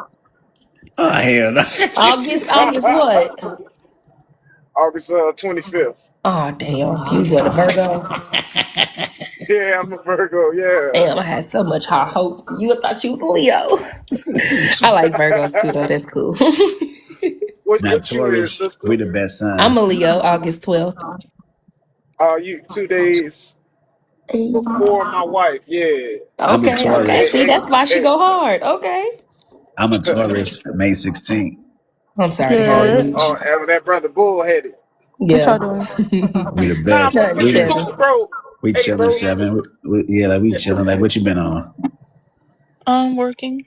Oh hell no. August what? August 25th. Oh damn. You what, a Virgo? Yeah, I'm a Virgo. Damn, I had so much high hopes for you. I thought you was a Leo. I like Virgos too though, that's cool. Not What you is, Taurus, sister? we the best I'm sign. a Leo, August 12th. You 2 days before my wife. Yeah. I'm a Okay, okay. Hey, Taurus. See, hey, that's why she hey. go hard. Okay. I'm a Taurus, May 16th. I'm sorry to hear Oh, that, Good. Meech. that brother bullheaded. What y'all Yeah. doing? We the Nah, best. but Turning you seven. cool, bro. We Hey, chilling bro, you. seven. Yeah, like we chilling. Like what you been on? Working.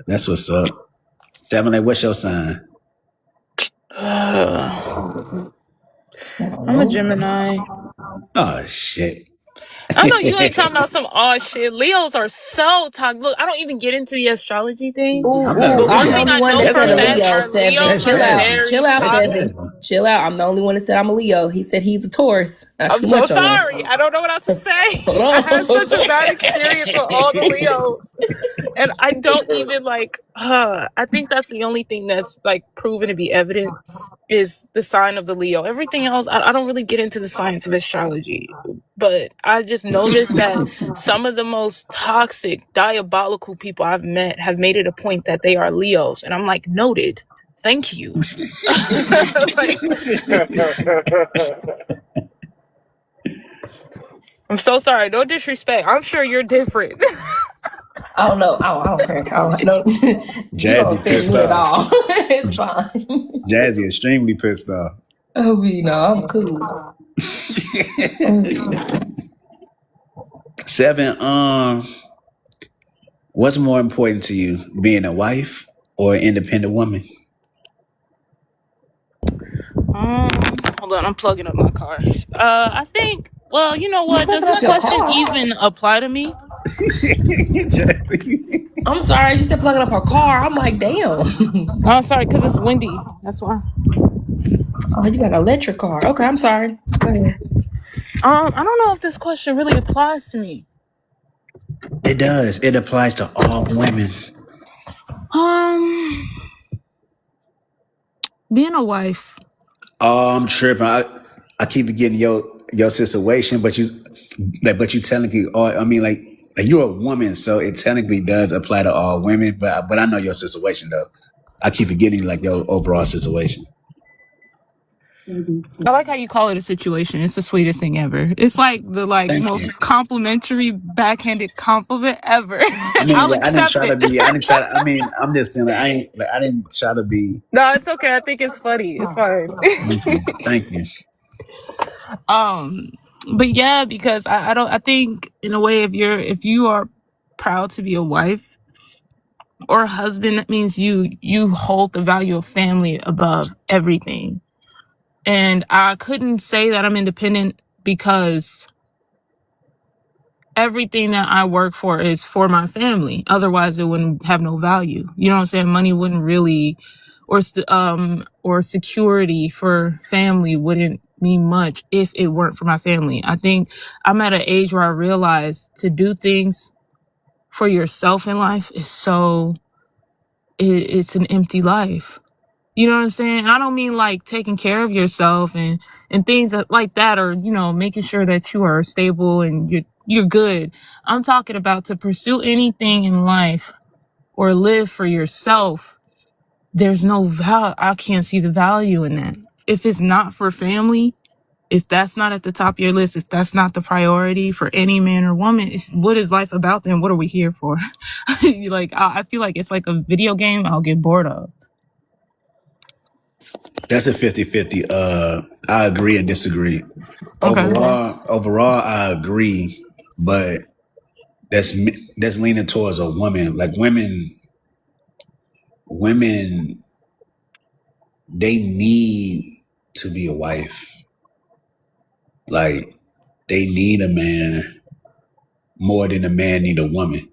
That's what's up. Seven, like what's your sign? I'm a Oh. Gemini. Oh shit. I know you ain't talking about some odd shit. Leos are so toxic. Look, I don't even get into the astrology thing. Ooh, I'm not ooh, But I'm one the really. thing only I one know that That's for a said a fact Leo, Jasmine. are Seven. Leos That's are Chill out. Jasmine. Chill very out, That's toxic. Seven. Jasmine. Chill out. I'm the only one that said I'm a Leo. He said he's a Taurus. Not I'm too so much on that. sorry. I don't know what else to say. Hold I had on. such a bad experience with all the Leos. And I don't even like I think that's the only thing that's like proven to be evident is the sign of the Leo. Everything else, I don't really get into the science of astrology. But I just noticed that some of the most toxic, diabolical people I've met have made it a point that they are Leos. And I'm like, noted. Thank you. Like, I'm so sorry. No disrespect. I'm sure you're different. I don't know. I don't care. I don't know. You don't Jazzy offend pissed me at off. all. It's fine. Jazzy extremely pissed off. Oh, no, I'm cool. Oh, Seven, what's more important to you, being a wife or an independent woman? Hold on, I'm plugging up my car. I think. Well, you know you what? Does plugging this up your question car? even apply to me? Jazzy. I'm sorry. She said plugging up her car. I'm like, damn. Oh, sorry, because it's windy. That's why. Oh, you got an electric car. Okay, I'm sorry. Go ahead. I don't know if this question really applies to me. It does. It applies to all women. Um, being a wife. Oh, I'm tripping. I keep forgetting your situation, but you technically, I mean, like you're a woman, so it technically does apply to all women. But I know your situation though. I keep forgetting like your overall situation. I like how you call it a situation. It's the sweetest thing ever. It's like the Thank most you. complimentary backhanded compliment ever. I mean, I'll like, I didn't accept try it. to be. I didn't try. I mean, I'm just saying, like, I didn't try to be. No, it's okay. I think it's funny. It's fine. Thank you. Thank you. um, but yeah, because I don't. I think in a way, if you are proud to be a wife or a husband, that means you hold the value of family above everything. And I couldn't say that I'm independent because everything that I work for is for my family. Otherwise, it wouldn't have no value. You know what I'm saying? Money wouldn't really, or security for family wouldn't mean much if it weren't for my family. I think I'm at an age where I realize to do things for yourself in life is it's an empty life. You know what I'm saying? I don't mean like taking care of yourself and things like that, or making sure that you are stable and you're good. I'm talking about to pursue anything in life or live for yourself. There's no value. I can't see the value in that. If it's not for family, if that's not at the top of your list, if that's not the priority for any man or woman, what is life about then? What are we here for? Like, I feel like it's like a video game I'll get bored of. That's a 50-50. I agree and disagree. Okay. Overall, I agree, but that's leaning towards a woman. Like women, they need to be a wife. Like they need a man more than a man need a woman.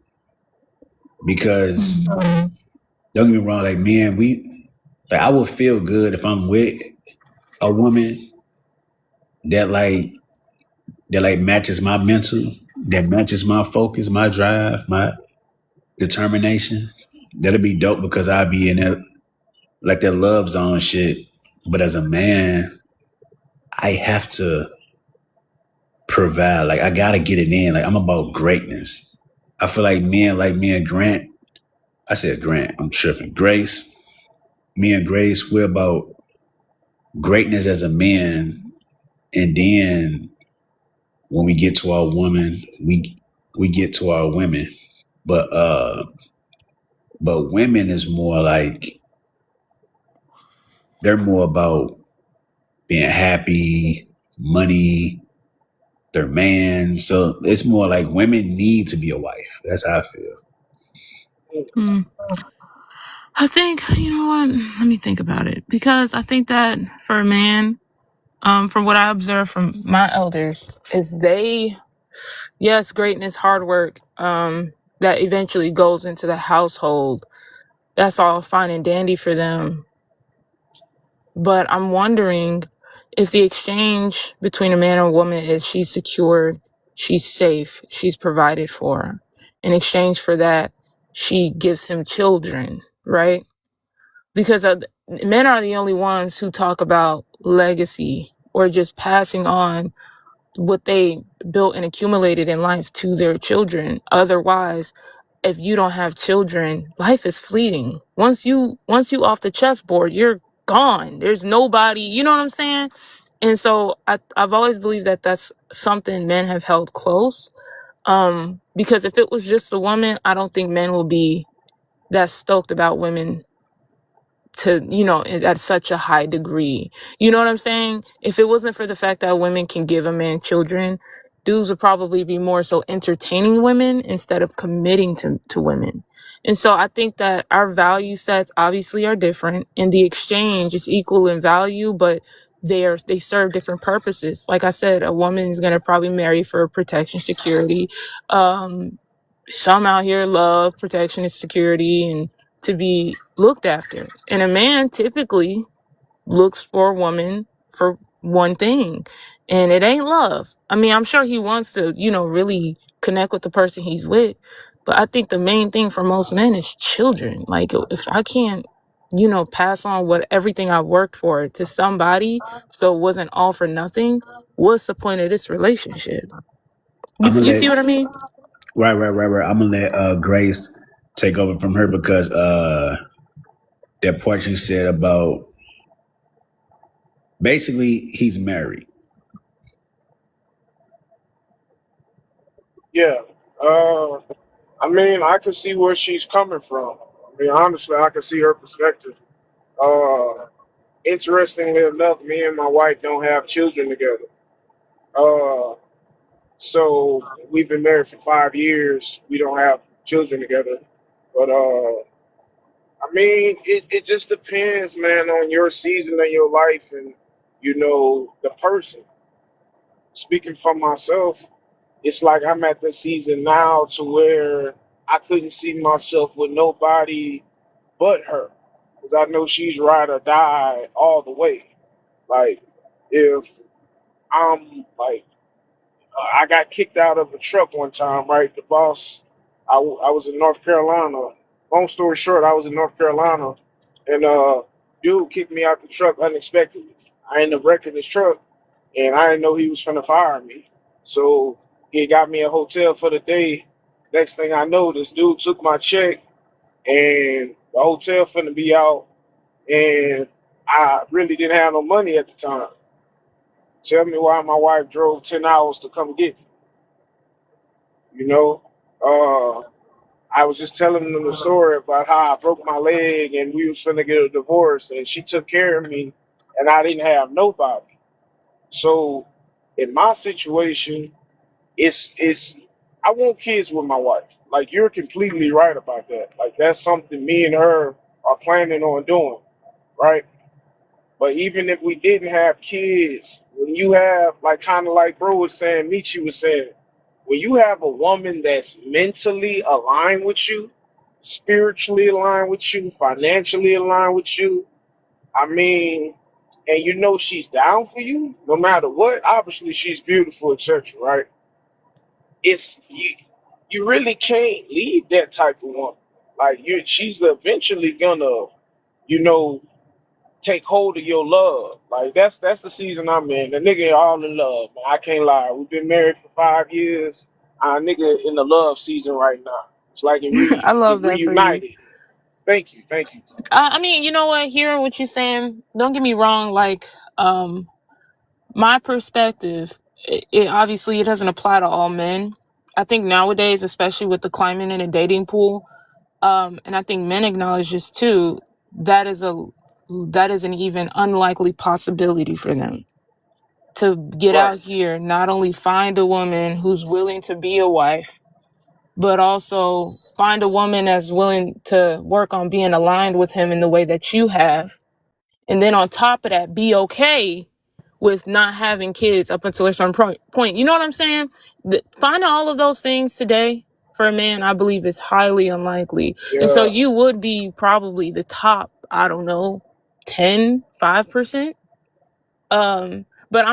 Because don't get me wrong, like men, I would feel good if I'm with a woman that like matches my mental, that matches my focus, my drive, my determination. That'll be dope because I'll be in that like that love zone shit. But as a man, I have to provide. Like I gotta get it in. Like I'm about greatness. I feel like men like me and Grant. I said Grant, I'm tripping. Grace, me and Grace, we're about greatness as a man. And then when we get to our woman, we get to our women. But women is more like they're more about being happy, money, their man. So it's more like women need to be a wife. That's how I feel. Mm. I think, you know what? Let me think about it. Because I think that for a man, from what I observe from my elders, is yes, greatness, hard work, that eventually goes into the household. That's all fine and dandy for them. But I'm wondering if the exchange between a man and a woman is she's secured, she's safe, she's provided for. In exchange for that, she gives him children, right? Because men are the only ones who talk about legacy or just passing on what they built and accumulated in life to their children. Otherwise, if you don't have children, life is fleeting. Once you off the chessboard, you're gone. There's nobody, you know what I'm saying? And so I've always believed that that's something men have held close. Because if it was just the woman, I don't think men will be that stoked about women to at such a high degree. You know what I'm saying? If it wasn't for the fact that women can give a man children, dudes would probably be more so entertaining women instead of committing to women. And so I think that our value sets obviously are different. In the exchange, it's equal in value, but they serve different purposes. Like I said, a woman is going to probably marry for protection, security. Some out here love protection and security and to be looked after. And a man typically looks for a woman for one thing, and it ain't love. I mean, I'm sure he wants to, really connect with the person he's with. But I think the main thing for most men is children. Like if I can't, pass on what everything I worked for to somebody, so it wasn't all for nothing, what's the point of this relationship? You I'm gonna you let see what I mean? right. I'm gonna let Grace take over from her because that part you said about basically he's married. Yeah. Uh, I mean, I can see where she's coming from. I mean, honestly, I can see her perspective. Uh, Interestingly enough, me and my wife don't have children together. Uh, so we've been married for 5 years. We don't have children together. But I mean, it just depends, man, on your season of your life and the person. Speaking for myself, it's like I'm at the season now to where I couldn't see myself with nobody but her, because I know she's ride or die all the way. Like if I'm like I got kicked out of a truck one time, right? The boss, I was in North Carolina. Long story short, I was in North Carolina, and dude kicked me out the truck unexpectedly. I ended up wrecking his truck, and I didn't know he was finna fire me. So he got me a hotel for the day. Next thing I know, this dude took my check, and the hotel finna be out, and I really didn't have no money at the time. Tell me why my wife drove 10 hours to come get me. You know, uh, I was just telling them the story about how I broke my leg and we was finna get a divorce, and she took care of me, and I didn't have nobody. So, in my situation, it's I want kids with my wife. Like you're completely right about that. Like that's something me and her are planning on doing, right? But even if we didn't have kids, when you have like kind of like bro was saying, Michi was saying, when you have a woman that's mentally aligned with you, spiritually aligned with you, financially aligned with you, I mean, and she's down for you, no matter what. Obviously, she's beautiful, etc. Right? It's you really can't leave that type of woman. Like she's eventually gonna, you know, take hold of your love. Like that's the season I'm in. The nigga all in love, man. I can't lie. We've been married for 5 years. Our nigga in the love season right now. It's like I it love that for you. reunited. Thank you, thank you. I mean, you know what? Hearing what you're saying, don't get me wrong. Like, my perspective, it obviously it doesn't apply to all men. I think nowadays, especially with the climate in a dating pool, and I think men acknowledge this too. That is a that is an even unlikely possibility for them to get Right. out here, not only find a woman who's willing to be a wife, but also find a woman that's willing to work on being aligned with him in the way that you have. And then on top of that, be okay with not having kids up until a certain point. You know what I'm saying? Finding all of those things today for a man, I believe, is highly unlikely. And so Yeah. you would be probably the top, I don't know, 5%. But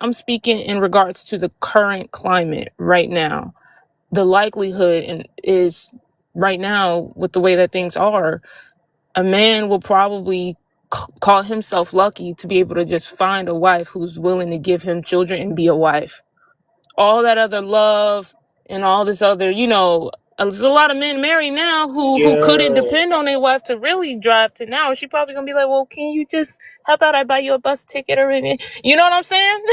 I'm speaking in regards to the current climate right now. The likelihood is right now with the way that things are, a man will probably call himself lucky to be able to just find a wife who's willing to give him children and be a wife. All that other love and all this other, there's a lot of men married now who couldn't Yeah. depend on their wife to really drive to now. She probably gonna be like, well, can you just, how about I buy you a bus ticket or anything? You know what I'm saying?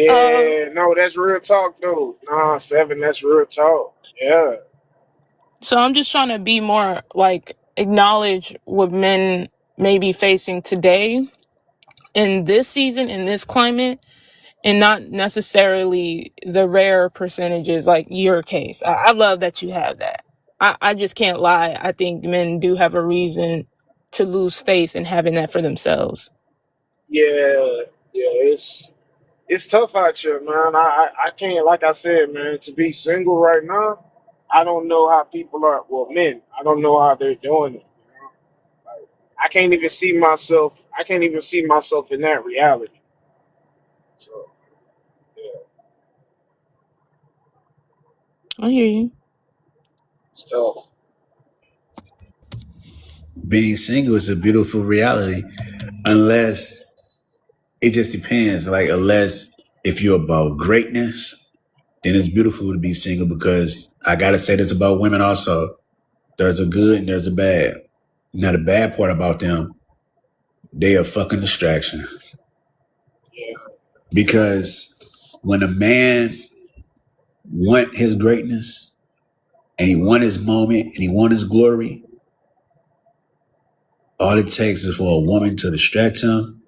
um, Yeah. No, that's real talk though. Nah, seven, that's real talk. Yeah. so I'm just trying to be more like acknowledge what men may be facing today in this season, in this climate, and not necessarily the rare percentages like your case. I love that you have that. I just can't lie. I think men do have a reason to lose faith in having that for themselves. Yeah. Yeah. It's tough out here, man. I can't, like I said, man, to be single right now. I don't know how people are. Well, men, I don't know how they're doing it. Like, I can't even see myself. I can't even see myself in that reality. So, yeah. I hear you. It's tough. Being single is a beautiful reality, unless it just depends. Like, unless if you're about greatness, then it's beautiful to be single because I gotta say this about women also. There's a good and there's a bad. Now the bad part about them, they are fucking distraction. Yeah, Because when a man want his greatness and he want his moment and he want his glory, all it takes is for a woman to distract him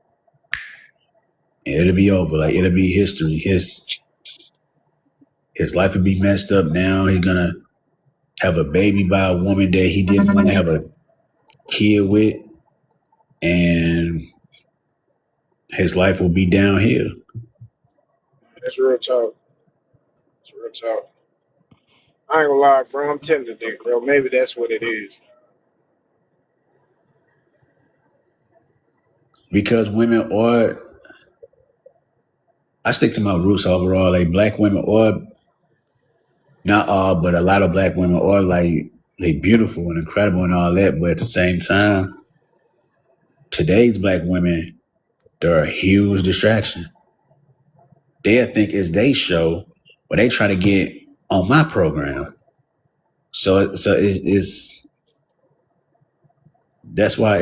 and it'll be over. Like it'll be history. His life will be messed up now. He's gonna have a baby by a woman that he didn't want to have a kid with, and his life will be downhill. that's real talk. It's real talk. I ain't gonna lie, bro. I'm tender dick, bro. Maybe that's what it is. Because women are, I stick to my roots overall. Like black women are, not all, but a lot of black women are like, they beautiful and incredible and all that. But at the same time, today's black women, they're a huge distraction. They'll think it's they show, but they try to get on my program. It's that's why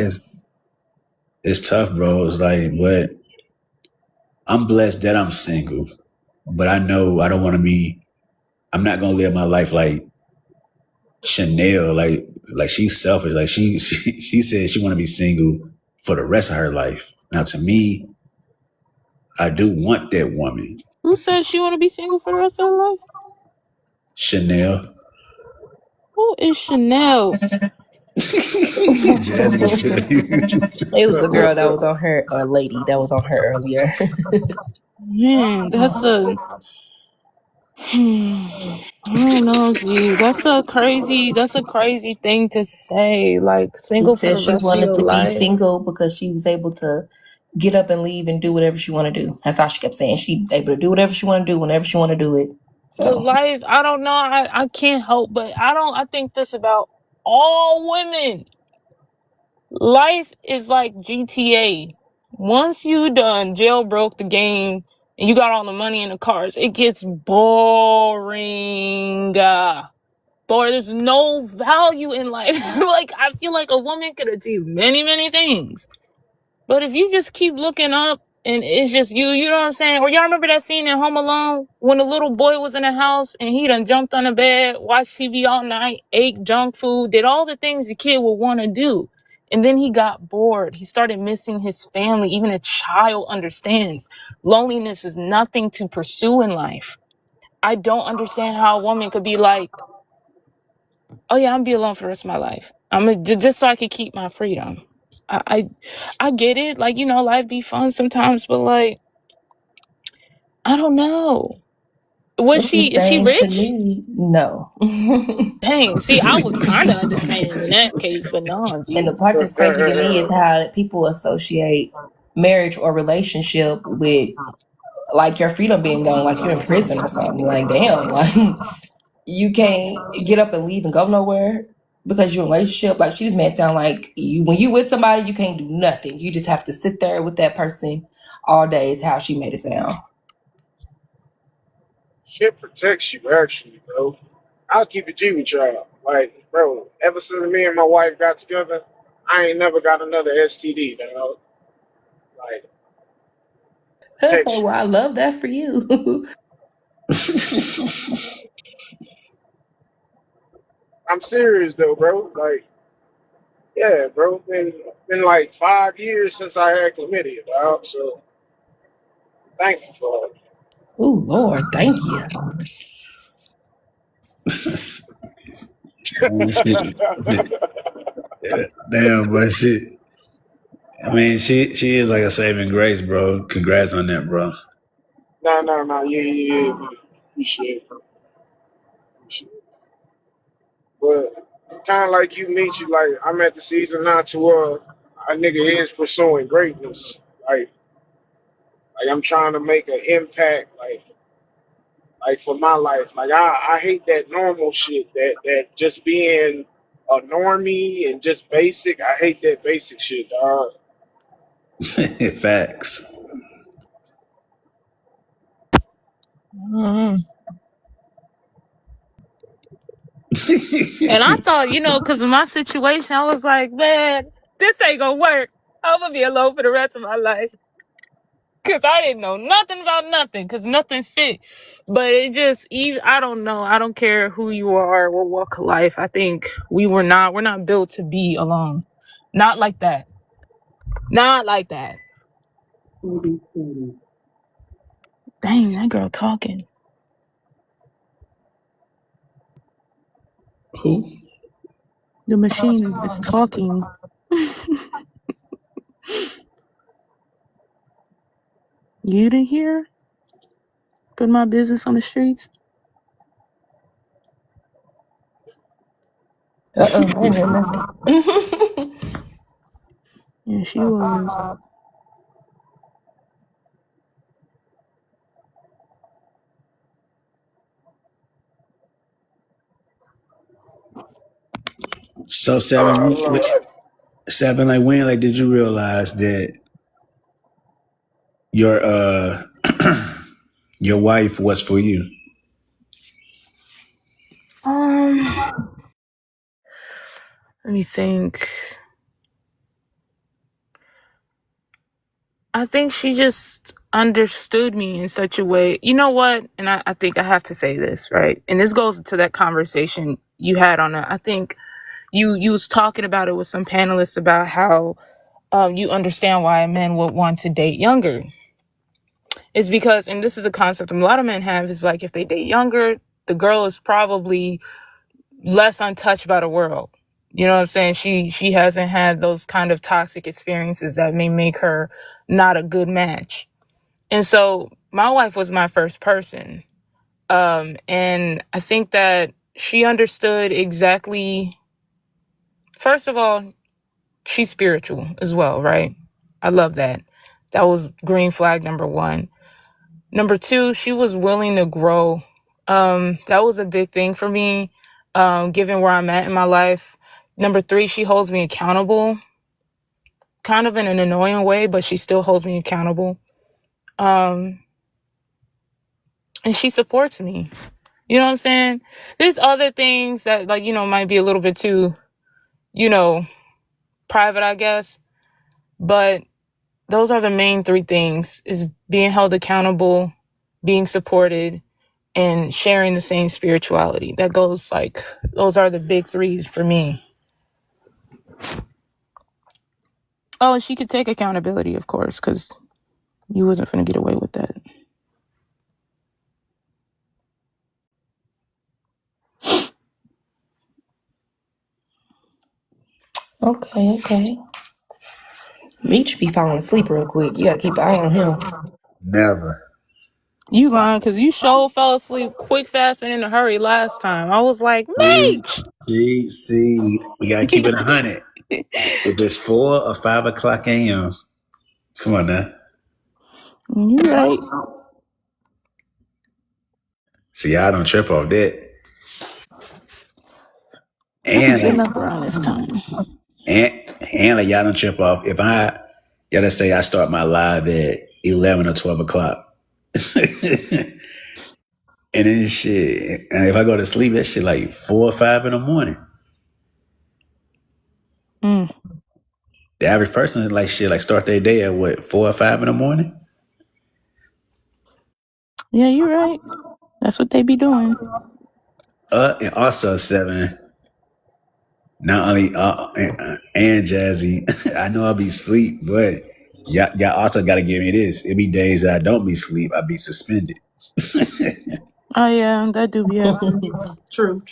it's tough, bro. It's like, but I'm blessed that I'm single, but I know I don't want to be. I'm not gonna live my life like Chanel. Like she's selfish. Like she said she want to be single for the rest of her life. Now to me, I do want that woman, Who said she want to be single for the rest of her life? Chanel. Who is Chanel? Jazz will tell you. It was a girl that was on her, a lady that was on her earlier. Man, that's a. I don't know, G. That's a crazy thing to say. Like She single for said the she rest of wanted your to be life. single because she was able to get up and leave and do whatever she want to do. That's all she kept saying. She able to do whatever she want to do whenever she want to do it. But So life, I don't know. I can't help but I think this about all women. Life is like GTA. Once you done jailbroke the game and you got all the money in the cars, it gets boring. Boy, there's no value in life. Like I feel like a woman could achieve many, many things. But if you just keep looking up and it's just you know what I'm saying? Or y'all remember that scene in Home Alone when the little boy was in the house and he done jumped on the bed, watched TV all night, ate junk food, did all the things the kid would want to do. And then he got bored. He started missing his family. Even a child understands loneliness is nothing to pursue in life. I don't understand how a woman could be like, oh yeah, I'm gonna be alone for the rest of my life. I'm gonna, just so I can keep my freedom. I, I I get it. Like life be fun sometimes, but like I don't know. Is she anything to rich? me, no. Dang. See, I would kind of understand in that case, but no, And the G. part that's crazy to me is how people associate marriage or relationship with like your freedom being gone, like you're in prison or something. Like damn, like you can't get up and leave and go nowhere because you're in a relationship. Like she just made it sound like you when you with somebody you can't do nothing. You just have to sit there with that person all day. Is how she made it sound. Shit protects you, actually, bro. I'll keep it G with y'all. Like, bro, ever since me and my wife got together, I ain't never got another STD, you know? Like, protects Well, you. I love that for you. I'm serious, though, bro. Like, yeah, bro. Been like 5 years since I had chlamydia, dog. So, thankful for it. Oh Lord, thank you. Oh, shit. Damn, but shit. I mean, she is like a saving grace, bro. Congrats on that, bro. No, no, no. Yeah, yeah, yeah, man. Appreciate it. Appreciate it. But kind of like you, Meechie, like I'm at the season now to a nigga is pursuing greatness. Like I'm trying to make an impact. Like Like for my life, like I hate that normal shit. That just being a normie and just basic. I hate that basic shit, dog. Facts. Mhm. And I thought, because of my situation, I was like, man, this ain't gonna work. I'm gonna be alone for the rest of my life. Cause I didn't know nothing about nothing, cause nothing fit. But it just, even I don't know. I don't care who you are, what walk of life. I think we're not built to be alone. Not like that. Not like that. Dang, that girl talking. Who? The machine is talking. You didn't hear? Put my business on the streets. I didn't hear nothing. Yeah, she was. So Oh seven, Lord. seven. Like when? Like did you realize that your your wife was for you? Let me think. I think she just understood me in such a way. You know what? And I think I have to say this, right? And this goes to that conversation you had on I think you was talking about it with some panelists about how you understand why men would want to date younger. It's because, and this is a concept a lot of men have, is like if they date younger, the girl is probably less untouched by the world. You know what I'm saying? She hasn't had those kind of toxic experiences that may make her not a good match. And so my wife was my first person. And I think that she understood exactly, first of all, she's spiritual as well, right? I love that. That was green flag number one. Number two, she was willing to grow. That was a big thing for me, given where I'm at in my life. Number three, she holds me accountable, kind of in an annoying way, but she still holds me accountable. And she supports me. You know what I'm saying? There's other things that, like, might be a little bit too, private, I guess. But those are the main three things: is being held accountable, being supported, and sharing the same spirituality. That goes like, those are the big three for me. Oh, and she could take accountability, of course, because you wasn't finna get away with that. Okay. Meech be falling asleep real quick. You gotta keep an eye on him. Never. You lying, because you sure fell asleep quick, fast, and in a hurry last time. I was like, See, Meech! we gotta keep it 100. If it's 4 or 5 o'clock a.m., come on now. You right. See, I don't trip off that. I be And getting like, up around this time. and like y'all don't trip off if y'all just say I start my live at 11 or 12 o'clock. And then shit, and if I go to sleep, that shit like 4 or 5 in the morning. Mm. The average person like shit like start their day at what 4 or 5 in the morning. Yeah, you right. That's what they be doing. And also seven. Not only and Jazzy, I know I'll be asleep, but y'all also got to give me this. It be days that I don't be asleep. I be suspended. Oh, yeah, that do be happening. True.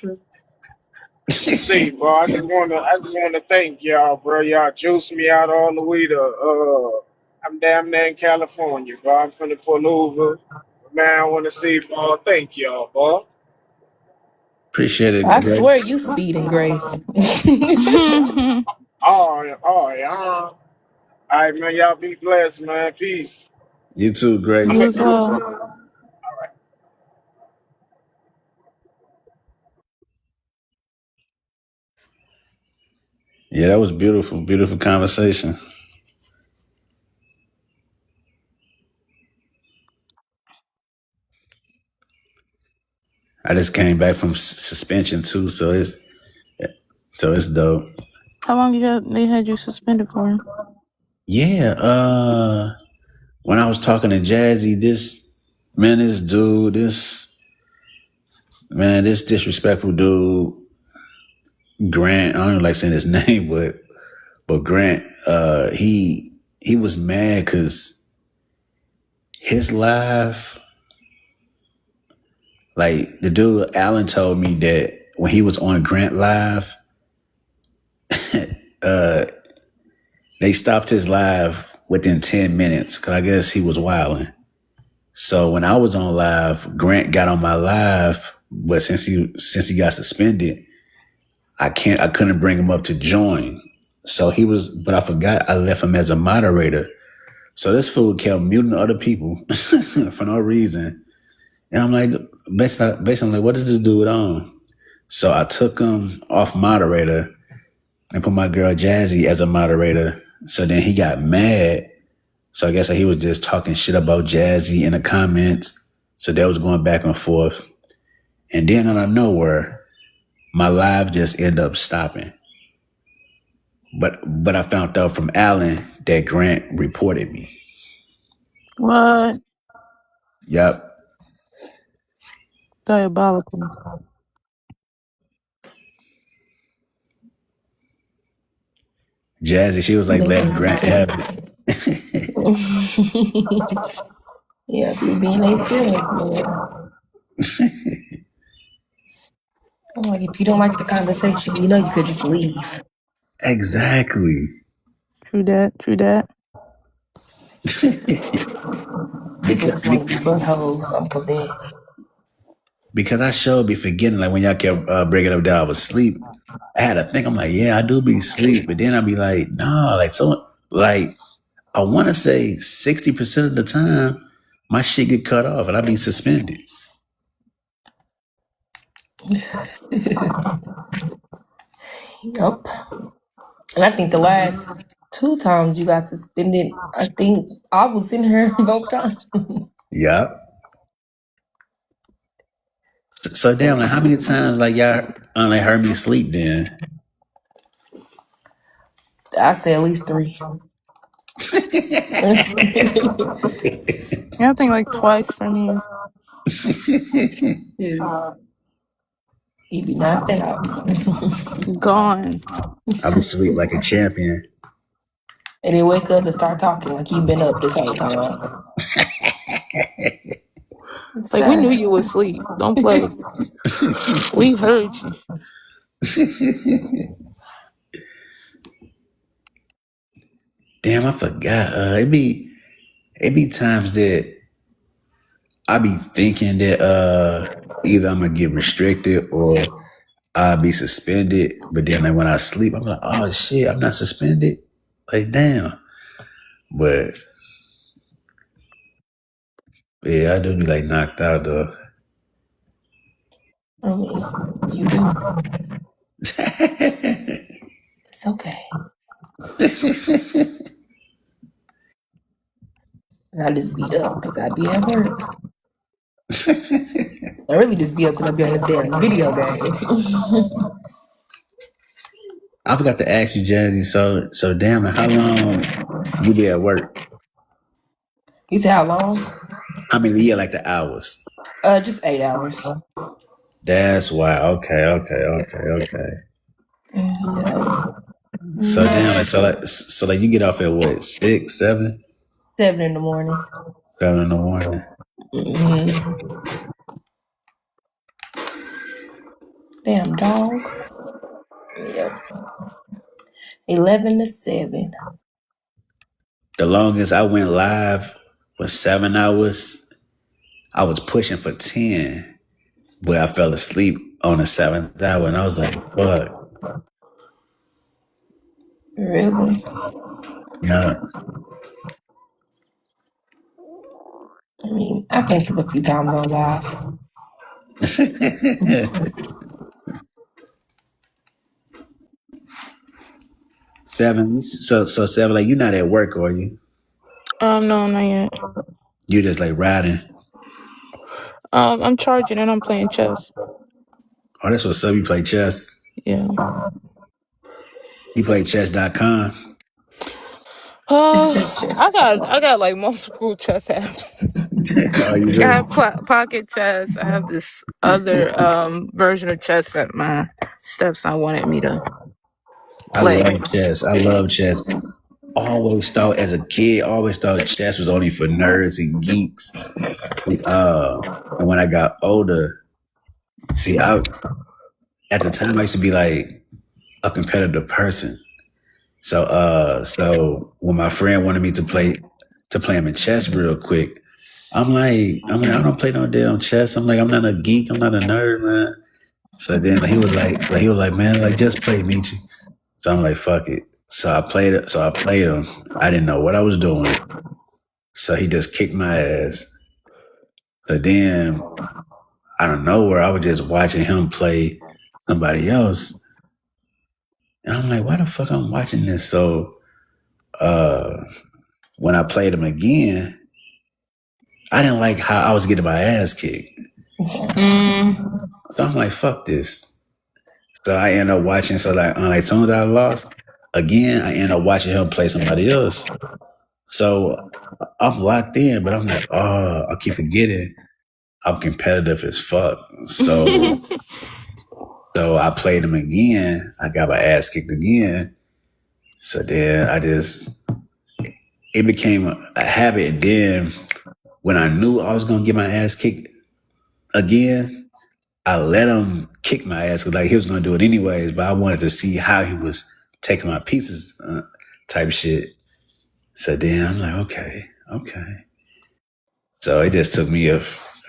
See, bro, I just wanna thank y'all, bro. Y'all juiced me out all the way to I'm damn near in California, bro. I'm finna pull over. Man, I wanna say, bro, thank y'all, bro. Appreciate it, I swear Grace. you speeding, Grace. Oh, yeah. All right, man. Y'all be blessed, man. Peace. You too, I'm You a, Grace. as well. Yeah, that was beautiful. Beautiful conversation. I just came back from suspension too, so it's dope. How long they had you suspended for? Yeah, when I was talking to Jazzy, this disrespectful dude, Grant. I don't like saying his name, but Grant, he was mad because his live, like the dude Allen told me that when he was on Grant live, uh, they stopped his live within 10 minutes because I guess he was wilding. So when I was on live, Grant got on my live, but since he got suspended, I couldn't bring him up to join. So he was, but I forgot I left him as a moderator. So this fool kept muting other people for no reason. And I'm like, basically, I'm like, what is this dude on? So I took him off moderator and put my girl Jazzy as a moderator. So then he got mad. So I guess he was just talking shit about Jazzy in the comments. So that was going back and forth. And then out of nowhere, my live just ended up stopping. But I found out from Alan that Grant reported me. What? Yep. Diabolical. Jazzy, she was like, let Man. Grant have it. Yeah, be being their feelings, man. I'm like, if you don't like the conversation, you know you could just leave. Exactly. True that. True that. People because, just want to be buttholes. I'm convinced. because I sure be forgetting, like when y'all kept bringing up that I was asleep, I had to think, I'm like, yeah, I do be asleep. But then I'd be like, no, like, I want to say 60% of the time, my shit get cut off and I be suspended. Yep. And I think the last 2 times you got suspended, I think I was in here both times. Yeah. So damn, like how many times like y'all like heard me sleep then? I say at least 3. Yeah, I think like twice for me. Dude, you be knocked out. Gone. I be sleep like a champion. And then wake up and start talking like you've been up this whole time. It's Like we knew sad. you was asleep. Don't play. We heard you. Damn, I forgot. It be times that I be thinking that either I'm gonna get restricted or I'll be suspended. But then like when I sleep, I'm like, oh shit, I'm not suspended. Like damn. But yeah, I do be like knocked out though. I mean, you do. It's okay. And I just beat up because I be at work. I really just be up because I be on this damn video game. I forgot to ask you, Jazzy. So damn, like, how long you be at work? You say how long? How many? Yeah, like the hours. Just 8 hours. That's why. Okay. Yeah. So No, damn, like you get off at what 6, 7, 7 in the morning. 7 in the morning. Hmm. Damn dog. Yep. 11 to 7. The longest I went live was 7 hours. I was pushing for 10, but I fell asleep on the seventh hour, and I was like, "Fuck, Really? yeah." I mean, I think sleep a few times on live. Sevens. So seven, like you're not at work, are you? No, not yet. You just like riding. I'm charging and I'm playing chess. Oh, that's what's up. You play chess. Yeah. You play chess.com. I got like multiple chess apps. Oh, you I do. have pocket chess. I have this other version of chess that my stepson wanted me to I play. love chess. I love chess. Always thought as a kid, always thought chess was only for nerds and geeks. And when I got older, see, I at the time I used to be like a competitive person. So when my friend wanted me to play him in chess real quick, I'm like, I don't play no damn chess. I'm like, I'm not a geek. I'm not a nerd, man. So then he was like, man, like just play Michi. So I'm like, fuck it. So I played it. So I played him. I didn't know what I was doing. So he just kicked my ass. So then I don't know where I was just watching him play somebody else. And I'm like, why the fuck I'm watching this? So uh when I played him again, I didn't like how I was getting my ass kicked. Mm. So I'm like, fuck this. So I end up watching. So like as soon as I lost again, I end up watching him play somebody else. So I'm locked in, but I'm like, oh, I keep forgetting I'm competitive as fuck. So I played him again. I got my ass kicked again. So then it became a habit. And then when I knew I was gonna get my ass kicked again, I let him kick my ass because like he was gonna do it anyways. But I wanted to see how he was taking my pieces, type shit. So then I'm like, okay, okay. So it just took me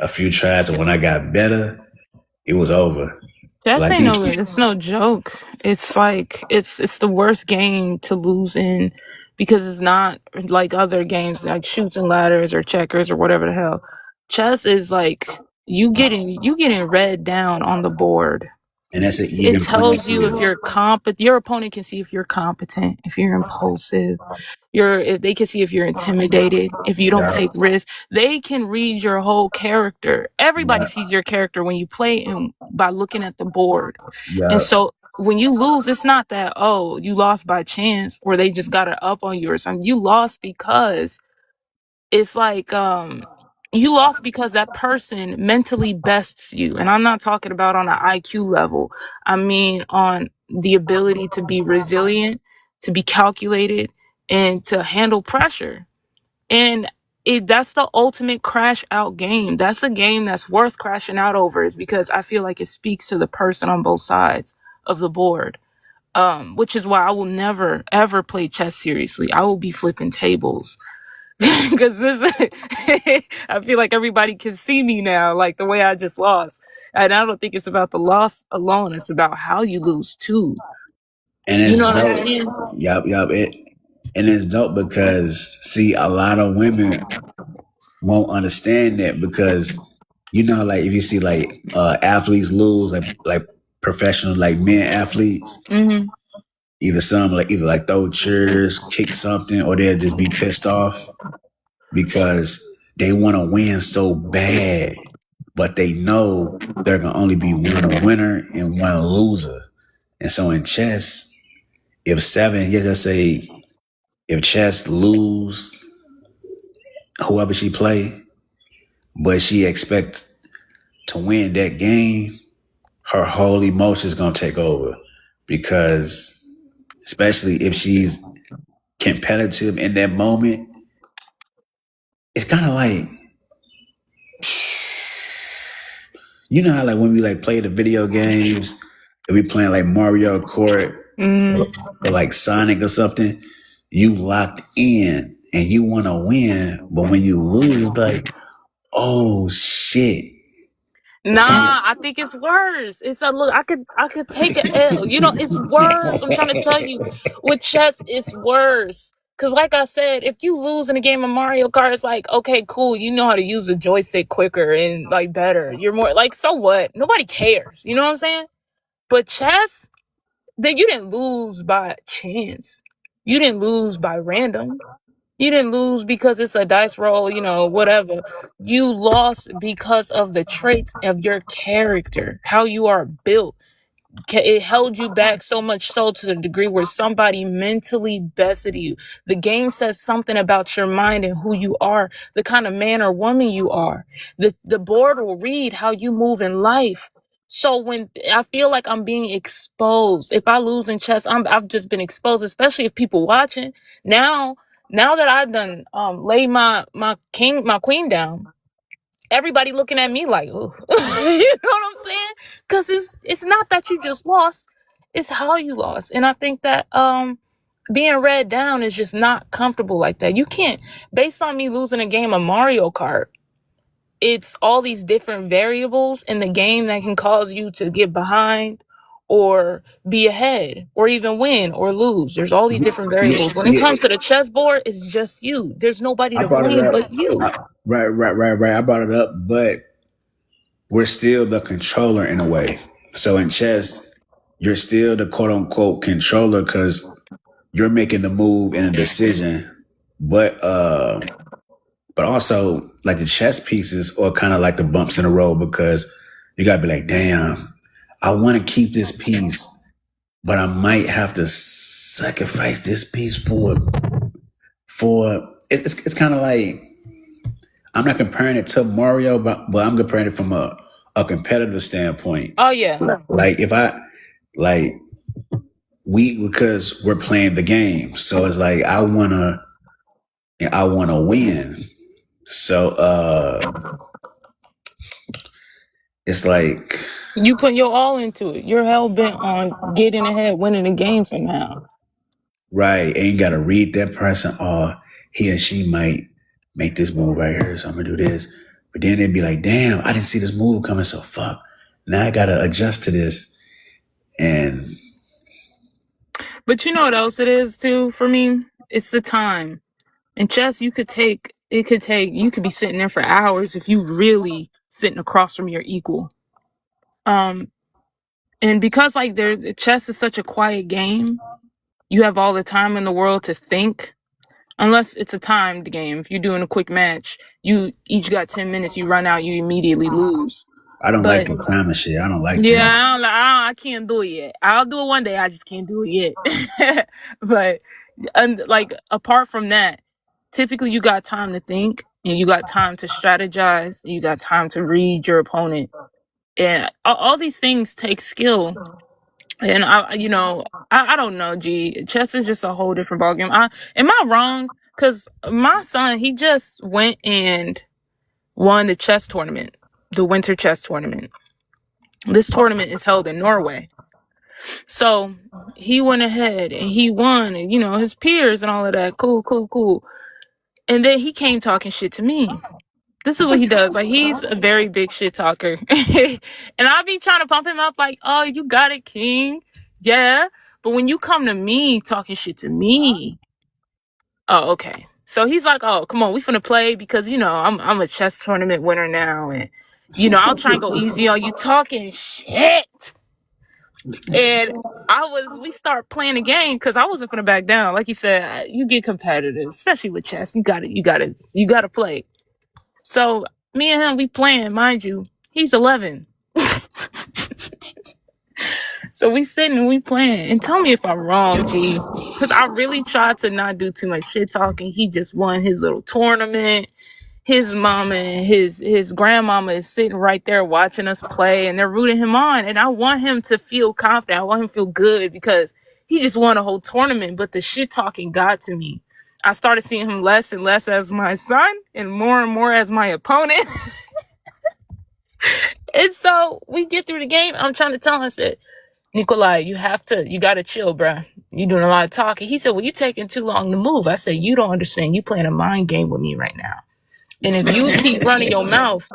a few tries, and when I got better, it was over. Chess Like ain't no, it's no joke. It's like it's the worst game to lose in because it's not like other games like shoots and ladders or checkers or whatever the hell. Chess is like you getting read down on the board. and that's an It even playing tells you if field. you're competent. Your opponent can see if you're competent, if you're impulsive, if they can see if you're intimidated, if you don't Yeah, take risks. They can read your whole character. Everybody yeah, sees your character when you play and by looking at the board. And yeah. so when you lose, it's not that, oh, you lost by chance or they just got it up on you or something. You lost because it's like you lost because that person mentally bests you. And I'm not talking about on an IQ level. I mean on the ability to be resilient, to be calculated, and to handle pressure. And that's the ultimate crash out game. That's a game that's worth crashing out over, is because I feel like it speaks to the person on both sides of the board. Which is why I will never ever play chess seriously. I will be flipping tables because I feel like everybody can see me now, like the way I just lost. And I don't think it's about the loss alone. It's about how you lose too. And You it's know what I'm dope. saying? Yup. And it's dope because see, a lot of women won't understand that because like if you see like athletes lose, like professional like men athletes, Hmm. either like throw chairs, kick something, or they'll just be pissed off because they want to win so bad, but they know there can only be one winner and one loser. And so in chess, if seven, yes, let's say if chess lose whoever she play, but she expects to win that game, her whole emotions gonna take over because especially if she's competitive in that moment, it's kind of like how like when we like play the video games, if we playing like Mario Kart Hmm. or like Sonic or something, you locked in and you want to win, but when you lose, it's like, oh shit. It's kind of Nah, I think it's worse. It's a look. I could take a L. It's worse. I'm trying to tell you, with chess, it's worse. Cause like I said, if you lose in a game of Mario Kart, it's like, okay, cool. You know how to use a joystick quicker and like better. You're more like, so what? Nobody cares. You know what I'm saying? But chess, then you didn't lose by chance. You didn't lose by random. You didn't lose because it's a dice roll, whatever. You lost because of the traits of your character, how you are built. It held you back so much so to the degree where somebody mentally bested you. The game says something about your mind and who you are, the kind of man or woman you are. The board will read how you move in life. So when I feel like I'm being exposed, if I lose in chess, I've just been exposed, especially if people watching. Now that I've done laid my queen down, everybody looking at me like, ooh. You know what I'm saying? Because it's not that you just lost, it's how you lost. And I think that being read down is just not comfortable like that. You can't, based on me losing a game of Mario Kart, it's all these different variables in the game that can cause you to get behind or be ahead or even win or lose. There's all these different Yeah, variables. When it yeah. comes to the chessboard, it's just you. There's nobody I to brought it blame up. but you. Right. I brought it up, but we're still the controller in a way. So in chess, you're still the quote unquote controller because you're making the move and a decision. But also like the chess pieces are kind of like the bumps in the road because you gotta be like, damn, I want to keep this piece, but I might have to sacrifice this piece for it's kind of like I'm not comparing it to Mario, but I'm comparing it from a competitive standpoint. Oh yeah. Like if I like because we're playing the game, so it's like I wanna win. So it's like You put your all into it. You're hell bent on getting ahead, winning the game somehow. right, ain't gotta read that person. Or he or she might make this move right here, so I'm gonna do this. But then they'd be like, damn, I didn't see this move coming, so fuck. Now I gotta adjust to this. And But you know what else it is too for me? It's the time. In chess, you could be sitting there for hours if you really sitting across from your equal. Um, and because like chess is such a quiet game, you have all the time in the world to think. Unless it's a timed game. If you're doing a quick match, you each got 10 minutes, you run out, you immediately lose. I don't like But the time and shit. I don't like yeah, that. I can't do it yet. I'll do it one day. I just can't do it yet. But and like apart from that, typically you got time to think and you got time to strategize and you got time to read your opponent. And all these things take skill. And I don't know. G chess is just a whole different ballgame. Am I wrong? Because my son, he just went and won the chess tournament, the winter chess tournament. This tournament is held in Norway. So he went ahead and he won, and his peers and all of that. Cool, cool, cool. And then he came talking shit to me. This is what he does. Like he's a very big shit talker. And I be trying to pump him up like, oh, you got it, King. Yeah. But when you come to me talking shit to me, oh, okay. So he's like, oh, come on, we finna play because I'm a chess tournament winner now, and I'll try and go easy on you talking shit. And we start playing the game because I wasn't gonna back down. Like you said, you get competitive, especially with chess. You gotta play. So me and him, we playing, mind you, he's 11. So we sitting and we playing. And tell me if I'm wrong, G. Because I really tried to not do too much shit talking. He just won his little tournament. His mama and his grandmama is sitting right there watching us play and they're rooting him on. And I want him to feel confident. I want him to feel good because he just won a whole tournament. But the shit talking got to me. I started seeing him less and less as my son and more as my opponent. And so we get through the game. I'm trying to tell him, I said, Nikolai, you gotta chill, bruh. You doing a lot of talking. He said, well, you taking too long to move. I said, you don't understand. You playing a mind game with me right now. And if you keep running your mouth,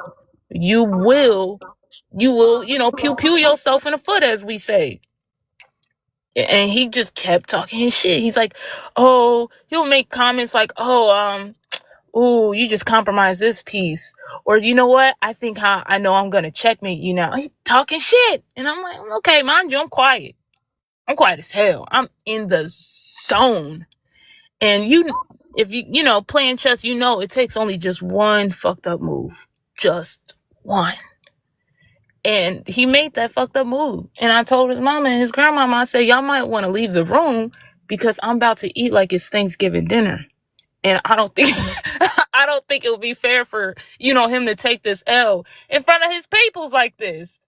you will, pew pew yourself in the foot, as we say. And he just kept talking his shit. He's like, oh, he'll make comments like, oh, you just compromise this piece. Or you know what? I think I know I'm gonna checkmate you now. He's talking shit. And I'm like, okay, mind you, I'm quiet. I'm quiet as hell. I'm in the zone. And if you know, playing chess, you know, it takes only just one fucked up move. Just one. And he made that fucked up move. And I told his mama and his grandmama, I said, y'all might want to leave the room because I'm about to eat like it's Thanksgiving dinner. And I don't think I don't think it would be fair for, you know, him to take this L in front of his peoples like this.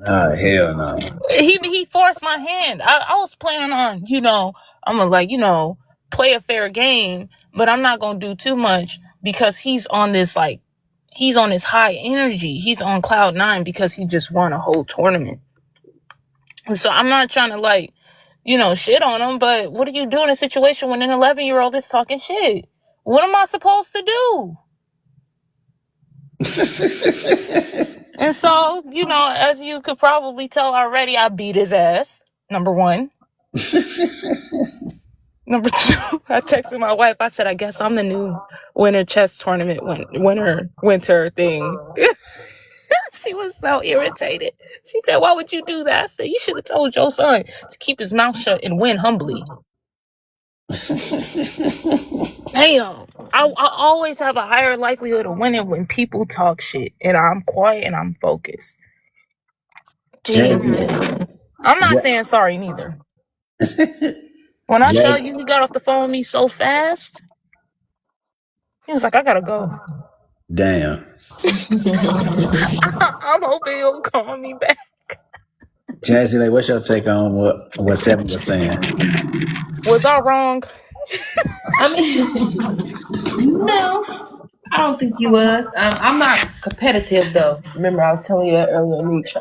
Hell no. He forced my hand. I was planning on, you know, I'm gonna like, you know, play a fair game, but I'm not gonna do too much because he's on this like he's on his high energy. He's on cloud nine because he just won a whole tournament. And so I'm not trying to like, you know, shit on him, but what do you do in a situation when an 11-year-old is talking shit? What am I supposed to do? And so, you know, as you could probably tell already, I beat his ass. Number one. Number two, I texted my wife. I said, I guess I'm the new winter chess tournament winter thing. She was so irritated. She said, why would you do that? I said, you should have told your son to keep his mouth shut and win humbly. Damn. I always have a higher likelihood of winning when people talk shit and I'm quiet and I'm focused. Jazzy, Jesus. I'm not saying sorry neither. When I tell you he got off the phone with me so fast, he was like, I gotta go. damn. I'm hoping he'll call me back. Jazzy, like, what's your take on what Seven was saying? Was I wrong? I mean, no, I don't think you was. I'm not competitive though. Remember, I was telling you that earlier, Meech.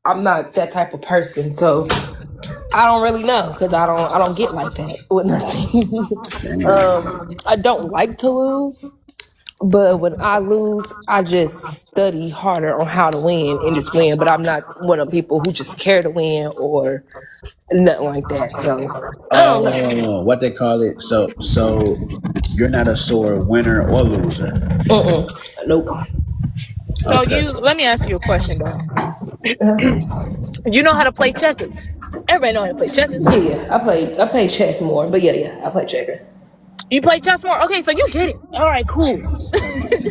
I'm not that type of person, so I don't really know because I don't get like that with nothing. I don't like to lose, but when I lose, I just study harder on how to win and just win. But I'm not one of the people who just care to win or nothing like that. So I don't know. Oh, what they call it? So you're not a sore winner or loser. Nope. So Okay. let me ask you a question though. You know how to play checkers? Everybody know how to play checkers. Yeah. I play chess more, but I play checkers. You play chess more? Okay, so you get it. All right, cool.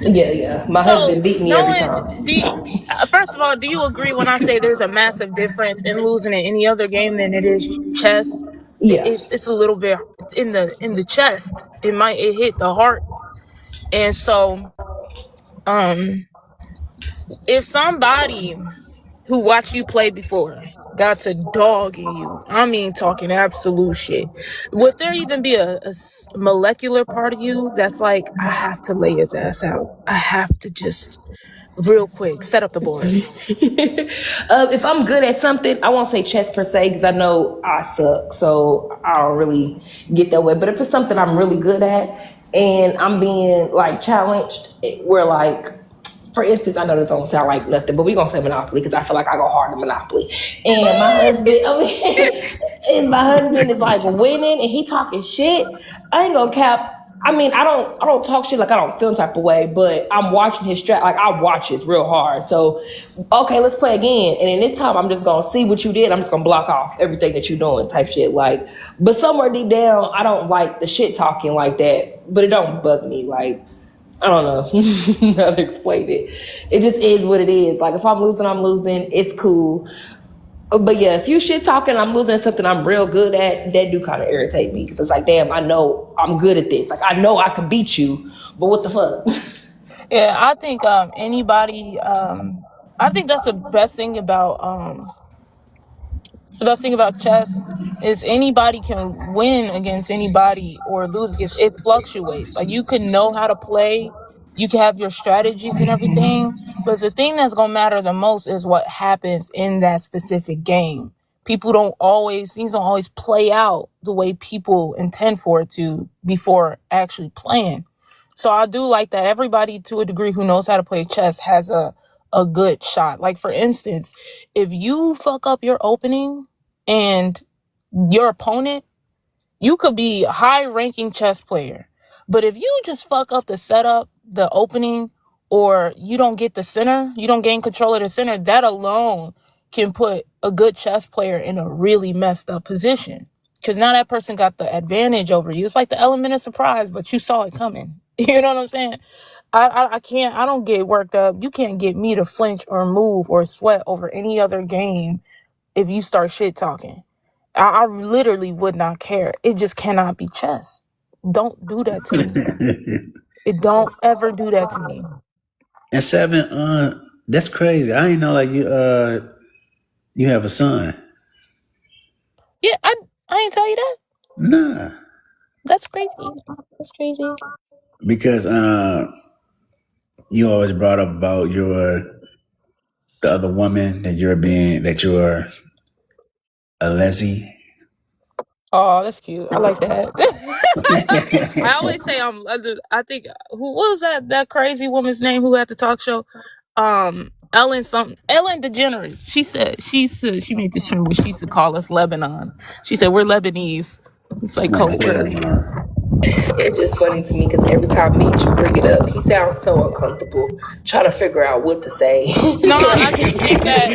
Yeah. My So husband beat me every knowing, time. first of all, do you agree when I say there's a massive difference in losing in any other game than it is chess? Yeah. It's a little bit in the chest. It hit the heart, and so if somebody who watched you play before got to dogging you, I mean talking absolute shit, would there even be a molecular part of you that's like, I have to lay his ass out? I have to just real quick set up the board. If I'm good at something, I won't say chess per se because I know I suck, so I don't really get that way. But if it's something I'm really good at and I'm being like challenged, where like, for instance, I know this don't sound like nothing, but we gonna say Monopoly because I feel like I go hard in Monopoly. And my husband, and my husband is like winning and he talking shit. I ain't gonna cap. I mean, I don't talk shit like I don't feel type of way, but I'm watching his strat. Like I watch this real hard. So, okay, let's play again. And in this time, I'm just gonna see what you did. I'm just gonna block off everything that you're doing, type shit. Like, but somewhere deep down, I don't like the shit talking like that. But it don't bug me. Like, I don't know how to explain it. It just is what it is. Like if I'm losing, I'm losing. It's cool. But yeah, if you shit talking, I'm losing something I'm real good at, that do kind of irritate me because it's like, damn, I know I'm good at this. Like I know I could beat you, but what the fuck? Yeah, I think anybody I think that's the best thing about chess is anybody can win against anybody or lose against. It fluctuates. Like you can know how to play, you can have your strategies and everything, but the thing that's gonna matter the most is what happens in that specific game. Things don't always play out the way people intend for it to before actually playing. So I do like that everybody to a degree who knows how to play chess has a good shot. Like for instance, if you fuck up your opening and your opponent, you could be a high ranking chess player. But if you just fuck up the setup, the opening, or you don't get the center, you don't gain control of the center, that alone can put a good chess player in a really messed up position. Because now that person got the advantage over you. It's like the element of surprise, but you saw it coming. You know what I'm saying? I can't, I don't get worked up. You can't get me to flinch or move or sweat over any other game if you start shit talking. I literally would not care. It just cannot be chess. Don't do that to me. It don't ever do that to me. And seven, that's crazy. I didn't know like you have a son. Yeah, I ain't tell you that. Nah, That's crazy. That's crazy. because you always brought up about the other woman that you're a lessee. Oh, that's cute. I like that. I always say I think who was that crazy woman's name who had the talk show? Ellen DeGeneres. She made this show where she used to call us Lebanon. She said we're Lebanese. It's like What code the hell, word. man? It's just funny to me because every time Meech bring it up, he sounds so uncomfortable trying to figure out what to say. No, I just think that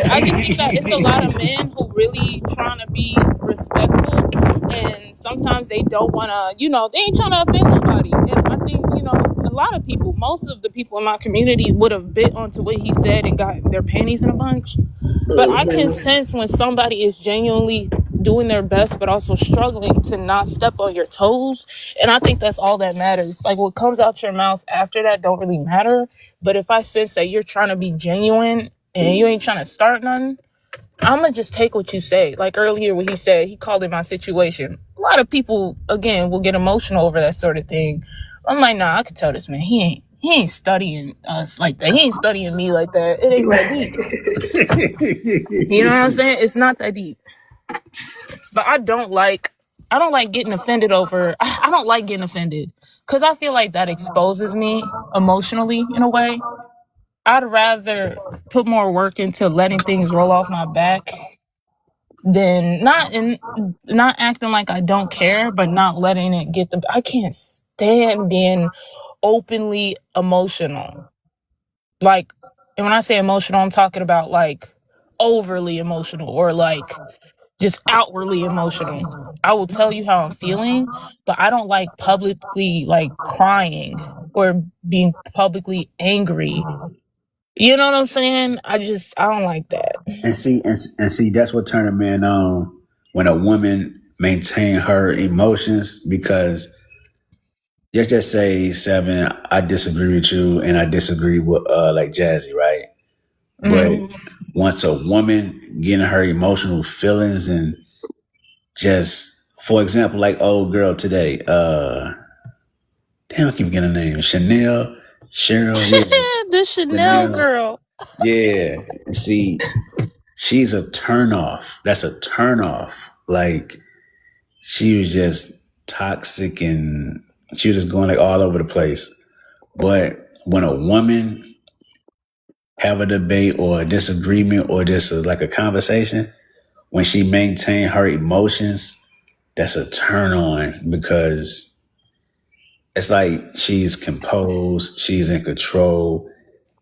it's a lot of men who really trying to be respectful, and sometimes they don't want to, they ain't trying to offend nobody. And I think, a lot of people, most of the people in my community would have bit onto what he said and got their panties in a bunch. But I can sense when somebody is genuinely doing their best, but also struggling to not step on your toes. And I think that's all that matters. Like what comes out your mouth after that don't really matter. But if I sense that you're trying to be genuine and you ain't trying to start nothing, I'm going to just take what you say. Like earlier when he said, he called it my situation. A lot of people, again, will get emotional over that sort of thing. I'm like, nah, I could tell this man, he ain't studying us like that. He ain't studying me like that. It ain't that deep. You know what I'm saying? It's not that deep. But I don't like getting offended over, I don't like getting offended because I feel like that exposes me emotionally in a way. I'd rather put more work into letting things roll off my back than not acting like I don't care, but not letting it get I can't stand being openly emotional. Like, and when I say emotional, I'm talking about like overly emotional or like just outwardly emotional. I will tell you how I'm feeling, but I don't like publicly like crying or being publicly angry. You know what I'm saying? I don't like that. And see, that's what turn a man on when a woman maintain her emotions because just say seven, I disagree with you and I disagree with like Jazzy, right? But Mm. once a woman getting her emotional feelings and just for example, like old girl today, damn I keep getting a name. Cheryl, yes. The Chanel Chanel. girl. Yeah. See, she's a turn off. That's a turn off. Like she was just toxic and she was just going like all over the place. But when a woman have a debate or a disagreement or just like a conversation, when she maintain her emotions, that's a turn on because it's like she's composed, she's in control,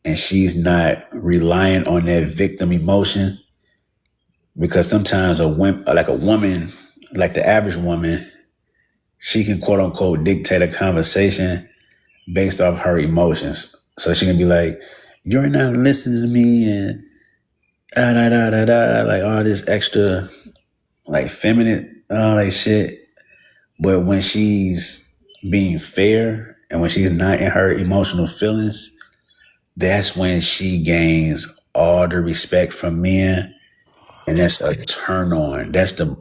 and she's not relying on that victim emotion. Because sometimes a woman, like the average woman, she can quote unquote dictate a conversation based off her emotions. So she can be like, "You're not listening to me," and da da da da da, like all this extra like feminine like shit. But when she's being fair and when she's not in her emotional feelings, that's when she gains all the respect from men, and that's a turn on. That's the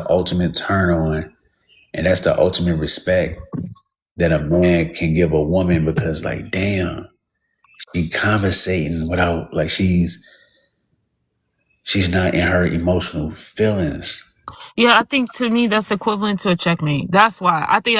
ultimate turn on, and that's the ultimate respect that a man can give a woman because, like, damn, she conversating without like she's not in her emotional feelings. Yeah, I think to me that's equivalent to a checkmate. That's why. I think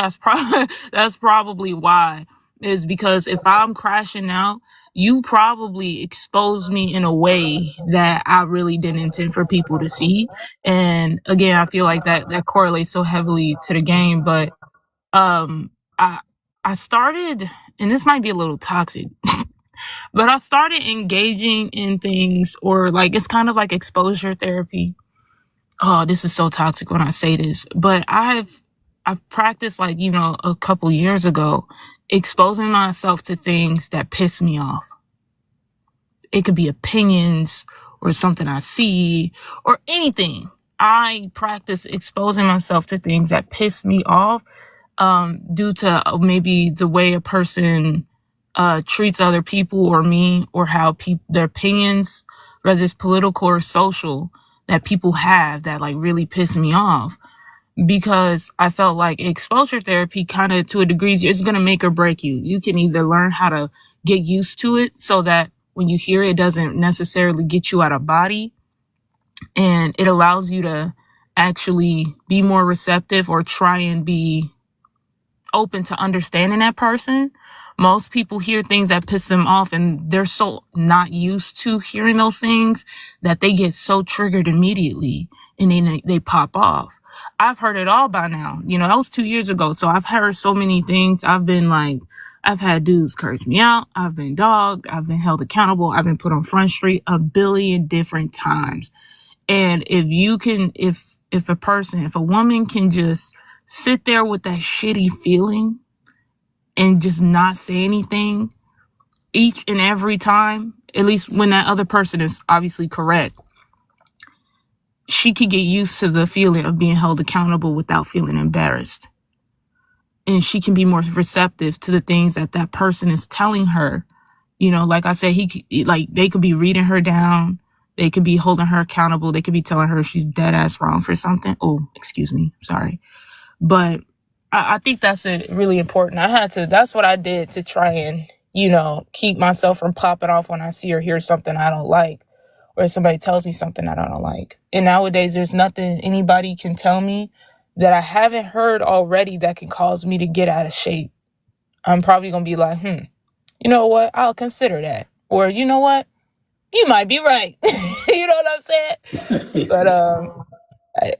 that's probably why. Is because if I'm crashing out, you probably exposed me in a way that I really didn't intend for people to see. And again, I feel like that correlates so heavily to the game. But um I I started, and this might be a little toxic, but I started engaging in things, or like it's kind of like exposure therapy, oh, this is so toxic when I say this, but I've practiced, like, a couple years ago, exposing myself to things that piss me off. It could be opinions or something I see or anything. I practice exposing myself to things that piss me off, due to maybe the way a person treats other people or me, or how their opinions, whether it's political or social, that people have that like really piss me off. Because I felt like exposure therapy, kind of to a degree, is going to make or break you. You can either learn how to get used to it so that when you hear it, it doesn't necessarily get you out of body, and it allows you to actually be more receptive or try and be open to understanding that person. Most people hear things that piss them off, and they're so not used to hearing those things that they get so triggered immediately, and then they pop off. I've heard it all by now. That was 2 years ago. So I've heard so many things. I've had dudes curse me out. I've been dogged. I've been held accountable. I've been put on Front Street a billion different times. And if a woman can just sit there with that shitty feeling and just not say anything each and every time, at least when that other person is obviously correct, she could get used to the feeling of being held accountable without feeling embarrassed. And she can be more receptive to the things that person is telling her. Like I said, they could be reading her down. They could be holding her accountable. They could be telling her she's dead ass wrong for something. Oh, excuse me. Sorry. But I think that's really important. That's what I did to try and, keep myself from popping off when I see or hear something I don't like, or somebody tells me something I don't like. And nowadays, there's nothing anybody can tell me that I haven't heard already that can cause me to get out of shape. I'm probably going to be like, you know what? I'll consider that. Or, you know what? You might be right. You know what I'm saying? But,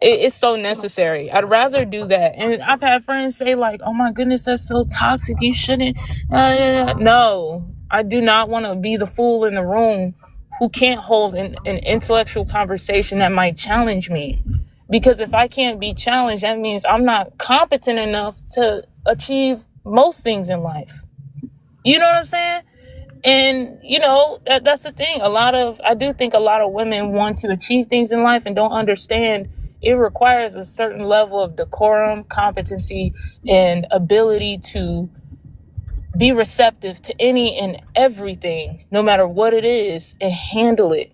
it's so necessary. I'd rather do that. And I've had friends say like, oh my goodness, that's so toxic. You shouldn't. No, I do not want to be the fool in the room who can't hold an intellectual conversation that might challenge me. Because if I can't be challenged, that means I'm not competent enough to achieve most things in life. You know what I'm saying? And that's the thing. I do think a lot of women want to achieve things in life and don't understand it requires a certain level of decorum, competency, and ability to be receptive to any and everything, no matter what it is, and handle it.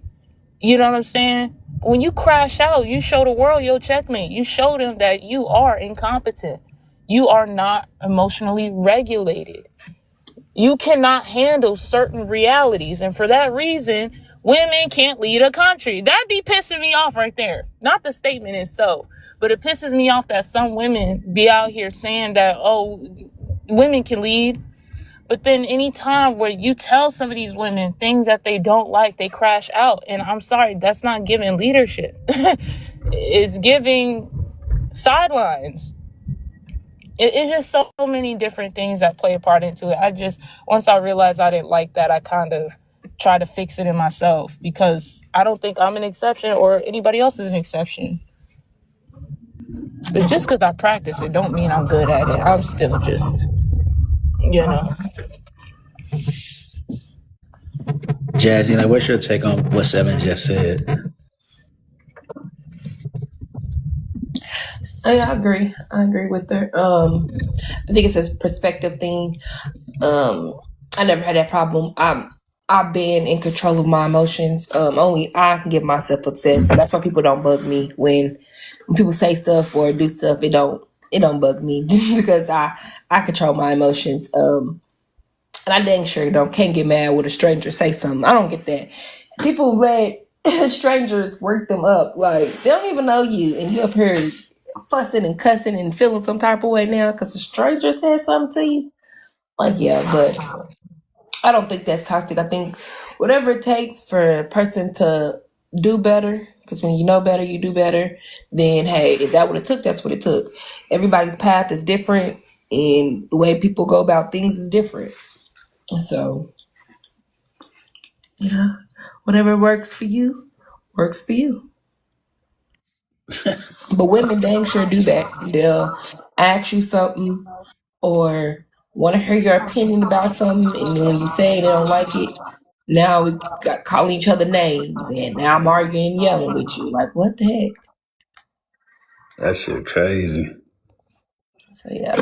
You know what I'm saying? When you crash out, you show the world your checkmate. You show them that you are incompetent. You are not emotionally regulated. You cannot handle certain realities. And for that reason, women can't lead a country. That'd be pissing me off right there. Not the statement itself, but it pisses me off that some women be out here saying that, oh, women can lead. But then anytime where you tell some of these women things that they don't like, they crash out. And I'm sorry, that's not giving leadership. It's giving sidelines. It's just so many different things that play a part into it. Once I realized I didn't like that, I kind of tried to fix it in myself, because I don't think I'm an exception or anybody else is an exception. But just because I practice it don't mean I'm good at it. I'm still just, you know. Jazzy, like, what's your take on what Seven just said? I agree. I agree with her. I think it's a perspective thing. I never had that problem. I've been in control of my emotions. Only I can get myself upset. So that's why people don't bug me when people say stuff or do stuff. It don't bug me because I control my emotions. And I dang sure can't get mad when a stranger say something. I don't get that. People let strangers work them up. Like, they don't even know you, and you up here fussing and cussing and feeling some type of way now because a stranger said something to you. Like, yeah, but I don't think that's toxic. I think whatever it takes for a person to do better, because when you know better, you do better, then hey, is that what it took? That's what it took. Everybody's path is different, and the way people go about things is different. So, yeah, whatever works for you, works for you. But women dang sure do that. They'll ask you something or want to hear your opinion about something, and then when you say they don't like it, now we got calling each other names, and now I'm arguing and yelling with you. Like, what the heck? That shit crazy. So yeah.